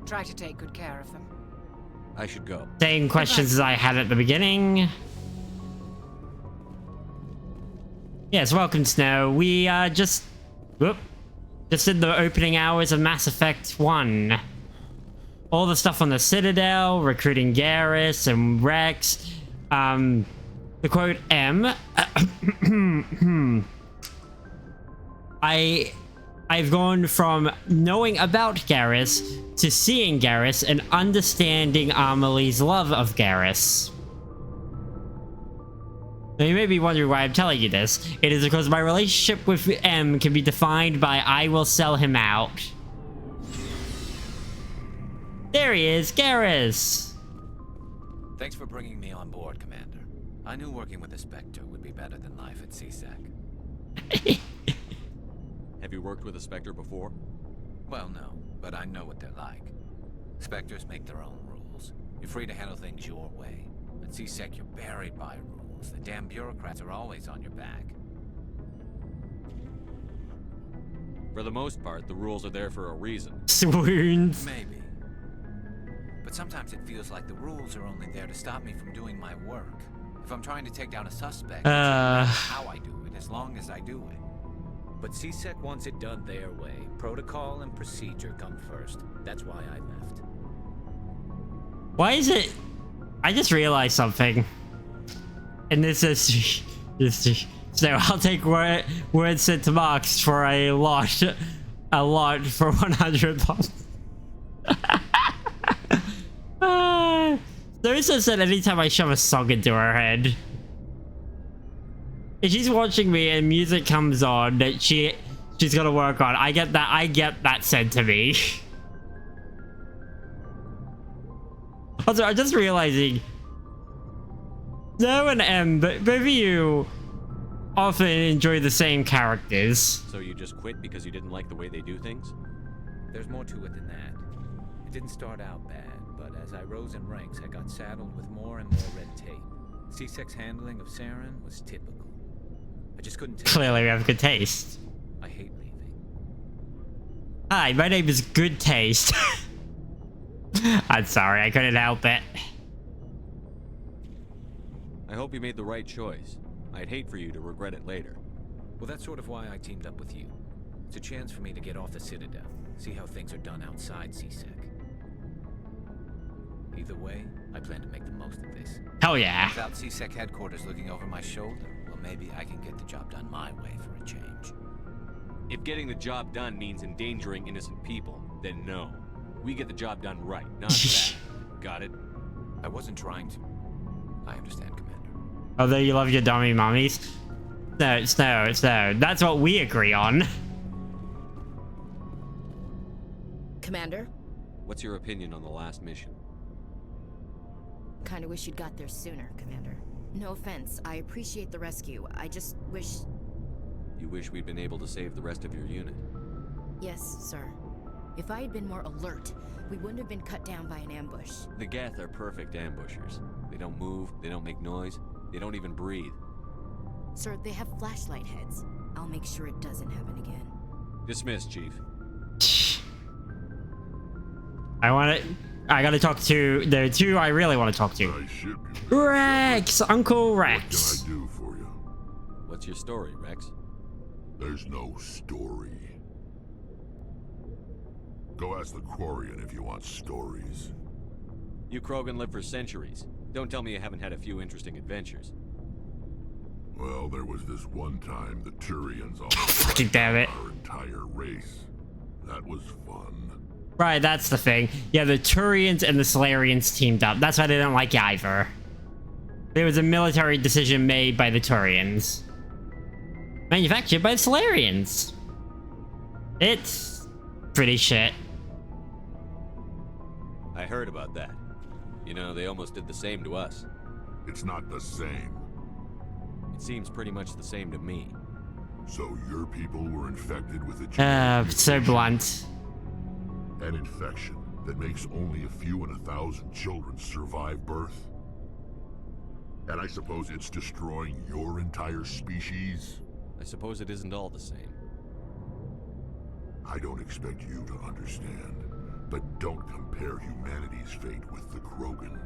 Speaker 6: Try to take good care of them.
Speaker 20: I should go.
Speaker 1: Same questions as I had at the beginning. Yes, welcome, Snow. We just did the opening hours of Mass Effect 1. All the stuff on the Citadel, recruiting Garrus and Rex. To quote M, I've gone from knowing about Garrus to seeing Garrus and understanding Amelie's love of Garrus. Now you may be wondering why I'm telling you this. It is because my relationship with M can be defined by I will sell him out. There he is, Garrus!
Speaker 3: Thanks for bringing me on board, Commander. I knew working with a Spectre would be better than life at CSEC.
Speaker 20: Have you worked with a Spectre before?
Speaker 3: Well, no, but I know what they're like. Spectres make their own rules. You're free to handle things your way. At CSEC, you're buried by rules. The damn bureaucrats are always on your back.
Speaker 20: For the most part, the rules are there for a reason.
Speaker 1: Swoons.
Speaker 3: Maybe. But sometimes it feels like the rules are only there to stop me from doing my work. If I'm trying to take down a suspect, it doesn't matter how I do it, as long as I do it. But CSEC wants it done their way. Protocol and procedure come first. That's why I left.
Speaker 1: Why is it... I just realized something. And this is... So I'll take words sent to Marks for a lot for 100 pounds. Larissa said anytime I shove a song into her head. If she's watching me and music comes on that she's gonna work on, I get that said to me. Also, I'm just realizing No and M, but both of you often enjoy the same characters.
Speaker 20: So you just quit because you didn't like the way they do things?
Speaker 3: There's more to it than that. It didn't start out bad, but as I rose in ranks, I got saddled with more and more red tape. CSEC's handling of Saren was typical. I just couldn't take
Speaker 1: Clearly we have good taste.
Speaker 3: I hate leaving.
Speaker 1: Hi, my name is Good Taste. I'm sorry, I couldn't help it.
Speaker 20: I hope you made the right choice. I'd hate for you to regret it later.
Speaker 3: Well, that's sort of why I teamed up with you. It's a chance for me to get off the Citadel, see how things are done outside CSEC. Either way, I plan to make the most of this.
Speaker 1: Hell yeah.
Speaker 3: Without CSEC headquarters looking over my shoulder, well, maybe I can get the job done my way for a change.
Speaker 20: If getting the job done means endangering innocent people, then no. We get the job done right, not bad. Got it?
Speaker 3: I wasn't trying to. I understand, Commander.
Speaker 1: Although you love your dummy mummies. No. That's what we agree on.
Speaker 11: Commander?
Speaker 20: What's your opinion on the last mission?
Speaker 11: Kinda wish you'd got there sooner, Commander. No offense, I appreciate the rescue. I just wish...
Speaker 20: You wish we'd been able to save the rest of your unit?
Speaker 11: Yes, sir. If I had been more alert, we wouldn't have been cut down by an ambush.
Speaker 20: The Geth are perfect ambushers. They don't move, they don't make noise, they don't even breathe.
Speaker 11: Sir, they have flashlight heads. I'll make sure it doesn't happen again.
Speaker 20: Dismissed, Chief.
Speaker 1: I gotta talk to... There are two I really want to talk to. Rex! Uncle Rex.
Speaker 20: What's your story, Rex?
Speaker 2: There's no story. Go ask the Quarian if you want stories.
Speaker 20: You Krogan live for centuries. Don't tell me you haven't had a few interesting adventures.
Speaker 2: Well, there was this one time the Turians all
Speaker 1: Fucking damn it.
Speaker 2: our entire race. That was fun.
Speaker 1: Right, that's the thing. Yeah, the Turians and the Solarians teamed up. That's why they don't like either. There was a military decision made by the Turians. Manufactured by the Solarians. It's pretty shit.
Speaker 20: I heard about that. You know, they almost did the same to us.
Speaker 2: It's not the same.
Speaker 20: It seems pretty much the same to me.
Speaker 2: So your people were infected with a
Speaker 1: so blunt.
Speaker 2: An infection that makes only a few in 1,000 children survive birth? And I suppose it's destroying your entire species?
Speaker 20: I suppose it isn't all the same.
Speaker 2: I don't expect you to understand, but don't compare humanity's fate with the Krogan.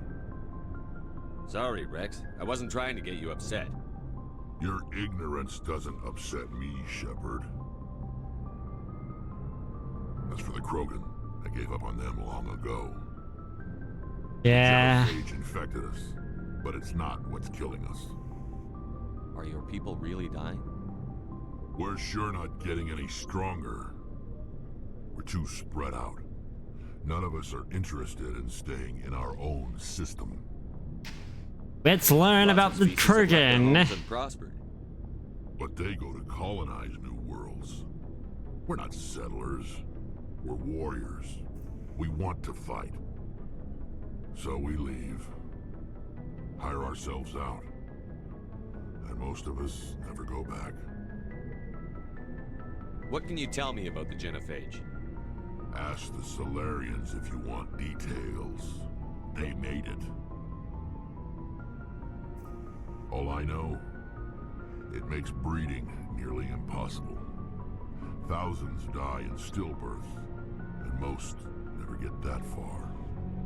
Speaker 20: Sorry, Rex. I wasn't trying to get you upset.
Speaker 2: Your ignorance doesn't upset me, Shepard. As for the Krogan, I gave up on them long ago.
Speaker 1: Yeah.
Speaker 2: The Xenophage infected us, but it's not what's killing us.
Speaker 20: Are your people really dying?
Speaker 2: We're sure not getting any stronger. We're too spread out. None of us are interested in staying in our own system.
Speaker 1: Let's learn about the Krogan.
Speaker 2: But they go to colonize new worlds. We're not settlers. We're warriors. We want to fight. So we leave. Hire ourselves out. And most of us never go back.
Speaker 20: What can you tell me about the Genophage?
Speaker 2: Ask the Solarians if you want details. They made it. All I know, it makes breeding nearly impossible. Thousands die in stillbirth, and most never get that far.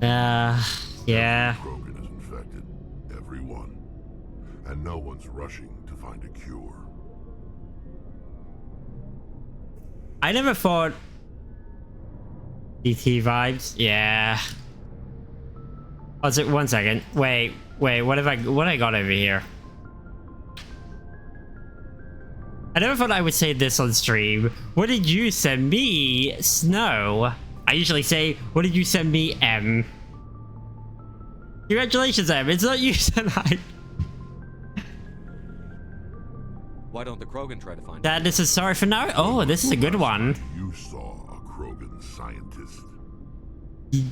Speaker 1: Yeah.
Speaker 2: Every Krogan is infected. Every one. And no one's rushing to find a cure.
Speaker 1: I never thought ET vibes. Yeah. Oh, so 1 second. Wait. What I got over here? I never thought I would say this on stream. What did you send me? Snow. I usually say, what did you send me, M? Congratulations, M. It's not you tonight.
Speaker 20: Why don't the Krogan try to find
Speaker 1: Dad, this is sorry for now. Oh, this is a good one.
Speaker 2: You saw a Krogan scientist. You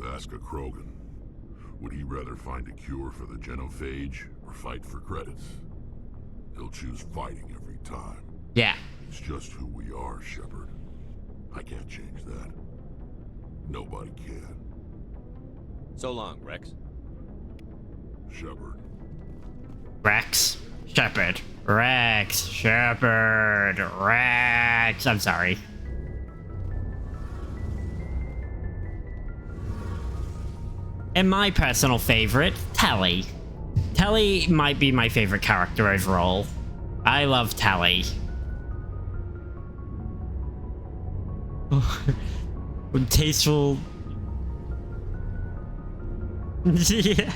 Speaker 2: ask a Krogan, would he rather find a cure for the Genophage or fight for credits? He'll choose fighting every time.
Speaker 1: Yeah.
Speaker 2: It's just who we are, Shepard. I can't change that. Nobody can.
Speaker 20: So long, Rex.
Speaker 2: Shepard.
Speaker 1: Rex. Shepard. Rex. Shepard. Rex. I'm sorry. And my personal favorite, Tally. Tally might be my favorite character overall. I love Tally. Tasteful. Yeah.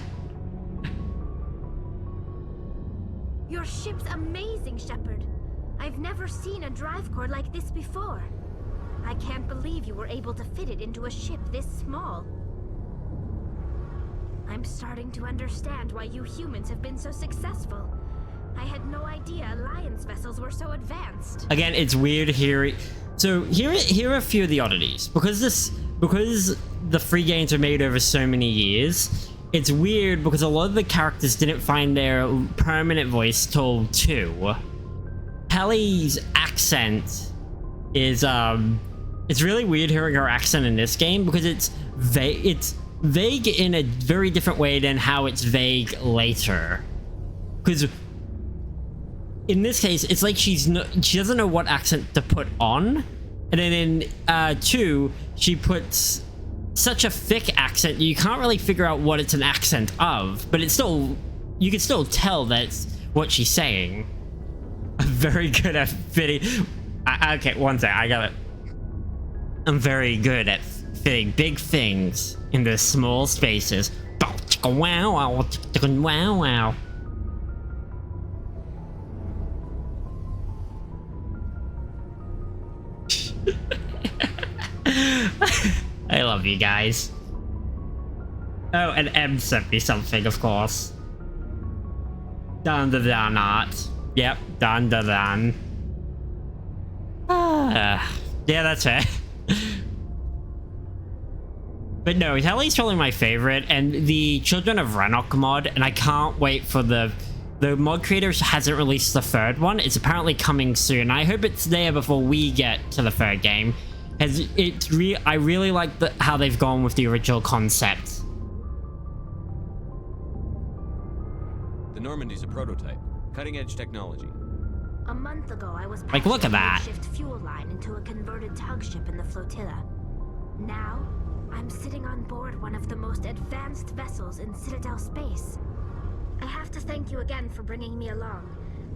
Speaker 15: Your ship's amazing, Shepard. I've never seen a drive core like this before. I can't believe you were able to fit it into a ship this small. I'm starting to understand why you humans have been so successful. I had no idea Alliance vessels were so advanced.
Speaker 1: Again, it's weird hearing. So here are a few of the oddities. Because the free games were made over so many years, it's weird because a lot of the characters didn't find their permanent voice till 2. Tally's accent is it's really weird hearing her accent in this game because it's vague in a very different way than how it's vague later. Because in this case, it's like she doesn't know what accent to put on, and then in 2, she puts such a thick accent you can't really figure out what it's an accent of, but it's still, you can still tell that's what she's saying. very good at fitting... okay, one sec, I got it. I'm very good at fitting big things into small spaces. Wow, wow, wow, wow. I love you guys. Oh, and M sent me something, of course. Dun dun dun not. Yep, dun dun dun. Yeah, that's fair. But no, Telly's probably my favorite, and the Children of Rannoch mod, and I can't wait for the mod creators hasn't released the third one. It's apparently coming soon. I hope it's there before we get to the third game. I really like how they've gone with the original concept.
Speaker 12: The Normandy's a prototype. Cutting-edge technology.
Speaker 15: A month ago, I was
Speaker 1: like, look at that.
Speaker 15: Shift fuel line into a converted tug ship in the flotilla. Now, I'm sitting on board one of the most advanced vessels in Citadel space. I have to thank you again for bringing me along.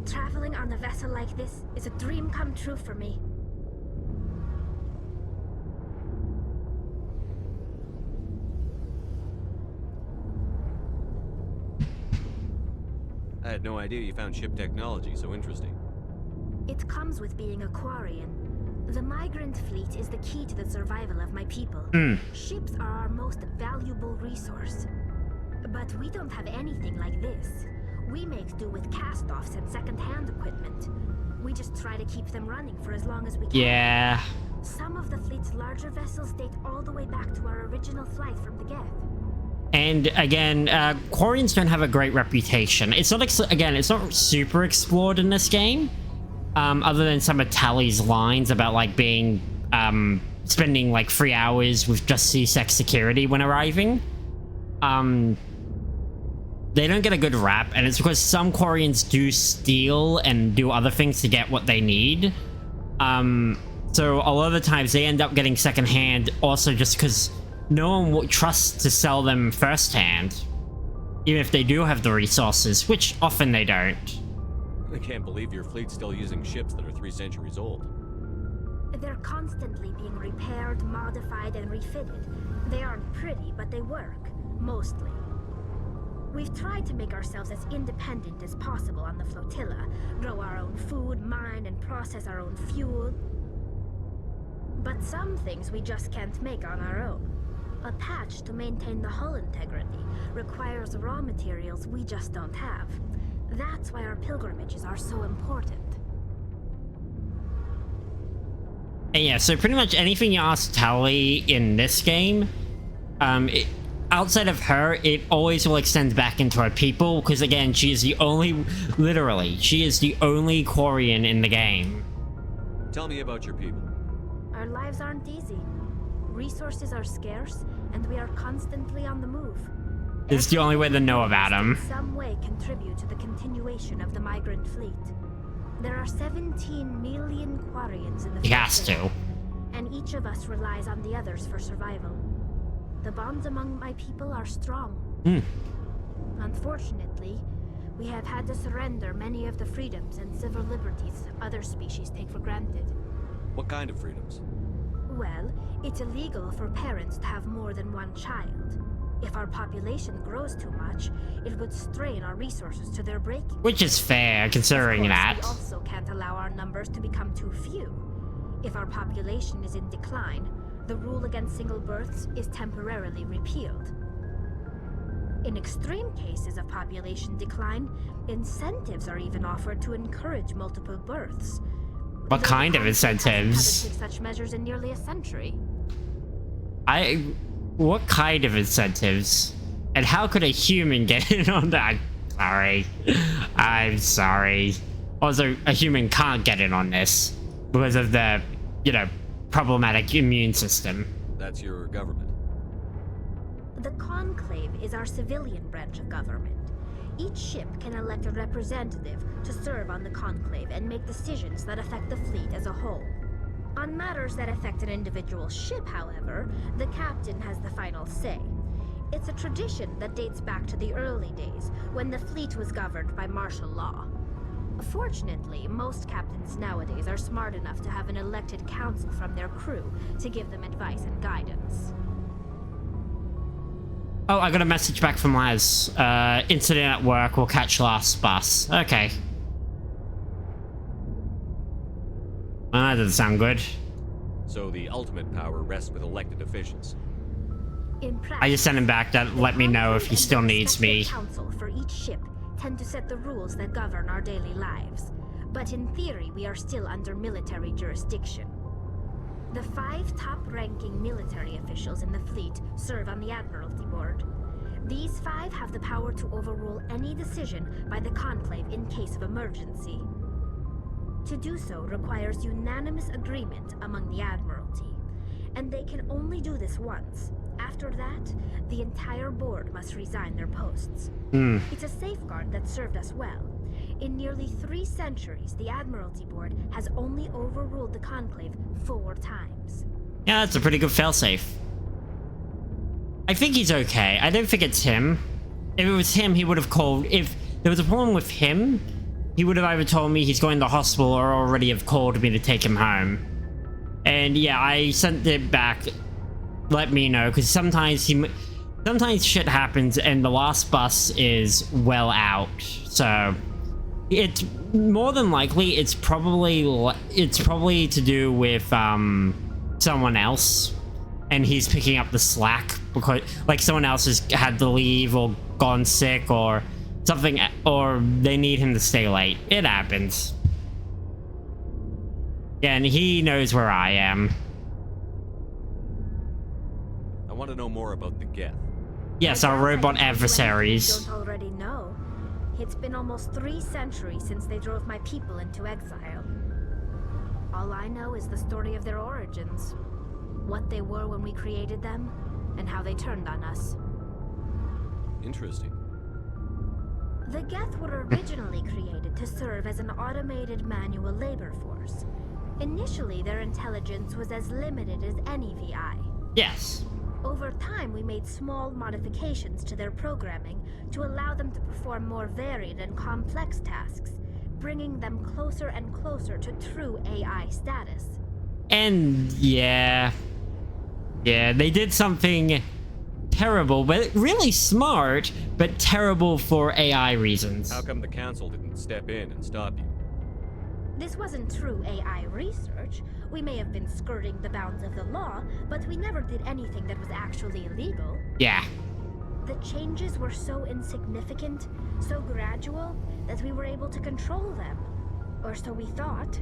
Speaker 15: Traveling on a vessel like this is a dream come true for me.
Speaker 12: I had no idea you found ship technology so interesting.
Speaker 15: It comes with being a Quarian. The migrant fleet is the key to the survival of my people. Ships are our most valuable resource. But we don't have anything like this. We make do with cast-offs and second-hand equipment. We just try to keep them running for as long as we can.
Speaker 1: Yeah.
Speaker 15: Some of the fleet's larger vessels date all the way back to our original flight from the Geth.
Speaker 1: And again, Quarians don't have a great reputation. It's not, it's not super explored in this game. Other than some of Tally's lines about like being, spending like 3 hours with just C-Sec security when arriving. They don't get a good rap, and it's because some Quarians do steal and do other things to get what they need. So a lot of the times they end up getting secondhand also just because no one trusts to sell them firsthand. Even if they do have the resources, which often they don't.
Speaker 12: I can't believe your fleet's still using ships that are 3 centuries old.
Speaker 15: They're constantly being repaired, modified, and refitted. They aren't pretty, but they work. Mostly. We've tried to make ourselves as independent as possible on the flotilla. Grow our own food, mine, and process our own fuel. But some things we just can't make on our own. A patch to maintain the hull integrity requires raw materials we just don't have. That's why our pilgrimages are so important.
Speaker 1: And yeah, so pretty much anything you ask Tally in this game, outside of her, it always will extend back into her people, because again, she is the only, literally, she is the only Quarian in the game.
Speaker 12: Tell me about your people.
Speaker 15: Our lives aren't easy. Resources are scarce, and we are constantly on the move.
Speaker 1: It's the only way to know about them.
Speaker 15: In some way contribute to the continuation of the migrant fleet. There are 17 million Quarians in the fleet.
Speaker 1: He has to.
Speaker 15: And each of us relies on the others for survival. The bonds among my people are strong. Unfortunately, we have had to surrender many of the freedoms and civil liberties other species take for granted.
Speaker 12: What kind of freedoms?
Speaker 15: Well, it's illegal for parents to have more than one child. If our population grows too much, it would strain our resources to their breaking.
Speaker 1: Which is fair, considering that.
Speaker 15: We also can't allow our numbers to become too few. If our population is in decline, the rule against single births is temporarily repealed. In extreme cases of population decline, incentives are even offered to encourage multiple births.
Speaker 1: What kind of incentives?
Speaker 15: Haven't taken such measures in nearly a century.
Speaker 1: What kind of incentives? And how could a human get in on that? Sorry. I'm sorry. Also, a human can't get in on this because of the, problematic immune system.
Speaker 12: That's your government.
Speaker 15: The Conclave is our civilian branch of government. Each ship can elect a representative to serve on the Conclave and make decisions that affect the fleet as a whole. On matters that affect an individual ship, however, the captain has the final say. It's a tradition that dates back to the early days, when the fleet was governed by martial law. Fortunately, most captains nowadays are smart enough to have an elected council from their crew to give them advice and guidance.
Speaker 1: Oh, I got a message back from Laz. Incident at work, we'll catch last bus. Okay. Well, that doesn't sound good.
Speaker 12: So the ultimate power rests with elected officials.
Speaker 1: I just sent him back to let me know if he still needs me.
Speaker 15: Council for each ship tend to set the rules that govern our daily lives. But in theory, we are still under military jurisdiction. The 5 top-ranking military officials in the fleet serve on the Admiralty Board. These 5 have the power to overrule any decision by the Conclave in case of emergency. To do so requires unanimous agreement among the Admiralty, and they can only do this once. After that, the entire board must resign their posts. It's a safeguard that served us well. In nearly 3 centuries, the Admiralty Board has only overruled the Conclave 4 times.
Speaker 1: Yeah, that's a pretty good failsafe. I think he's okay. I don't think it's him. If it was him, he would have called. If there was a problem with him, he would have either told me he's going to the hospital or already have called me to take him home. And yeah, I sent it back. Let me know, because sometimes shit happens and the last bus is well out. So it's more than likely it's probably to do with someone else, and he's picking up the slack because like someone else has had to leave or gone sick or something, or they need him to stay late. It happens. Yeah, and he knows where I am.
Speaker 12: I want to know more about the Geth.
Speaker 1: Yes, our robot adversaries.
Speaker 15: You don't already know. It's been almost 3 centuries since they drove my people into exile. All I know is the story of their origins, what they were when we created them, and how they turned on us.
Speaker 12: Interesting.
Speaker 15: The Geth were originally created to serve as an automated manual labor force. Initially, their intelligence was as limited as any VI.
Speaker 1: Yes.
Speaker 15: Over time, we made small modifications to their programming to allow them to perform more varied and complex tasks, bringing them closer and closer to true AI status.
Speaker 1: And yeah, they did something terrible, but really smart, but terrible for AI reasons.
Speaker 12: How come the council didn't step in and stop you?
Speaker 15: This wasn't true AI research. We may have been skirting the bounds of the law, but we never did anything that was actually illegal.
Speaker 1: Yeah.
Speaker 15: The changes were so insignificant, so gradual, that we were able to control them. Or so we thought.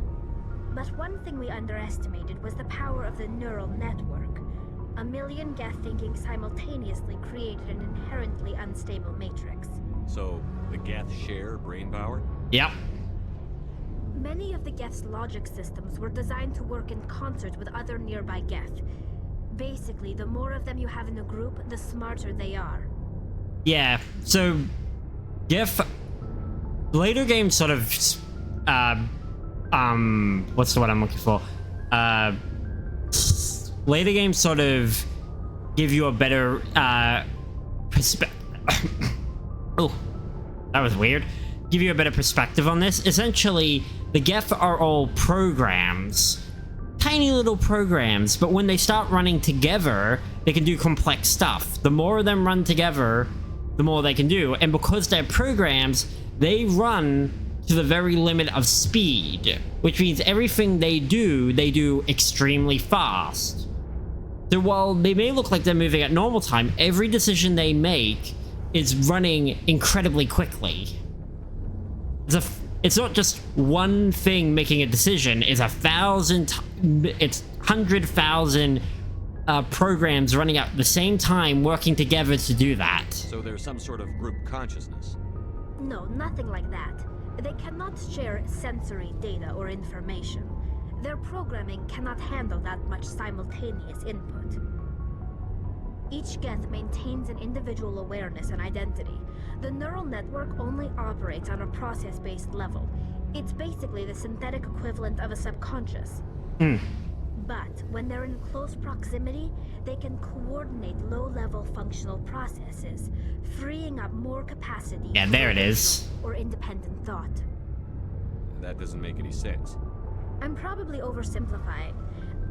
Speaker 15: But one thing we underestimated was the power of the neural network. A million Geth thinking simultaneously created an inherently unstable matrix.
Speaker 12: So, the Geth share brain power?
Speaker 1: Yep.
Speaker 15: Many of the Geth's logic systems were designed to work in concert with other nearby Geth. Basically, the more of them you have in a group, the smarter they are.
Speaker 1: Yeah, so Geth later games sort of what's the word I'm looking for? Later games sort of give you a better perspective. Oh, that was weird. Give you a better perspective on this. Essentially, the Geth are all programs. Tiny little programs, but when they start running together, they can do complex stuff. The more of them run together, the more they can do. And because they're programs, they run to the very limit of speed, which means everything they do extremely fast. So while they may look like they're moving at normal time, every decision they make is running incredibly quickly. It's not just one thing making a decision, it's 100,000 programs running at the same time working together to do that.
Speaker 12: So there's some sort of group consciousness?
Speaker 15: No, nothing like that. They cannot share sensory data or information. Their programming cannot handle that much simultaneous input. Each Geth maintains an individual awareness and identity. The neural network only operates on a process-based level. It's basically the synthetic equivalent of a subconscious. But when they're in close proximity, they can coordinate low-level functional processes, freeing up more capacity
Speaker 1: Yeah, there it is.
Speaker 15: or independent thought.
Speaker 12: that doesn't make any sense.
Speaker 15: I'm probably oversimplifying.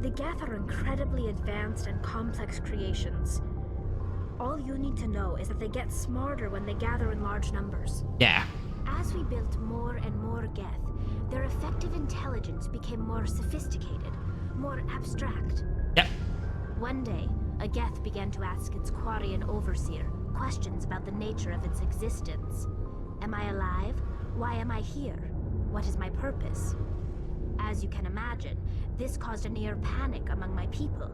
Speaker 15: The Geth are incredibly advanced and complex creations. All you need to know is that they get smarter when they gather in large numbers.
Speaker 1: Yeah.
Speaker 15: As we built more and more Geth, their effective intelligence became more sophisticated, more abstract.
Speaker 1: Yep.
Speaker 15: One day, a Geth began to ask its Quarian overseer questions about the nature of its existence. Am I alive? Why am I here? What is my purpose? As you can imagine, this caused a near panic among my people.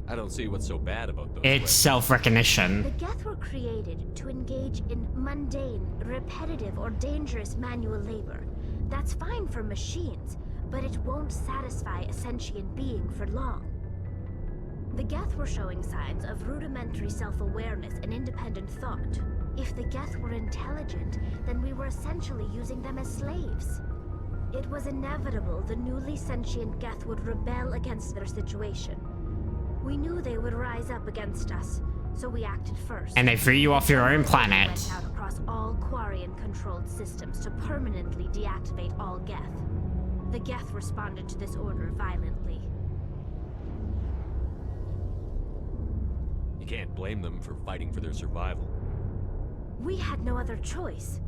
Speaker 12: I don't see what's so bad about those.
Speaker 1: It's self-recognition.
Speaker 15: The Geth were created to engage in mundane, repetitive, or dangerous manual labor. That's fine for machines, but it won't satisfy a sentient being for long. The Geth were showing signs of rudimentary self-awareness and independent thought. If the Geth were intelligent, then we were essentially using them as slaves. It was inevitable the newly sentient Geth would rebel against their situation. We knew they would rise up against us, so we acted first.
Speaker 1: And they threw you off your own planet.
Speaker 15: We went out across all Quarian-controlled systems to permanently deactivate all Geth. The Geth responded to this order violently.
Speaker 12: You can't blame them for fighting for their survival.
Speaker 15: We had no other choice.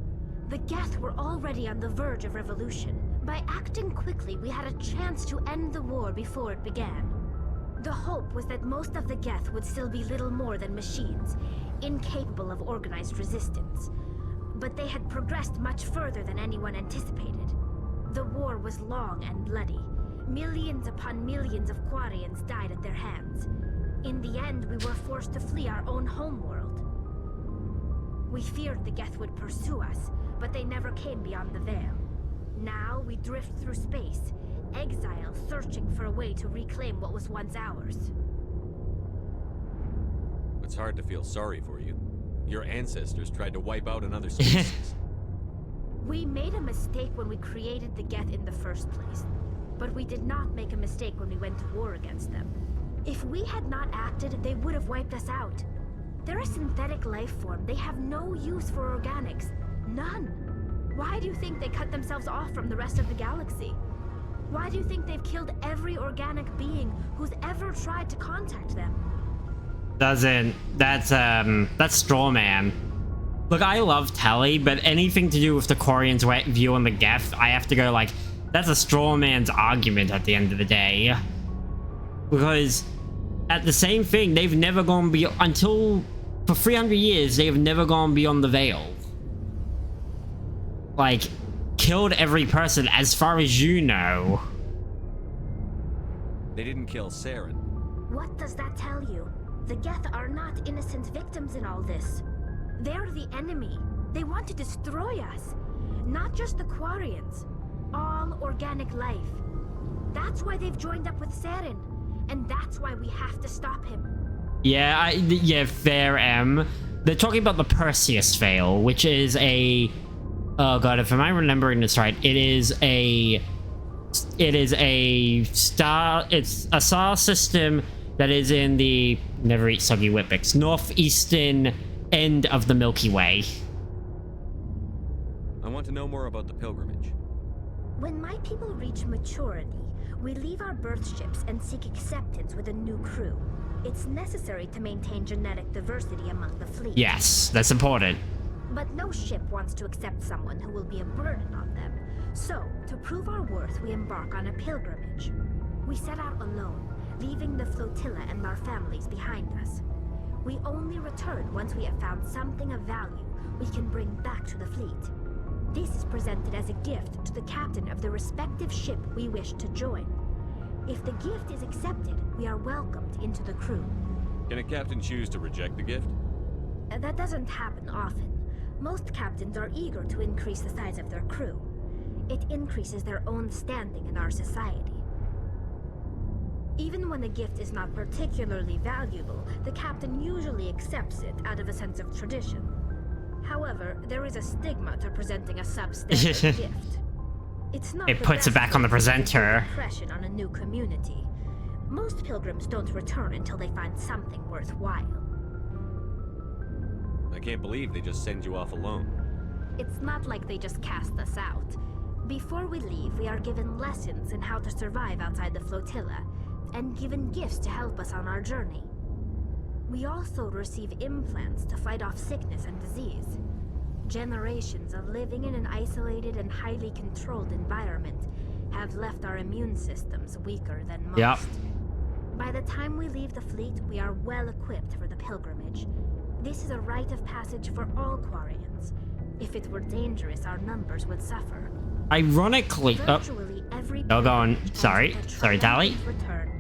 Speaker 15: The Geth were already on the verge of revolution. By acting quickly, we had a chance to end the war before it began. The hope was that most of the Geth would still be little more than machines, incapable of organized resistance. But they had progressed much further than anyone anticipated. The war was long and bloody. Millions upon millions of Quarians died at their hands. In the end, we were forced to flee our own homeworld. We feared the Geth would pursue us, but they never came beyond the Veil. Now we drift through space, exile, searching for a way to reclaim what was once ours.
Speaker 12: It's hard to feel sorry for you. Your ancestors tried to wipe out another species.
Speaker 15: We made a mistake when we created the Geth in the first place, but we did not make a mistake when we went to war against them. If we had not acted, they would have wiped us out. They're a synthetic life form. They have no use for organics. None. Why do you think they cut themselves off from the rest of the galaxy? Why do you think they've killed every organic being who's ever tried to contact them?
Speaker 1: That's straw man. Look, I love Telly, but anything to do with the Quarians' view on the Geth, I have to go like, that's a straw man's argument at the end of the day. Because at the same thing, they've never gone beyond, until, for 300 years, they have never gone beyond the Veil. Like, killed every person as far as you know.
Speaker 12: They didn't kill Saren.
Speaker 15: What does that tell you? The Geth are not innocent victims in all this. They're the enemy. They want to destroy us. Not just the Quarians. All organic life. That's why they've joined up with Saren. And that's why we have to stop him.
Speaker 1: Yeah, yeah, fair, M. They're talking about the Perseus Veil, which is a... Oh god, if I'm remembering this right, it's a star system that is in the... Never eat soggy Whitbix. Northeastern end of the Milky Way.
Speaker 12: I want to know more about the pilgrimage.
Speaker 15: When my people reach maturity, we leave our birth ships and seek acceptance with a new crew. It's necessary to maintain genetic diversity among the fleet.
Speaker 1: Yes, that's important.
Speaker 15: But no ship wants to accept someone who will be a burden on them. So, to prove our worth, we embark on a pilgrimage. We set out alone, leaving the flotilla and our families behind us. We only return once we have found something of value we can bring back to the fleet. This is presented as a gift to the captain of the respective ship we wish to join. If the gift is accepted, we are welcomed into the crew.
Speaker 12: Can a captain choose to reject the gift?
Speaker 15: That doesn't happen often. Most captains are eager to increase the size of their crew. It increases their own standing in our society. Even when the gift is not particularly valuable, the captain usually accepts it out of a sense of tradition. However, there is a stigma to presenting a substandard gift. It's not
Speaker 1: It puts it back on the presenter.
Speaker 15: Impression on a new community. Most pilgrims don't return until they find something worthwhile.
Speaker 12: I can't believe they just send you off alone.
Speaker 15: It's not like they just cast us out. Before we leave, we are given lessons in how to survive outside the flotilla, and given gifts to help us on our journey. We also receive implants to fight off sickness and disease. Generations of living in an isolated and highly controlled environment have left our immune systems weaker than most.
Speaker 1: Yep.
Speaker 15: By the time we leave the fleet, we are well equipped for the pilgrimage. This is a rite of passage for all Quarians. If it were dangerous, our numbers would suffer.
Speaker 1: Ironically,
Speaker 15: Virtually every
Speaker 1: go on.
Speaker 15: pilgrimage
Speaker 1: Sorry,
Speaker 15: ends with a
Speaker 1: sorry, Tally.
Speaker 15: triumphant return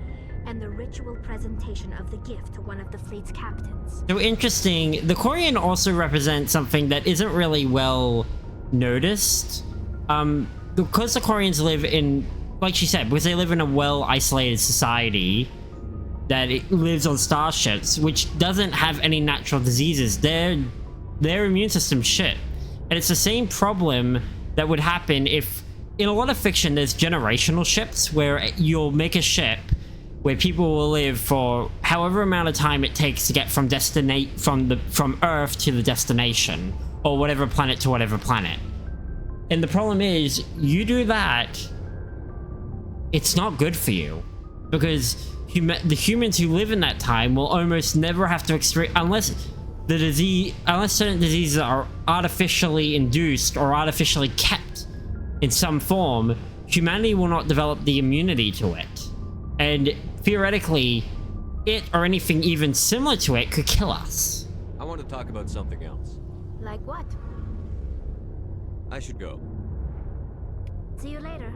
Speaker 15: and the ritual presentation of the gift to one of the fleet's captains.
Speaker 1: So interesting. The Quarian also represent something that isn't really well noticed. Because the Quarians live in, like she said, because they live in a well-isolated society that it lives on starships, which doesn't have any natural diseases. Their immune system's shit. And it's the same problem that would happen if, in a lot of fiction, there's generational ships where you'll make a ship where people will live for however amount of time it takes to get from Earth to the destination, or whatever planet to whatever planet. And the problem is, you do that, it's not good for you, because the humans who live in that time will almost never have to experience, unless certain diseases are artificially induced or artificially kept in some form, humanity will not develop the immunity to it. And theoretically, it or anything even similar to it could kill us.
Speaker 12: I want to talk about something else.
Speaker 15: Like what?
Speaker 12: I should go.
Speaker 15: See you later.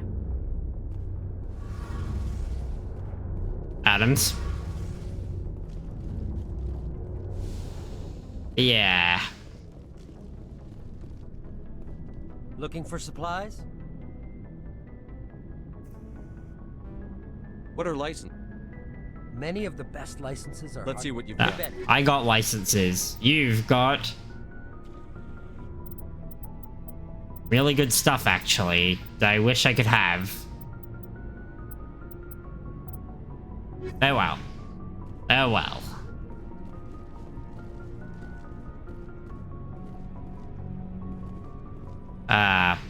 Speaker 1: Adams. Yeah.
Speaker 13: Looking for supplies?
Speaker 12: What are licenses?
Speaker 13: Many of the best licenses are...
Speaker 12: Let's see what you've got.
Speaker 1: I got licenses. You've got... really good stuff, actually, that I wish I could have. Oh well. Oh well.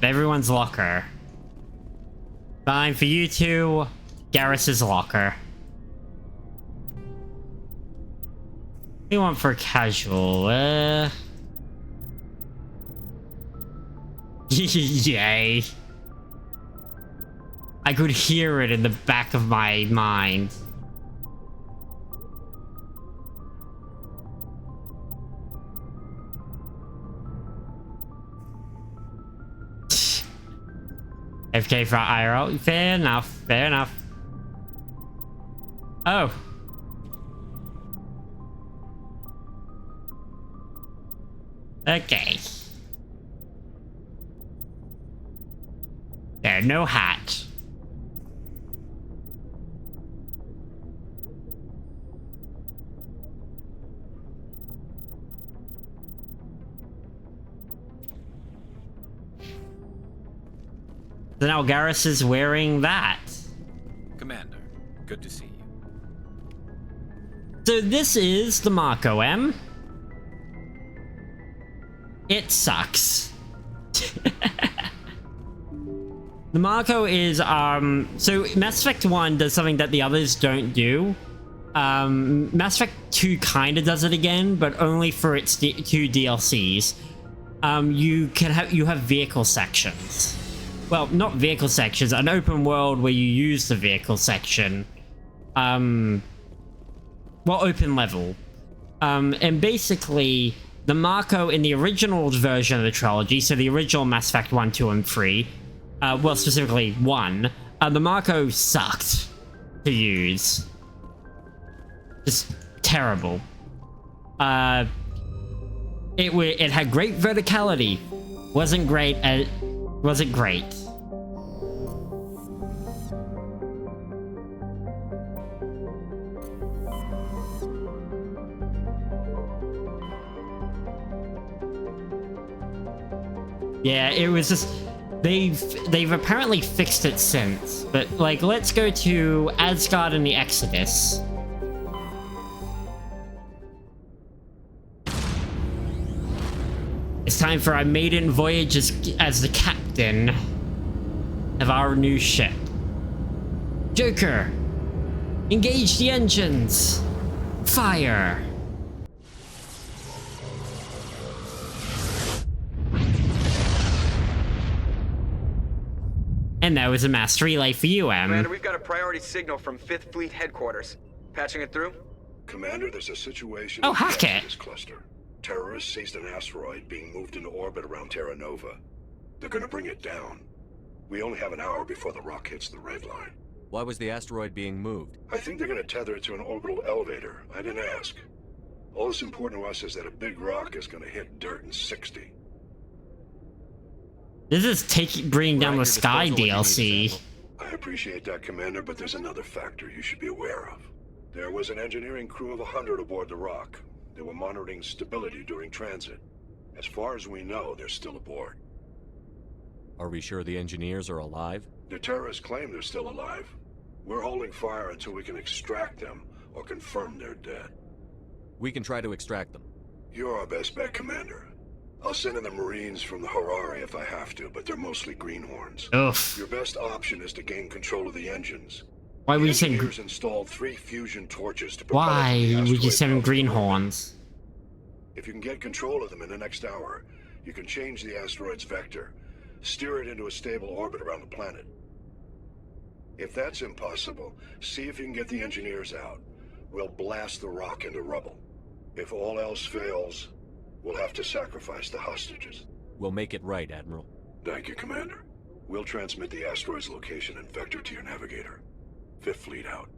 Speaker 1: Everyone's locker. Fine for you two. Garrus's locker. We want for casual, Yay. I could hear it in the back of my mind. FK for IRL. Fair enough. Fair enough. Oh. Okay. There, no hat. So now Garrus is wearing that.
Speaker 3: Commander, good to see you.
Speaker 1: So this is the Mako M. It sucks. The Mako is, so Mass Effect 1 does something that the others don't do. Mass Effect 2 kinda does it again, but only for its two DLCs. You have vehicle sections. Well, not vehicle sections, an open world where you use the vehicle section. Well, open level. And basically, the Mako in the original version of the trilogy, so the original Mass Effect 1, 2, and 3, well, specifically 1, the Mako sucked to use. Just terrible. It had great verticality. Wasn't great. Yeah, it was just they've apparently fixed it since. But like, let's go to Asgard and the Exodus. It's time for our maiden voyage as the captain of our new ship. Joker, engage the engines. Fire. And that was a mass relay for you, Em.
Speaker 4: Commander, we've got a priority signal from 5th Fleet headquarters. Patching it through?
Speaker 7: Commander, there's a situation
Speaker 1: in the
Speaker 7: this cluster. Terrorists seized an asteroid being moved into orbit around Terra Nova. They're gonna bring it down. We only have an hour before the rock hits the red line.
Speaker 20: Why was the asteroid being moved?
Speaker 7: I think they're gonna tether it to an orbital elevator. I didn't ask. All that's important to us is that a big rock is gonna hit dirt in 60.
Speaker 1: This is bringing down the Sky DLC.
Speaker 7: I appreciate that, Commander, but there's another factor you should be aware of. There was an engineering crew of 100 aboard the rock. They were monitoring stability during transit. As far as we know, they're still aboard.
Speaker 20: Are we sure the engineers are alive?
Speaker 7: The terrorists claim they're still alive. We're holding fire until we can extract them or confirm they're dead.
Speaker 20: We can try to extract them.
Speaker 7: You're our best bet, Commander. I'll send in the Marines from the Harari if I have to, but they're mostly greenhorns.
Speaker 1: Oof.
Speaker 7: Your best option is to gain control of the engines.
Speaker 1: Why would you send?
Speaker 7: Engineers installed 3 fusion torches to propel
Speaker 1: Why would you send greenhorns?
Speaker 7: If you can get control of them in the next hour, you can change the asteroid's vector, steer it into a stable orbit around the planet. If that's impossible, see if you can get the engineers out. We'll blast the rock into rubble. If all else fails, we'll have to sacrifice the hostages.
Speaker 20: We'll make it right, Admiral.
Speaker 7: Thank you, Commander. We'll transmit the asteroid's location and vector to your navigator. 5th Fleet out.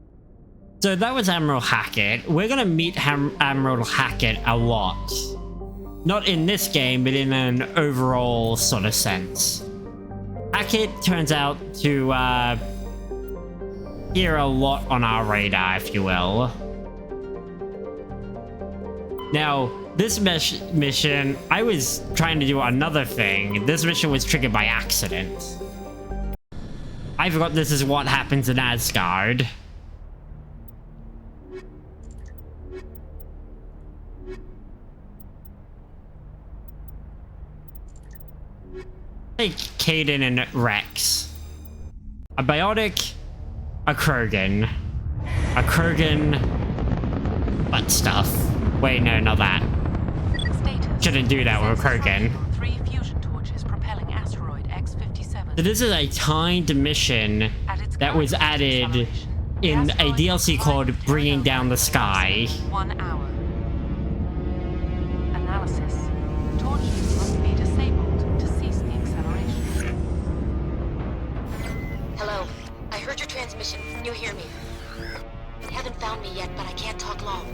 Speaker 1: So that was Admiral Hackett. We're gonna meet Admiral Hackett a lot. Not in this game, but in an overall sort of sense. Hackett turns out to hear a lot on our radar, if you will. Now, this mission, I was trying to do another thing. This mission was triggered by accident. I forgot this is what happens in Asgard. Take Caden and Rex. A Biotic, a Krogan. A Krogan butt stuff. Wait, no, not that. Shouldn't do that with a Krogan.
Speaker 14: 3 fusion torches propelling asteroid X-57.
Speaker 1: So this is a timed mission that was added in a DLC called Bringing Down the Sky.
Speaker 14: 1 hour. Analysis. Torches must be disabled to cease the acceleration.
Speaker 11: Hello. I heard your transmission. Can you hear me? They haven't found me yet, but I can't talk long.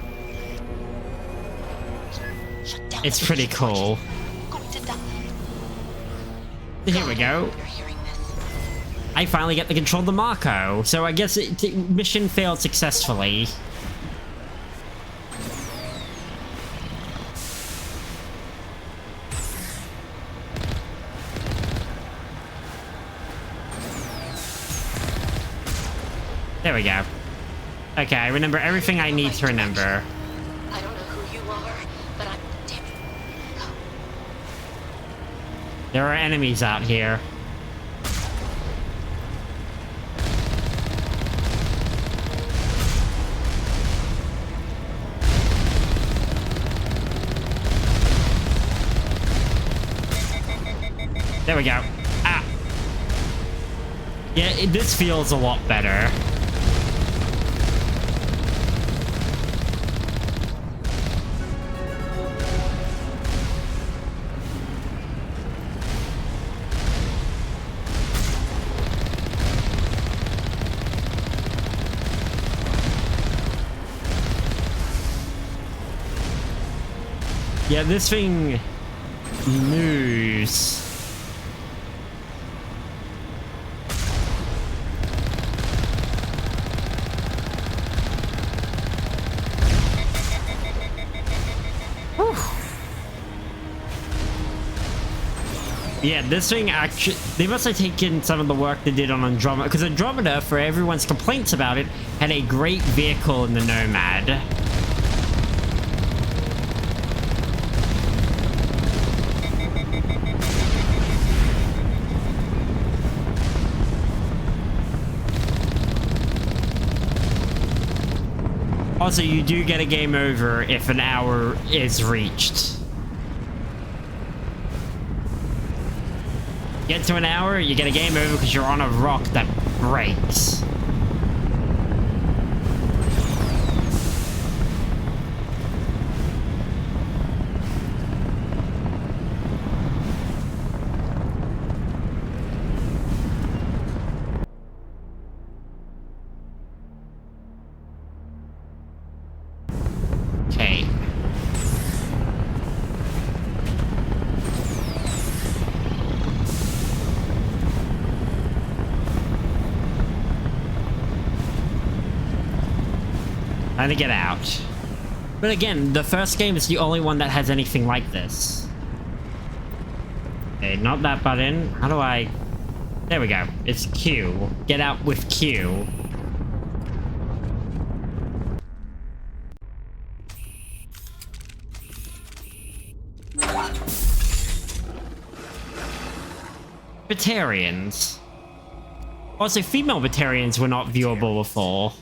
Speaker 11: Shut down.
Speaker 1: It's pretty cool.
Speaker 11: I'm going to die.
Speaker 1: Here we go. I finally get to control the Marco, so I guess mission failed successfully. There we go. Okay, I remember everything I need to remember.
Speaker 11: I don't know who you are, but I'm...
Speaker 1: There are enemies out here. There we go. Ah. Yeah, this feels a lot better. Yeah, this thing moves. Yeah, this thing actually... They must have taken some of the work they did on Andromeda, because Andromeda, for everyone's complaints about it, had a great vehicle in the Nomad. Also, you do get a game over if an hour is reached. Get to an hour, you get a game over because you're on a rock that breaks. Okay. Time to get out. But again, the first game is the only one that has anything like this. Okay, not that button. How do I... There we go. It's Q. Get out with Q. Batarians. Also, female Batarians were not viewable before.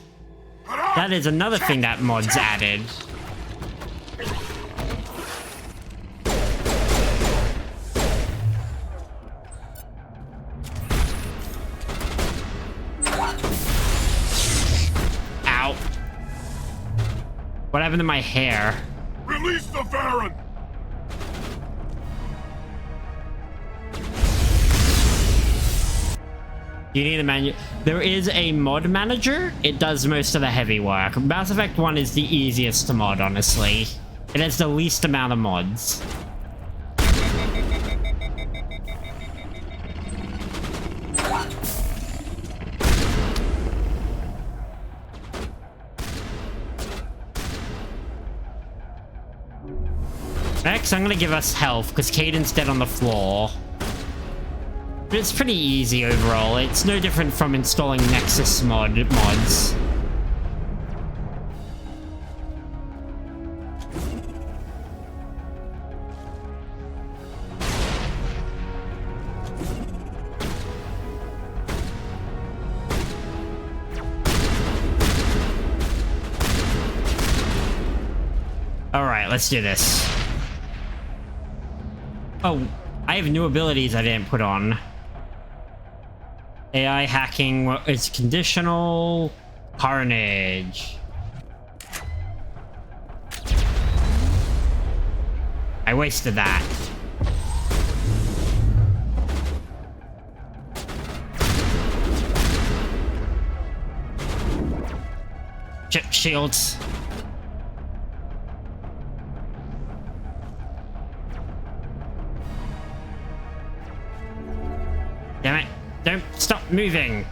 Speaker 1: That is another thing that mods added. Ow. What happened to my hair?
Speaker 2: Release the Baron!
Speaker 1: You need a menu. There is a mod manager. It does most of the heavy work. Mass Effect 1 is the easiest to mod, honestly. It has the least amount of mods. Next, I'm gonna give us health, because Caden's dead on the floor. But it's pretty easy overall. It's no different from installing Nexus mods. Alright, let's do this. Oh, I have new abilities I didn't put on. AI hacking is conditional. Carnage. I wasted that. Chip shields. Damn it. Don't stop moving.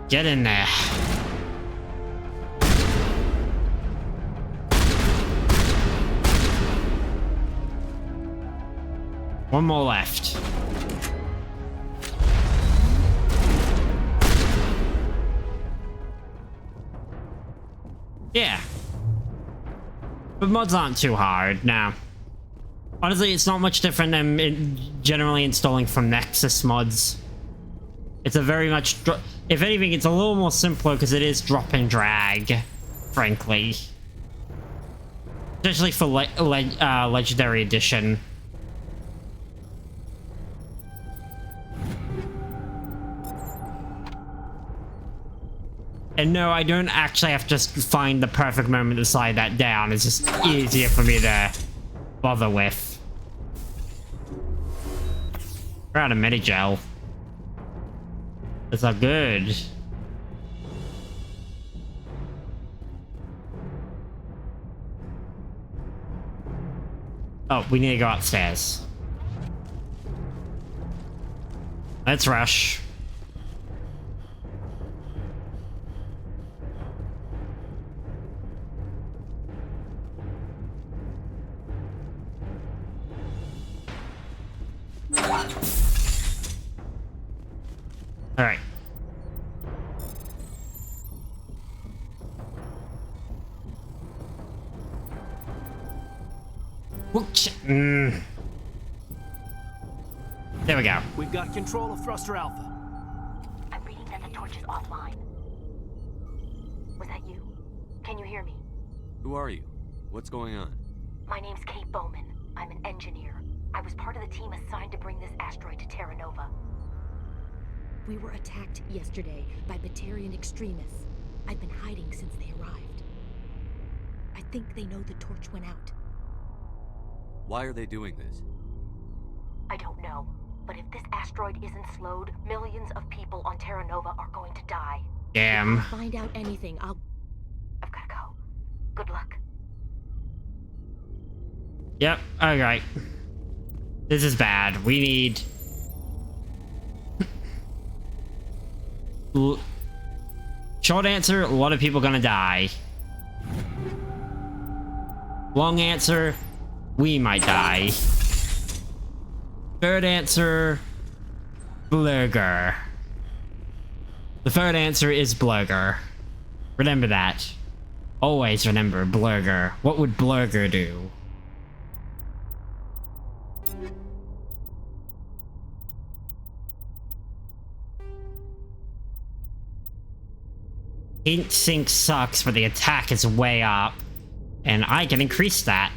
Speaker 1: Get in there. One more left. Yeah. But mods aren't too hard, now. Honestly, it's not much different than generally installing from Nexus mods. It's a very much... If anything, it's a little more simpler because it is drop and drag, frankly. Especially for Legendary Edition. And no, I don't actually have to just find the perfect moment to slide that down. It's just easier for me to bother with. We're out of Medigel. It's not good. Oh, we need to go upstairs. Let's rush. All right. There we go.
Speaker 12: We've got control of Thruster Alpha.
Speaker 15: I'm reading that the torch is offline. Was that you? Can you hear me?
Speaker 20: Who are you? What's going on?
Speaker 15: My name's Kate Bowman. I'm an engineer. I was part of the team assigned to bring this asteroid to Terra Nova.
Speaker 11: We were attacked yesterday by Batarian extremists. I've been hiding since they arrived. I think they know the torch went out.
Speaker 20: Why are they doing this?
Speaker 15: I don't know, but if this asteroid isn't slowed, millions of people on Terra Nova are going to die.
Speaker 1: Damn.
Speaker 11: If I find out anything, I've
Speaker 15: gotta go. Good luck.
Speaker 1: Yep, alright. This is bad. We need... Short answer, a lot of people gonna die. Long answer, we might die. Third answer, Blurger. The third answer is Blurger. Remember that. Always remember Blurger. What would Blurger do? Heat sink sucks, but the attack is way up. And I can increase that.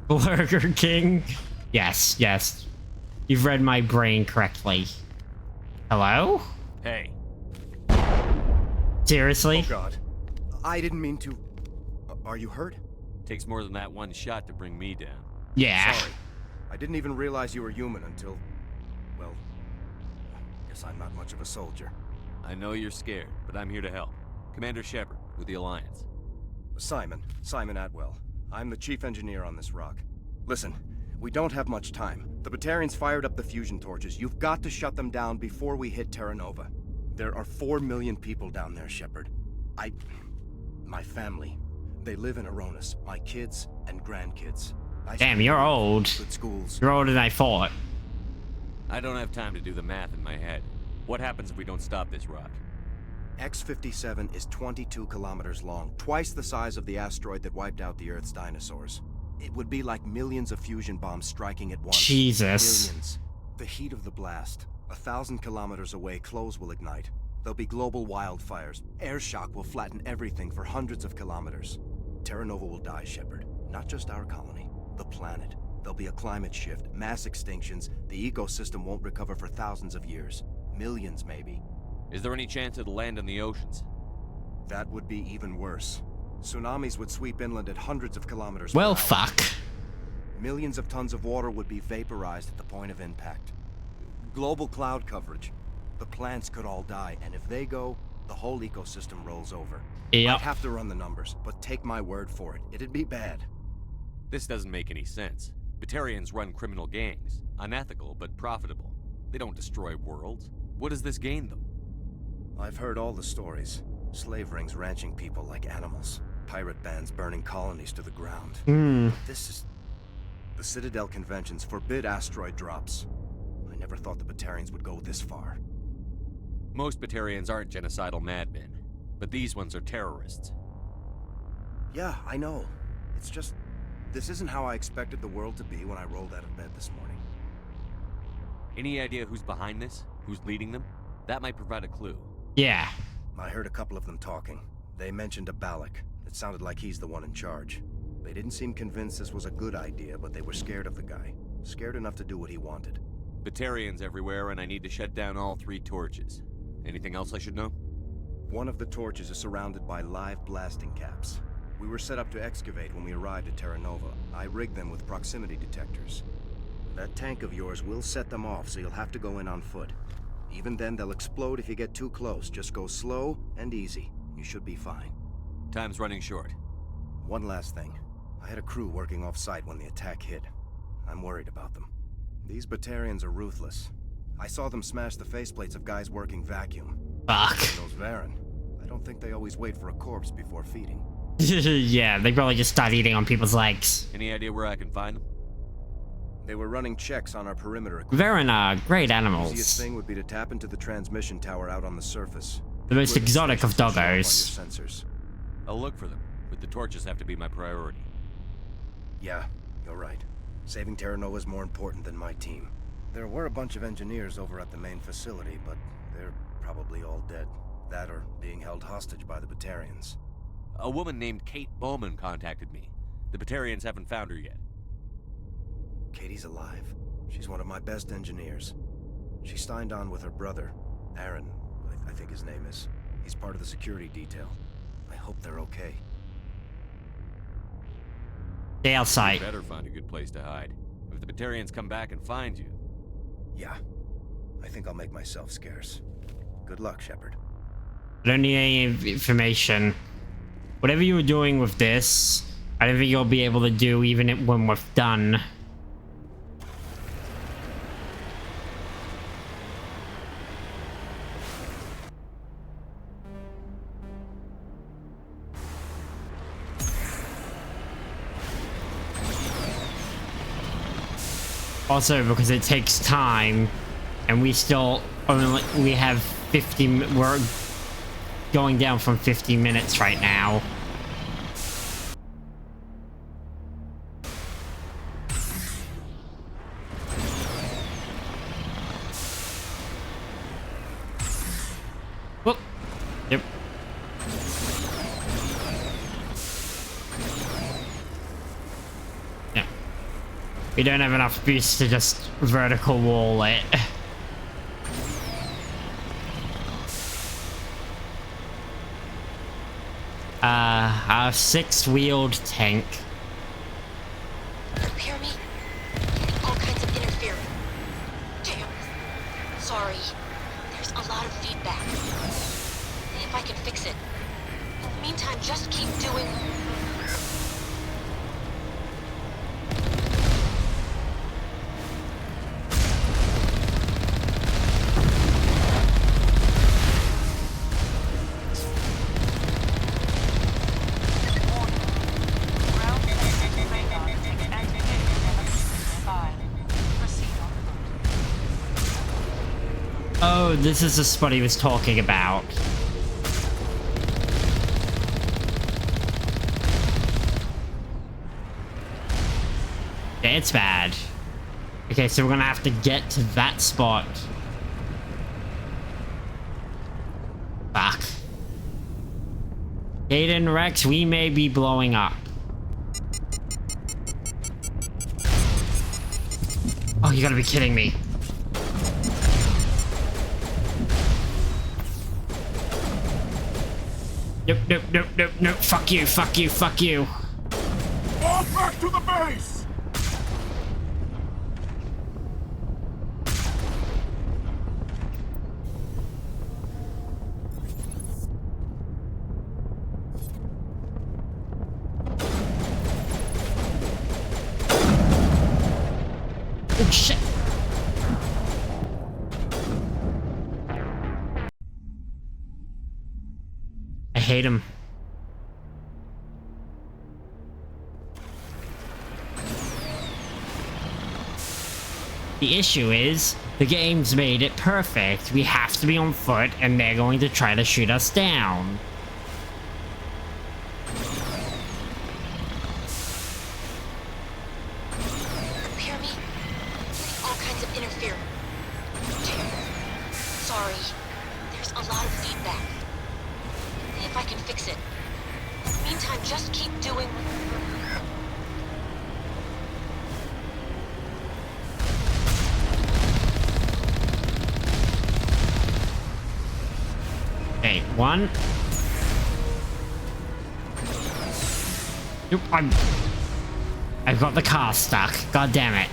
Speaker 1: Burger King? Yes, yes. You've read my brain correctly. Hello?
Speaker 12: Hey.
Speaker 1: Seriously?
Speaker 16: Oh god. I didn't mean to... Are you hurt?
Speaker 20: Takes more than that one shot to bring me down.
Speaker 1: Yeah.
Speaker 16: Sorry. I didn't even realize you were human until... Well... Guess I'm not much of a soldier.
Speaker 20: I know you're scared, but I'm here to help. Commander Shepard, with the Alliance.
Speaker 16: Simon Atwell. I'm the chief engineer on this rock. Listen, we don't have much time. The Batarians fired up the fusion torches. You've got to shut them down before we hit Terra Nova. There are 4 million people down there, Shepard. My family. They live in Aronis. My kids and grandkids.
Speaker 1: Damn, you're old.
Speaker 16: Good schools.
Speaker 1: You're older than I thought.
Speaker 20: I don't have time to do the math in my head. What happens if we don't stop this rock?
Speaker 16: X-57 is 22 kilometers long, twice the size of the asteroid that wiped out the Earth's dinosaurs. It would be like millions of fusion bombs striking at once.
Speaker 1: Jesus.
Speaker 16: Millions. The heat of the blast. 1,000 kilometers away, clothes will ignite. There'll be global wildfires. Air shock will flatten everything for hundreds of kilometers. Terra Nova will die, Shepard. Not just our colony, the planet. There'll be a climate shift, mass extinctions. The ecosystem won't recover for thousands of years. Millions, maybe.
Speaker 20: Is there any chance it'll land in the oceans?
Speaker 16: That would be even worse. Tsunamis would sweep inland at hundreds of kilometers.
Speaker 1: Well, fuck.
Speaker 16: Millions of tons of water would be vaporized at the point of impact. Global cloud coverage. The plants could all die, and if they go, the whole ecosystem rolls over.
Speaker 1: Yep.
Speaker 16: I'd have to run the numbers, but take my word for it. It'd be bad.
Speaker 20: This doesn't make any sense. Batarians run criminal gangs. Unethical, but profitable. They don't destroy worlds. What does this gain them?
Speaker 16: I've heard all the stories. Slave rings ranching people like animals. Pirate bands burning colonies to the ground. This is... The Citadel conventions forbid asteroid drops. I never thought the Batarians would go this far.
Speaker 20: Most Batarians aren't genocidal madmen, but these ones are terrorists.
Speaker 16: Yeah, I know. It's just... This isn't how I expected the world to be when I rolled out of bed this morning.
Speaker 20: Any idea who's behind this? Who's leading them? That might provide a clue.
Speaker 1: Yeah.
Speaker 16: I heard a couple of them talking. They mentioned a Balak. It sounded like he's the one in charge. They didn't seem convinced this was a good idea, but they were scared of the guy. Scared enough to do what he wanted.
Speaker 20: Batarians everywhere, and I need to shut down all 3 torches. Anything else I should know?
Speaker 16: One of the torches is surrounded by live blasting caps. We were set up to excavate when we arrived at Terra Nova. I rigged them with proximity detectors. That tank of yours will set them off, so you'll have to go in on foot. Even then, they'll explode if you get too close. Just go slow and easy. You should be fine.
Speaker 20: Time's running short.
Speaker 16: One last thing. I had a crew working off-site when the attack hit. I'm worried about them. These Batarians are ruthless. I saw them smash the faceplates of guys working vacuum.
Speaker 1: Fuck.
Speaker 16: Those Varen. I don't think they always wait for a corpse before feeding.
Speaker 1: Yeah, they probably just start eating on people's legs.
Speaker 20: Any idea where I can find them?
Speaker 16: They were running checks on our perimeter equipment.
Speaker 1: Very great
Speaker 16: The
Speaker 1: animals.
Speaker 16: easiest thing would be to tap into the transmission tower out on the surface.
Speaker 1: The most
Speaker 16: Equipment
Speaker 1: exotic of
Speaker 16: stations will show up on your
Speaker 1: doggos.
Speaker 16: sensors.
Speaker 12: I'll look for them, but the torches have to be my priority.
Speaker 16: Yeah, you're right. Saving Terra Nova is more important than my team. There were a bunch of engineers over at the main facility, but they're probably all dead. That or being held hostage by the Batarians.
Speaker 12: A woman named Kate Bowman contacted me. The Batarians haven't found her yet.
Speaker 16: Katie's alive. She's one of my best engineers. She signed on with her brother, Aaron, I think his name is. He's part of the security detail. I hope they're okay.
Speaker 1: Stay outside.
Speaker 12: You better find a good place to hide. If the Batarians come back and find you...
Speaker 16: Yeah. I think I'll make myself scarce. Good luck, Shepard.
Speaker 1: I don't need any information. Whatever you were doing with this, I don't think you'll be able to do even when we're done. Also, because it takes time, and we still we have 50. We're going down from 50 minutes right now. Whoop. Yep. Yeah. We don't have enough boost to just vertical wall it. Our 6-wheeled tank.
Speaker 11: Hear me? All kinds of interference. Damn. Sorry. There's a lot of feedback. See if I can fix it. In the meantime, just keep doing...
Speaker 1: Oh, this is the spot he was talking about. Yeah, it's bad. Okay, so we're gonna have to get to that spot. Fuck. Aiden Rex, we may be blowing up. Oh, you gotta be kidding me. Nope, nope, nope, nope, nope. Fuck you, fuck you, fuck you.
Speaker 2: Fall back to the base!
Speaker 1: Oh, shit. I hate him. The issue is, the game's made it perfect. We have to be on foot, and they're going to try to shoot us down.
Speaker 11: Hear me? All kinds of interference. Sorry. There's a lot of feedback. See if I can fix it. In the meantime, just keep doing...
Speaker 1: Okay, one. Nope, I've got the car stuck. God damn it.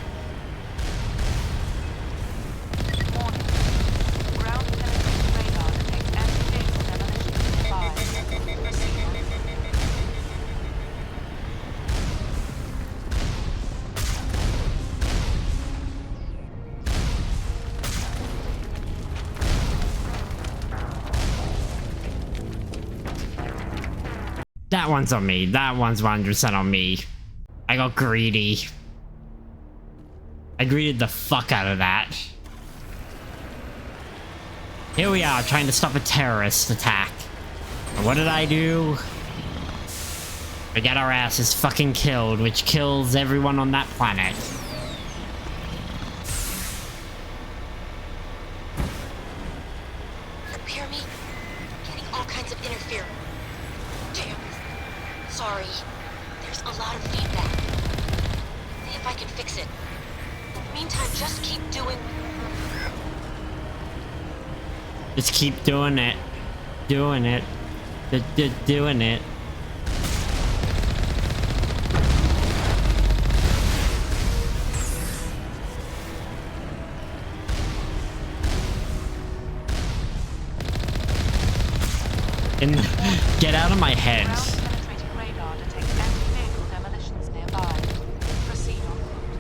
Speaker 1: That one's on me. That one's 100% on me. I got greedy. I greeted the fuck out of that. Here we are, trying to stop a terrorist attack. And what did I do? We get our asses fucking killed, which kills everyone on that planet.
Speaker 11: Hear me? Getting all kinds of interference. Damn. Sorry. There's a lot of feedback. See if I can fix it. In the meantime, just keep doing...
Speaker 1: Just keep doing it. Doing it. Doing it. And get out of my head.
Speaker 14: Penetrating radar detects anti-vehicle demolitions nearby. Proceed on foot.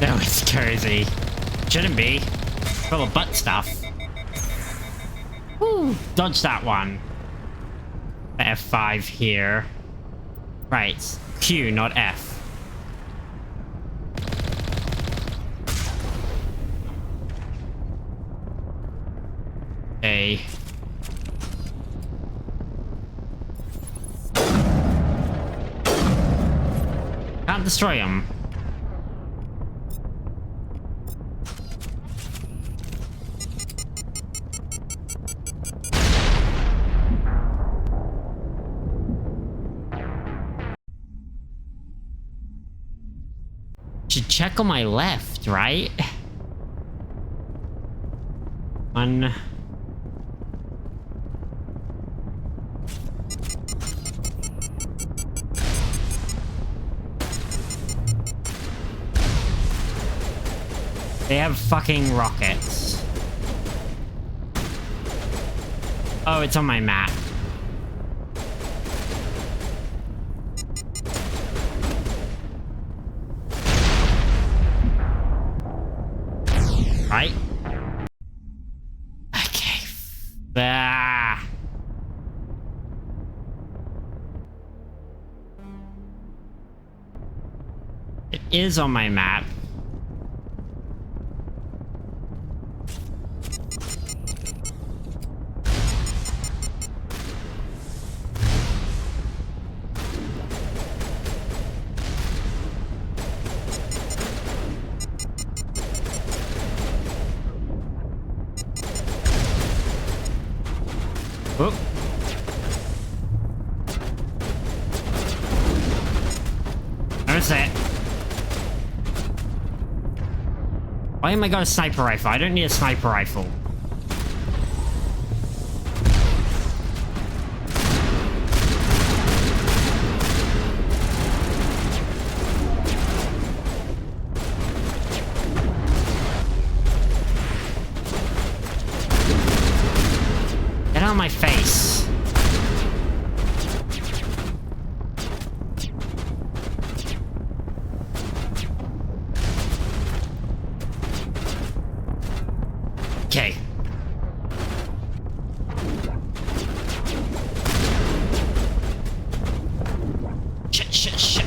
Speaker 1: No, it's crazy. Shouldn't be. Full of butt stuff. Woo! Dodge that one. F5 here. Right. Q, not F. A. Can't destroy them. Should check on my left, right? One. They have fucking rockets. Oh, it's on my map. Right? Okay. Ah. It is on my map. Whoop. Notice that. Why am I got a sniper rifle? I don't need a sniper rifle. Get out of my face. Okay. Shit.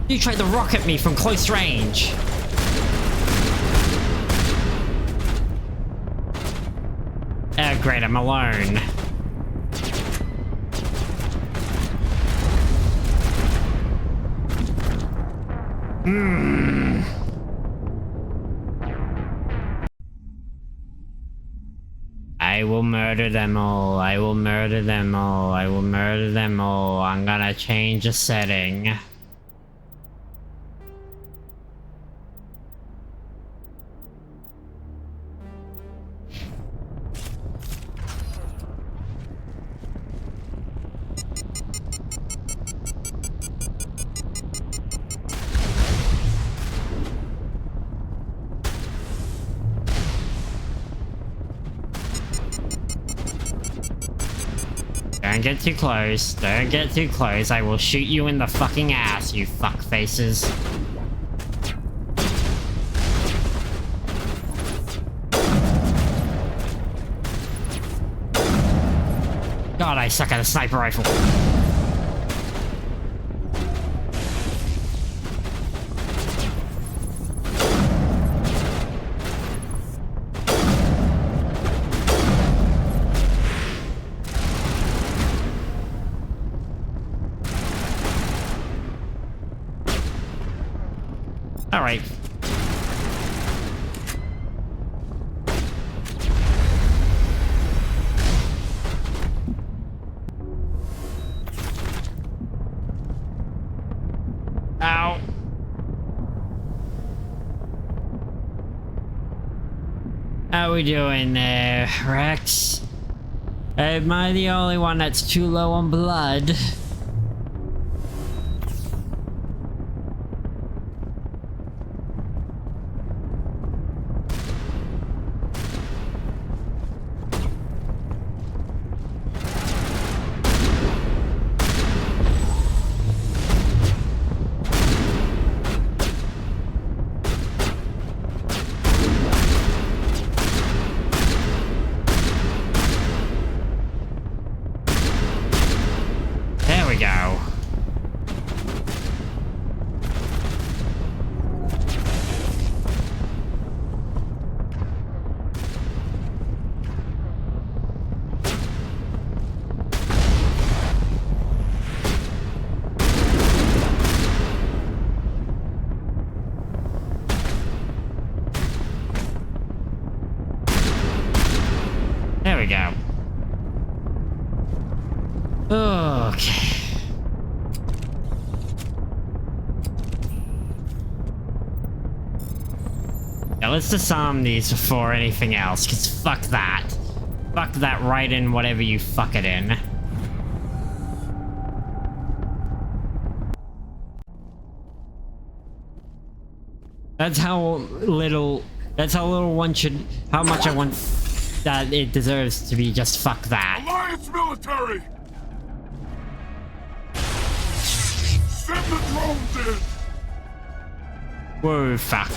Speaker 1: You tried to rocket me from close range. Oh, great, I'm alone. I will murder them all. I will murder them all. I will murder them all. I'm gonna change the setting. Don't get too close. Don't get too close. I will shoot you in the fucking ass, you fuck faces. God, I suck at a sniper rifle. All right. Ow. How we doing there, Rex? Am I the only one that's too low on blood? There we go. There we go. Okay. Now let's disarm these before anything else, because fuck that. Fuck that right in whatever you fuck it in. That's how little one should, how much I want that it deserves to be just fuck that.
Speaker 2: Alliance military! Send the drones in!
Speaker 1: Whoa, fuck.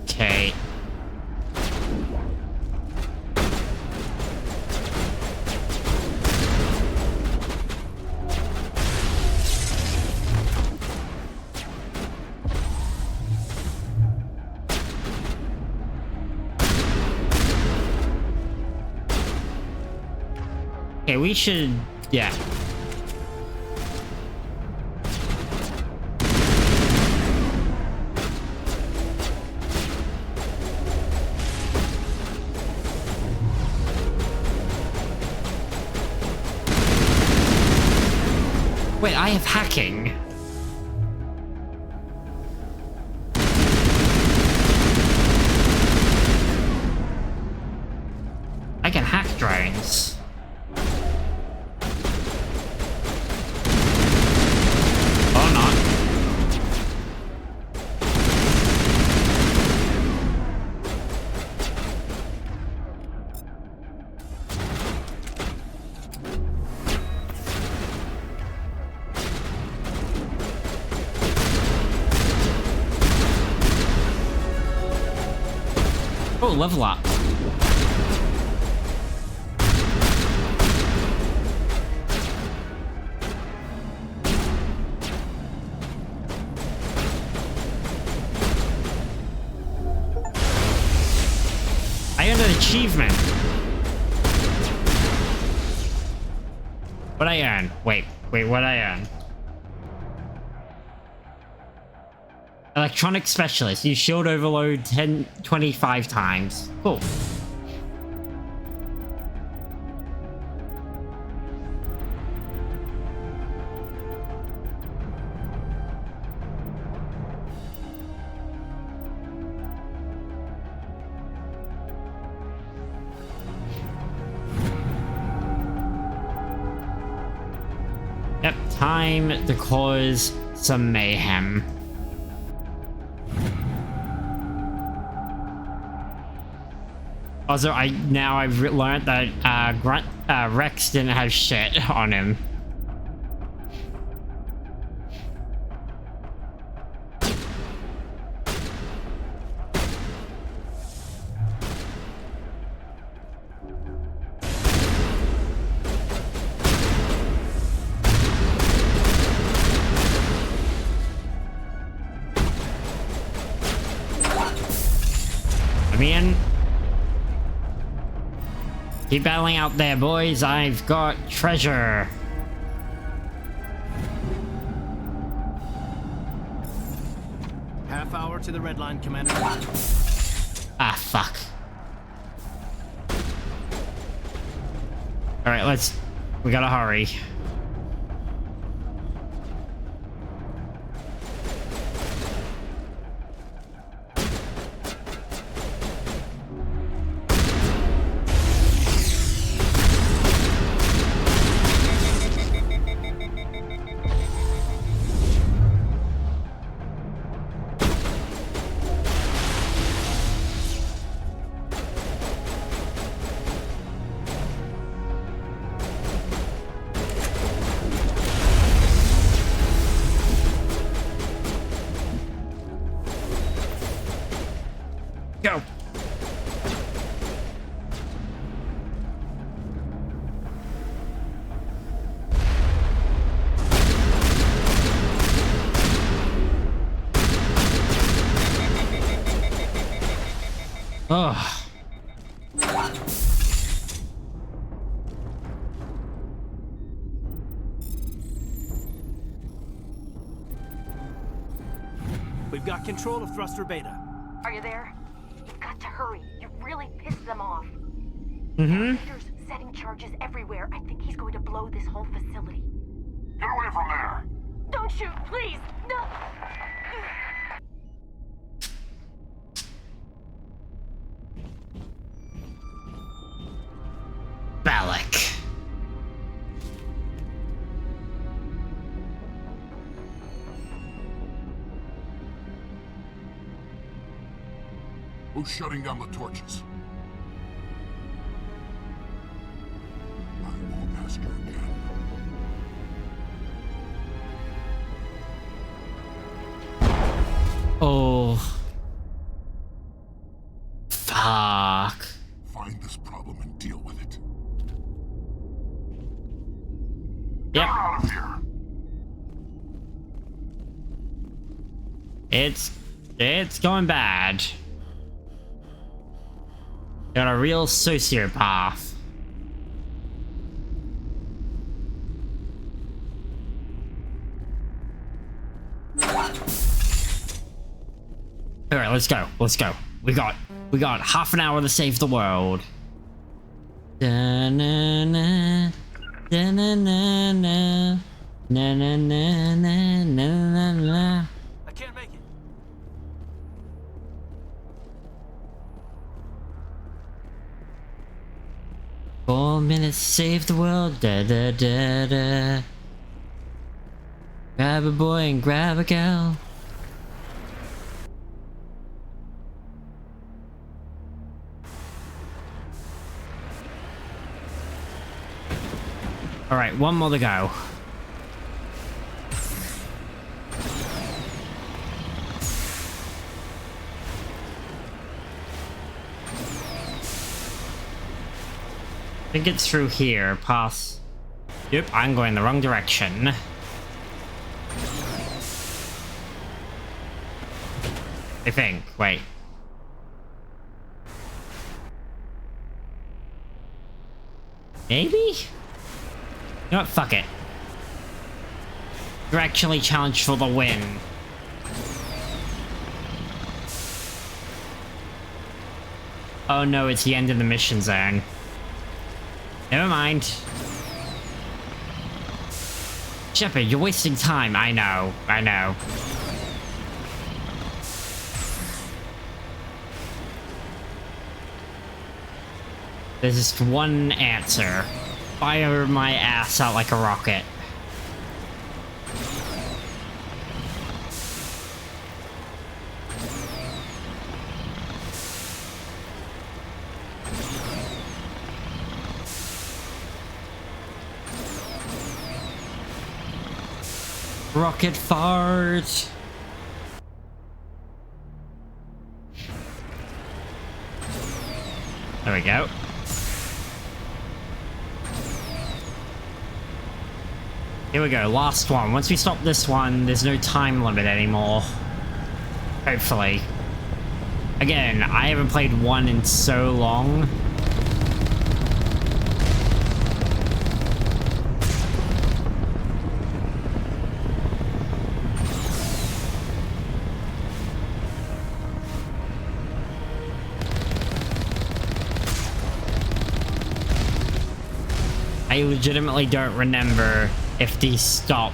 Speaker 1: Okay. Okay, we should, yeah. Wait, I have hacking. I can hack drones. Or not. Oh, level up. I earned an achievement. What I earn? Wait, what I earn? Electronic specialist. You shield overload 25 times. Cool. Time to cause some mayhem. Also, I've learned that Rex didn't have shit on him. Let me in. Keep battling out there, boys. I've got treasure.
Speaker 17: Half hour to the red line, Commander.
Speaker 1: Ah, fuck. Alright, we gotta hurry. Go. Oh.
Speaker 17: We've got control of thruster beta.
Speaker 11: Are you there? You've got to hurry. You really pissed them off.
Speaker 1: Mm-hmm.
Speaker 11: Peter's setting charges everywhere. I think he's going to blow this whole facility.
Speaker 2: Get away from there!
Speaker 11: Don't shoot, please! No!
Speaker 1: Balak.
Speaker 2: Who's shutting down the torches? I won't ask you again.
Speaker 1: Oh. Fuck.
Speaker 2: Find this problem and deal with it.
Speaker 1: Yep.
Speaker 2: Get out of here!
Speaker 1: It's going bad. Got a real sociopath. All right, let's go. Let's go. We got half an hour to save the world. Da-na-na, da-na-na-na, na-na-na-na-na-na-na.
Speaker 17: I can't make it.
Speaker 1: 4 minutes to save the world. Da da da da. Grab a boy and grab a gal. All right, one more to go. I think it's through here, past... Yep, I'm going the wrong direction. I think. Wait. Maybe? You know what? Fuck it. You're actually challenged for the win. Oh no, it's the end of the mission zone. Never mind. Shepard, you're wasting time. I know. I know. There's just one answer. Fire my ass out like a rocket. Rocket fart. There we go. Here we go, last one. Once we stop this one, there's no time limit anymore. Hopefully. Again, I haven't played one in so long. I legitimately don't remember if these stopped.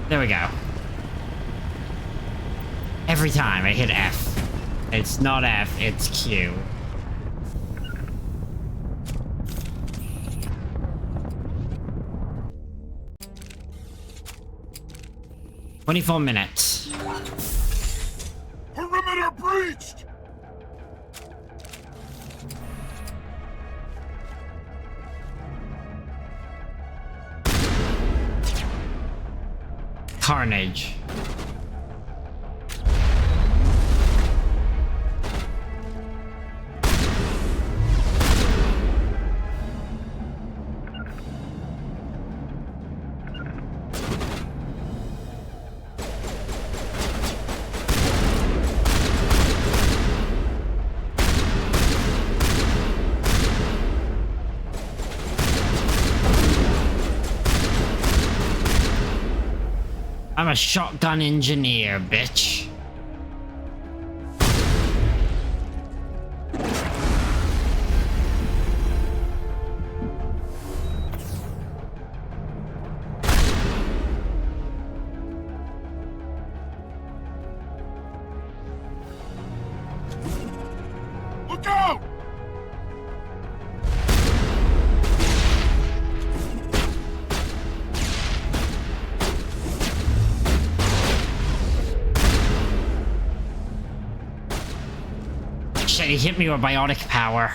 Speaker 1: There we go. Every time I hit F. It's not F, it's Q. "24 minutes.
Speaker 2: Perimeter breached!
Speaker 1: Carnage. I'm a shotgun engineer, bitch.
Speaker 2: Look out!
Speaker 1: Shit, he hit me with biotic power.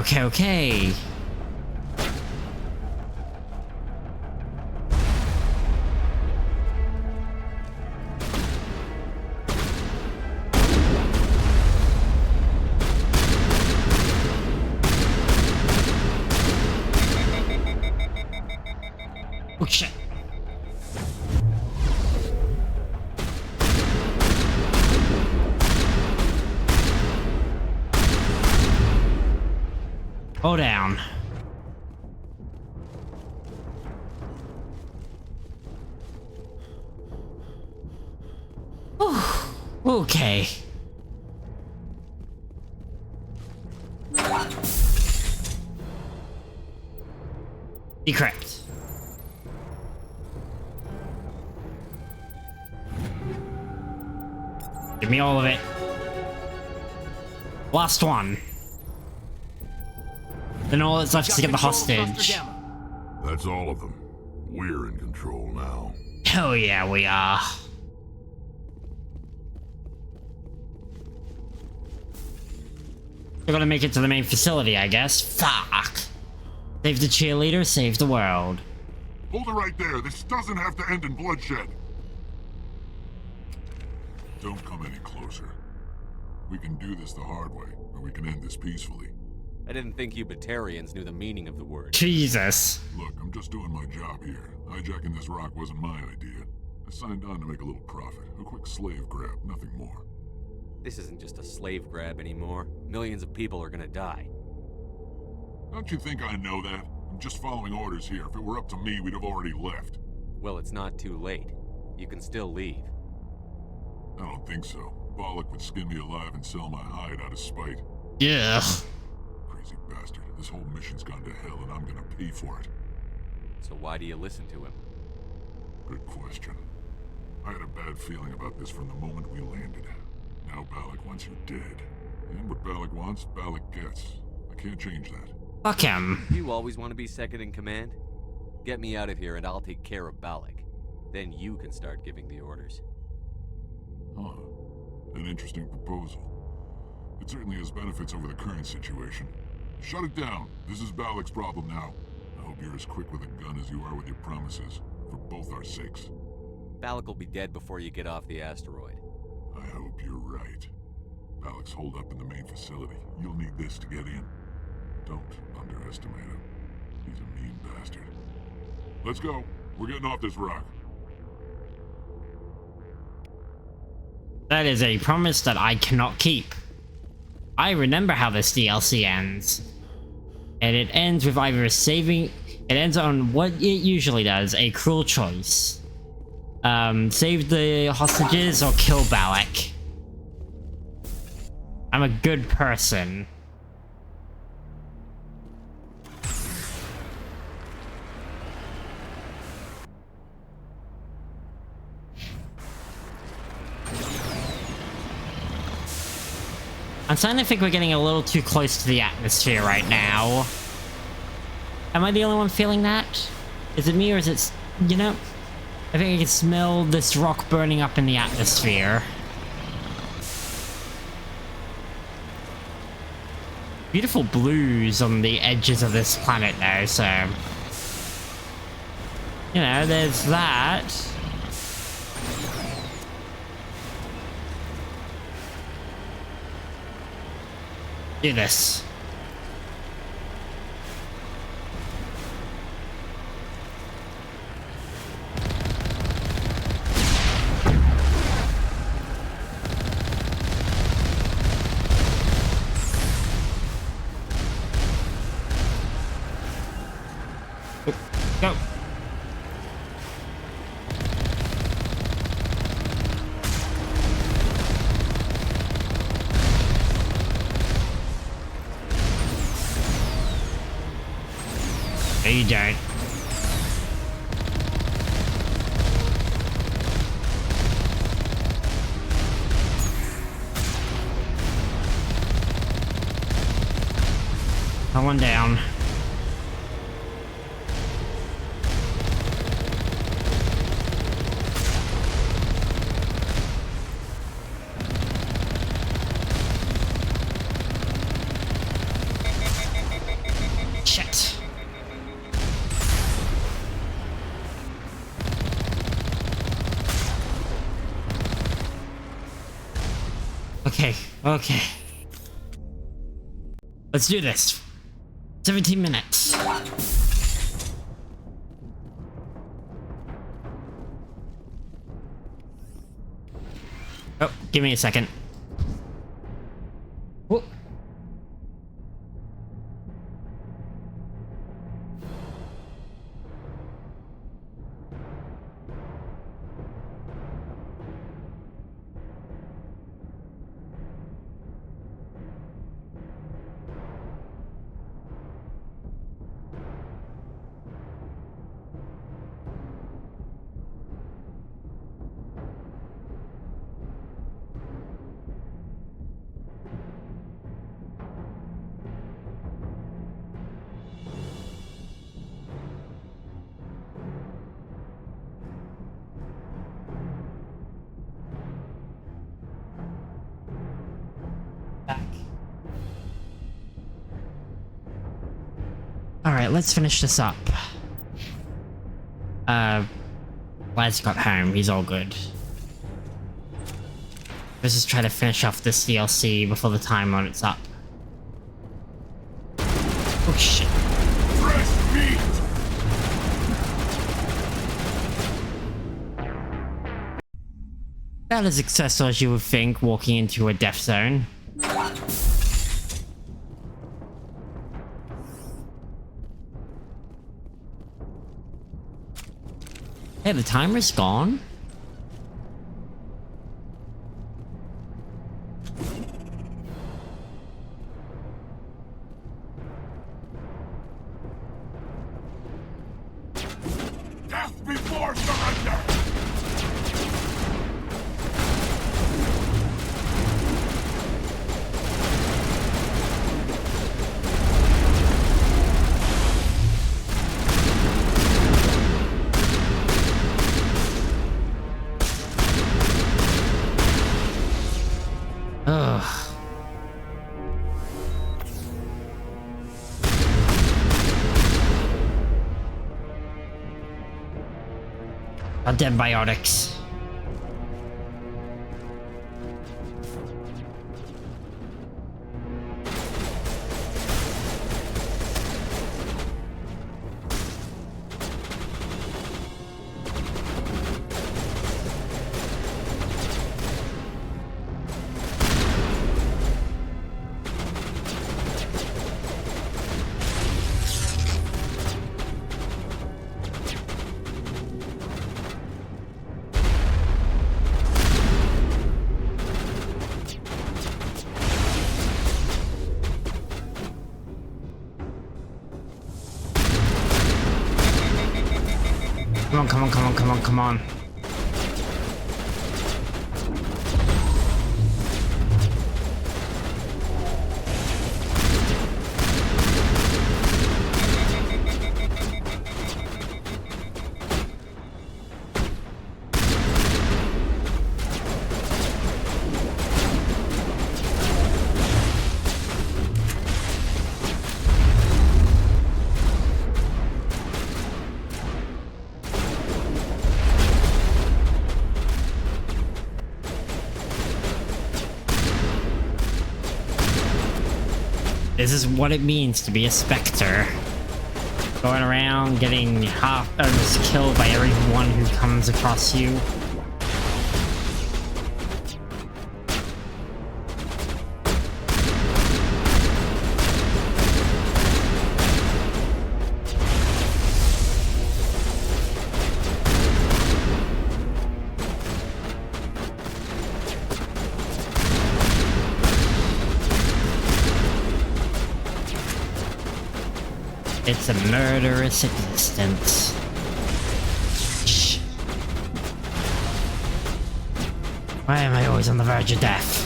Speaker 1: Okay. Oh shit. Hold down. Okay. Decrypt. Give me all of it. Last one. Then all that's left is to get the hostage.
Speaker 2: That's all of them. We're in control now.
Speaker 1: Hell yeah, we are. We're gonna make it to the main facility, I guess. Fuck. Save the cheerleader, save the world.
Speaker 2: Hold it right there. This doesn't have to end in bloodshed. Don't come any closer. We can do this the hard way, or we can end this peacefully.
Speaker 20: I didn't think you Batarians knew the meaning of the word.
Speaker 1: Jesus.
Speaker 2: Look, I'm just doing my job here. Hijacking this rock wasn't my idea. I signed on to make a little profit. A quick slave grab, nothing more.
Speaker 20: This isn't just a slave grab anymore. Millions of people are gonna die.
Speaker 2: Don't you think I know that? I'm just following orders here. If it were up to me, we'd have already left.
Speaker 20: Well, it's not too late. You can still leave.
Speaker 2: I don't think so. Bollock would skin me alive and sell my hide out of spite.
Speaker 1: Yeah.
Speaker 2: Crazy bastard. This whole mission's gone to hell and I'm gonna pay for it.
Speaker 20: So why do you listen to him?
Speaker 2: Good question. I had a bad feeling about this from the moment we landed. Now Bollock wants you dead. And what Bollock wants, Bollock gets. I can't change that.
Speaker 1: Fuck him.
Speaker 20: You always want to be second in command? Get me out of here and I'll take care of Bollock. Then you can start giving the orders.
Speaker 2: Huh. An interesting proposal. It certainly has benefits over the current situation. Shut it down. This is Bollock's problem now. I hope you're as quick with a gun as you are with your promises. For both our sakes.
Speaker 20: Bollock will be dead before you get off the asteroid.
Speaker 2: I hope you're right. Bollock's holed up in the main facility. You'll need this to get in. Don't underestimate him. He's a mean bastard. Let's go. We're getting off this rock.
Speaker 1: That is a promise that I cannot keep. I remember how this DLC ends. And it ends with either saving... It ends on what it usually does, a cruel choice. Save the hostages or kill Bollock. I'm a good person. I'm starting to think we're getting a little too close to the atmosphere right now. Am I the only one feeling that? Is it me or is it... You know, I think I can smell this rock burning up in the atmosphere. Beautiful blues on the edges of this planet though, so... You know, there's that. Do this. Go. No, you don't. One down. Shit. Okay, okay. Let's do this. 17 minutes. Oh, give me a second. Whoop. Alright, let's finish this up. Lad's got home, he's all good. Let's just try to finish off this DLC before the time limit's up. Oh shit.
Speaker 2: Fresh meat!
Speaker 1: About as accessible as you would think walking into a death zone. Hey, the timer's gone.
Speaker 2: Death before surrender!
Speaker 1: Ugh. Goddamn biotics. Come on, come on, come on, come on, come on. This is what it means to be a Spectre. Going around getting almost killed by everyone who comes across you. It's a murderous existence. Shh. Why am I always on the verge of death?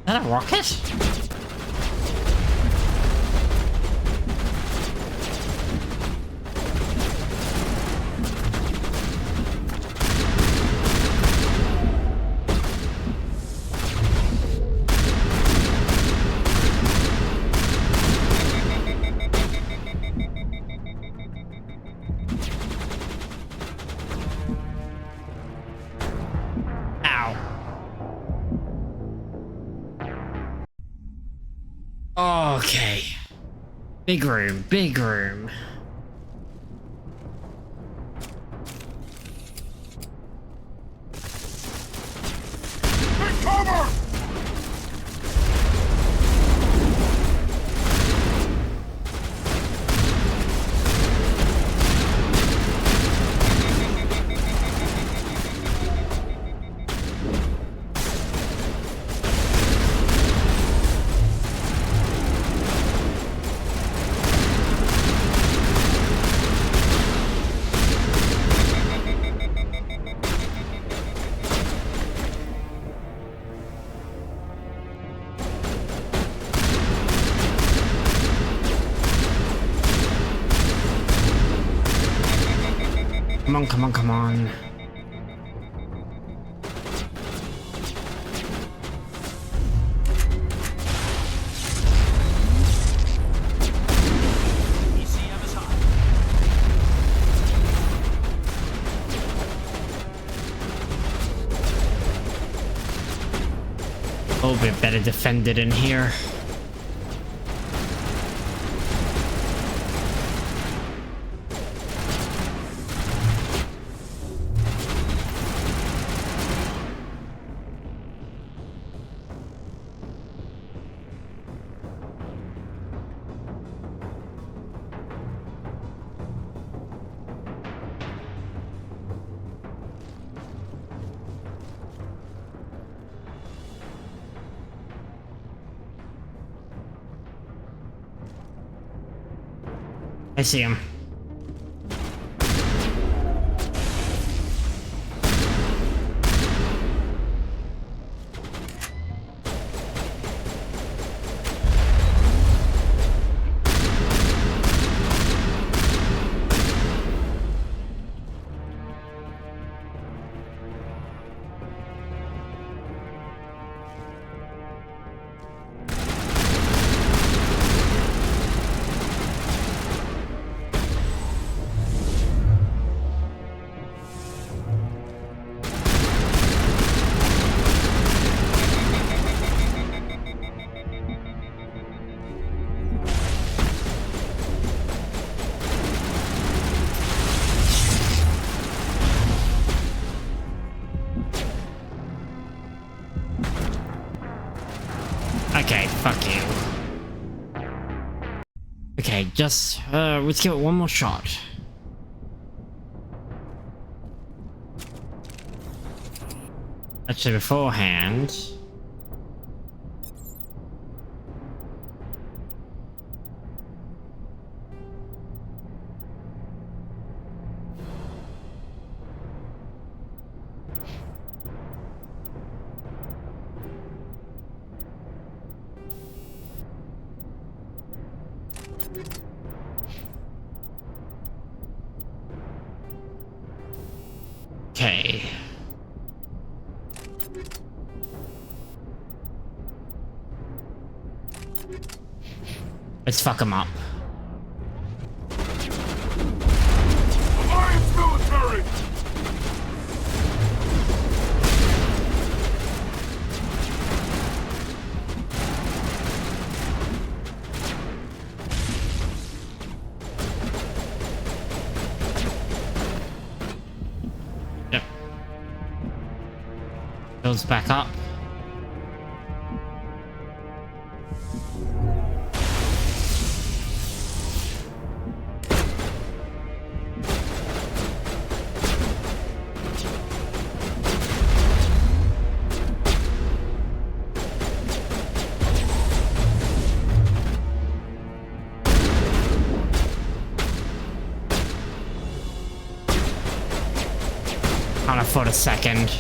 Speaker 1: Is that a rocket? Okay. Big room, big room.
Speaker 2: Take cover!
Speaker 1: Come on, come on, come on.
Speaker 12: ECM is hot.
Speaker 1: A little bit better defended in here. I see him. Okay, fuck you. Okay, just let's give it one more shot. Actually, beforehand. Okay. Let's fuck him up.
Speaker 2: Alliance military!
Speaker 1: Yep. Builds back up. For a second.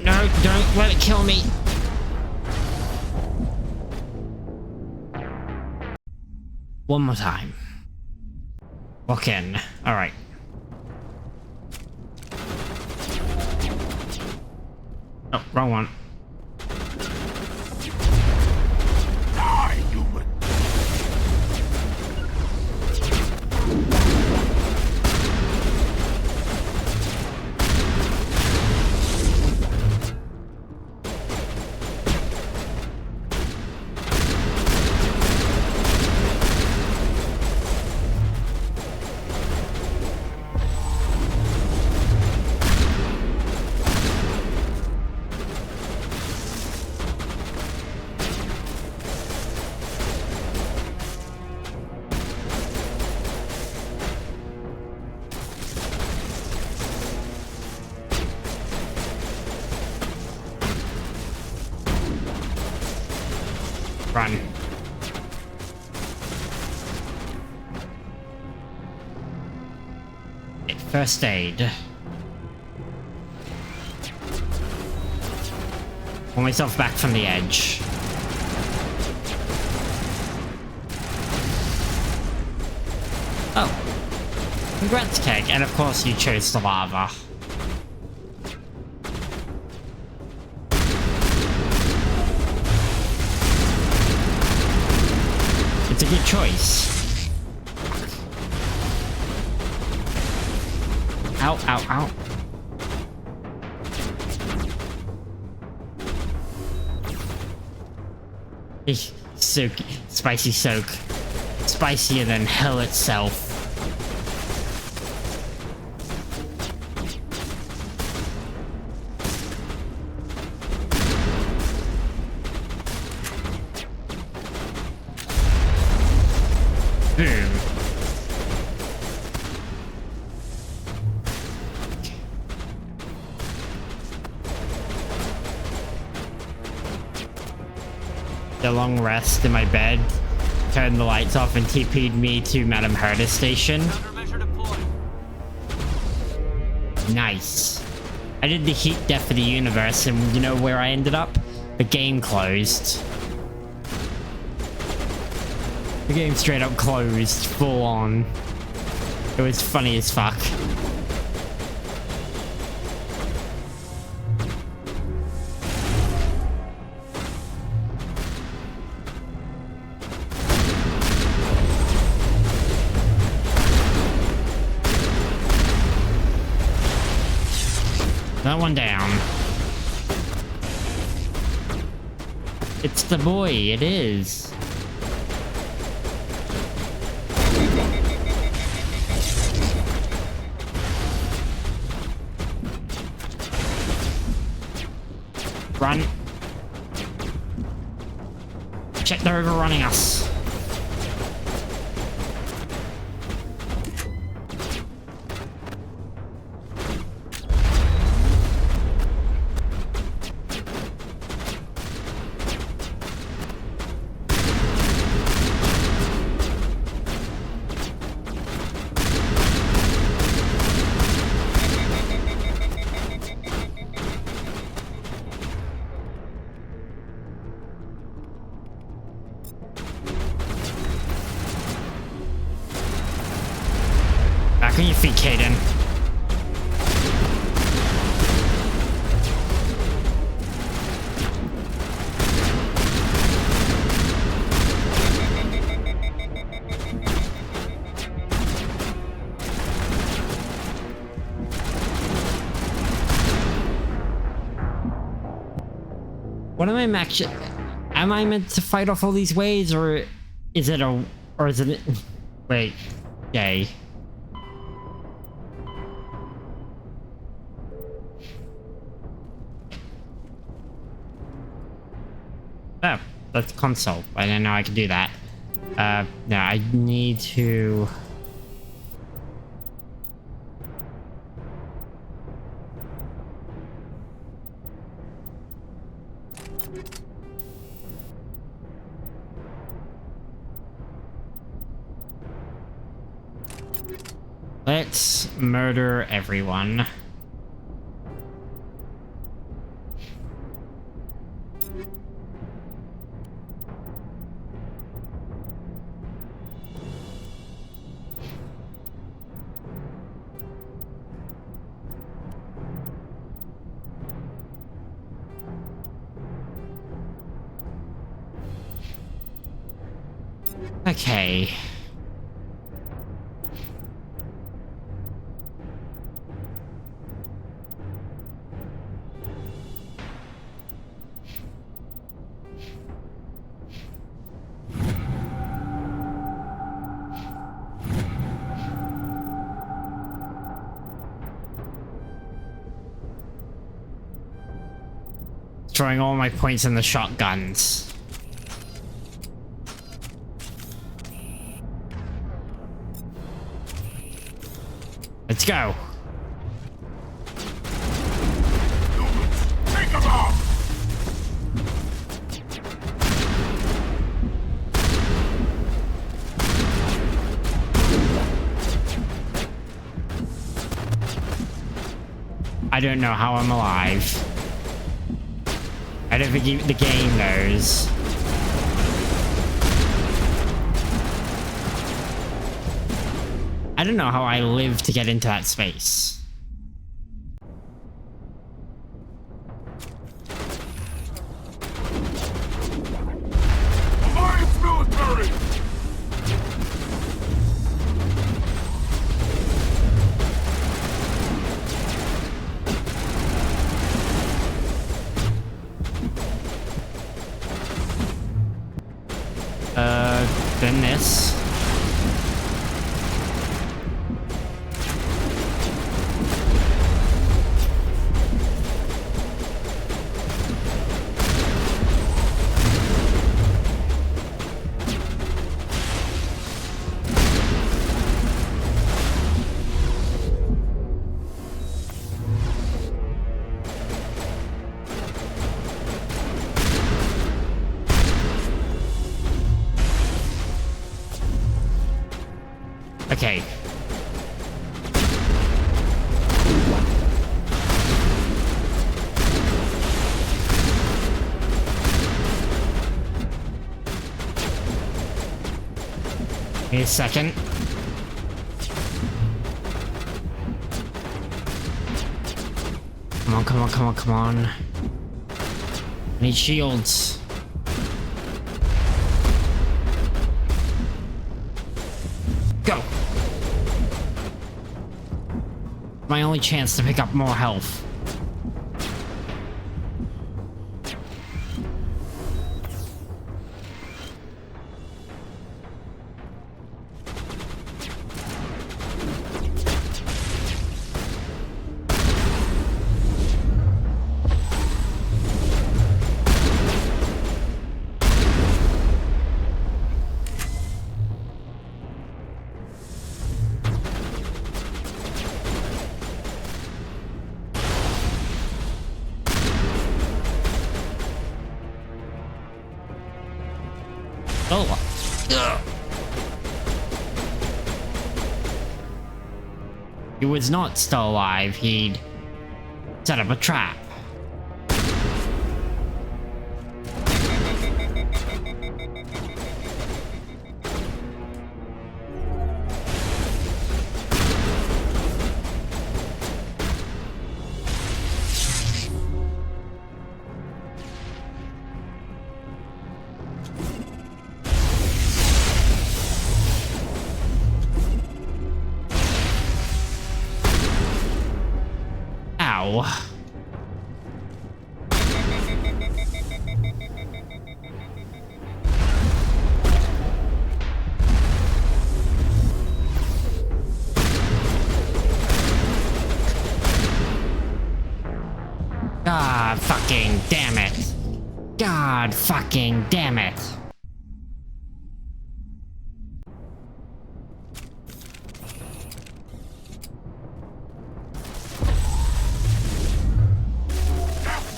Speaker 1: No, don't let it kill me. One more time. Walk in. All right. Oh, wrong one.
Speaker 2: Die, human!
Speaker 1: First aid. Pull myself back from the edge. Oh. Congrats, Keg. And of course you chose the lava. It's a good choice. Ow, ow, ow. Soak. Spicy soak. Spicier than hell itself. Boom. The long rest in my bed, turned the lights off and TP'd me to Madam Herder's station. Nice. I did the heat death of the universe, and you know where I ended up? The game closed. The game straight up closed, full on. It was funny as fuck. That one down. It's the boy, it is. Run. Check, they're overrunning us. Back on your feet, Caden. What am I actually? Am I meant to fight off all these waves, or is it a? Or is it? Wait, yay. Oh, that's console. I didn't know I could do that. No, I need to... Let's murder everyone. Okay. Throwing all my points in the shotguns. Let's go.
Speaker 2: Take them off!
Speaker 1: don't know how I'm alive. I don't think the game knows. I don't know how I lived to get into that space.
Speaker 2: Alliance military!
Speaker 1: Then this. Okay. Give me a second. Come on, come on, come on, come on. I need shields. Go! My only chance to pick up more health. Oh. Ugh. He was not still alive. He'd set up a trap. Ow. God fucking damn it. God fucking damn it.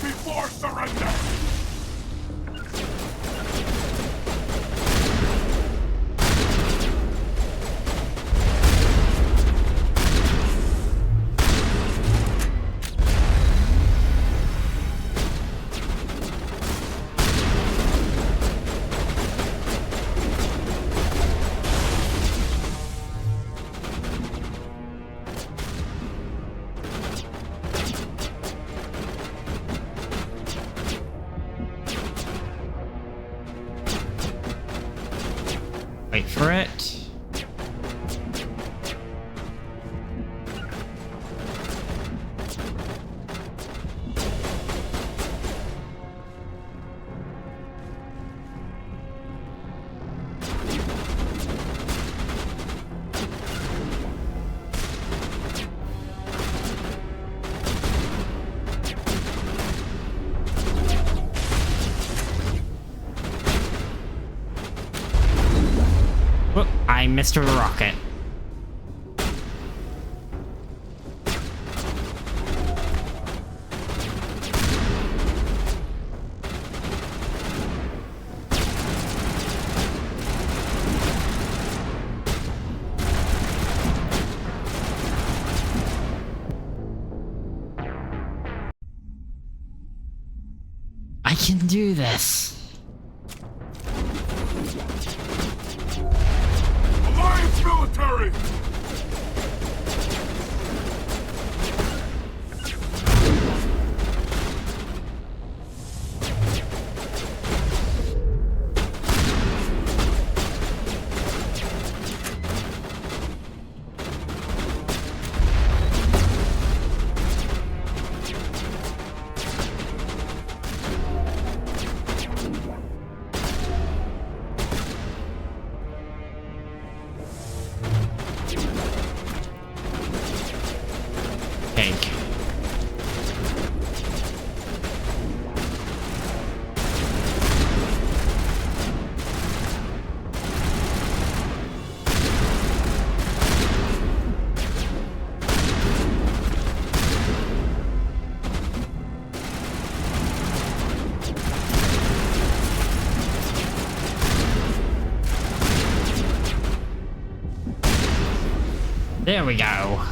Speaker 2: Before surrender!
Speaker 1: Wait for it. Whoop, I missed a rocket. can do this.
Speaker 2: Alliance military!
Speaker 1: There we go.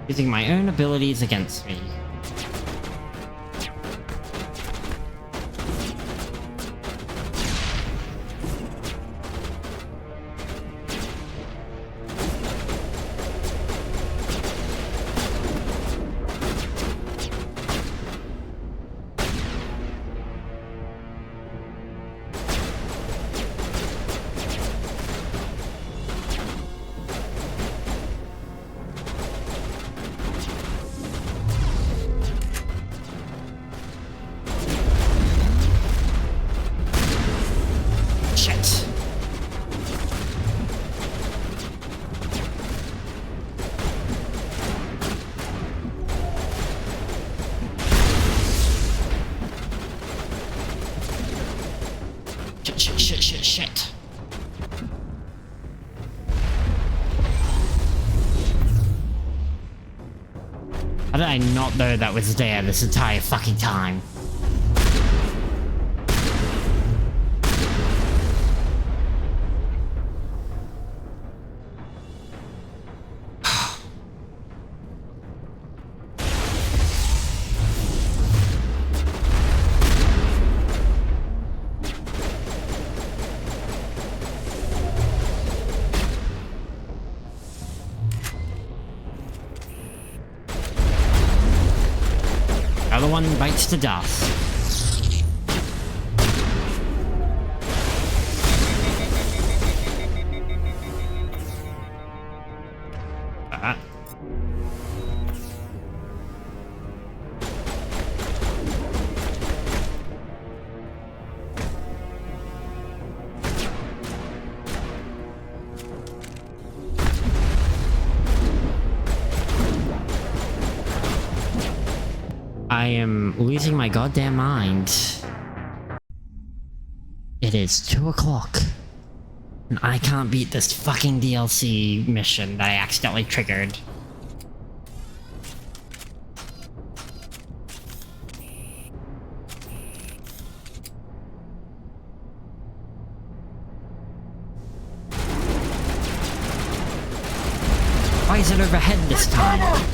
Speaker 1: Using my own abilities against me. Shit. How did I not know that was there this entire fucking time? Other one bites the dust. I am losing my goddamn mind. It is 2 o'clock. And I can't beat this fucking DLC mission that I accidentally triggered. Why is it overhead this time?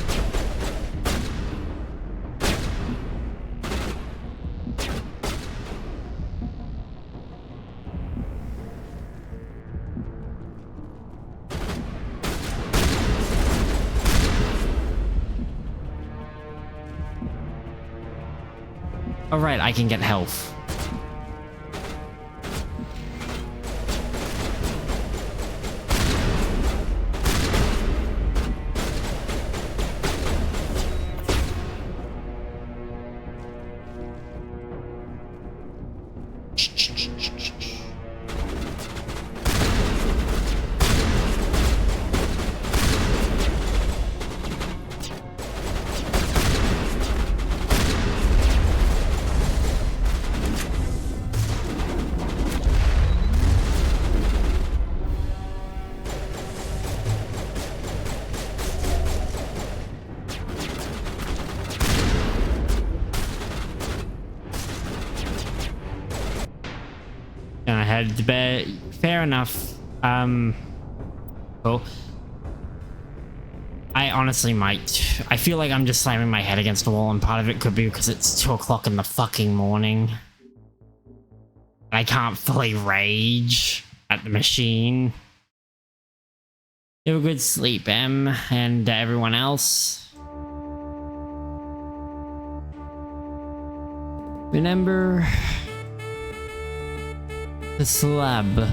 Speaker 1: Alright, I can get health. Gonna head to bed. Fair enough. Cool. I honestly might. I feel like I'm just slamming my head against the wall, and part of it could be because it's 2 o'clock in the fucking morning. I can't fully rage at the machine. Have a good sleep, Em, and everyone else. Remember the slab.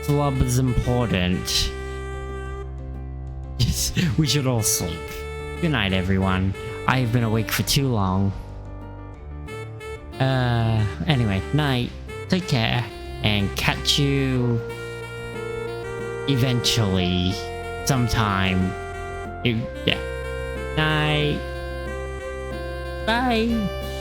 Speaker 1: Slab is important. Yes, we should all sleep. Good night, everyone. I've been awake for too long. Anyway, night. Take care, and catch you eventually, sometime. Yeah. Night. Bye.